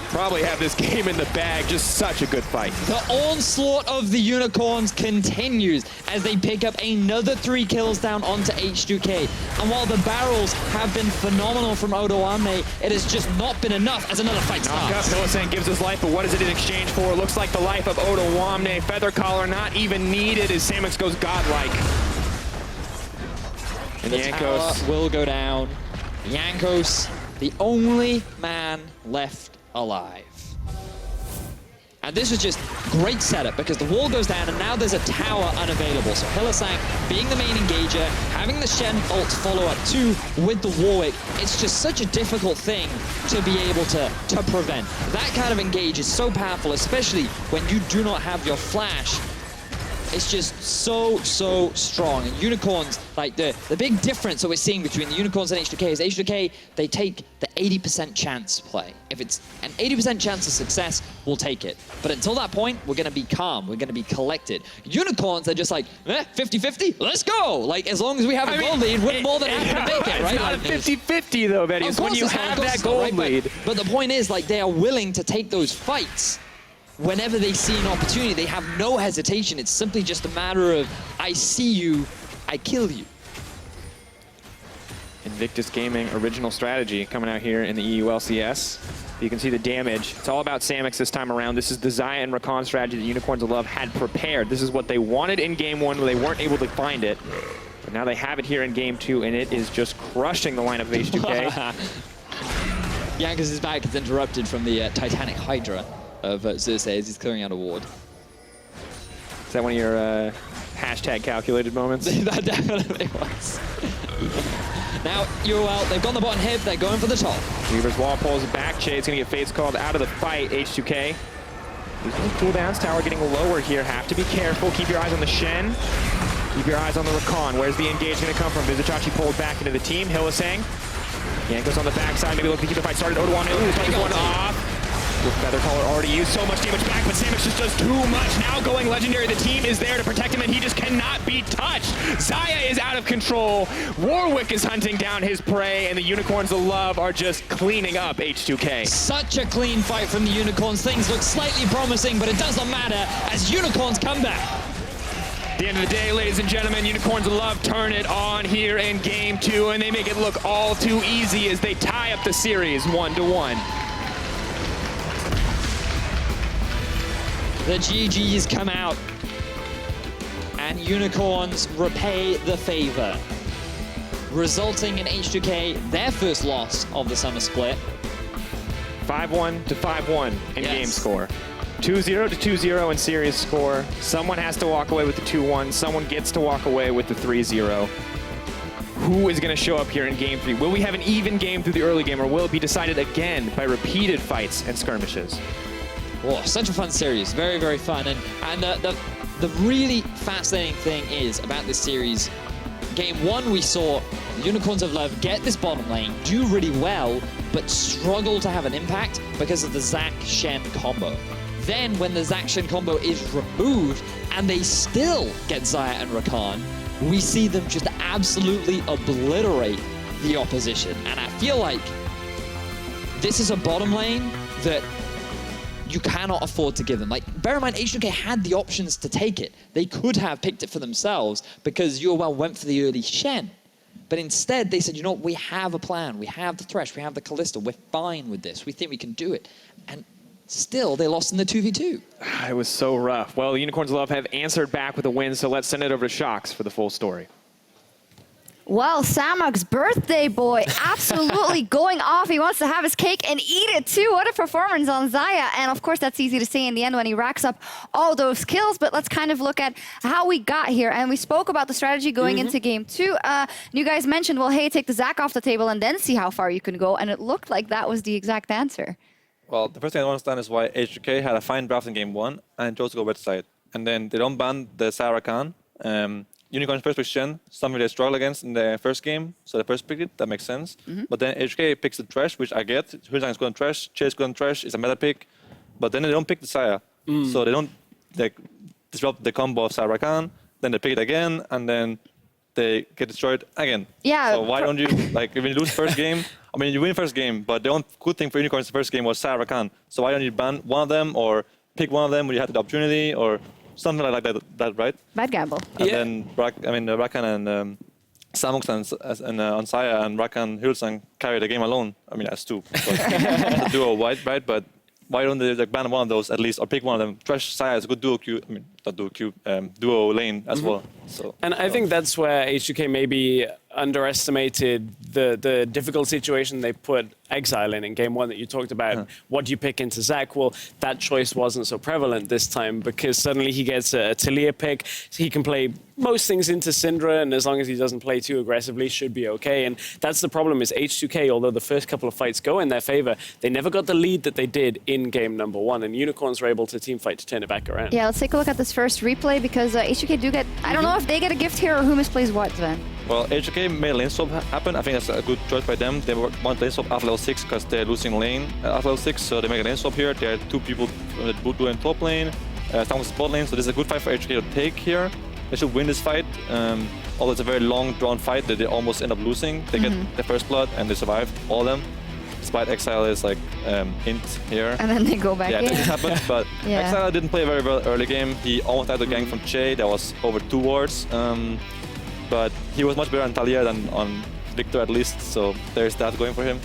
probably have this game in the bag. Just such a good fight. The onslaught of the Unicorns continues as they pick up another 3 kills down onto H2K. And while the barrels have been phenomenal from Odoamne, it has just not been enough as another fight starts. Hillisang gives his life, but what is it in exchange for? Looks like the life of Odoamne. Feather Collar not even needed as Samix goes godlike. And The Jankos tower will go down. Jankos, the only man left alive. And this was just great setup because the wall goes down and now there's a tower unavailable. So Hillisang being the main engager, having the Shen ult follow up too with the Warwick, it's just such a difficult thing to be able to prevent. That kind of engage is so powerful, especially when you do not have your flash. It's just so strong. And Unicorns, like the big difference that we're seeing between the Unicorns and H2K is H2K, they take the 80% chance play. If it's an 80% chance of success, we'll take it. But until that point, we're gonna be calm, we're gonna be collected. Unicorns are just like, 50-50, let's go! Like, as long as we have a gold lead, we're more than happy to make it, right? It's not a 50-50 though, Betty. It's when you have that gold lead. But the point is, like, they are willing to take those fights. Whenever they see an opportunity, they have no hesitation. It's simply just a matter of, I see you, I kill you. Invictus Gaming original strategy coming out here in the EULCS. You can see the damage. It's all about Samix this time around. This is the Xayah and Rakan strategy that Unicorns of Love had prepared. This is what they wanted in game 1 where they weren't able to find it. But now they have it here in game 2 and it is just crushing the lineup of H2K. Jankos' back is interrupted from the Titanic Hydra of Xerxes as he's clearing out a ward. Is that one of your hashtag calculated moments? That definitely was. Now, UOL, they've gone the bottom hip, they're going for the top. Weaver's wall pulls back. Shade's gonna get face called out of the fight. H2K. He's gonna cool down. Tower getting lower here. Have to be careful. Keep your eyes on the Shen. Keep your eyes on the Rakan. Where's the engage gonna come from? Vizichachi pulled back into the team. Hillisang. Jankos on the backside. Maybe looking to keep the fight started. Odoamne. Ooh, takes one off. With Feather Collar already used so much damage back, but Samix just does too much. Now going legendary, the team is there to protect him, and he just cannot be touched. Xayah is out of control. Warwick is hunting down his prey, and the Unicorns of Love are just cleaning up H2K. Such a clean fight from the Unicorns. Things look slightly promising, but it doesn't matter as Unicorns come back. At the end of the day, ladies and gentlemen, Unicorns of Love turn it on here in game 2, and they make it look all too easy as they tie up the series 1-1. The GGs come out, and Unicorns repay the favor, resulting in H2K their first loss of the summer split. 5-1 to 5-1 in game score. 2-0 to 2-0 in series score. Someone has to walk away with the 2-1. Someone gets to walk away with the 3-0. Who is going to show up here in Game 3? Will we have an even game through the early game, or will it be decided again by repeated fights and skirmishes? Oh, such a fun series. Very, very fun. And the really fascinating thing is about this series, Game 1 we saw the Unicorns of Love get this bottom lane, do really well, but struggle to have an impact because of the Zac Shen combo. Then when the Zac Shen combo is removed and they still get Xayah and Rakan, we see them just absolutely obliterate the opposition. And I feel like this is a bottom lane that you cannot afford to give them. Like, bear in mind, H2K had the options to take it. They could have picked it for themselves because UOL went for the early Shen. But instead, they said, you know what, we have a plan. We have the Thresh, we have the Kalista. We're fine with this. We think we can do it. And still, they lost in the 2v2. It was so rough. Well, the Unicorns of Love have answered back with a win, so let's send it over to Shox for the full story. Well, Samok's birthday boy absolutely going off. He wants to have his cake and eat it too. What a performance on Xayah. And of course, that's easy to say in the end when he racks up all those kills. But let's kind of look at how we got here. And we spoke about the strategy going into Game 2. You guys mentioned, well, hey, take the Zac off the table and then see how far you can go. And it looked like that was the exact answer. Well, the first thing I don't understand is why H2K had a fine draft in Game 1 and chose to go red side. And then they don't ban the Xayah Rakan. Unicorns first pick Shen, something they struggle against in the first game, so they first picked it, that makes sense. But then H2K picks the Thresh, which I get. Hulzang's going Thresh, Chase going Thresh, it's a meta pick. But then they don't pick the Xayah. So they don't disrupt the combo of Xayah Rakan, then they pick it again, and then they get destroyed again. Yeah. So why don't you, like, if you lose first game, I mean, you win first game, but the only good thing for Unicorns the first game was Xayah Rakan. So why don't you ban one of them, or pick one of them when you had the opportunity, or something like that, right? Bad gamble. And then Rakan and Samox and on Xayah and Rakan Hulzang carry the game alone. I mean, as two. The duo, right? But why don't they ban one of those at least, or pick one of them? Thresh Xayah is a good duo queue. I mean, not duo queue, duo lane as well. So. And I think that's where H2K maybe underestimated the difficult situation they put Exile in Game 1 that you talked about. What do you pick into Zac? Well, that choice wasn't so prevalent this time because suddenly he gets a Talia pick. He can play most things into Syndra, and as long as he doesn't play too aggressively, should be okay. And that's the problem is H2K, although the first couple of fights go in their favor, they never got the lead that they did in Game number 1, and Unicorns were able to teamfight to turn it back around. Yeah, let's take a look at this first replay because H2K do get, I don't know if they get a gift here or who misplays what, Sven. Well, H2K made a lane swap happen. I think that's a good choice by them. They want lane swap after level 6 because they're losing lane after level 6, so they make a lane swap here. There are two people that do in top lane, someone's bot lane, so this is a good fight for H2K to take here. They should win this fight, although it's a very long, drawn fight that they almost end up losing. They get the first blood and they survive, all of them. Despite Exile is like int here. And then they go back in. Yeah, this happened, but Exile didn't play very well early game. He almost had the gank from Che, that was over 2 wards. But he was much better on Talia than on Victor at least, so there's that going for him.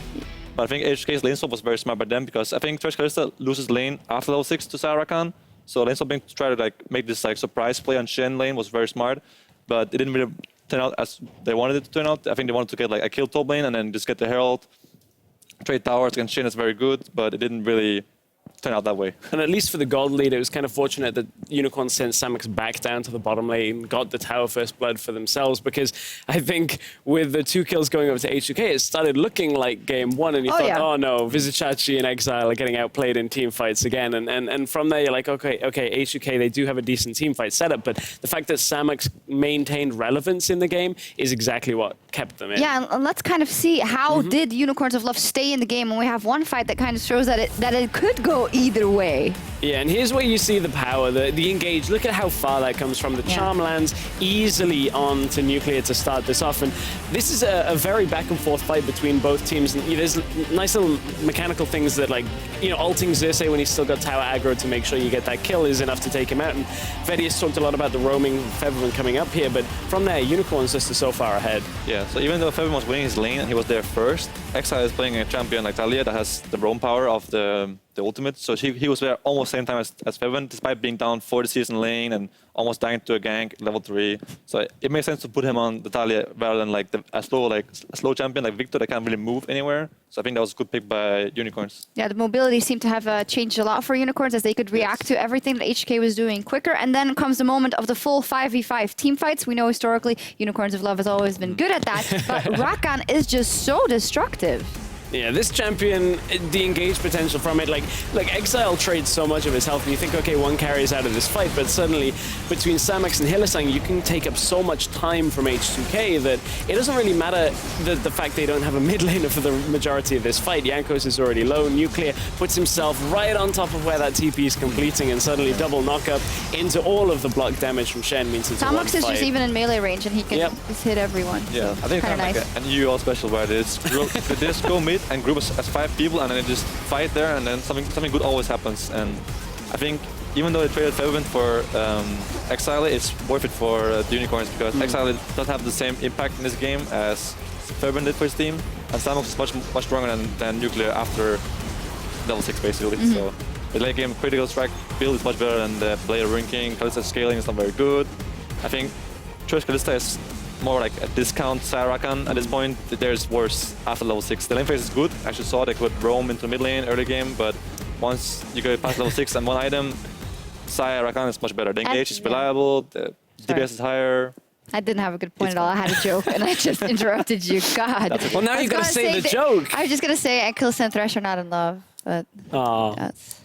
But I think H2K's lane swap was very smart by them because I think Thresh Kalista loses lane after level 6 to Xayah Rakan. So lane swapping to try to like make this like surprise play on Shen lane was very smart, but it didn't really turn out as they wanted it to turn out. I think they wanted to get like a kill top lane and then just get the Herald. Trade towers against Shen is very good, but it didn't really turn out that way. And at least for the gold lead, it was kind of fortunate that Unicorn sent Samox back down to the bottom lane, got the tower first blood for themselves, because I think with the 2 kills going over to H2K, it started looking like Game 1, and you thought, oh no, Vizicachi and Exile are getting outplayed in team fights again. And from there, you're like, okay, H2K, they do have a decent team fight setup, but the fact that Samox maintained relevance in the game is exactly what kept them in. Yeah, and let's kind of see how did Unicorns of Love stay in the game when we have one fight that kind of shows that it could go either way. Yeah, and here's where you see the power, the engage. Look at how far that comes from. The charm lands easily on to Nuclear to start this off. And this is a very back and forth fight between both teams. And there's nice little mechanical things that, like, ulting Xerxes when he's still got tower aggro to make sure you get that kill is enough to take him out. And Vedius talked a lot about the roaming Featherman coming up here, but from there, Unicorns just are so far ahead. Yeah, so even though Featherman was winning his lane and he was there first, Exile is playing a champion like Talia that has the roam power of the the ultimate. So he was there almost same time as Feven, despite being down 40 season lane and almost dying to a gank level 3. So it makes sense to put him on the Talia rather than like a slow champion like Victor that can't really move anywhere. So I think that was a good pick by Unicorns. Yeah, the mobility seemed to have changed a lot for Unicorns as they could react to everything that H2K was doing quicker. And then comes the moment of the full 5v5 team fights. We know historically Unicorns of Love has always been good at that, but Rakan is just so destructive. Yeah, this champion, the engaged potential from it, like Exile trades so much of his health, and you think, okay, one carries out of this fight, but suddenly between Samex and Hylissang, you can take up so much time from H2K that it doesn't really matter the fact they don't have a mid laner for the majority of this fight. Jankos is already low. Nuclear puts himself right on top of where that TP is completing, and suddenly double knockup into all of the block damage from Shen means it's Samex is just even in melee range, and he can just hit everyone. Yeah, so I think it's kind of nice. like an EUL special where they just go mid and group as 5 people and then they just fight there, and then something good always happens. And I think even though they traded Feven for Exile, it's worth it for the Unicorns because Exile doesn't have the same impact in this game as Feven did for his team, and Samox is much stronger than Nuclear after level 6 basically. So the late game critical strike build is much better than the player ranking. Kalista scaling is not very good. I think Choice Kalista is more like a discount Rakan at this point. There's worse after level 6. The lane phase is good. I actually saw they could roam into mid lane early game, but once you go past level 6 and one item, Rakan is much better. The engage is reliable, the DPS is higher. I didn't have a good point at all. I had a joke and I just interrupted you. God. Well, now you gotta say the joke. I was just gonna say Kalista and Thresh are not in love, but that's...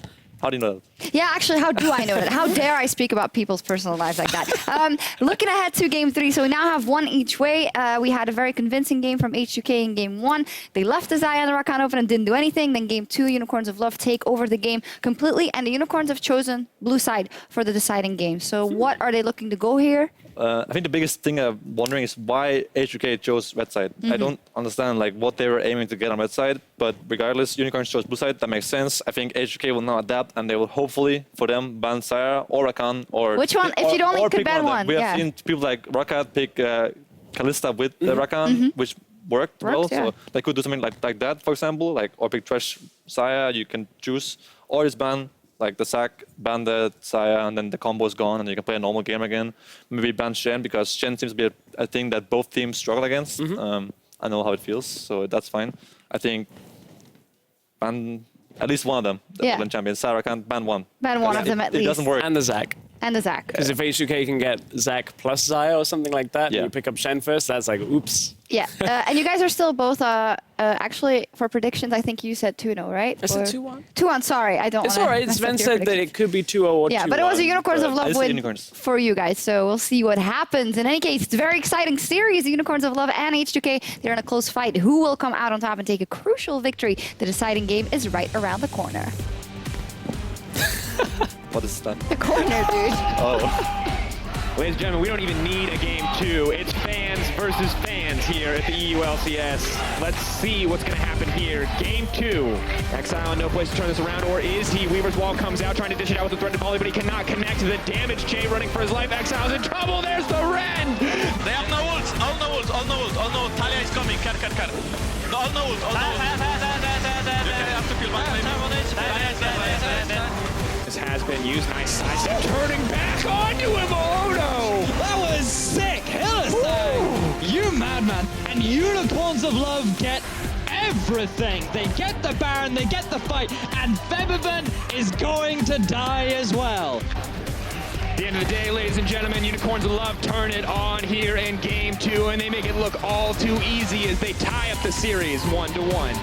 How do you know that? Yeah, actually, how do I know that? How dare I speak about people's personal lives like that? Looking ahead to Game 3, so we now have one each way. We had a very convincing game from H2K in Game 1. They left the Xayah and the Rakan open and didn't do anything. Then Game 2, Unicorns of Love take over the game completely, and the Unicorns have chosen blue side for the deciding game. So what are they looking to go here? I think the biggest thing I'm wondering is why H2K chose red side. I don't understand like what they were aiming to get on red side, but regardless, Unicorns chose blue side. That makes sense. I think H2K will now adapt, and they will hopefully, for them, ban Xayah or Rakan or... Which one? If you'd only could ban one. We have seen people like Rakat pick Kalista with Rakan, which worked well. Yeah. So they could do something like that, for example, like or pick Thresh Xayah, you can choose, or just ban like the sack, ban the Xayah, and then the combo is gone, and you can play a normal game again. Maybe ban Shen, because Shen seems to be a thing that both teams struggle against. I know how it feels, so that's fine. I think ban at least one of them, the Poland champions. Sarah can't ban one. Ban one of them at least. It doesn't work. And the Zac. And the Zac. Because if H2K can get Zac plus Xayah or something like that, and you pick up Shen first, that's like, oops. Yeah, and you guys are still both, actually, for predictions, I think you said 2-0, right? I said 2-1. 2-1, sorry, I don't It's all right. Sven said that it could be 2-0 or 2-1. Yeah, but it was a Unicorns of Love win for you guys, so we'll see what happens. In any case, it's a very exciting series. The Unicorns of Love and H2K, they're in a close fight. Who will come out on top and take a crucial victory? The deciding game is right around the corner. What is that? The corner, dude. Oh. Ladies and gentlemen, we don't even need a Game 2. It's fans versus fans here at the EULCS. Let's see what's going to happen here. Game 2. Exile, no place to turn this around, or is he? Weaver's wall comes out, trying to dish it out with the threatened volley, but he cannot connect to the damage chain, running for his life. Exile's in trouble. There's the Ren. They have no ults, all no ults, all no ults, all no ults. Talia is coming, car. All no ults, all no ults. You have to feel This has been used. Nice sidestep. Turning back onto him. Oh no! That was sick. Hylissang, you madman. And Unicorns of Love get everything. They get the Baron, they get the fight, and Febiven is going to die as well. At the end of the day, ladies and gentlemen, Unicorns of Love turn it on here in Game 2, and they make it look all too easy as they tie up the series 1-1.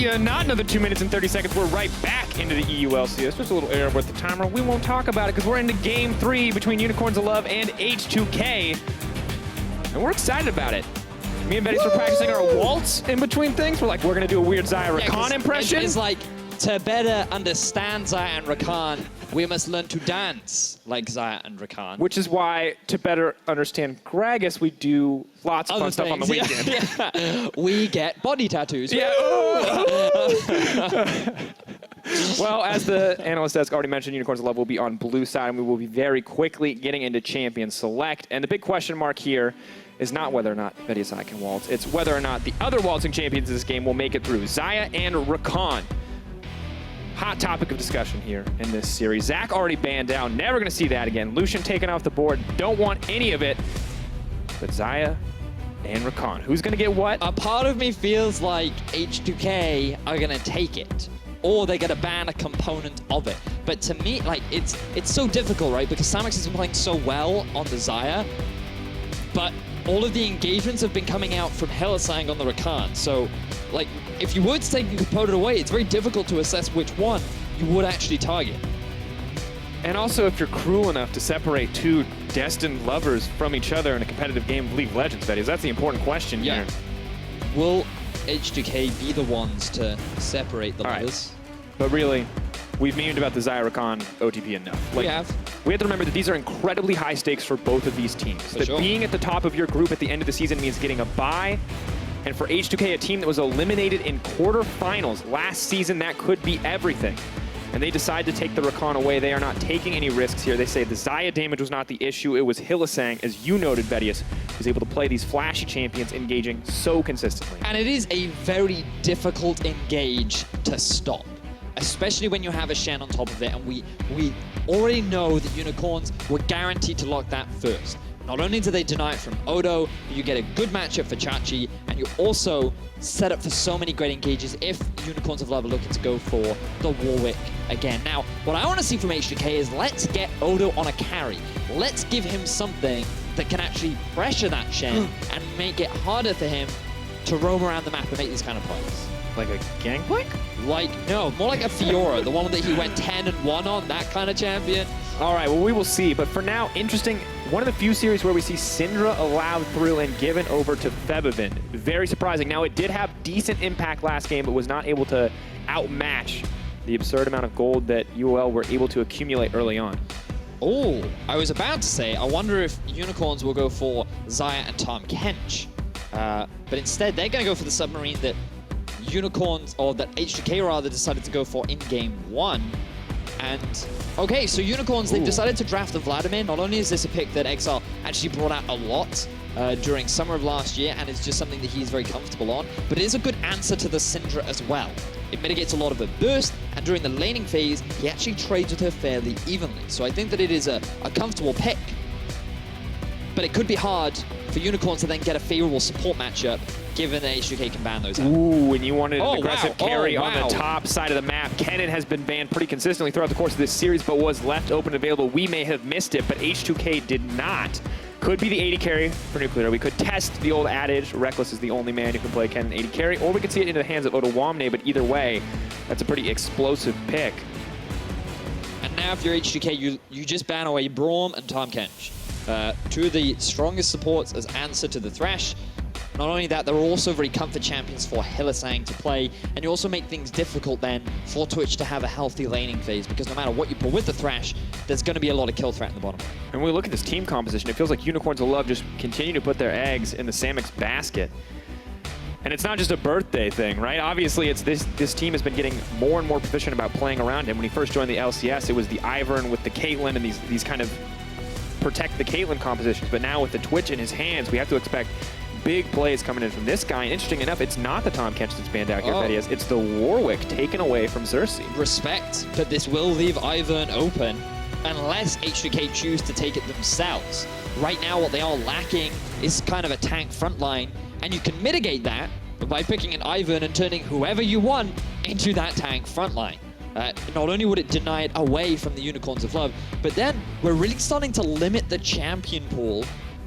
see not another 2 minutes and 30 seconds. We're right back into the EULCS. Just a little error with the timer. We won't talk about it because we're into Game 3 between Unicorns of Love and H2K. And we're excited about it. Me and Betty were practicing our waltz in between things. We're going to do a weird Zaya Rakan impression. It's like, to better understand Zaya and Rakan, we must learn to dance like Zaya and Rakan. Which is why, to better understand Gragas, we do lots of fun stuff on the weekend. Yeah. We get body tattoos. Yeah. Well, as the analyst desk already mentioned, Unicorns of Love will be on blue side, and we will be very quickly getting into Champion Select. And the big question mark here is not whether or not Betty Zaya can waltz. It's whether or not the other waltzing champions of this game will make it through. Zaya and Rakan. Hot topic of discussion here in this series. Zach already banned down. Never going to see that again. Lucian taken off the board. Don't want any of it. But Zaya and Rakan. Who's going to get what? A part of me feels like H2K are going to take it. Or they're going to ban a component of it. But to me, like, it's so difficult, right? Because Samex has been playing so well on the Zaya. But all of the engagements have been coming out from Hylissang on the Rakan. So, like, if you were to take a component away, it's very difficult to assess which one you would actually target. And also, if you're cruel enough to separate two destined lovers from each other in a competitive game of League of Legends, Betty, that's the important question here. Will H2K be the ones to separate the lovers? But really, we've memed about the Zaya Rakan OTP enough. We have. We have to remember that these are incredibly high stakes for both of these teams. For that sure. Being at the top of your group at the end of the season means getting a bye. And for H2K, a team that was eliminated in quarterfinals last season, that could be everything. And they decide to take the Rakan away. They are not taking any risks here. They say the Zaya damage was not the issue. It was Hylissang, as you noted, Vedius, who's able to play these flashy champions, engaging so consistently. And it is a very difficult engage to stop, especially when you have a Shen on top of it. And we already know that Unicorns were guaranteed to lock that first. Not only do they deny it from Odo, but you get a good matchup for Chachi, and you also set up for so many great engages if Unicorns of Love are looking to go for the Warwick again. Now, what I want to see from H2K is let's get Odo on a carry. Let's give him something that can actually pressure that Shen and make it harder for him to roam around the map and make these kind of plays. Like a Gangplank? Like, no, more like a Fiora, the one that he went 10-1 on, that kind of champion. All right, well, we will see. But for now, interesting, one of the few series where we see Syndra allowed through and given over to Febiven. Very surprising. Now, it did have decent impact last game, but was not able to outmatch the absurd amount of gold that UOL were able to accumulate early on. Oh, I was about to say, I wonder if Unicorns will go for Zaya and Tom Kench. But instead, they're going to go for the submarine that Unicorns, or that H2K rather, decided to go for in game 1. And, okay, so Unicorns, they've decided to draft the Vladimir. Not only is this a pick that Exile actually brought out a lot during summer of last year, and it's just something that he's very comfortable on, but it is a good answer to the Syndra as well. It mitigates a lot of her burst, and during the laning phase, he actually trades with her fairly evenly. So I think that it is a comfortable pick. But it could be hard for Unicorns to then get a favorable support matchup, given that H2K can ban those out. Ooh, and you wanted an aggressive carry wow. on the top side of the map. Kennen has been banned pretty consistently throughout the course of this series, but was left open and available. We may have missed it, but H2K did not. Could be the 80 carry for Nuclear. We could test the old adage, Reckless is the only man who can play Kennen 80 carry, or we could see it into the hands of Odo Wamne, but either way, that's a pretty explosive pick. And now if you're H2K, you just ban away Braum and Tom Kench. Two of the strongest supports as answer to the Thresh. Not only that, they're also very comfort champions for Hylissang to play, and you also make things difficult then for Twitch to have a healthy laning phase, because no matter what you pull with the Thresh, there's going to be a lot of kill threat in the bottom. And when we look at this team composition, it feels like Unicorns of Love just continue to put their eggs in the Samix basket. And it's not just a birthday thing, right? Obviously, it's this team has been getting more and more proficient about playing around him. When he first joined the LCS, it was the Ivern with the Caitlyn and these kind of protect the Caitlyn compositions. But now with the Twitch in his hands, we have to expect big plays coming in from this guy. And interesting enough, it's not the Tom Kench that's banned out here, Vedius. It's the Warwick taken away from Xerxes. Respect, but this will leave Ivern open unless H2K choose to take it themselves. Right now, what they are lacking is kind of a tank frontline, and you can mitigate that by picking an Ivern and turning whoever you want into that tank frontline. Not only would it deny it away from the Unicorns of Love, but then we're really starting to limit the champion pool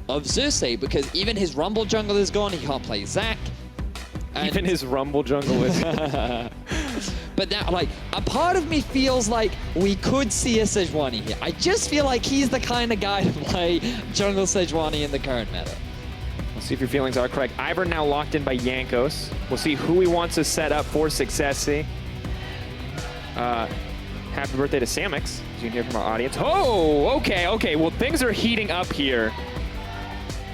of Xerxes, because even his Rumble jungle is gone, he can't play Zac. Even his Rumble jungle is. But now, like, a part of me feels like we could see a Sejuani here. I just feel like he's the kind of guy to play jungle Sejuani in the current meta. We'll see if your feelings are correct. Ivern now locked in by Jankos. We'll see who he wants to set up for success. See. Happy birthday to Samix, as you can hear from our audience. Oh, okay. Well, things are heating up here.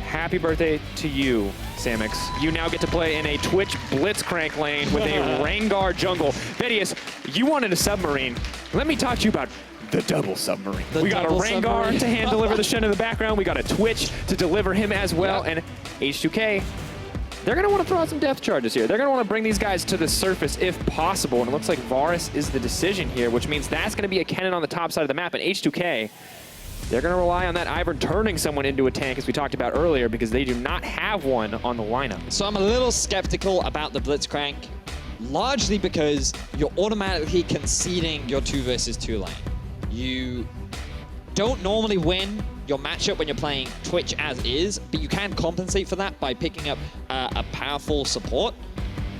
Happy birthday to you, Samix. You now get to play in a Twitch Blitzcrank lane with a Rengar jungle. Vedius, you wanted a submarine. Let me talk to you about the double submarine. We got a Rengar to hand deliver the Shen in the background. We got a Twitch to deliver him as well. And H2K, they're going to want to throw out some depth charges here. They're going to want to bring these guys to the surface if possible. And it looks like Varus is the decision here, which means that's going to be a Kennen on the top side of the map. And H2K, they're going to rely on that Ivern turning someone into a tank, as we talked about earlier, because they do not have one on the lineup. So I'm a little skeptical about the Blitzcrank, largely because you're automatically conceding your 2 versus 2 lane. You don't normally win your matchup when you're playing Twitch as is, but you can compensate for that by picking up a powerful support.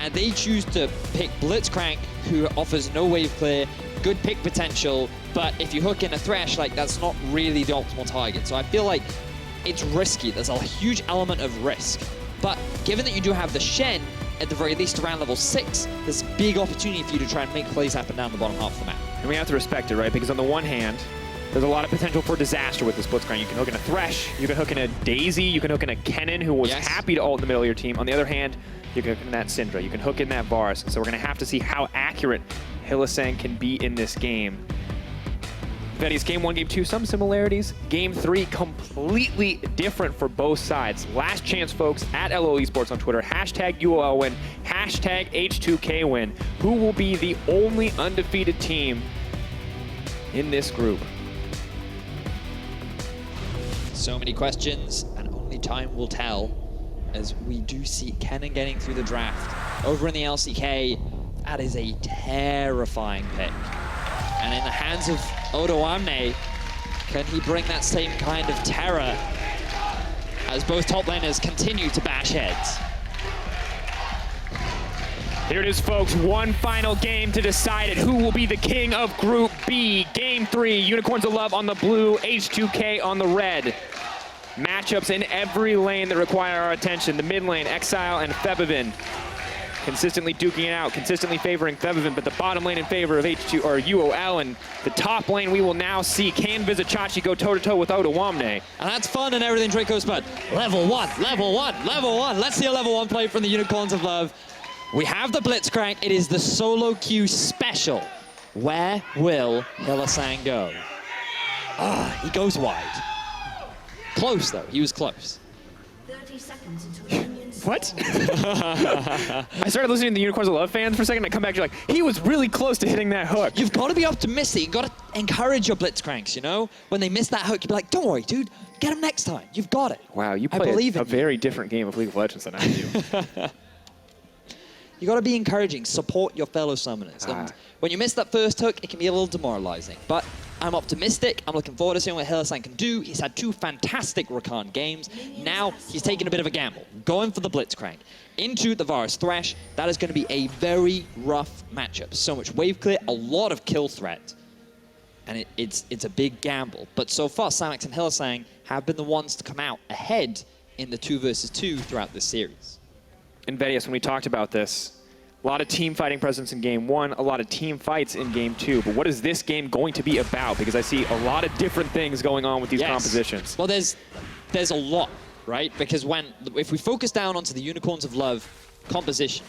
And they choose to pick Blitzcrank, who offers no wave clear, good pick potential, but if you hook in a Thresh, like, that's not really the optimal target. So I feel like it's risky. There's a huge element of risk. But given that you do have the Shen, at the very least around level 6, there's a big opportunity for you to try and make plays happen down the bottom half of the map. And we have to respect it, right? Because on the one hand, there's a lot of potential for disaster with this Blitzcrank. You can hook in a Thresh, you can hook in a Daisy, you can hook in a Kennen, who was happy to ult in the middle of your team. On the other hand, you can hook in that Syndra, you can hook in that Varus. So we're going to have to see how accurate Hylissang can be in this game. Vedius, game 1, game 2, some similarities. Game 3, completely different for both sides. Last chance, folks, at LOL Esports on Twitter. Hashtag UOL win, hashtag H2K win. Who will be the only undefeated team in this group? So many questions, and only time will tell, as we do see Kennen getting through the draft. Over in the LCK, that is a terrifying pick. And in the hands of Odoamne, can he bring that same kind of terror as both top laners continue to bash heads? Here it is, folks. One final game to decide it. Who will be the king of Group B? Game 3, Unicorns of Love on the blue, H2K on the red. Matchups in every lane that require our attention. The mid lane, Exile and Febiven. Consistently duking it out, consistently favoring Febiven, but the bottom lane in favor of H2 or UOL, and the top lane we will now see. Can Vizicachi go toe-to-toe with Odoamne? And that's fun and everything, Draco's, but level 1, level 1, level 1. Let's see a level 1 play from the Unicorns of Love. We have the Blitzcrank. It is the solo queue special. Where will Hylissang go? He goes wide. Close, though. He was close. 30 seconds until minions. What? I started listening to the Unicorns of Love fans for a second. I come back, you're like, he was really close to hitting that hook. You've got to be optimistic. You've got to encourage your Blitzcranks, you know? When they miss that hook, you'll be like, don't worry, dude. Get him next time. You've got it. Wow, you play a very different game of League of Legends than I do. You got to be encouraging. Support your fellow summoners. And when you miss that first hook, it can be a little demoralizing. But I'm optimistic. I'm looking forward to seeing what Hylissang can do. He's had 2 fantastic Rakan games. Now he's taking a bit of a gamble, going for the Blitzcrank into the Varus Thresh. That is going to be a very rough matchup. So much wave clear, a lot of kill threat. And it's a big gamble. But so far, Samix and Hylissang have been the ones to come out ahead in the 2 versus 2 throughout this series. And Vedius, when we talked about this, a lot of team fighting presence in game 1, a lot of team fights in game 2. But what is this game going to be about? Because I see a lot of different things going on with these compositions. Well, there's a lot, right? Because if we focus down onto the Unicorns of Love composition,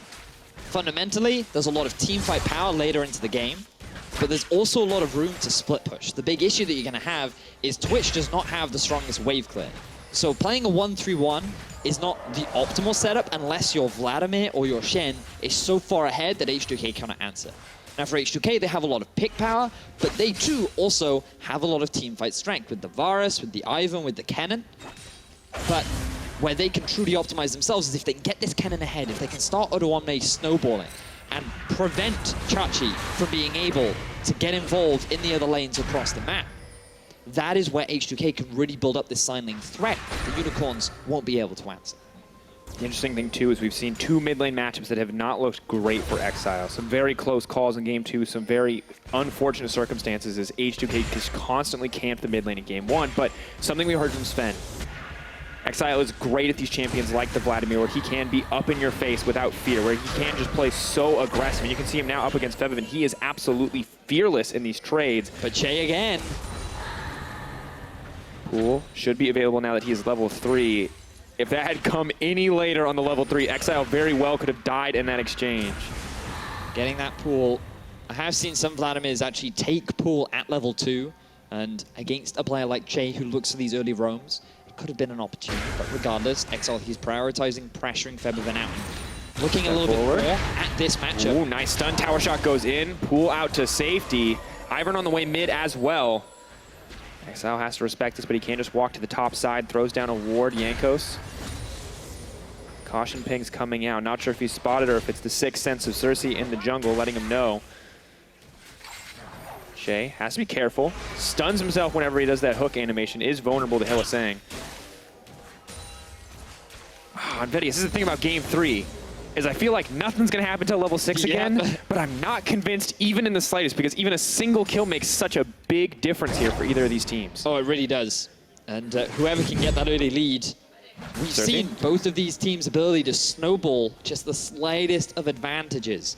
fundamentally, there's a lot of team fight power later into the game, but there's also a lot of room to split push. The big issue that you're going to have is Twitch does not have the strongest wave clear. So playing a 1-3-1 is not the optimal setup unless your Vladimir or your Shen is so far ahead that H2K cannot answer. Now for H2K, they have a lot of pick power, but they too also have a lot of teamfight strength with the Varus, with the Ivern, with the Kennen. But where they can truly optimize themselves is if they can get this Kennen ahead, if they can start Odoamne snowballing and prevent Chachi from being able to get involved in the other lanes across the map. That is where H2K can really build up this sign lane threat the Unicorns won't be able to answer. The interesting thing, too, is we've seen 2 mid lane matchups that have not looked great for Exile. Some very close calls in Game 2, some very unfortunate circumstances as H2K just constantly camped the mid lane in Game 1. But something we heard from Sven, Exile is great at these champions like the Vladimir, where he can be up in your face without fear, where he can just play so aggressive. And you can see him now up against Febiven. He is absolutely fearless in these trades. But Che again. Pool should be available now that he is level 3. If that had come any later on the level 3, Exile very well could have died in that exchange. Getting that pool. I have seen some Vladimirs actually take pool at level 2, and against a player like Che who looks for these early roams, it could have been an opportunity. But regardless, Exile, he's prioritizing pressuring Febiven out. Looking a little bit more at this matchup. Ooh, nice stun. Tower shot goes in. Pool out to safety. Ivern on the way mid as well. Exile has to respect this, but he can't just walk to the top side. Throws down a ward, Jankos. Caution ping's coming out. Not sure if he's spotted or if it's the sixth sense of Cersei in the jungle letting him know. Shay has to be careful. Stuns himself whenever he does that hook animation. Is vulnerable to Hylissang. And Vedius, this is the thing about Game 3. Is I feel like nothing's going to happen until level 6 again, but I'm not convinced even in the slightest, because even a single kill makes such a big difference here for either of these teams. Oh, it really does. And whoever can get that early lead, we've seen both of these teams' ability to snowball just the slightest of advantages.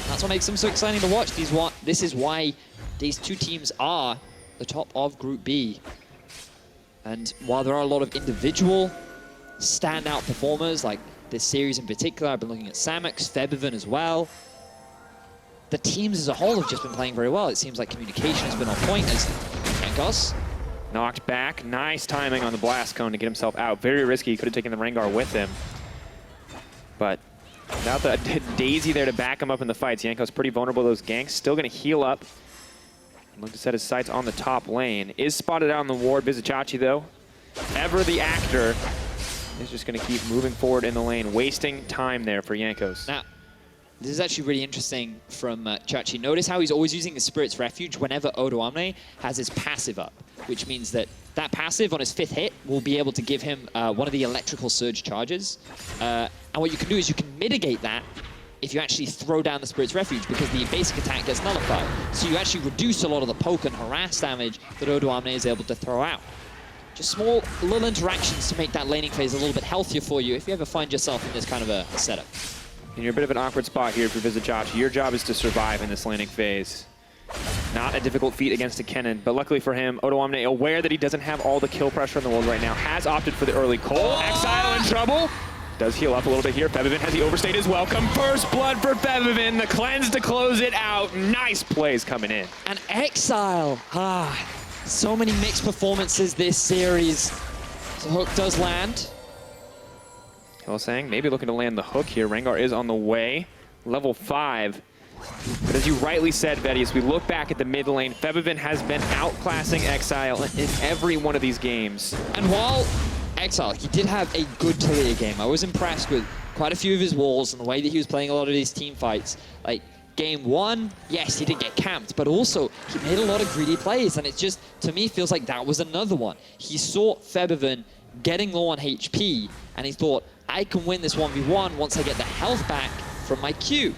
That's what makes them so exciting to watch. This is why these two teams are the top of Group B. And while there are a lot of individual standout performers, like this series in particular, I've been looking at Samux, Febiven as well. The teams as a whole have just been playing very well. It seems like communication has been on point as Jankos knocked back. Nice timing on the blast cone to get himself out. Very risky. He could have taken the Rengar with him. But without the Daisy there to back him up in the fights, Jankos pretty vulnerable to those ganks. Still going to heal up. Look to set his sights on the top lane. Is spotted out on the ward. Vizicachi, though, ever the actor, is just going to keep moving forward in the lane, wasting time there for Jankos. Now, this is actually really interesting from Chachi. Notice how he's always using the Spirit's Refuge whenever Odoamne has his passive up, which means that that passive on his 5th hit will be able to give him one of the electrical surge charges. And what you can do is you can mitigate that if you actually throw down the Spirit's Refuge, because the basic attack gets nullified. So you actually reduce a lot of the poke and harass damage that Odoamne is able to throw out. Just small little interactions to make that laning phase a little bit healthier for you if you ever find yourself in this kind of a setup. And you're a bit of an awkward spot here for Vizicachi. Your job is to survive in this laning phase. Not a difficult feat against a Kennen, but luckily for him, Odoamne, aware that he doesn't have all the kill pressure in the world right now, has opted for the early Cole. Exile in trouble. Does heal up a little bit here. Febiven has the overstayed his welcome. First blood for Febiven. The cleanse to close it out. Nice plays coming in. And Exile. So many mixed performances this series. The hook does land. Hylissang maybe looking to land the hook here. Rengar is on the way. Level 5. But as you rightly said, Betty, as we look back at the mid lane, Febiven has been outclassing Exile in every one of these games. And while Exile, he did have a good Taliyah game. I was impressed with quite a few of his walls and the way that he was playing a lot of these team fights. Like, Game 1, yes, he did get camped, but also he made a lot of greedy plays, and it just, to me, feels like that was another one. He saw Febiven getting low on HP, and he thought, I can win this 1v1 once I get the health back from my Q.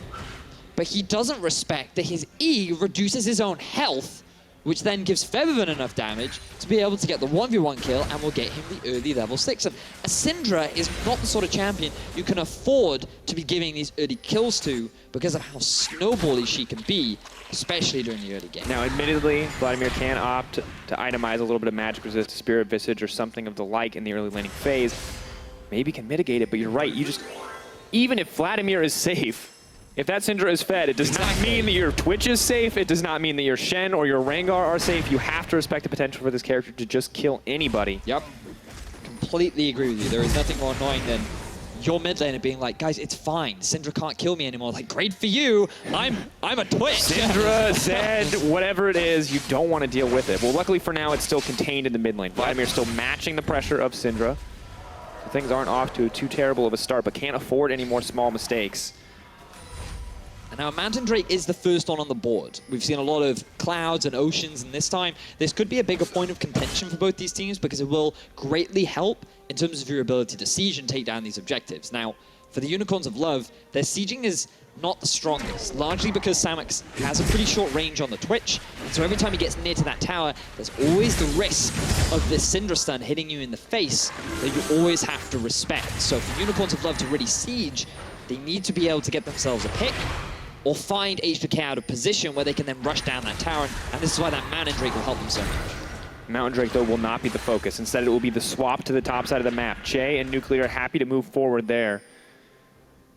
But he doesn't respect that his E reduces his own health, which then gives Febiven enough damage to be able to get the 1v1 kill and will get him the early level 6. And a Syndra is not the sort of champion you can afford to be giving these early kills to because of how snowbally she can be, especially during the early game. Now, admittedly, Vladimir can opt to itemize a little bit of magic resist, Spirit Visage, or something of the like in the early laning phase. Maybe can mitigate it, but you're right. Even if Vladimir is safe, if that Syndra is fed, it does not mean that your Twitch is safe. It does not mean that your Shen or your Rengar are safe. You have to respect the potential for this character to just kill anybody. Yep. Completely agree with you. There is nothing more annoying than your mid laner being like, guys, it's fine. Syndra can't kill me anymore. Like, great for you. I'm a Twitch. Syndra, Zed, whatever it is, you don't want to deal with it. Well, luckily for now, it's still contained in the mid lane. Vladimir's still matching the pressure of Syndra. So things aren't off to too terrible of a start, but can't afford any more small mistakes. And Now, Mountain Drake is the first one on the board. We've seen a lot of clouds and oceans, and this time, this could be a bigger point of contention for both these teams because it will greatly help in terms of your ability to siege and take down these objectives. Now, for the Unicorns of Love, their sieging is not the strongest, largely because Samux has a pretty short range on the Twitch, and so every time he gets near to that tower, there's always the risk of this Syndra stun hitting you in the face that you always have to respect. So for Unicorns of Love to really siege, they need to be able to get themselves a pick, or find H2K out of position where they can then rush down that tower, and this is why that Mountain Drake will help them so much. Mountain Drake, though, will not be the focus. Instead, it will be the swap to the top side of the map. Che and Nuclear happy to move forward there.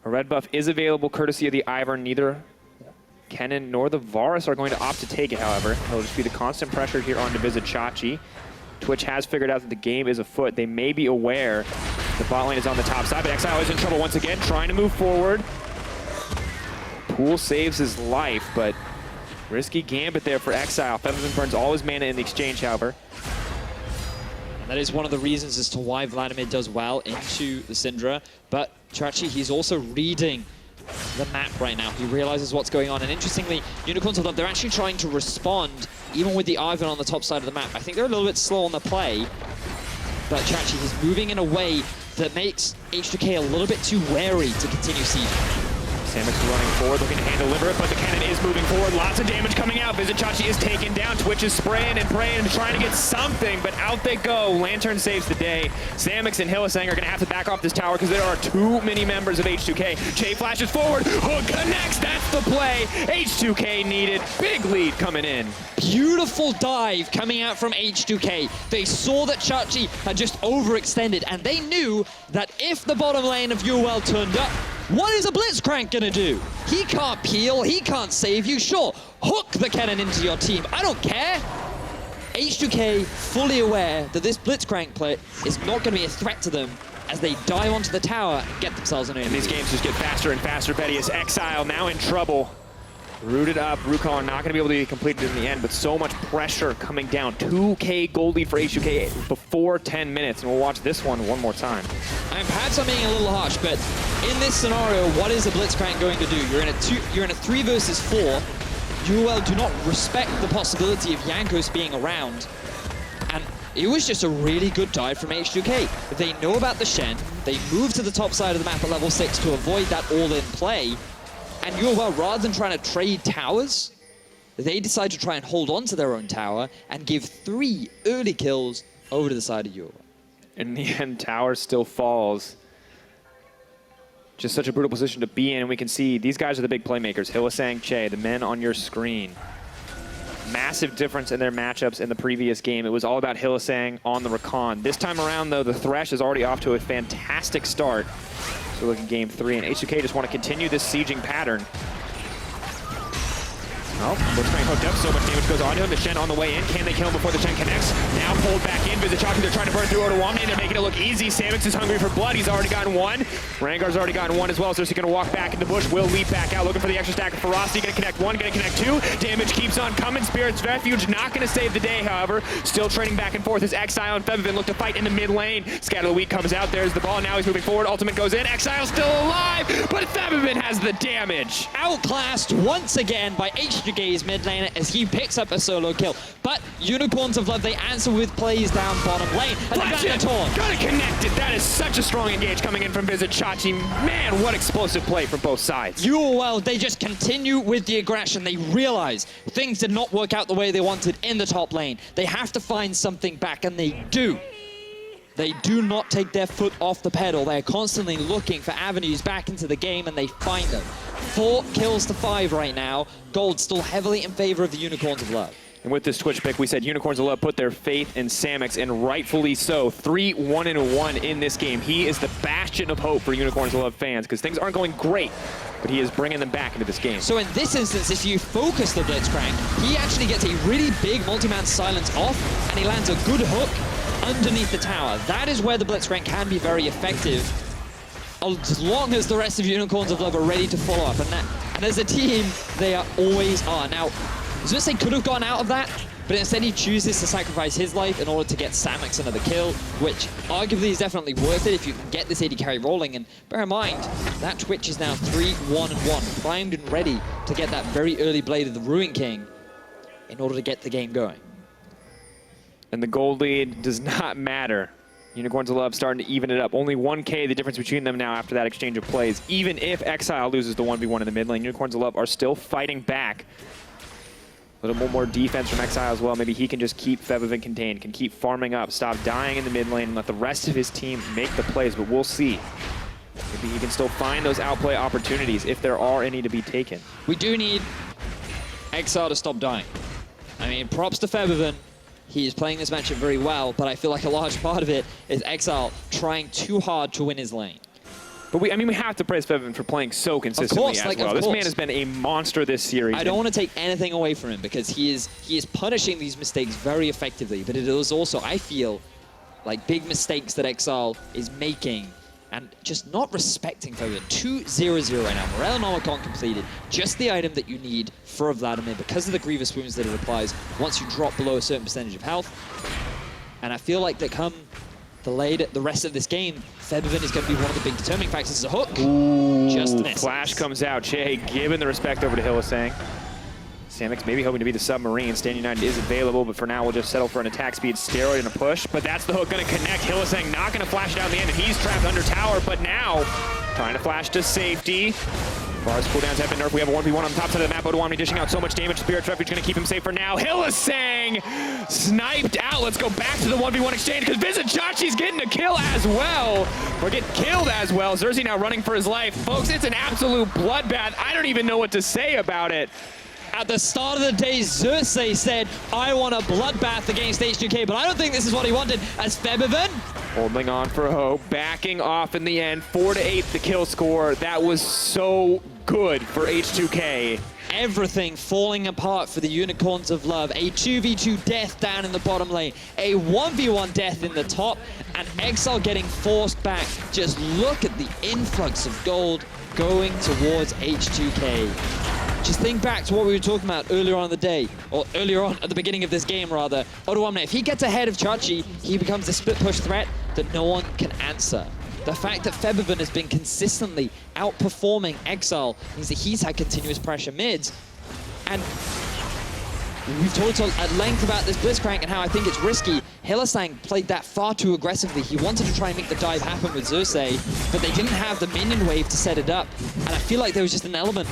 A red buff is available courtesy of the Ivern. Neither Kennen nor the Varus are going to opt to take it, however. It'll just be the constant pressure here on Chachi. Twitch has figured out that the game is afoot. They may be aware the bot lane is on the top side, but Exile is in trouble once again, trying to move forward. Pool saves his life, but risky gambit there for Exile. Featherman burns all his mana in the exchange, however. And that is one of the reasons as to why Vladimir does well into the Syndra. But Chachi, he's also reading the map right now. He realizes what's going on. And interestingly, Unicorns of Love, they're actually trying to respond, even with the Ivern on the top side of the map. I think they're a little bit slow on the play. But Chachi is moving in a way that makes H2K a little bit too wary to continue sieging. Samux running forward, looking to hand deliver it, but the cannon is moving forward. Lots of damage coming out. Chachi is taken down. Twitch is spraying and praying and trying to get something, but out they go. Lantern saves the day. Samux and Hylissang are going to have to back off this tower because there are too many members of H2K. Che flashes forward. Hook connects. That's the play. H2K needed. Big lead coming in. Beautiful dive coming out from H2K. They saw that Chachi had just overextended, and they knew that if the bottom lane of UOL turned up, what is a Blitzcrank gonna do? He can't peel, he can't save you. Sure, hook the cannon into your team, I don't care. H2K fully aware that this Blitzcrank play is not gonna be a threat to them as they dive onto the tower and get themselves an And these games just get faster and faster. Betty is Exile now in trouble. Rooted up, Rukon not going to be able to be completed in the end, but so much pressure coming down. 2K gold lead for H2K before 10 minutes, and we'll watch this one more time. And perhaps I'm being a little harsh, but in this scenario, what is a Blitzcrank going to do? You're in a 3 versus 4. UOL do not respect the possibility of Jankos being around. And it was just a really good dive from H2K. They know about the Shen, they move to the top side of the map at level 6 to avoid that all-in play. And UOL, rather than trying to trade towers, they decide to try and hold on to their own tower and give 3 early kills over to the side of UOL. In the end, tower still falls. Just such a brutal position to be in, and we can see these guys are the big playmakers. Hylissang, Che, the men on your screen. Massive difference in their matchups in the previous game. It was all about Hylissang on the Rakan. This time around, though, the Thresh is already off to a fantastic start. So look at game 3, and H2K just want to continue this sieging pattern. Oh, Blitzcrank hooked up, so much damage goes on to him. The Shen on the way in. Can they kill him before the Shen connects? Now pulled back in. Chachi, they're trying to burn through Otoamne, and they're making it look easy. Samux is hungry for blood. He's already gotten 1. Rangar's already gotten 1 as well, so he's going to walk back in the bush. Will leap back out, looking for the extra stack of ferocity. Going to connect 1, going to connect 2. Damage keeps on coming. Spirit's Refuge not going to save the day, however. Still trading back and forth as Exile and Febiven look to fight in the mid lane. Scatter the Weak comes out. There's the ball. Now he's moving forward. Ultimate goes in. Exile's still alive, but Febiven has the damage. Outclassed once again by H2K's mid laner as he picks up a solo kill. But Unicorns of Love, they answer with plays down bottom lane. Got it connected. That is such a strong engage coming in from Chachi. Man, what explosive play from both sides. UOL, they just continue with the aggression. They realize things did not work out the way they wanted in the top lane. They have to find something back, and they do. They do not take their foot off the pedal. They're constantly looking for avenues back into the game, and they find them. 4 kills to 5 right now. Gold still heavily in favor of the Unicorns of Love. And with this Twitch pick, we said Unicorns of Love put their faith in Samux, and rightfully so. 3-1-1 in this game. He is the bastion of hope for Unicorns of Love fans, because things aren't going great, but he is bringing them back into this game. So in this instance, if you focus the Blitzcrank, he actually gets a really big multi-man silence off, and he lands a good hook underneath the tower. That is where the Blitzcrank can be very effective, as long as the rest of Unicorns of Love are ready to follow up. And as a team, they always are. Now, Zeus, they could have gone out of that, but instead he chooses to sacrifice his life in order to get Samux another kill, which arguably is definitely worth it if you can get this AD carry rolling. And bear in mind, that Twitch is now 3-1-1, primed and ready to get that very early Blade of the Ruin King in order to get the game going. And the gold lead does not matter. Unicorns of Love starting to even it up. Only 1K the difference between them now after that exchange of plays. Even if Exile loses the 1v1 in the mid lane, Unicorns of Love are still fighting back. A little more defense from Exile as well. Maybe he can just keep Febiven contained, can keep farming up, stop dying in the mid lane, and let the rest of his team make the plays, but we'll see. Maybe he can still find those outplay opportunities if there are any to be taken. We do need Exile to stop dying. I mean, props to Febiven. He is playing this matchup very well, but I feel like a large part of it is Exile trying too hard to win his lane. But we have to praise Febiven for playing so consistently as well. This man has been a monster this series. I don't want to take anything away from him because he is punishing these mistakes very effectively, but it is also, I feel, like big mistakes that Exile is making and just not respecting Febiven. 2-0-0 right now. Morellonomicon completed. Just the item that you need for Vladimir because of the Grievous Wounds that it applies once you drop below a certain percentage of health. And I feel like that come the rest of this game, Febiven is going to be one of the big determining factors. As a hook. Ooh, just misses. Flash comes out. Che giving the respect over to Hylissang. Samux maybe hoping to be the submarine. Stand United is available, but for now we'll just settle for an attack speed steroid and a push. But that's the hook going to connect. Hylissang not going to flash down the end, and he's trapped under tower, but now trying to flash to safety. Bars cooldowns have been nerfed. We have a 1v1 on the top side of the map. Odoamne dishing out so much damage. Spirit's Refuge going to keep him safe for now. Hylissang sniped out. Let's go back to the 1v1 exchange because Vizichachi's getting a kill as well. Or get killed as well. Xerxes now running for his life. Folks, it's an absolute bloodbath. I don't even know what to say about it. At the start of the day, Xerxes said, I want a bloodbath against H2K, but I don't think this is what he wanted as Febiven. Holding on for hope, backing off in the end, 4-8 the kill score. That was so good for H2K. Everything falling apart for the Unicorns of Love. A 2v2 death down in the bottom lane, a 1v1 death in the top, and Exile getting forced back. Just look at the influx of gold going towards H2K. Just think back to what we were talking about earlier on in the day, or earlier on at the beginning of this game, rather. Odoamne, if he gets ahead of Chachi, he becomes a split push threat that no one can answer. The fact that Febiven has been consistently outperforming Exile means that he's had continuous pressure mids. And we've talked at length about this Blitzcrank and how I think it's risky. Hylissang played that far too aggressively. He wanted to try and make the dive happen with Xerxes, but they didn't have the minion wave to set it up. And I feel like there was just an element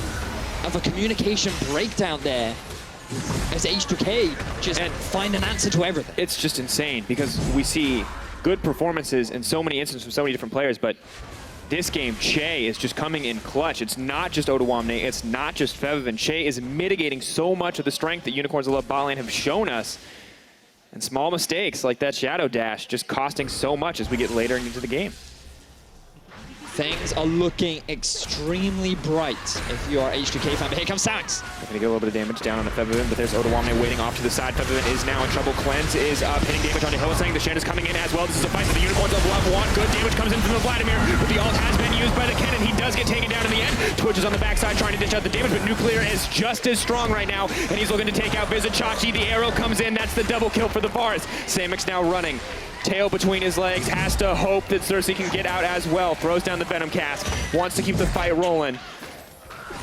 of a communication breakdown there as H2K just find an answer to everything. It's just insane because we see good performances in so many instances from so many different players, but this game, Che is just coming in clutch. It's not just Odoamne, it's not just Febiven. Che is mitigating so much of the strength that Unicorns of Love bot lane have shown us. And small mistakes like that Shadow Dash just costing so much as we get later into the game. Things are looking extremely bright if you are H2K fan. But here comes Samux. Gonna get a little bit of damage down on the Febiven, but there's Odoamne waiting off to the side. Febiven is now in trouble. Cleanse is up, hitting damage onto Hylissang. The Shen is coming in as well. This is a fight that the Unicorns of Love want. Good damage comes in from the Vladimir, but the ult has been used by the cannon. He does get taken down in the end. Twitch is on the backside trying to dish out the damage, but Nuclear is just as strong right now, and he's looking to take out Vizichachi. The arrow comes in. That's the double kill for the Bars. Samux now running. Tail between his legs, has to hope that Xerxes can get out as well. Throws down the Venom Cask, wants to keep the fight rolling.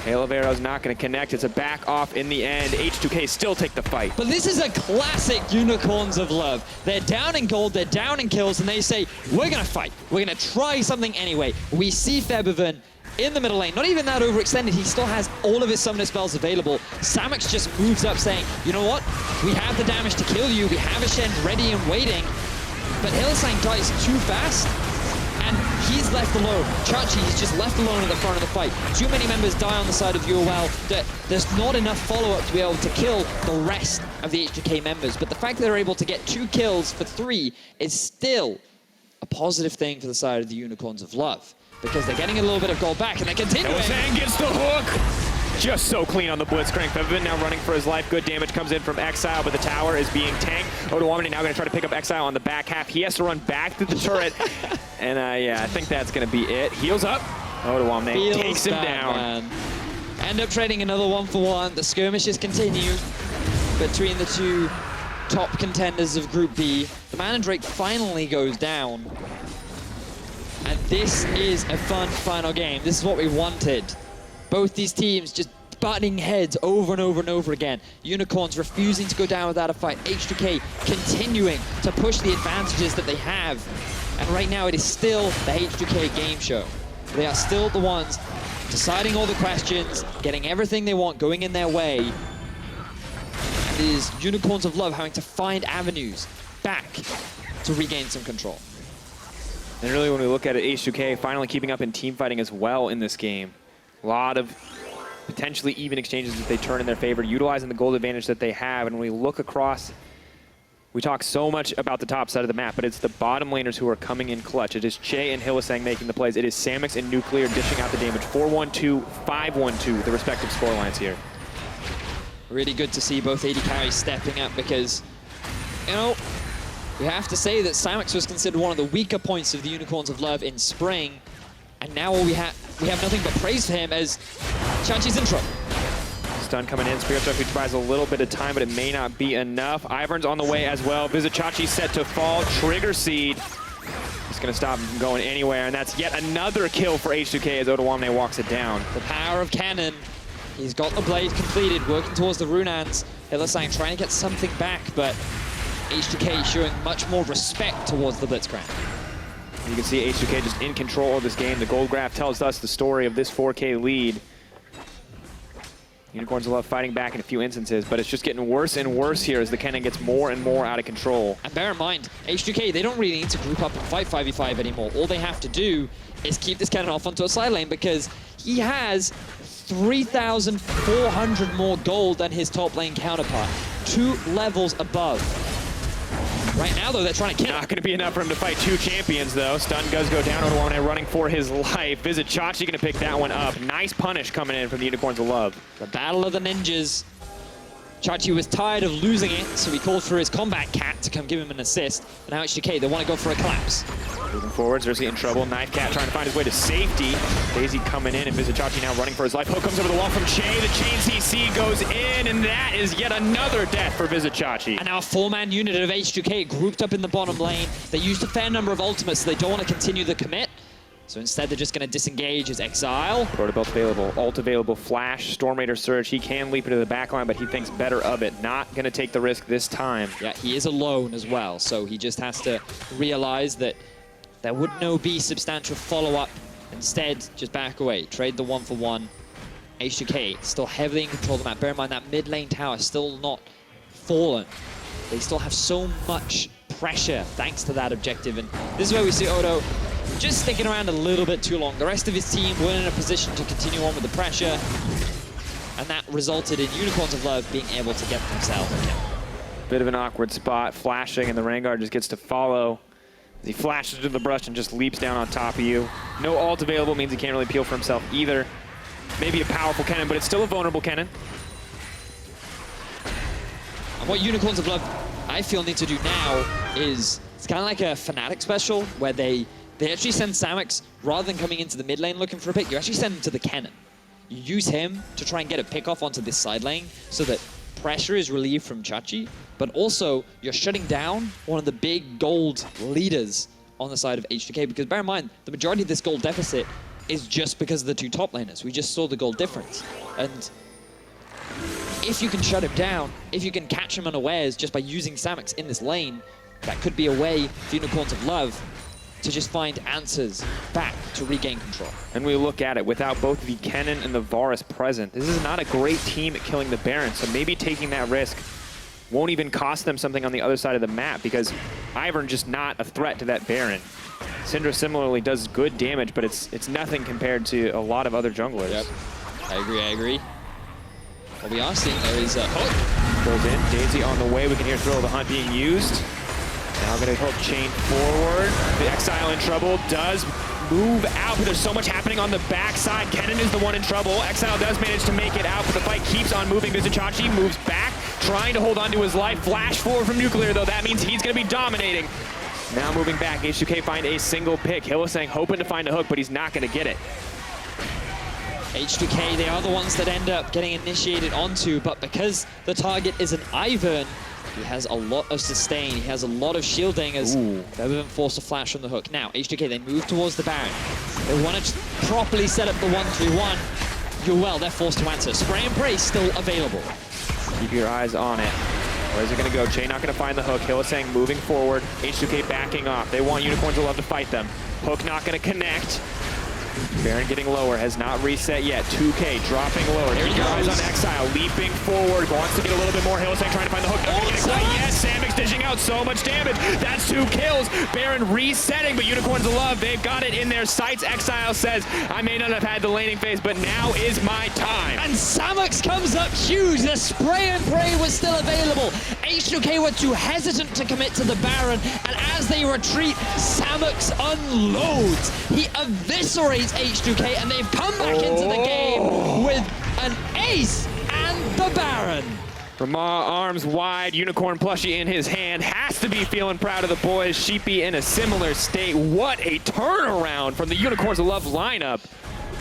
Hail of Arrows not going to connect. It's a back off in the end. H2K still take the fight. But this is a classic Unicorns of Love. They're down in gold, they're down in kills, and they say, we're going to fight. We're going to try something anyway. We see Febiven in the middle lane, not even that overextended. He still has all of his summoner spells available. Samux just moves up saying, you know what? We have the damage to kill you. We have a Shen ready and waiting. But Hylissang dies too fast, and he's left alone. Chachi is just left alone at the front of the fight. Too many members die on the side of UOL that there's not enough follow-up to be able to kill the rest of the H2K members. But the fact that they're able to get 2 kills for 3 is still a positive thing for the side of the Unicorns of Love, because they're getting a little bit of gold back, and they're continuing. Hylissang gets the hook! Just so clean on the Blitzcrank. Febiven now running for his life. Good damage comes in from Exile, but the tower is being tanked. Odoamne now going to try to pick up Exile on the back half. He has to run back through the turret. And yeah, I think that's going to be it. Heals up. Odoamne takes him down. Man. End up trading another 1-for-1. The skirmishes continue between the two top contenders of Group B. The Mandrake finally goes down. And this is a fun final game. This is what we wanted. Both these teams just butting heads over and over and over again. Unicorns refusing to go down without a fight. H2K continuing to push the advantages that they have. And right now it is still the H2K game show. They are still the ones deciding all the questions, getting everything they want going in their way. And it is Unicorns of Love having to find avenues back to regain some control. And really, when we look at it, H2K finally keeping up in team fighting as well in this game. A lot of potentially even exchanges that they turn in their favor, utilizing the gold advantage that they have. And when we look across, we talk so much about the top side of the map, but it's the bottom laners who are coming in clutch. It is Che and Hylissang making the plays. It is Samix and Nuclear dishing out the damage. 4-1-2, 5-1-2, the respective scorelines here. Really good to see both AD carries stepping up because, you know, we have to say that Samix was considered one of the weaker points of the Unicorns of Love in spring. And now we have nothing but praise for him as Chachi's in trouble. Stun coming in, Spirit Structure buys a little bit of time, but it may not be enough. Ivern's on the way as well. Visit Chachi set to fall. Trigger Seed. It's going to stop him from going anywhere, and that's yet another kill for H2K as Odoamne walks it down. The power of Cannon. He's got the blade completed, working towards the Runans. Hylissang trying to get something back, but H2K showing much more respect towards the Blitzcrank. You can see H2K just in control of this game. The gold graph tells us the story of this 4K lead. Unicorns of Love fighting back in a few instances, but it's just getting worse and worse here as the Cannon gets more and more out of control. And bear in mind, H2K, they don't really need to group up and fight 5v5 anymore. All they have to do is keep this Cannon off onto a side lane because he has 3,400 more gold than his top lane counterpart. 2 levels above. Right now, though, they're trying to kill him. Not going to be enough for him to fight 2 champions, though. Stun does go down. Odoamne running for his life. Visit Chachi going to pick that one up. Nice punish coming in from the Unicorns of Love. The Battle of the Ninjas. Chachi was tired of losing it, so he called for his combat cat to come give him an assist. And now H2K, they want to go for a collapse. Moving forward, Xerxes in trouble. Knife Cat trying to find his way to safety. Daisy coming in, and Visit Chachi now running for his life. Hook comes over the wall from Che. The chain CC goes in, and that is yet another death for Visit Chachi. And now a 4-man unit of H2K grouped up in the bottom lane. They used a fair number of ultimates, so they don't want to continue the commit. So instead, they're just going to disengage his Exile. Protobelt available, ult available, Flash, Storm Raider Surge. He can leap into the backline, but he thinks better of it. Not going to take the risk this time. Yeah, he is alone as well, so he just has to realize that there would no be substantial follow-up. Instead, just back away, trade the 1-for-1. H2K still heavily in control of the map. Bear in mind that mid lane tower is still not fallen. They still have so much pressure thanks to that objective, and this is where we see Odo just sticking around a little bit too long. The rest of his team weren't in a position to continue on with the pressure, and that resulted in Unicorns of Love being able to get themselves a kill. Bit of an awkward spot, flashing, and the Rengar just gets to follow. He flashes into the brush and just leaps down on top of you. No ult available means he can't really peel for himself either. Maybe a powerful cannon, but it's still a vulnerable cannon. And what Unicorns of Love, I feel, need to do now is, it's kind of like a Fnatic special, where they actually send Samix, rather than coming into the mid lane looking for a pick, you actually send him to the cannon. You use him to try and get a pick off onto this side lane so that pressure is relieved from Chachi, but also you're shutting down one of the big gold leaders on the side of H2K, because bear in mind, the majority of this gold deficit is just because of the 2 top laners. We just saw the gold difference. And if you can shut him down, if you can catch him unawares just by using Samix in this lane, that could be a way for Unicorns of Love to just find answers back to regain control. And we look at it, without both the Kennen and the Varus present, this is not a great team at killing the Baron, so maybe taking that risk won't even cost them something on the other side of the map, because Ivern just not a threat to that Baron. Syndra similarly does good damage, but it's nothing compared to a lot of other junglers. Yep, I agree. What we are seeing though is Hook. Goes in, Daisy on the way, we can hear Thrill of the Hunt being used. Now going to Hook chain forward. The Exile in trouble, does move out, but there's so much happening on the backside. Kennen is the one in trouble. Exile does manage to make it out, but the fight keeps on moving. Vizichachi moves back, trying to hold on to his life. Flash forward from Nuclear, though. That means he's going to be dominating. Now moving back, H2K find a single pick. Hylissang hoping to find a hook, but he's not going to get it. H2K, they are the ones that end up getting initiated onto, but because the target is an Ivern, He has a lot of sustain. He has a lot of shielding as they've been forced to flash from the hook. Now, H2K, they move towards the Baron. They want to properly set up the 1-3-1. UOL, they're forced to answer. Spray and Pray still available. Keep your eyes on it. Where's it going to go? Jay not going to find the hook. Hylissang moving forward. H2K backing off. They want Unicorns to love to fight them. Hook not going to connect. Baron getting lower, has not reset yet. 2K dropping lower. Keep your eyes on Exile, leaping forward, wants to get a little bit more. Hylissang trying to find the hook. Not gonna get it. Yes, Samix dishing out so much damage. That's 2 kills. Baron resetting, but Unicorns of Love, they've got it in their sights. Exile says, I may not have had the laning phase, but now is my time. And Samix comes up huge. The Spray and Pray was still available. H2K were too hesitant to commit to the Baron, and as they retreat, Samix unloads. He eviscerates H2K, and they've come back into the game with an ace and the Baron. Ramah, arms wide, Unicorn plushie in his hand, has to be feeling proud of the boys. Sheepy in a similar state. What a turnaround from the Unicorns of Love lineup.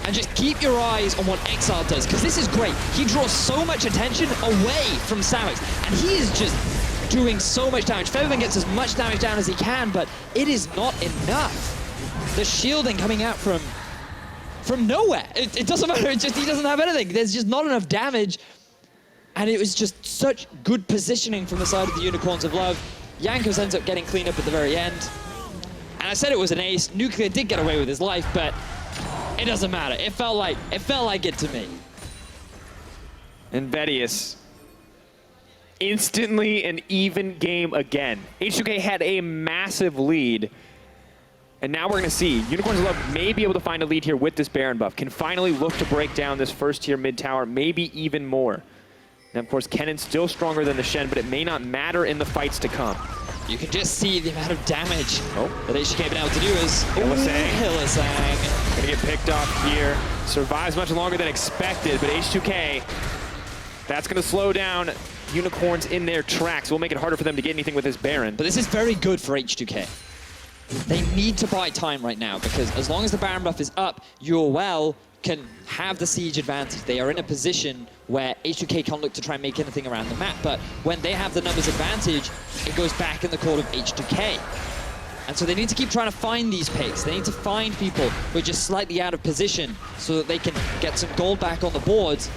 And just keep your eyes on what Exile does, because this is great. He draws so much attention away from Samix, and he is just doing so much damage. Featherman gets as much damage down as he can, but it is not enough. The shielding coming out from nowhere. It doesn't matter, it's just he doesn't have anything. There's just not enough damage. And it was just such good positioning from the side of the Unicorns of Love. Jankos ends up getting cleaned up at the very end. And I said it was an ace. Nuclear did get away with his life, but it doesn't matter. It felt like it to me. And Vedius, instantly an even game again. H2K had a massive lead. And now we're going to see Unicorns of Love may be able to find a lead here with this Baron buff. Can finally look to break down this first tier mid tower, maybe even more. And of course, Kennon's still stronger than the Shen, but it may not matter in the fights to come. You can just see the amount of damage that H2K have been able to do is Hylissang. Gonna get picked off here. Survives much longer than expected, but H2K, that's gonna slow down Unicorns in their tracks. Will make it harder for them to get anything with this Baron. But this is very good for H2K. They need to buy time right now, because as long as the Baron buff is up, UOL can have the siege advantage. They are in a position where H2K can't look to try and make anything around the map, but when they have the numbers advantage, it goes back in the court of H2K. And so they need to keep trying to find these picks. They need to find people who are just slightly out of position so that they can get some gold back on the boards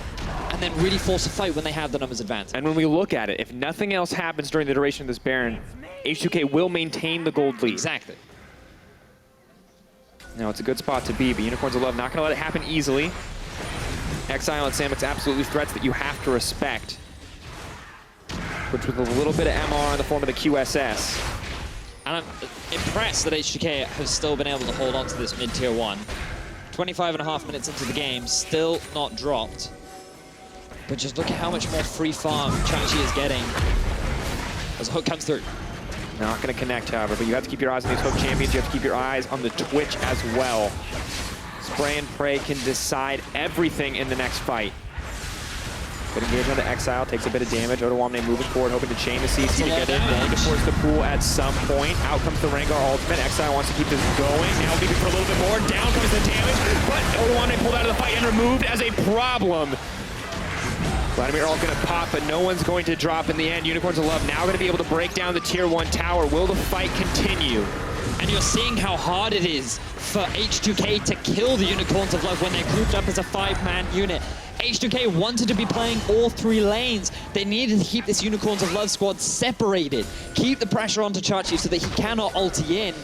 and then really force a fight when they have the numbers advantage. And when we look at it, if nothing else happens during the duration of this Baron, H2K will maintain the gold lead. Exactly. Now it's a good spot to be, but Unicorns of Love not gonna let it happen easily. Exile and Samix absolutely threats that you have to respect. Which with a little bit of MR in the form of the QSS. And I'm impressed that H2K has still been able to hold on to this mid-tier 1. 25.5 minutes into the game, still not dropped. But just look at how much more free farm Chang-Chi is getting as Hook comes through. Not going to connect, however, but you have to keep your eyes on these Hook champions. You have to keep your eyes on the Twitch as well. Spray and Pray can decide everything in the next fight. Good engagement on the Exile, takes a bit of damage. Odoamne moving forward, hoping to chain the CC together, going to force the pool at some point. Out comes the Rengar ultimate. Exile wants to keep this going. Now leaving for a little bit more. Down comes the damage, but Odoamne pulled out of the fight and removed as a problem. Vladimir all going to pop, but no one's going to drop in the end. Unicorns of Love now going to be able to break down the tier 1 tower. Will the fight continue? And you're seeing how hard it is for H2K to kill the Unicorns of Love when they're grouped up as a 5-man unit. H2K wanted to be playing all 3 lanes. They needed to keep this Unicorns of Love squad separated. Keep the pressure onto Chachi so that he cannot ulti in.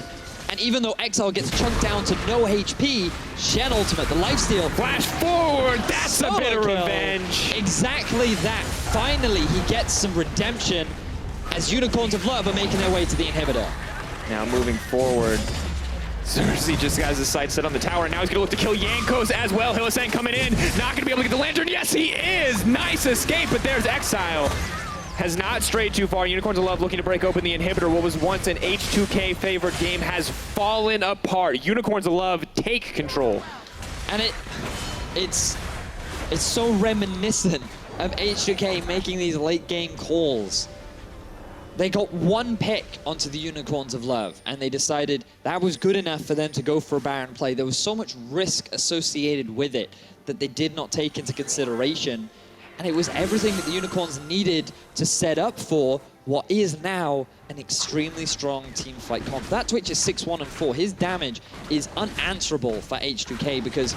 And even though Exile gets chunked down to no HP, Shen ultimate, the lifesteal. Flash forward, that's a bit of revenge. Exactly that. Finally, he gets some redemption as Unicorns of Love are making their way to the inhibitor. Now moving forward, Cersei just has his sights set on the tower. Now he's going to look to kill Jankos as well. Hylissang coming in, not going to be able to get the Lantern. Yes, he is. Nice escape, but there's Exile. Has not strayed too far. Unicorns of Love looking to break open the inhibitor. What was once an H2K favored game has fallen apart. Unicorns of Love take control. And it's so reminiscent of H2K making these late game calls. They got 1 pick onto the Unicorns of Love, and they decided that was good enough for them to go for a Baron play. There was so much risk associated with it that they did not take into consideration. And it was everything that the Unicorns needed to set up for what is now an extremely strong team fight comp. That Twitch is 6-1 and 4. His damage is unanswerable for H2K because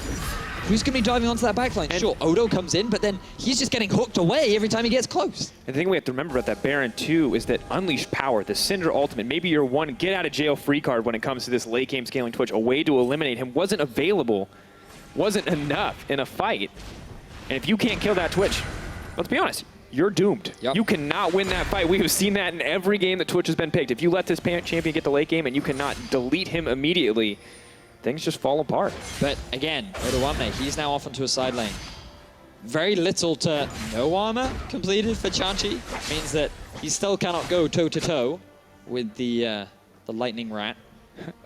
who's going to be diving onto that backline? Sure, Odo comes in, but then he's just getting hooked away every time he gets close. And the thing we have to remember about that Baron too is that Unleashed Power, the Syndra ultimate, maybe your one get out of jail free card when it comes to this late game scaling Twitch, a way to eliminate him wasn't available, wasn't enough in a fight. And if you can't kill that Twitch, let's be honest, you're doomed. Yep. You cannot win that fight. We have seen that in every game that Twitch has been picked. If you let this champion get the late game and you cannot delete him immediately, things just fall apart. But again, Odoamne, he's now off onto a side lane. Very little to no armor completed for Chanchi. Means that he still cannot go toe-to-toe with the Lightning Rat.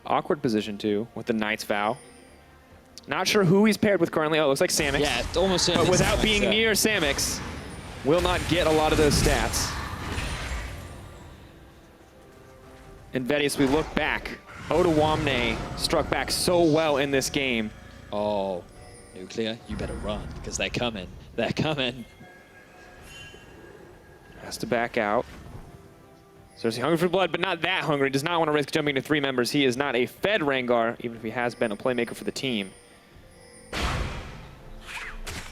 Awkward position too, with the Knight's Vow. Not sure who he's paired with currently. Oh, it looks like Samix. Yeah, it's almost but without Samix, being near Samix, will not get a lot of those stats. And Vedius, we look back. Odoamne struck back so well in this game. Oh, Nuclear, you better run, because they're coming. They're coming. Has to back out. So he's hungry for blood, but not that hungry. Does not want to risk jumping to 3 members. He is not a fed Rengar, even if he has been a playmaker for the team.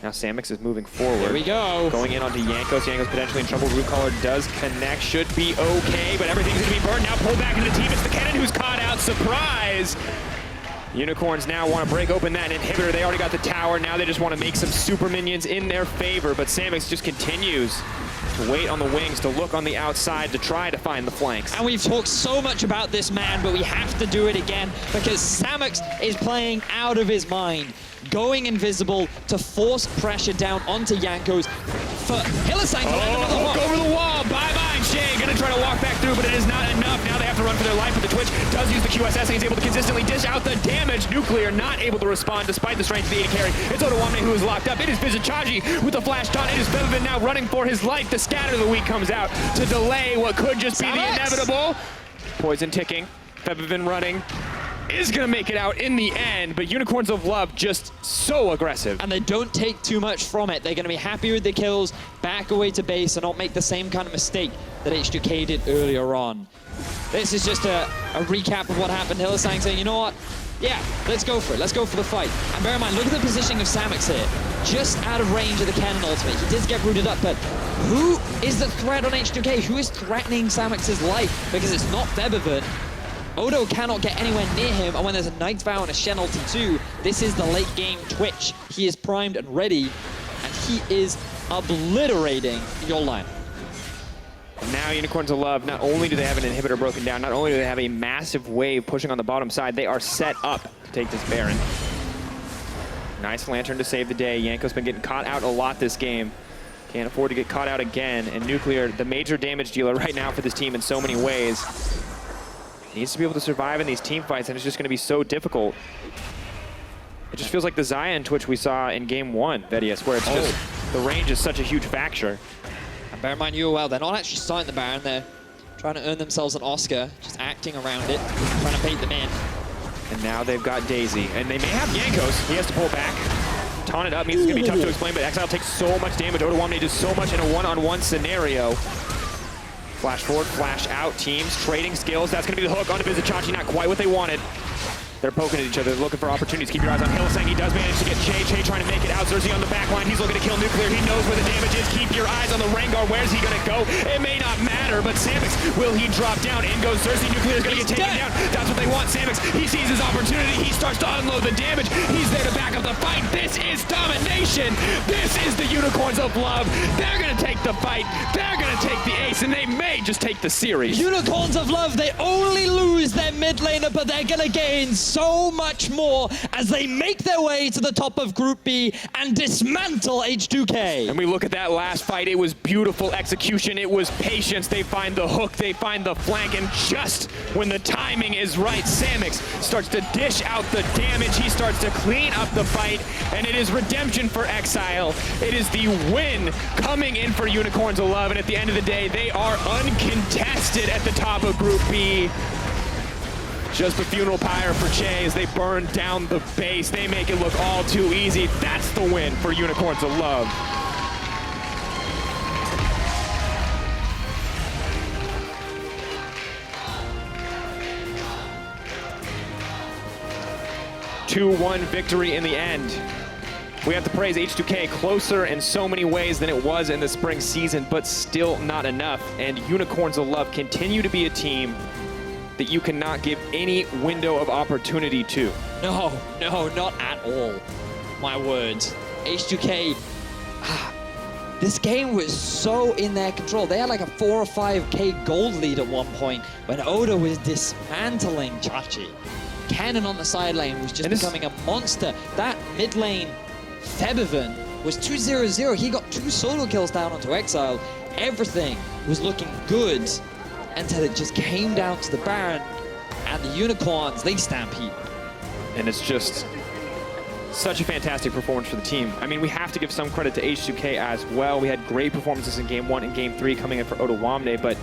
Now Samix is moving forward. Here we go. Going in onto Jankos. Jankos potentially in trouble. Root Caller does connect. Should be okay, but everything's going to be burned. Now pulled back into the team. It's the Kennen who's caught out. Surprise! Unicorns now want to break open that inhibitor. They already got the tower. Now they just want to make some super minions in their favor, but Samix just continues to wait on the wings, to look on the outside, to try to find the flanks. And we've talked so much about this man, but we have to do it again because Samix is playing out of his mind. Going invisible to force pressure down onto Jankos for Hylissang to land another hook. Over the wall. Bye-bye, Shay. Gonna try to walk back through, but it is not enough. Now they have to run for their life, but the Twitch does use the QSS, and he's able to consistently dish out the damage. Nuclear not able to respond despite the strength of the AD carry. It's Odoamne who is locked up. It is Vizichaji with the flash taunt. It is Febiven now running for his life. The scatter of the week comes out to delay what could just be the inevitable. Poison ticking. Febiven running. Is going to make it out in the end, but Unicorns of Love just so aggressive. And they don't take too much from it. They're going to be happy with the kills, back away to base, and not make the same kind of mistake that H2K did earlier on. This is just a recap of what happened. Hylissang saying, you know what? Yeah, let's go for it. Let's go for the fight. And bear in mind, look at the positioning of Samix here. Just out of range of the cannon ultimate. He did get rooted up, but who is the threat on H2K? Who is threatening Samix's life? Because it's not Febiven. Odo cannot get anywhere near him, and when there's a Knight's Vow and a Shen ulti too, this is the late game Twitch. He is primed and ready, and he is obliterating your line. Now Unicorns of Love, not only do they have an inhibitor broken down, not only do they have a massive wave pushing on the bottom side, they are set up to take this Baron. Nice Lantern to save the day. Yanko's been getting caught out a lot this game. Can't afford to get caught out again, and Nuclear, the major damage dealer right now for this team in so many ways, needs to be able to survive in these team fights, and it's just going to be so difficult. It just feels like the Zion Twitch we saw in game 1, Vedius, where it's just, the range is such a huge factor. And bear in mind, UOL, they're not actually starting the Baron, they're trying to earn themselves an Oscar, just acting around it, trying to bait them in. And now they've got Daisy, and they may have Jankos. He has to pull back. Taunt it up means it's going to be tough to explain, but Exile takes so much damage. Odoamne does so much in a one-on-one scenario. Flash forward, flash out, teams trading skills. That's going to be the hook onto Vizichachi, not quite what they wanted. They're poking at each other, looking for opportunities. Keep your eyes on Hylissang. He does manage to get Che. Che trying to make it out. Xerxes on the back line. He's looking to kill Nuclear. He knows where the damage is. Keep your eyes on the Rengar. Where's he going to go? It may not matter, but Samix, will he drop down? In goes Xerxes. Nuclear is going to get taken down. That's what they want, Samix. He sees his opportunity. He starts to unload the damage. He's there to back up the fight. This is domination. This is the Unicorns of Love. They're going to take the fight. They're going to take the ace, and they may just take the series. Unicorns of Love, they only lose their mid laner, but they're going to gain so much more as they make their way to the top of Group B and dismantle H2K. And we look at that last fight, it was beautiful execution, it was patience. They find the hook, they find the flank, and just when the timing is right, Samix starts to dish out the damage. He starts to clean up the fight, and it is redemption for Exile. It is the win coming in for Unicorns of Love, and at the end of the day, they are uncontested at the top of Group B. Just a funeral pyre for Che as they burn down the base. They make it look all too easy. That's the win for Unicorns of Love. 2-1 victory in the end. We have to praise H2K, closer in so many ways than it was in the spring season, but still not enough. And Unicorns of Love continue to be a team that you cannot give any window of opportunity to. No, not at all. My words. H2K, this game was so in their control. They had like a 4 or 5K gold lead at one point when Oda was dismantling Chachi. Cannon on the side lane was just becoming a monster. That mid lane, Febiven, was 2-0-0. He got 2 solo kills down onto Exile. Everything was looking good until it just came down to the Baron and the Unicorns, they stampede. And it's just such a fantastic performance for the team. I mean, we have to give some credit to H2K as well. We had great performances in Game 1 and Game 3 coming in for Oda Wamde, but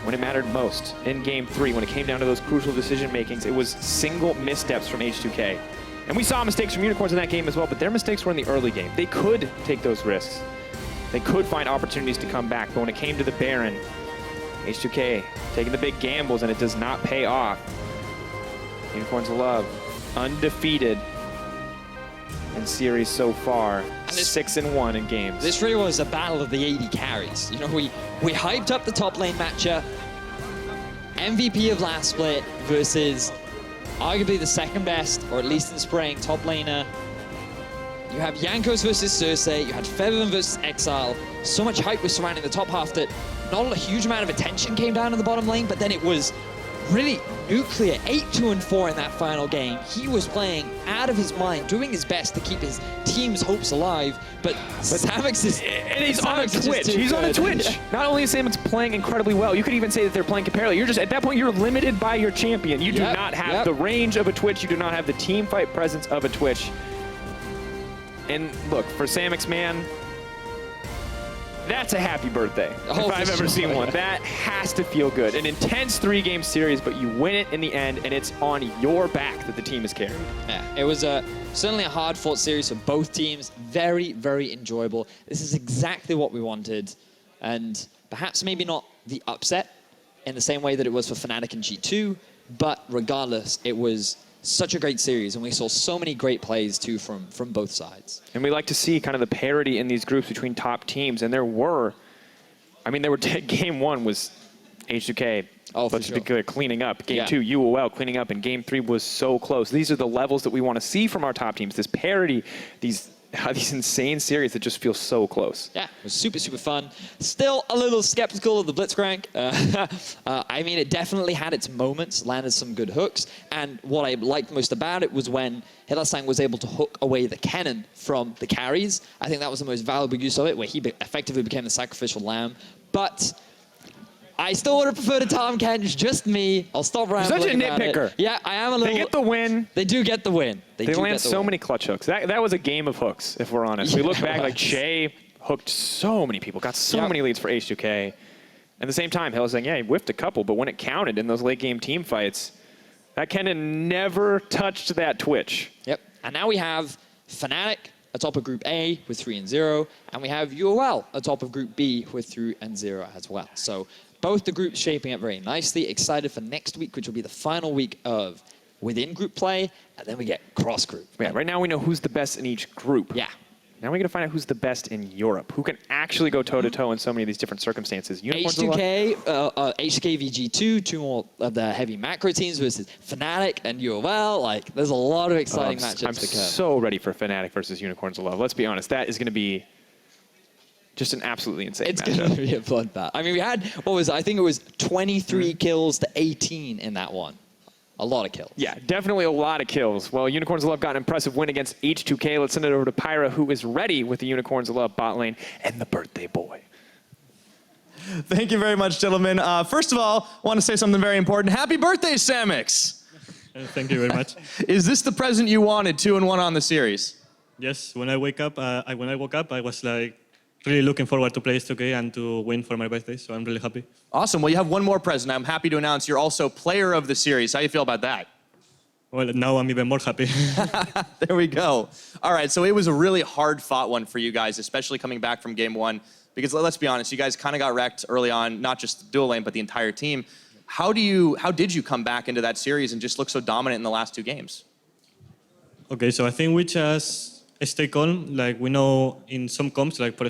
when it mattered most, in Game 3, when it came down to those crucial decision-makings, it was single missteps from H2K. And we saw mistakes from Unicorns in that game as well, but their mistakes were in the early game. They could take those risks. They could find opportunities to come back, but when it came to the Baron, H2K taking the big gambles, and it does not pay off. Unicorns of Love, undefeated in series so far, 6-1 in games. This really was a battle of the AD carries. You know, we hyped up the top lane matchup. MVP of last split versus arguably the second best, or at least in spring, top laner. You have Jankos versus Cersei, you had Febiven versus Exile. So much hype was surrounding the top half that not a huge amount of attention came down to the bottom lane, but then it was really nuclear. 8-2-4 in that final game. He was playing out of his mind, doing his best to keep his team's hopes alive, but Samix is... And he's on a Twitch. He's on a Twitch. Not only is Samix playing incredibly well, you could even say that they're playing comparably. You're just, at that point, you're limited by your champion. You do not have the range of a Twitch. You do not have the team fight presence of a Twitch. And look, for Samix, man, that's a happy birthday, if I've ever seen one. That has to feel good. An intense 3-game series, but you win it in the end, and it's on your back that the team is carrying. Yeah, it was certainly a hard-fought series for both teams. Very, very enjoyable. This is exactly what we wanted, and perhaps maybe not the upset in the same way that it was for Fnatic and G2, but regardless, it was such a great series, and we saw so many great plays too from both sides. And we like to see kind of the parity in these groups between top teams, and there were Game 1 was H2K, let's be good, cleaning up. Game 2, UOL cleaning up, and Game 3 was so close. These are the levels that we want to see from our top teams, this parity, these insane series that just feel so close. Yeah, it was super, super fun. Still a little skeptical of the Blitzcrank. I mean, it definitely had its moments, landed some good hooks, and what I liked most about it was when Hilasang was able to hook away the cannon from the carries. I think that was the most valuable use of it, where he effectively became the sacrificial lamb. But I still would have preferred a Tom Kench, just me. I'll stop rambling. Such a nitpicker. Yeah, I am a little... They get the win. They do get the win. They land so many clutch hooks. That was a game of hooks, if we're honest. We look back, like Shay hooked so many people, got so many leads for H2K. At the same time, Hill was saying, yeah, he whiffed a couple, but when it counted in those late game team fights, that cannon never touched that Twitch. Yep. And now we have Fnatic atop of Group A with 3-0, and we have UOL atop of Group B with 3-0 as well. So both the groups shaping up very nicely. Excited for next week, which will be the final week of within group play, and then we get cross group. Yeah, right now we know who's the best in each group. Yeah. Now we're going to find out who's the best in Europe, who can actually go toe-to-toe in so many of these different circumstances. H2K, H2K VG2, 2 more of the heavy macro teams versus Fnatic and UOL. Like, there's a lot of exciting matchups I'm to come. so ready for Fnatic versus Unicorns of Love. Let's be honest, that is going to be just an absolutely insane matchup. It's going to be a bloodbath. I mean, we had, I think it was 23 kills to 18 in that one. A lot of kills. Yeah, definitely a lot of kills. Well, Unicorns of Love got an impressive win against H2K. Let's send it over to Pyra, who is ready with the Unicorns of Love bot lane and the birthday boy. Thank you very much, gentlemen. First of all, I want to say something very important. Happy birthday, Samix! Thank you very much. Is this the present you wanted, 2-1 on the series? Yes, when I woke up, I was like really looking forward to play H2K and to win for my birthday, so I'm really happy. Awesome. Well, you have one more present. I'm happy to announce you're also player of the series. How do you feel about that? Well, now I'm even more happy. There we go. All right, so it was a really hard-fought one for you guys, especially coming back from Game 1, because let's be honest, you guys kind of got wrecked early on, not just the dual lane, but the entire team. How did you come back into that series and just look so dominant in the last 2 games? Okay, so I think we just stay calm. Like we know in some comps, like for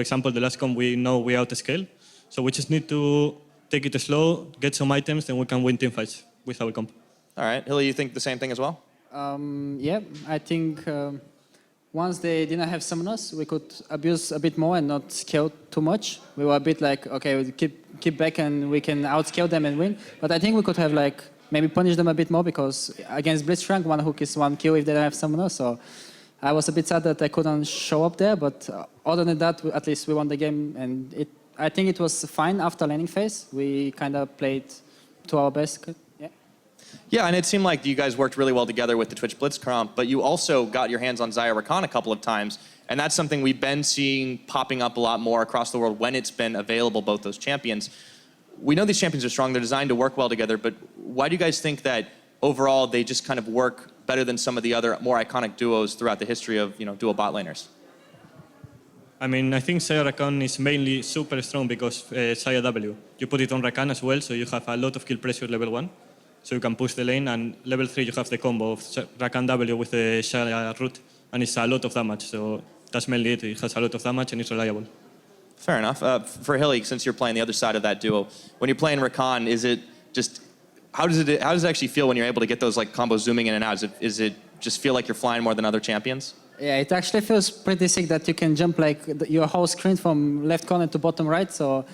example, the last comp we know we outscale. So we just need to take it slow, get some items, then we can win team fights with our comp. All right, Hilly, you think the same thing as well? Yeah, I think once they didn't have summoners, we could abuse a bit more and not scale too much. We were a bit like, okay, we keep back and we can outscale them and win. But I think we could have like maybe punish them a bit more because against Blitzcrank, one hook is one kill if they don't have summoners. So I was a bit sad that I couldn't show up there. But other than that, at least we won the game. And I think it was fine after laning phase. We kind of played to our best. Yeah, and it seemed like you guys worked really well together with the Twitch Blitz comp, but you also got your hands on Xayah Rakan a couple of times, and that's something we've been seeing popping up a lot more across the world when it's been available, both those champions. We know these champions are strong, they're designed to work well together, but why do you guys think that overall they just kind of work better than some of the other more iconic duos throughout the history of duo bot laners? I mean, I think Xayah Rakan is mainly super strong because Xayah W. You put it on Rakan as well, so you have a lot of kill pressure level 1. So you can push the lane, and level 3 you have the combo of Rakan W with the Xayah root, and it's a lot of damage. So that's mainly it. It has a lot of damage and it's reliable. Fair enough. For Hilly, since you're playing the other side of that duo, when you're playing Rakan, is it just how does it actually feel when you're able to get those like combos zooming in and out? Is it just feel like you're flying more than other champions? Yeah, it actually feels pretty sick that you can jump like your whole screen from left corner to bottom right. So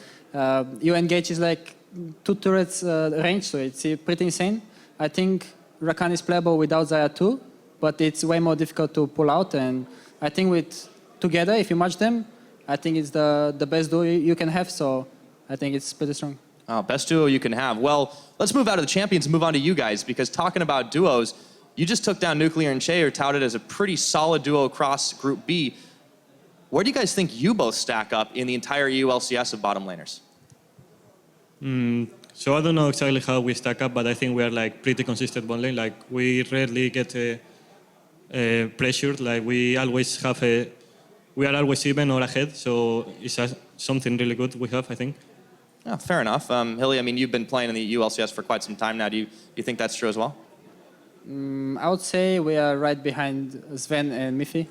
you engage is like 2 turrets range, so it's pretty insane. I think Rakan is playable without Xayah too, but it's way more difficult to pull out. And I think together, if you match them, I think it's the best duo you can have. So I think it's pretty strong. Oh, best duo you can have. Well, let's move out of the champions and move on to you guys, because talking about duos, you just took down Nuclear and Che, are touted as a pretty solid duo across Group B. Where do you guys think you both stack up in the entire EULCS of bottom laners? So I don't know exactly how we stack up, but I think we are like pretty consistent bot lane. Like we rarely get pressured. Like we are always even or ahead. So it's something really good we have, I think. Oh, fair enough. Hilly, I mean, you've been playing in the ULCS for quite some time now. Do you think that's true as well? I would say we are right behind Sven and Miffy.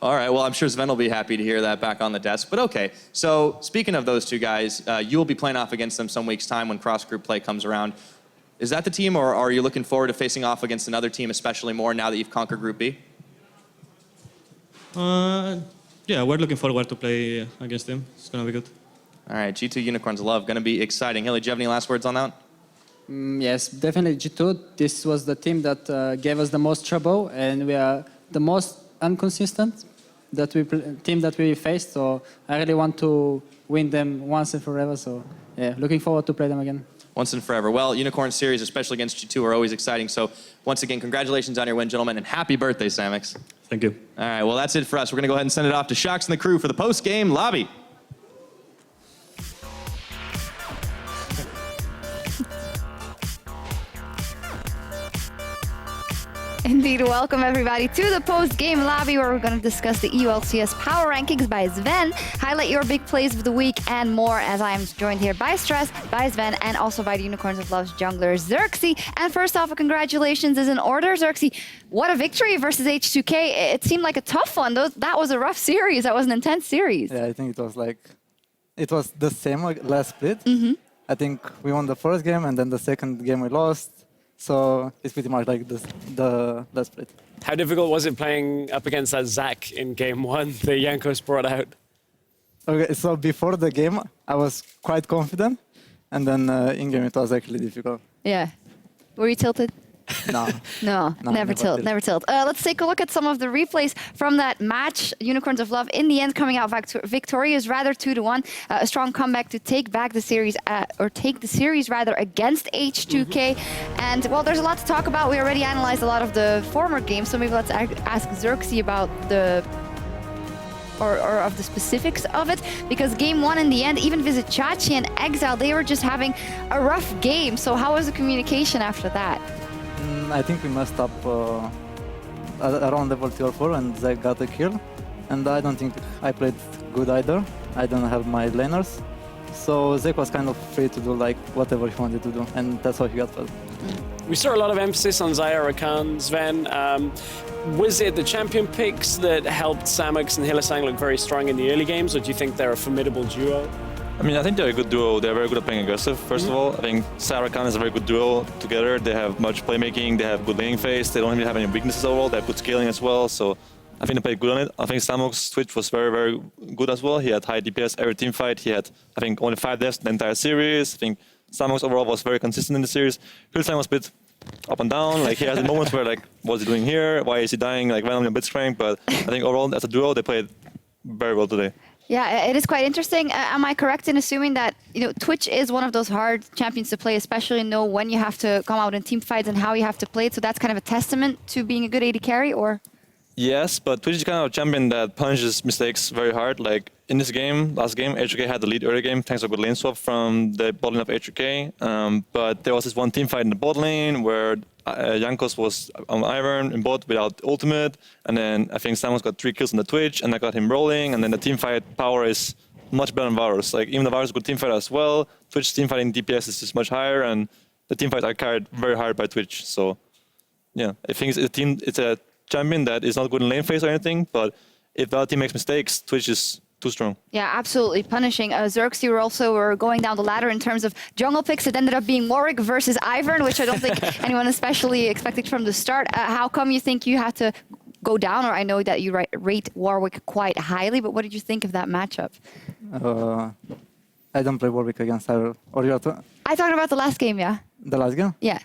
All right, well, I'm sure Sven will be happy to hear that back on the desk. But okay, so speaking of those two guys, you will be playing off against them some weeks' time when cross-group play comes around. Is that the team, or are you looking forward to facing off against another team, especially more now that you've conquered Group B? Yeah, we're looking forward to play against them. It's going to be good. All right, G2 Unicorns Love, going to be exciting. Hilly, do you have any last words on that? Yes, definitely G2. This was the team that gave us the most trouble, and we are the most inconsistent team that we faced. So I really want to win them once and forever. So yeah, looking forward to play them again. Once and forever. Well, Unicorn series, especially against G2, are always exciting. So once again, congratulations on your win, gentlemen, and happy birthday, Samix. Thank you. All right, well, that's it for us. We're going to go ahead and send it off to Shox and the crew for the post-game lobby. Indeed, welcome everybody to the post-game lobby where we're going to discuss the EULCS power rankings by Sven, highlight your big plays of the week and more, as I am joined here by Stress, by Sven, and also by the Unicorns of Love's jungler Xerxes. And first off, congratulations is in order, Xerxes. What a victory versus H2K. It seemed like a tough one. That was a rough series. That was an intense series. Yeah, I think it was the same like last split. I think we won the first game and then the second game we lost. So it's pretty much like the last split. How difficult was it playing up against that Zac in game 1 that Jankos brought out? Okay, so before the game, I was quite confident. And then in-game, it was actually difficult. Yeah. Were you tilted? No. No, never tilt. Let's take a look at some of the replays from that match. Unicorns of Love, in the end, coming out victorious, rather 2-1. A strong comeback to take back the series, or take the series rather, against H2K. And well, there's a lot to talk about. We already analyzed a lot of the former games, so maybe let's ask Xerxes about the of the specifics of it, because game 1 in the end, even Visit Chachi and Exile, they were just having a rough game. So how was the communication after that? I think we messed up around level 3 or 4 and Zac got a kill. And I don't think I played good either. I don't have my laners. So Zac was kind of free to do like whatever he wanted to do, and that's how he got fed. We saw a lot of emphasis on Xayah Rakan, Sven. Was it the champion picks that helped Samox and Hylissang look very strong in the early games, or do you think they're a formidable duo? I mean, I think they're a good duo. They're very good at playing aggressive, first of all. I think Xayah Rakan is a very good duo together. They have much playmaking, they have good laning phase, they don't really have any weaknesses overall, they have good scaling as well, so I think they played good on it. I think Samox's Twitch was very, very good as well. He had high DPS every team fight. He had, I think, only 5 deaths in the entire series. I think Samox overall was very consistent in the series. Hylissang was a bit up and down. Like, he has moments where, like, what's he doing here? Why is he dying, like, randomly on Blitzcrank? But I think overall, as a duo, they played very well today. Yeah, it is quite interesting. Am I correct in assuming that Twitch is one of those hard champions to play, especially know when you have to come out in team fights and how you have to play it? So that's kind of a testament to being a good AD carry, or? Yes, but Twitch is kind of a champion that punishes mistakes very hard. Like in this game, last game, H2K had the lead early game thanks to a good lane swap from the bot lane of H2K. But there was this one team fight in the bot lane where Jankos was on Ivern in bot without ultimate, and then I think Samus got 3 kills on the Twitch, and I got him rolling, and then the team fight power is much better than Varus. Like, even the Varus is a good team fighter as well, Twitch team fighting DPS is just much higher, and the team fights are carried very hard by Twitch. So, yeah, I think it's a champion that is not good in lane phase or anything, but if the other team makes mistakes, Twitch is too strong. Yeah, absolutely punishing. Zerx, you were going down the ladder in terms of jungle picks. It ended up being Warwick versus Ivern, which I don't think anyone especially expected from the start. How come you think you had to go down? Or I know that you rate Warwick quite highly, but what did you think of that matchup? I don't play Warwick against Ivern. Or you're I talked about the last game, yeah? The last game? Yeah.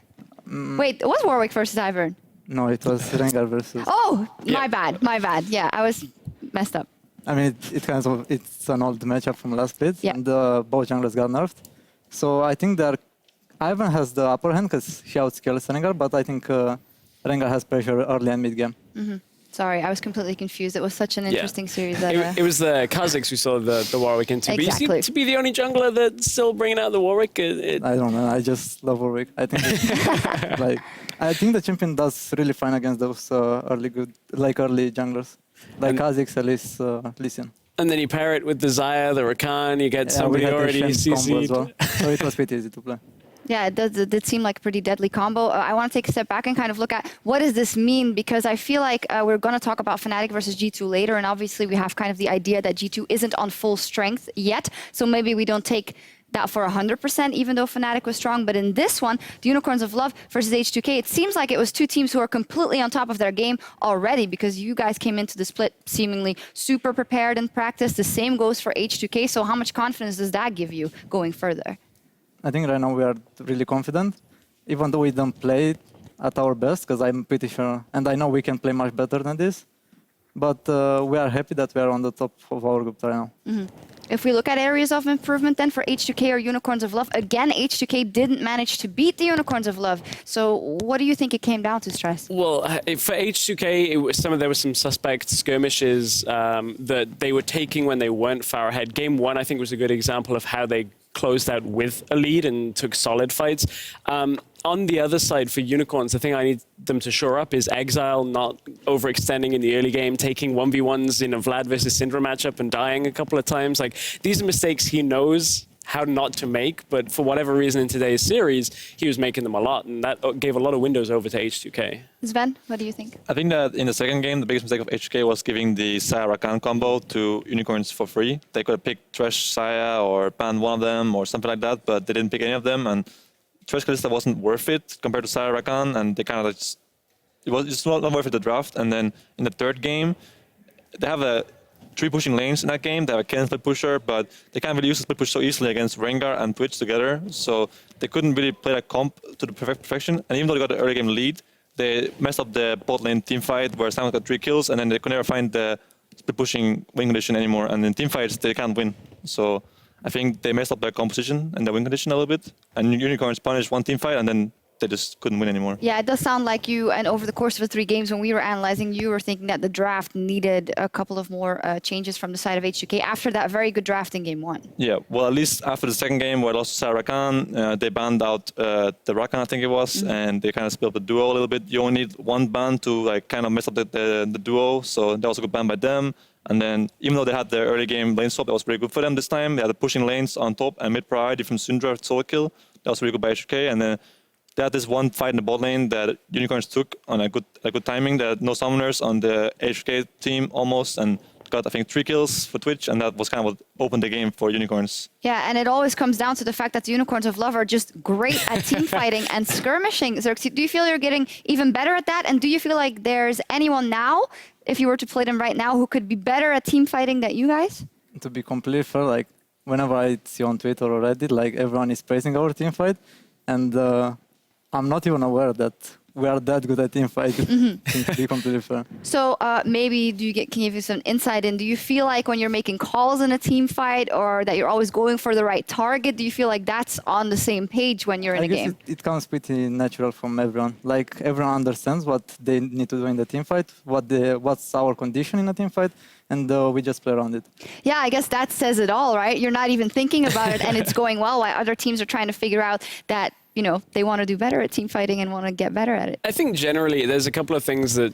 Wait, it was Warwick versus Ivern? No, it was Rengar versus... Oh, my bad. Yeah, I was messed up. I mean, it's an old matchup from last split, and both junglers got nerfed. So I think that Ivern has the upper hand because he outscales Rengar, but I think Rengar has pressure early and mid game. Sorry, I was completely confused. It was such an interesting series. That, it was the Kazakhs we saw the Warwick into. Exactly. But you seem to be the only jungler that's still bringing out the Warwick. I don't know. I just love Warwick. I think I think the champion does really fine against those early junglers. Like Kazakhs, at least Lee Sin. And then you pair it with the Xayah, the Rakan, you get somebody already CC'd. Well. So it was pretty easy to play. Yeah, it did seem like a pretty deadly combo. I want to take a step back and kind of look at what does this mean, because I feel like we're going to talk about Fnatic versus G2 later, and obviously we have kind of the idea that G2 isn't on full strength yet, so maybe we don't take that for 100%, even though Fnatic was strong. But in this one, the Unicorns of Love versus H2K, it seems like it was two teams who are completely on top of their game already, because you guys came into the split seemingly super prepared in practice. The same goes for H2K, so how much confidence does that give you going further? I think right now we are really confident, even though we don't play at our best, because I'm pretty sure, and I know we can play much better than this, but we are happy that we are on the top of our group right now. If we look at areas of improvement then for H2K or Unicorns of Love, again, H2K didn't manage to beat the Unicorns of Love. So what do you think it came down to, Stress? Well, for H2K, there were some suspect skirmishes that they were taking when they weren't far ahead. Game 1, I think, was a good example of how they closed out with a lead and took solid fights. On the other side, for Unicorns, the thing I need them to shore up is Exile not overextending in the early game, taking 1v1s in a Vlad versus Syndra matchup and dying a couple of times. Like, these are mistakes he knows how not to make, but for whatever reason in today's series, he was making them a lot, and that gave a lot of windows over to H2K. Sven, what do you think? I think that in the second game, the biggest mistake of H2K was giving the Xayah Rakan combo to Unicorns for free. They could have picked Thresh Xayah or banned one of them or something like that, but they didn't pick any of them, and Thresh Kalista wasn't worth it compared to Xayah Rakan, and they kind of just, it was just not worth it to draft. And then in the third game, they have 3 pushing lanes in that game. They have a Ken split pusher, but they can't really use the split push so easily against Rengar and Twitch together, so they couldn't really play that comp to the perfection. And even though they got the early game lead, they messed up the bot lane team fight where Samus got 3 kills, and then they could never find the split pushing win condition anymore. And in team fights, they can't win. So I think they messed up their composition and their win condition a little bit. And Unicorns punished one team fight, and then they just couldn't win anymore. Yeah, it does sound like you, and over the course of the 3 games when we were analyzing, you were thinking that the draft needed a couple of more changes from the side of H2K after that very good draft in game 1. Yeah, well, at least after the second game where I lost to Xayah Rakan, they banned out the Rakan, I think it was, and they kind of split the duo a little bit. You only need one ban to kind of mess up the duo, so that was a good ban by them. And then, even though they had their early game lane swap, that was pretty good for them this time. They had the pushing lanes on top and mid priority from Syndra solo kill. That was really good by H2K. And then they had this one fight in the bot lane that Unicorns took on a good timing. There had no summoners on the H2K team almost, and got, I think, 3 kills for Twitch, and that was kind of what opened the game for Unicorns. Yeah, and it always comes down to the fact that the Unicorns of Love are just great at team fighting and skirmishing. Xerxes, do you feel you're getting even better at that? And do you feel like there's anyone now, if you were to play them right now, who could be better at team fighting than you guys? To be completely fair, like whenever I see on Twitter or Reddit, like everyone is praising our team fight, and I'm not even aware that we are that good at team fighting. To be completely fair. So maybe can you give you some insight in? Do you feel like when you're making calls in a team fight, or that you're always going for the right target? Do you feel like that's on the same page when you're in a game? It comes pretty natural from everyone. Like everyone understands what they need to do in the team fight, what's our condition in a team fight, and we just play around it. Yeah, I guess that says it all, right? You're not even thinking about it, and it's going well, while other teams are trying to figure out that, you know, they want to do better at team fighting and want to get better at it. I think generally there's a couple of things that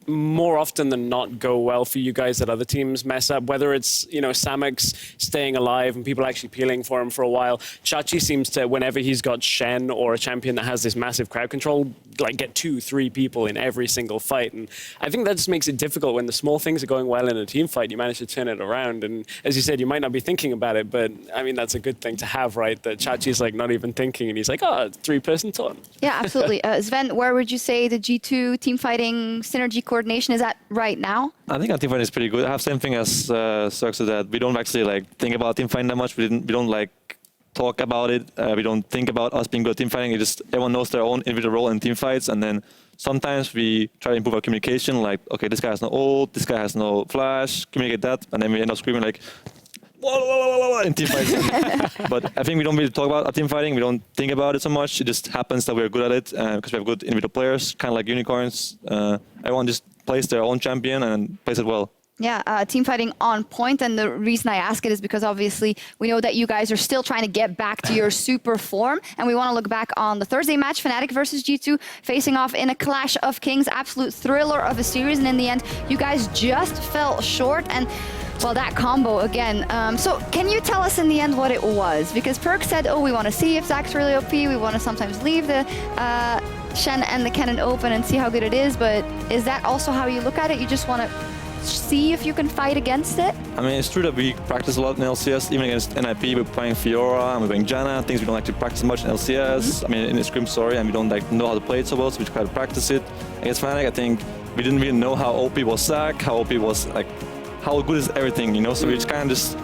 more often than not go well for you guys that other teams mess up, whether it's, you know, Samux staying alive and people actually peeling for him for a while. Chachi seems to, whenever he's got Shen or a champion that has this massive crowd control, like get 2-3 people in every single fight. And I think that just makes it difficult when the small things are going well in a team fight, you manage to turn it around. And as you said, you might not be thinking about it, but I mean, that's a good thing to have, right? That Chachi's like not even thinking and he's like, oh, 3-person taunt. Yeah, absolutely. Sven, where would you say the G2 team fighting synergy coordination is at right now? I think our team fighting is pretty good. I have same thing as Xerxes, that we don't actually like think about team fighting that much. We don't like talk about it. We don't think about us being good at team fighting. It just everyone knows their own individual role in team fights, and then sometimes we try to improve our communication. Like, okay, this guy has no ult, this guy has no flash. Communicate that, and then we end up screaming like, whoa, whoa, whoa, whoa, whoa, in team fights. But I think we don't really talk about our team fighting. We don't think about it so much. It just happens that we're good at it because we have good individual players, kind of like Unicorns. Everyone just plays their own champion and plays it well. Yeah, team fighting on point, and the reason I ask it is because obviously we know that you guys are still trying to get back to your super form, and we want to look back on the Thursday match, Fnatic versus G2, facing off in a Clash of Kings, absolute thriller of a series, and in the end, you guys just fell short, and well, that combo again. So can you tell us in the end what it was? Because Perk said, oh, we want to see if Zach's really OP, we want to sometimes leave the Shen and the cannon open and see how good it is, but is that also how you look at it? You just want to see if you can fight against it? I mean, it's true that we practice a lot in LCS, even against NIP. We're playing Fiora and we're playing Janna, things we don't like to practice much in LCS. I mean, in the scrim, sorry, and we don't like know how to play it so well, so we try to practice it. Against Fnatic, I think we didn't really know how OP was Zach, how OP was like, how good is everything, you know? So we're just kind of just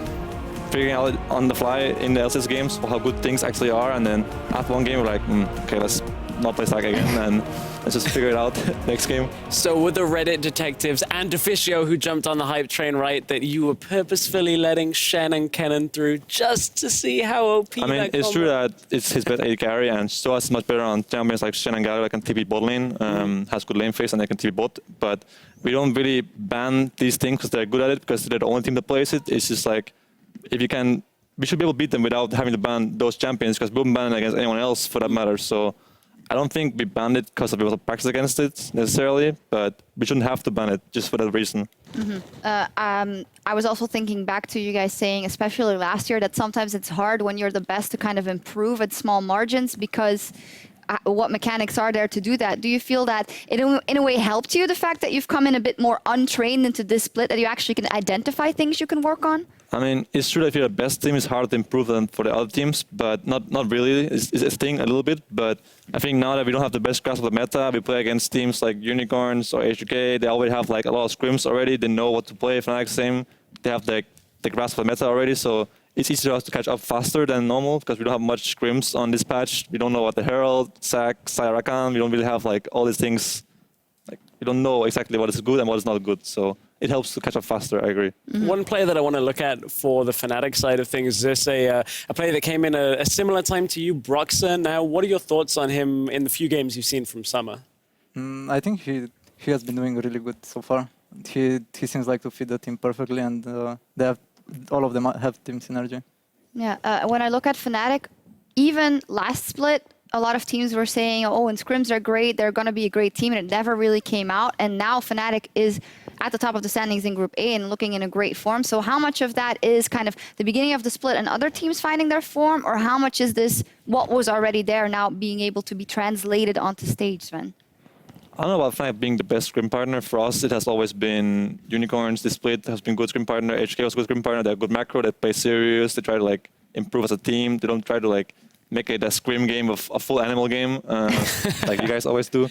figuring out on the fly in the LCS games how good things actually are, and then after one game we're like, okay, let's not play Zach again, and let's just figure it out next game. So were the Reddit detectives and Deficio who jumped on the hype train right that you were purposefully letting Shen and Kennen through just to see how OP I mean, it's true that it's his best AD carry, and Soas is much better on champions like Shen and Gary that can TP bot lane, has good lane phase and they can TP bot, but we don't really ban these things because they're good at it, because they're the only team that plays it. It's just like, if you can, we should be able to beat them without having to ban those champions, because we wouldn't ban it against anyone else for that matter. So I don't think we banned it because we want to practice against it necessarily, but we shouldn't have to ban it just for that reason. I was also thinking back to you guys saying, especially last year, that sometimes it's hard when you're the best to kind of improve at small margins because what mechanics are there to do that? Do you feel that it in a way helped you, the fact that you've come in a bit more untrained into this split, that you actually can identify things you can work on? I mean, it's true that if you're the best team, it's hard to improve than for the other teams, but not really. It's a thing a little bit, but I think now that we don't have the best grasp of the meta, we play against teams like Unicorns or H2K, they already have like a lot of scrims already, they know what to play. Fnatic same, they have the grasp of the meta already, so it's easier for us to catch up faster than normal because we don't have much scrims on this patch. We don't know what the Herald, Zac, Rakan, we don't really have like all these things. Like, we don't know exactly what is good and what is not good, so it helps to catch up faster, I agree. One player that I want to look at for the Fnatic side of things is this a player that came in a similar time to you, Broxer. Now, what are your thoughts on him in the few games you've seen from Summer? I think he has been doing really good so far. He seems like to fit the team perfectly, and they have, all of them have team synergy. Yeah, when I look at Fnatic, even last split, a lot of teams were saying, oh, in scrims they're great, they're going to be a great team, and it never really came out. And now Fnatic is at the top of the standings in Group A and looking in a great form. So how much of that is kind of the beginning of the split and other teams finding their form, or how much is this what was already there now being able to be translated onto stage, Sven? I don't know about Fnatic being the best scrim partner. For us, it has always been Unicorns. This split has been good scrim partner. H2K was good scrim partner. They're good macro. They play serious. They try to like improve as a team. They don't try to like make it a scrim game of a full animal game like you guys always do.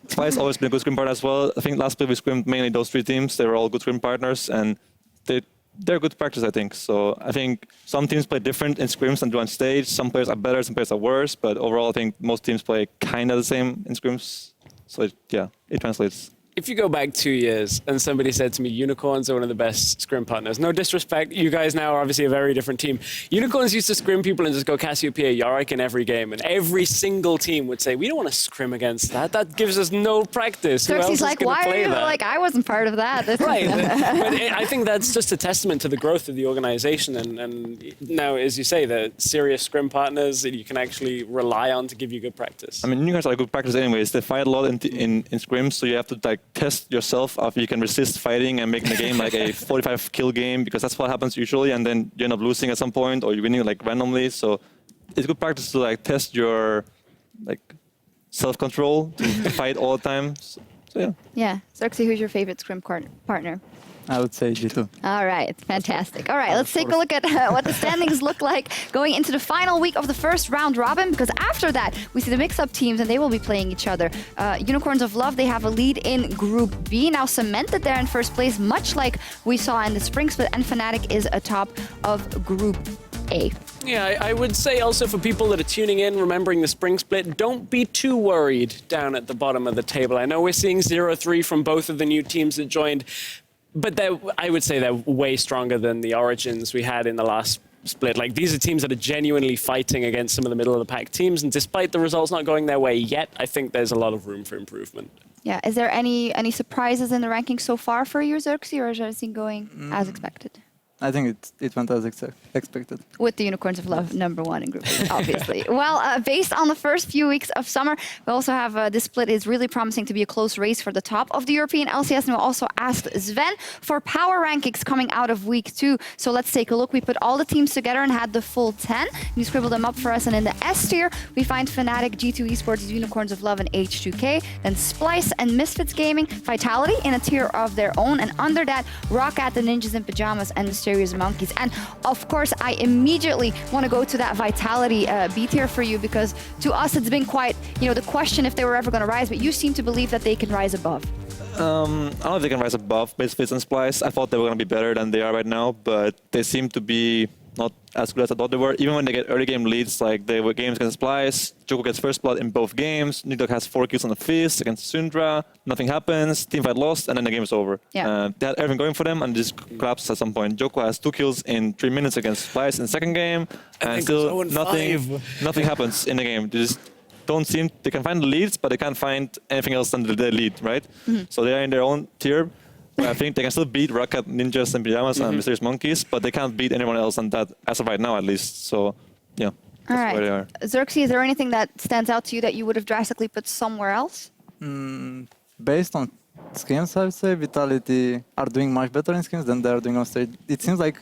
Splyce always been a good scrim partner as well. I think last split we scrimmed mainly those 3 teams. They were all good scrim partners, and they're good practice, I think. So I think some teams play different in scrims than do on stage. Some players are better, some players are worse. But overall, I think most teams play kind of the same in scrims. So it translates. If you go back 2 years and somebody said to me, Unicorns are one of the best scrim partners. No disrespect, you guys now are obviously a very different team. Unicorns used to scrim people and just go Cassiopeia, Yorick in every game. And every single team would say, we don't want to scrim against that. That gives us no practice. Xerxes like, why are you like, I wasn't part of that. Right. But I think that's just a testament to the growth of the organization. And now, as you say, the serious scrim partners that you can actually rely on to give you good practice. I mean, you guys are good practice anyways. They fight a lot in scrims, so you have to like test yourself if you can resist fighting and making the game like a 45 kill game, because that's what happens usually, and then you end up losing at some point or you're winning like randomly. So it's good practice to like test your like self-control to fight all the time. So yeah. Yeah. Xerxes, who's your favorite scrim partner? I would say G2. All right, fantastic. All right, let's take a look at what the standings look like going into the final week of the first round robin, because after that, we see the mix-up teams and they will be playing each other. Unicorns of Love, they have a lead in Group B, now cemented there in first place, much like we saw in the spring split, and Fnatic is atop of Group A. Yeah, I would say also for people that are tuning in, remembering the spring split, don't be too worried down at the bottom of the table. I know we're seeing 0-3 from both of the new teams that joined, but I would say they're way stronger than the Origins we had in the last split. Like, these are teams that are genuinely fighting against some of the middle of the pack teams, and despite the results not going their way yet, I think there's a lot of room for improvement. Yeah, is there any surprises in the rankings so far for you, Xerxes, or is everything going as expected? I think it went as expected. With the Unicorns of Love #1 in Group A, obviously. Well, based on the first few weeks of summer, we also have this split is really promising to be a close race for the top of the European LCS. And we also asked Sven for power rankings coming out of week 2. So let's take a look. We put all the teams together and had the full 10. You scribbled them up for us. And in the S tier, we find Fnatic, G2 Esports, Unicorns of Love, and H2K. Then Splyce and Misfits Gaming, Vitality in a tier of their own. And under that, Roccat, the Ninjas in Pajamas, and the Monkeys. And of course, I immediately want to go to that Vitality B tier for you, because to us it's been quite, the question if they were ever going to rise, but you seem to believe that they can rise above. I don't know if they can rise above Misfits and Splyce. I thought they were going to be better than they are right now, but they seem to be not as good as I thought they were. Even when they get early game leads, like they were games against Splyce, Joko gets first blood in both games, Nidok has 4 kills on the Fizz against Syndra, nothing happens, teamfight lost, and then the game is over. Yeah. They had everything going for them, and just collapsed at some point. Joko has 2 kills in 3 minutes against Splyce in the second game, and still nothing happens in the game. They just don't seem, they can find the leads, but they can't find anything else than the lead, right? Mm-hmm. So they are in their own tier. I think they can still beat Roccat, Ninjas, and Pajamas and Mysterious Monkeys, but they can't beat anyone else on that as of right now, at least. So, yeah, that's where they are. Xerxes, is there anything that stands out to you that you would have drastically put somewhere else? Based on skins, I would say Vitality are doing much better in skins than they are doing on stage. It seems like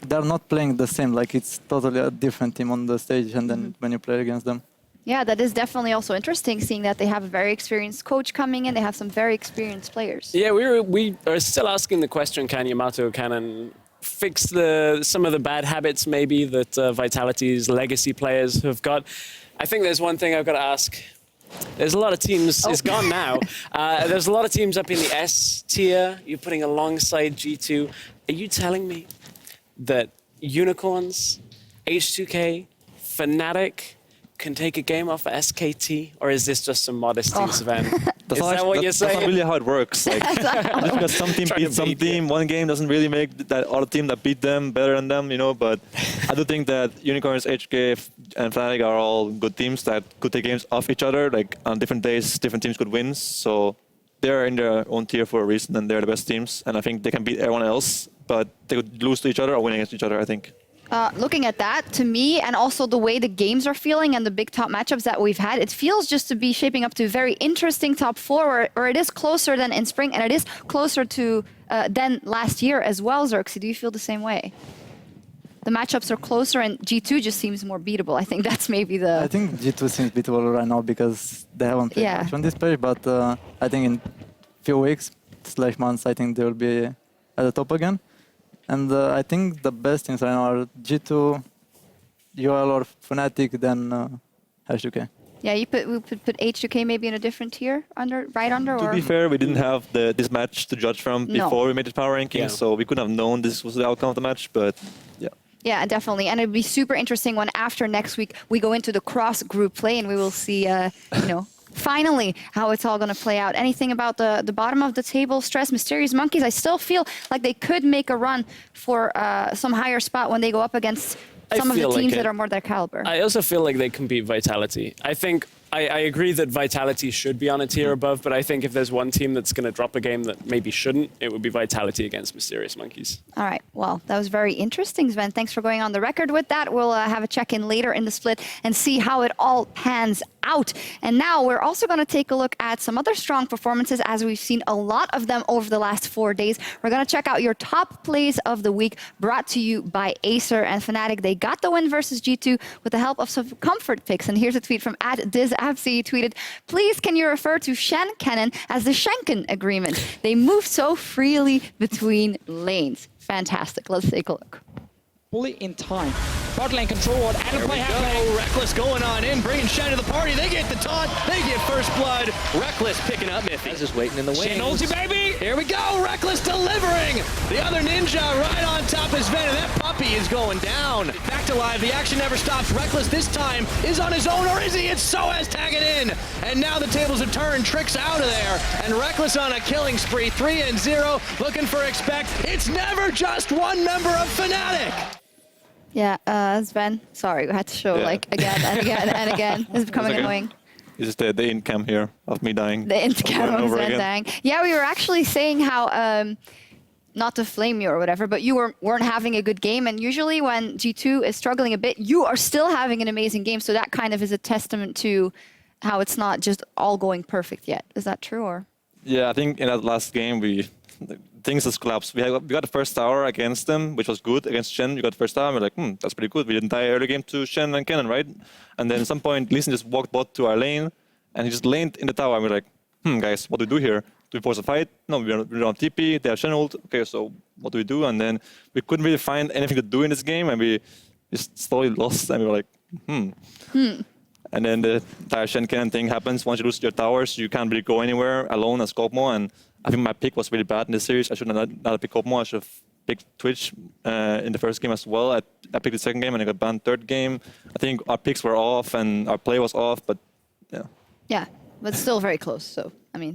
they're not playing the same, like it's totally a different team on the stage, and then when you play against them. Yeah, that is definitely also interesting, seeing that they have a very experienced coach coming in. They have some very experienced players. Yeah, we are still asking the question, can Yamato Cannon fix some of the bad habits maybe that Vitality's legacy players have got? I think there's one thing I've got to ask. There's a lot of teams, it's gone now. There's a lot of teams up in the S tier you're putting alongside G2. Are you telling me that Unicorns, H2K, Fnatic, can take a game off of SKT, or is this just some modesty, Sven? Is that what you're saying? That's not really how it works. Like, just because some team beats some team, one game doesn't really make that other team that beat them better than them, But I do think that Unicorns, HK, and Fnatic are all good teams that could take games off each other. Like, on different days, different teams could win. So they're in their own tier for a reason, and they're the best teams. And I think they can beat everyone else, but they could lose to each other or win against each other, I think. Looking at that, to me, and also the way the games are feeling and the big top matchups that we've had, it feels just to be shaping up to a very interesting top four, where it is closer than in spring, and it is closer to than last year as well. Xerxes, do you feel the same way? The matchups are closer, and G2 just seems more beatable. I think that's maybe the... I think G2 seems beatable right now because they haven't played much on this page, but I think in few weeks / months, I think they will be at the top again. And I think the best things right now are G2, UOL or Fnatic, then H2K. Yeah, we put H2K maybe in a different tier, right under? To be fair, we didn't have this match to judge from before we made the power rankings, so we couldn't have known this was the outcome of the match, but yeah. Yeah, definitely. And it'd be super interesting when after next week we go into the cross-group play and we will see, you know, finally how it's all going to play out. Anything about the bottom of the table? Stress, Mysterious Monkeys, I still feel like they could make a run for some higher spot when they go up against some of the teams that are more their caliber. I also feel like they can beat Vitality. I think I agree that Vitality should be on a tier above, but I think if there's one team that's going to drop a game that maybe shouldn't, it would be Vitality against Mysterious Monkeys. All right. Well, that was very interesting, Sven. Thanks for going on the record with that. We'll have a check-in later in the split and see how it all pans out. And now we're also going to take a look at some other strong performances, as we've seen a lot of them over the last 4 days. We're going to check out your top plays of the week, brought to you by Acer and Fnatic. They got the win versus G2 with the help of some comfort picks. And here's a tweet from @DizAbsi. He tweeted, "Please, can you refer to Shen Cannon as the Schenken agreement? They move so freely between lanes." Fantastic. Let's take a look. Fully in time. Bot lane controlled and a play happening. Reckless going on in, bringing Shen to the party. They get the taunt. They get first blood. Reckless picking up Miffy. Just waiting in the wings. Shen ulti, baby! Here we go. Reckless delivering. The other ninja right on top of Sven, and that puppy is going down. Back to live. The action never stops. Reckless this time is on his own, or is he? It's Soaz tagging in. And now the tables have turned. Tricks out of there. And Reckless on a killing spree. 3-0. Looking for expect. It's never just one member of Fnatic. Yeah, Sven, sorry, we had to show like again and again and again. It's becoming annoying. It's just the int cam here of me dying. The int cam of Sven dying. Yeah, we were actually saying how, not to flame you or whatever, but you weren't having a good game. And usually when G2 is struggling a bit, you are still having an amazing game. So that kind of is a testament to how it's not just all going perfect yet. Is that true, or? Yeah, I think in that last game, things just collapsed. We got the first tower against them, which was good against Shen. We got the first tower, and we're like, that's pretty good. We didn't die early game to Shen and Cannon, right? And then at some point, Lee Sin just walked bot to our lane, and he just laned in the tower, and we're like, guys, what do we do here? Do we force a fight? No, we're on TP, they have Shen ult. Okay, so what do we do? And then we couldn't really find anything to do in this game, and we just slowly lost, and we were like, And then the entire Shen Cannon thing happens. Once you lose your towers, you can't really go anywhere alone as Kopmo, and I think my pick was really bad in this series. I should have not picked Kopmo. I should have picked Twitch in the first game as well. I picked the second game and I got banned third game. I think our picks were off and our play was off, but yeah. Yeah, but still very close, so, I mean,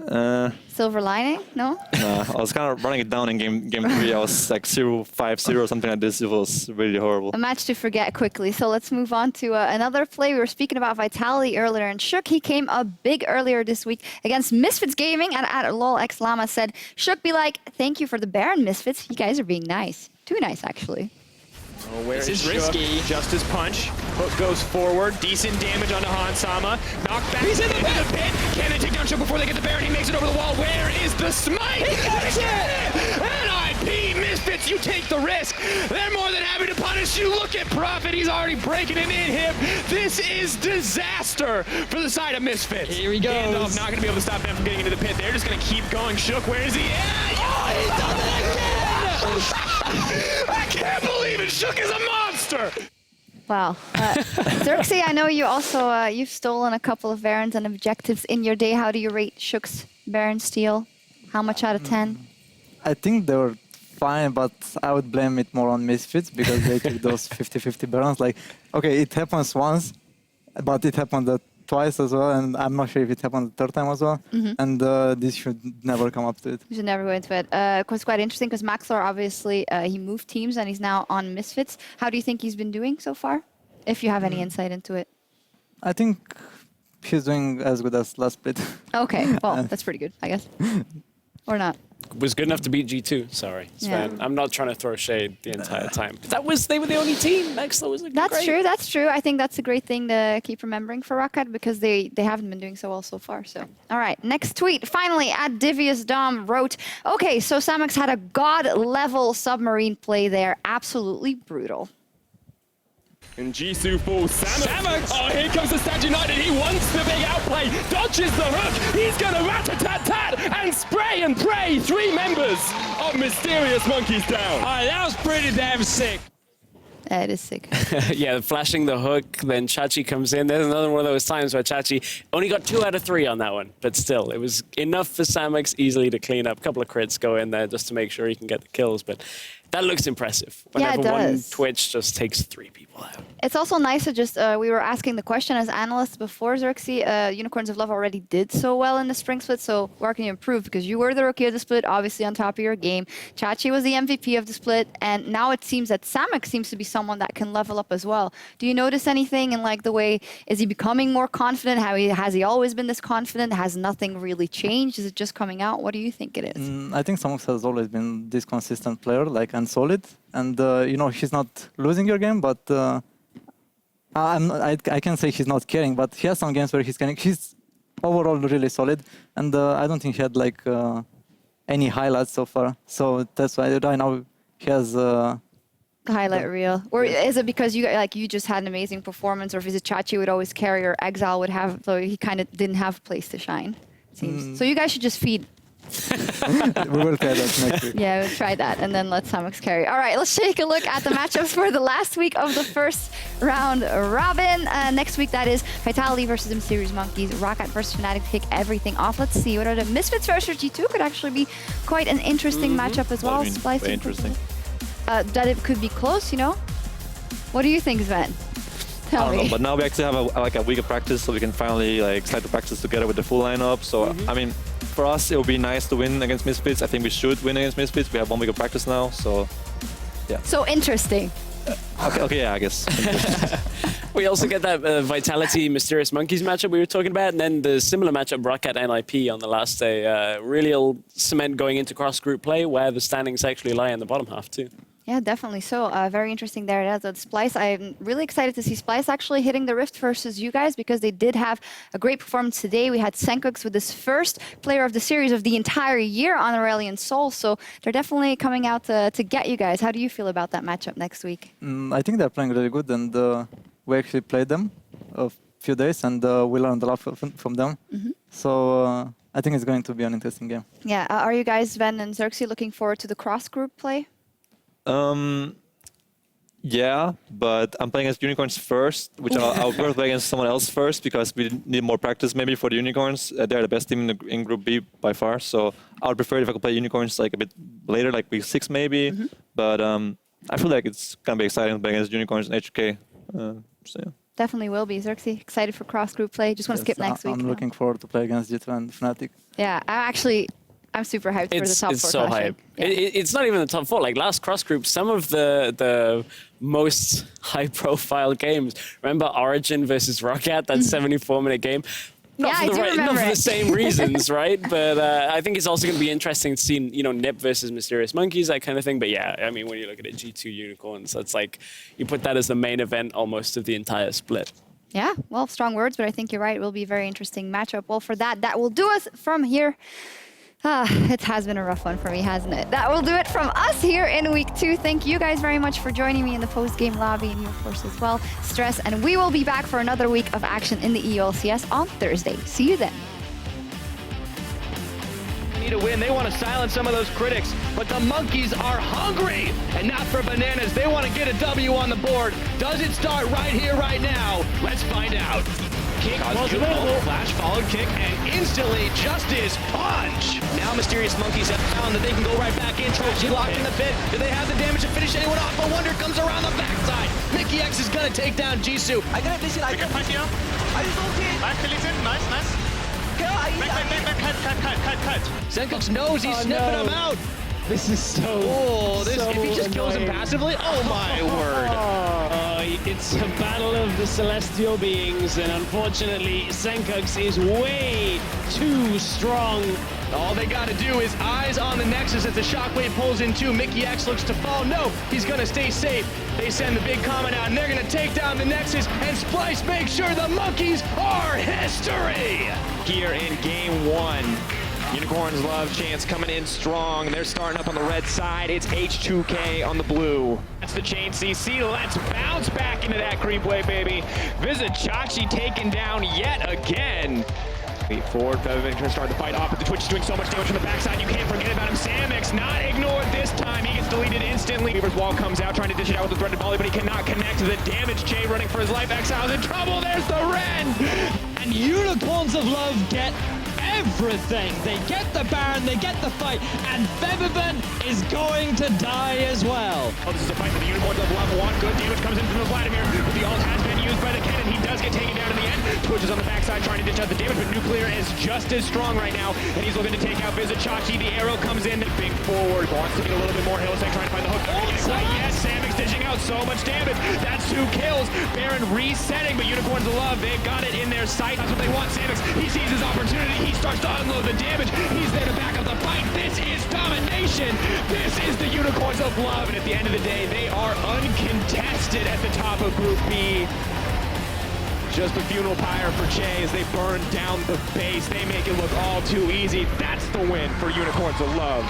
silver lining, no? Nah, I was kind of running it down in game 3. I was like 0-5-0 or something like this. It was really horrible. A match to forget quickly. So let's move on to another play. We were speaking about Vitality earlier, and Shook, he came up big earlier this week against Misfits Gaming, and at LOLXLama said, Shook be like, thank you for the Baron, Misfits. You guys are being nice. Too nice, actually. Oh, where This is is risky. Just his punch. Hook goes forward. Decent damage onto Hansama. Knocked back into the pit. Can they take down Shook before they get the Baron? He makes it over the wall. Where is the smite? He gets it! NIP Misfits, you take the risk. They're more than happy to punish you. Look at Prophet. He's already breaking it in him. This is disaster for the side of Misfits. Here he goes. Gandalf not going to be able to stop them from getting into the pit. They're just going to keep going. Shook, where is he? Yeah! Oh, he's done it again! I can't believe it. Shook is a monster. Wow. Xerxes, I know you also, you've stolen a couple of Barons and objectives in your day. How do you rate Shook's Baron steal? How much out of 10? I think they were fine, but I would blame it more on Misfits because they took those 50-50 Barons. Like, okay, it happens once, but it happened twice as well, and I'm not sure if it happened the third time as well. And this should never come up to it. You should never go into it. It was quite interesting because Maxlor, obviously, he moved teams and he's now on Misfits. How do you think he's been doing so far? If you have any insight into it. I think he's doing as good as last split. Okay, well, that's pretty good, I guess. Or not. was good enough to beat G2. Sorry, Sven. Yeah. I'm not trying to throw shade the entire time. They were the only team. Next, was looking That's great. true. That's true. I think that's a great thing to keep remembering for Rocket because they haven't been doing so well so far. So, all right. Next tweet. Finally, at Divius Dom wrote, "Okay, so Samex had a god-level submarine play there. Absolutely brutal." And Jisoo falls. Samex! Oh, here comes the Stad United. He wants the big outplay. Dodges the hook. He's going to rat-a-tat-tat and spray and pray. 3 members of Mysterious Monkeys down. All right, that was pretty damn sick. That is sick. Yeah, flashing the hook, then Chachi comes in. There's another one of those times where Chachi only got 2 out of 3 on that one. But still, it was enough for Samex easily to clean up. A couple of crits go in there just to make sure he can get the kills. But that looks impressive. Whenever one Twitch just takes 3 people out. It's also nice to just, we were asking the question as analysts before, Xerxes, Unicorns of Love already did so well in the spring split, so where can you improve? Because you were the rookie of the split, obviously on top of your game. Chachi was the MVP of the split, and now it seems that Samex seems to be someone that can level up as well. Do you notice anything in like the way, is he becoming more confident? Has he always been this confident? Has nothing really changed? Is it just coming out? What do you think it is? I think Samex has always been this consistent player, like, and solid. And, you know, he's not losing your game, but I can say he's not caring, but he has some games where he's caring. He's overall really solid, and I don't think he had like any highlights so far. So that's why right now he has highlight reel. Or is it because you just had an amazing performance, or if it's Chachi would always carry, or Exile would have, so he kind of didn't have a place to shine, it seems. So you guys should just feed. We will try that next week. Yeah, we'll try that, and then let Samex carry. All right, let's take a look at the matchups for the last week of the first round robin. Next week, that is Vitality versus Mysterious Monkeys, Rocket versus Fnatic. Kick everything off. Let's see what are the Misfits versus G2 could actually be quite an interesting matchup as well. Splyce, very interesting. that it could be close, you know. What do you think, Sven? Tell I don't me. know, but now we actually have a week of practice, so we can finally like start to practice together with the full lineup. So I mean, for us, it would be nice to win against Misfits. I think we should win against Misfits. We have 1 week of practice now, so yeah. So interesting. Okay, yeah, I guess. We also get that Vitality Mysterious Monkeys matchup we were talking about, and then the similar matchup Rocket NIP on the last day. Really will cement going into cross-group play, where the standings actually lie in the bottom half too. Yeah, definitely. So very interesting there. That's Splyce. I'm really excited to see Splyce actually hitting the Rift versus you guys, because they did have a great performance today. We had Senkux with his first player of the series of the entire year on Aurelion Sol. So they're definitely coming out to get you guys. How do you feel about that matchup next week? I think they're playing really good, and we actually played them a few days, and we learned a lot from them. So I think it's going to be an interesting game. Yeah. Are you guys, Sven and Xerxes, looking forward to the cross-group play? Yeah, but I'm playing against Unicorns first, which I'll play against someone else first, because we need more practice maybe for the Unicorns. They're the best team in Group B by far, so I would prefer if I could play Unicorns like a bit later, like week 6 maybe. But I feel like it's gonna be exciting to play against Unicorns and H2K. So yeah. Definitely will be. Xerxes, excited for cross-group play. Just want to skip next week. I'm looking forward to play against G2 and Fnatic. Yeah, I'm super hyped for the top 4 It's so hype. Yeah. It's not even the top 4. Like last cross group, some of the most high-profile games. Remember Origin versus Rocket, that 74-minute game? Not for the same reasons, right? But I think it's also going to be interesting to see, Nip versus Mysterious Monkeys, that kind of thing. But yeah, I mean, when you look at it, G2 Unicorns, that's like, you put that as the main event almost of the entire split. Yeah, well, strong words, but I think you're right. It will be a very interesting matchup. Well, for that will do us from here. It has been a rough one for me, hasn't it? That will do it from us here in week 2. Thank you guys very much for joining me in the post-game lobby, and you, of course, as well. Stress, and we will be back for another week of action in the EULCS on Thursday. See you then. Need a win. They want to silence some of those critics, but the Monkeys are hungry, and not for bananas. They want to get a W on the board. Does it start right here, right now? Let's find out. Kick was available. Flash followed kick, and instantly Justice punch. Now Mysterious Monkeys have found that they can go right back in. Troji locked in the pit. Do they have the damage to finish anyone off? But Wonder comes around the backside. Mickey X is gonna take down Jisoo. I got listen. I got here. I just ulted. Nice, listen. Nice. Cut. Senkux knows he's sniffing him out. This is so. If he just kills him passively, oh my word. It's a battle of the celestial beings, and unfortunately, Senkuks is way too strong. All they got to do is eyes on the Nexus as the Shockwave pulls in two. Mickey X looks to fall. No, he's going to stay safe. They send the big comment out, and they're going to take down the Nexus, and Splyce makes sure the monkeys are history. Here in game one, Unicorns love chance coming in strong. They're starting up on the red side. It's H2K on the blue. That's the chain CC. Let's bounce back into that creep wave, baby. Visit Chachi taken down yet again. Forward, Febiven can start the fight off, but the Twitch is doing so much damage from the backside, you can't forget about him. Samix not ignored this time. He gets deleted instantly. Weaver's wall comes out, trying to dish it out with the threaded volley, but he cannot connect to the damage. Jay running for his life. Exile's in trouble. There's the Ren. And Unicorns of Love get everything. They get the Baron, they get the fight, and Febiven is going to die as well. Oh, this is a fight for the Unicorns of Love. One good damage comes in from the Vladimir, but the ult has been used by the cannon. He does get taken down in the end. Twitch is on the backside trying to dish out the damage, but Nuclear is just as strong right now, and he's looking to take out Visit Chachi. The arrow comes in, big forward, wants to get a little bit more Hillsec, trying to find the hook. Yes, Samix dishing out so much damage. That's 2 kills. Baron resetting, but Unicorns of Love, they've got it in their sight. That's what they want. Samix, he sees his opportunity. He starts to unload the damage. He's there to back up the fight. This is domination. This is the Unicorns of Love, and at the end of the day, they are uncontested at the top of Group B. Just the funeral pyre for Che as they burn down the base. They make it look all too easy. That's the win for Unicorns of Love.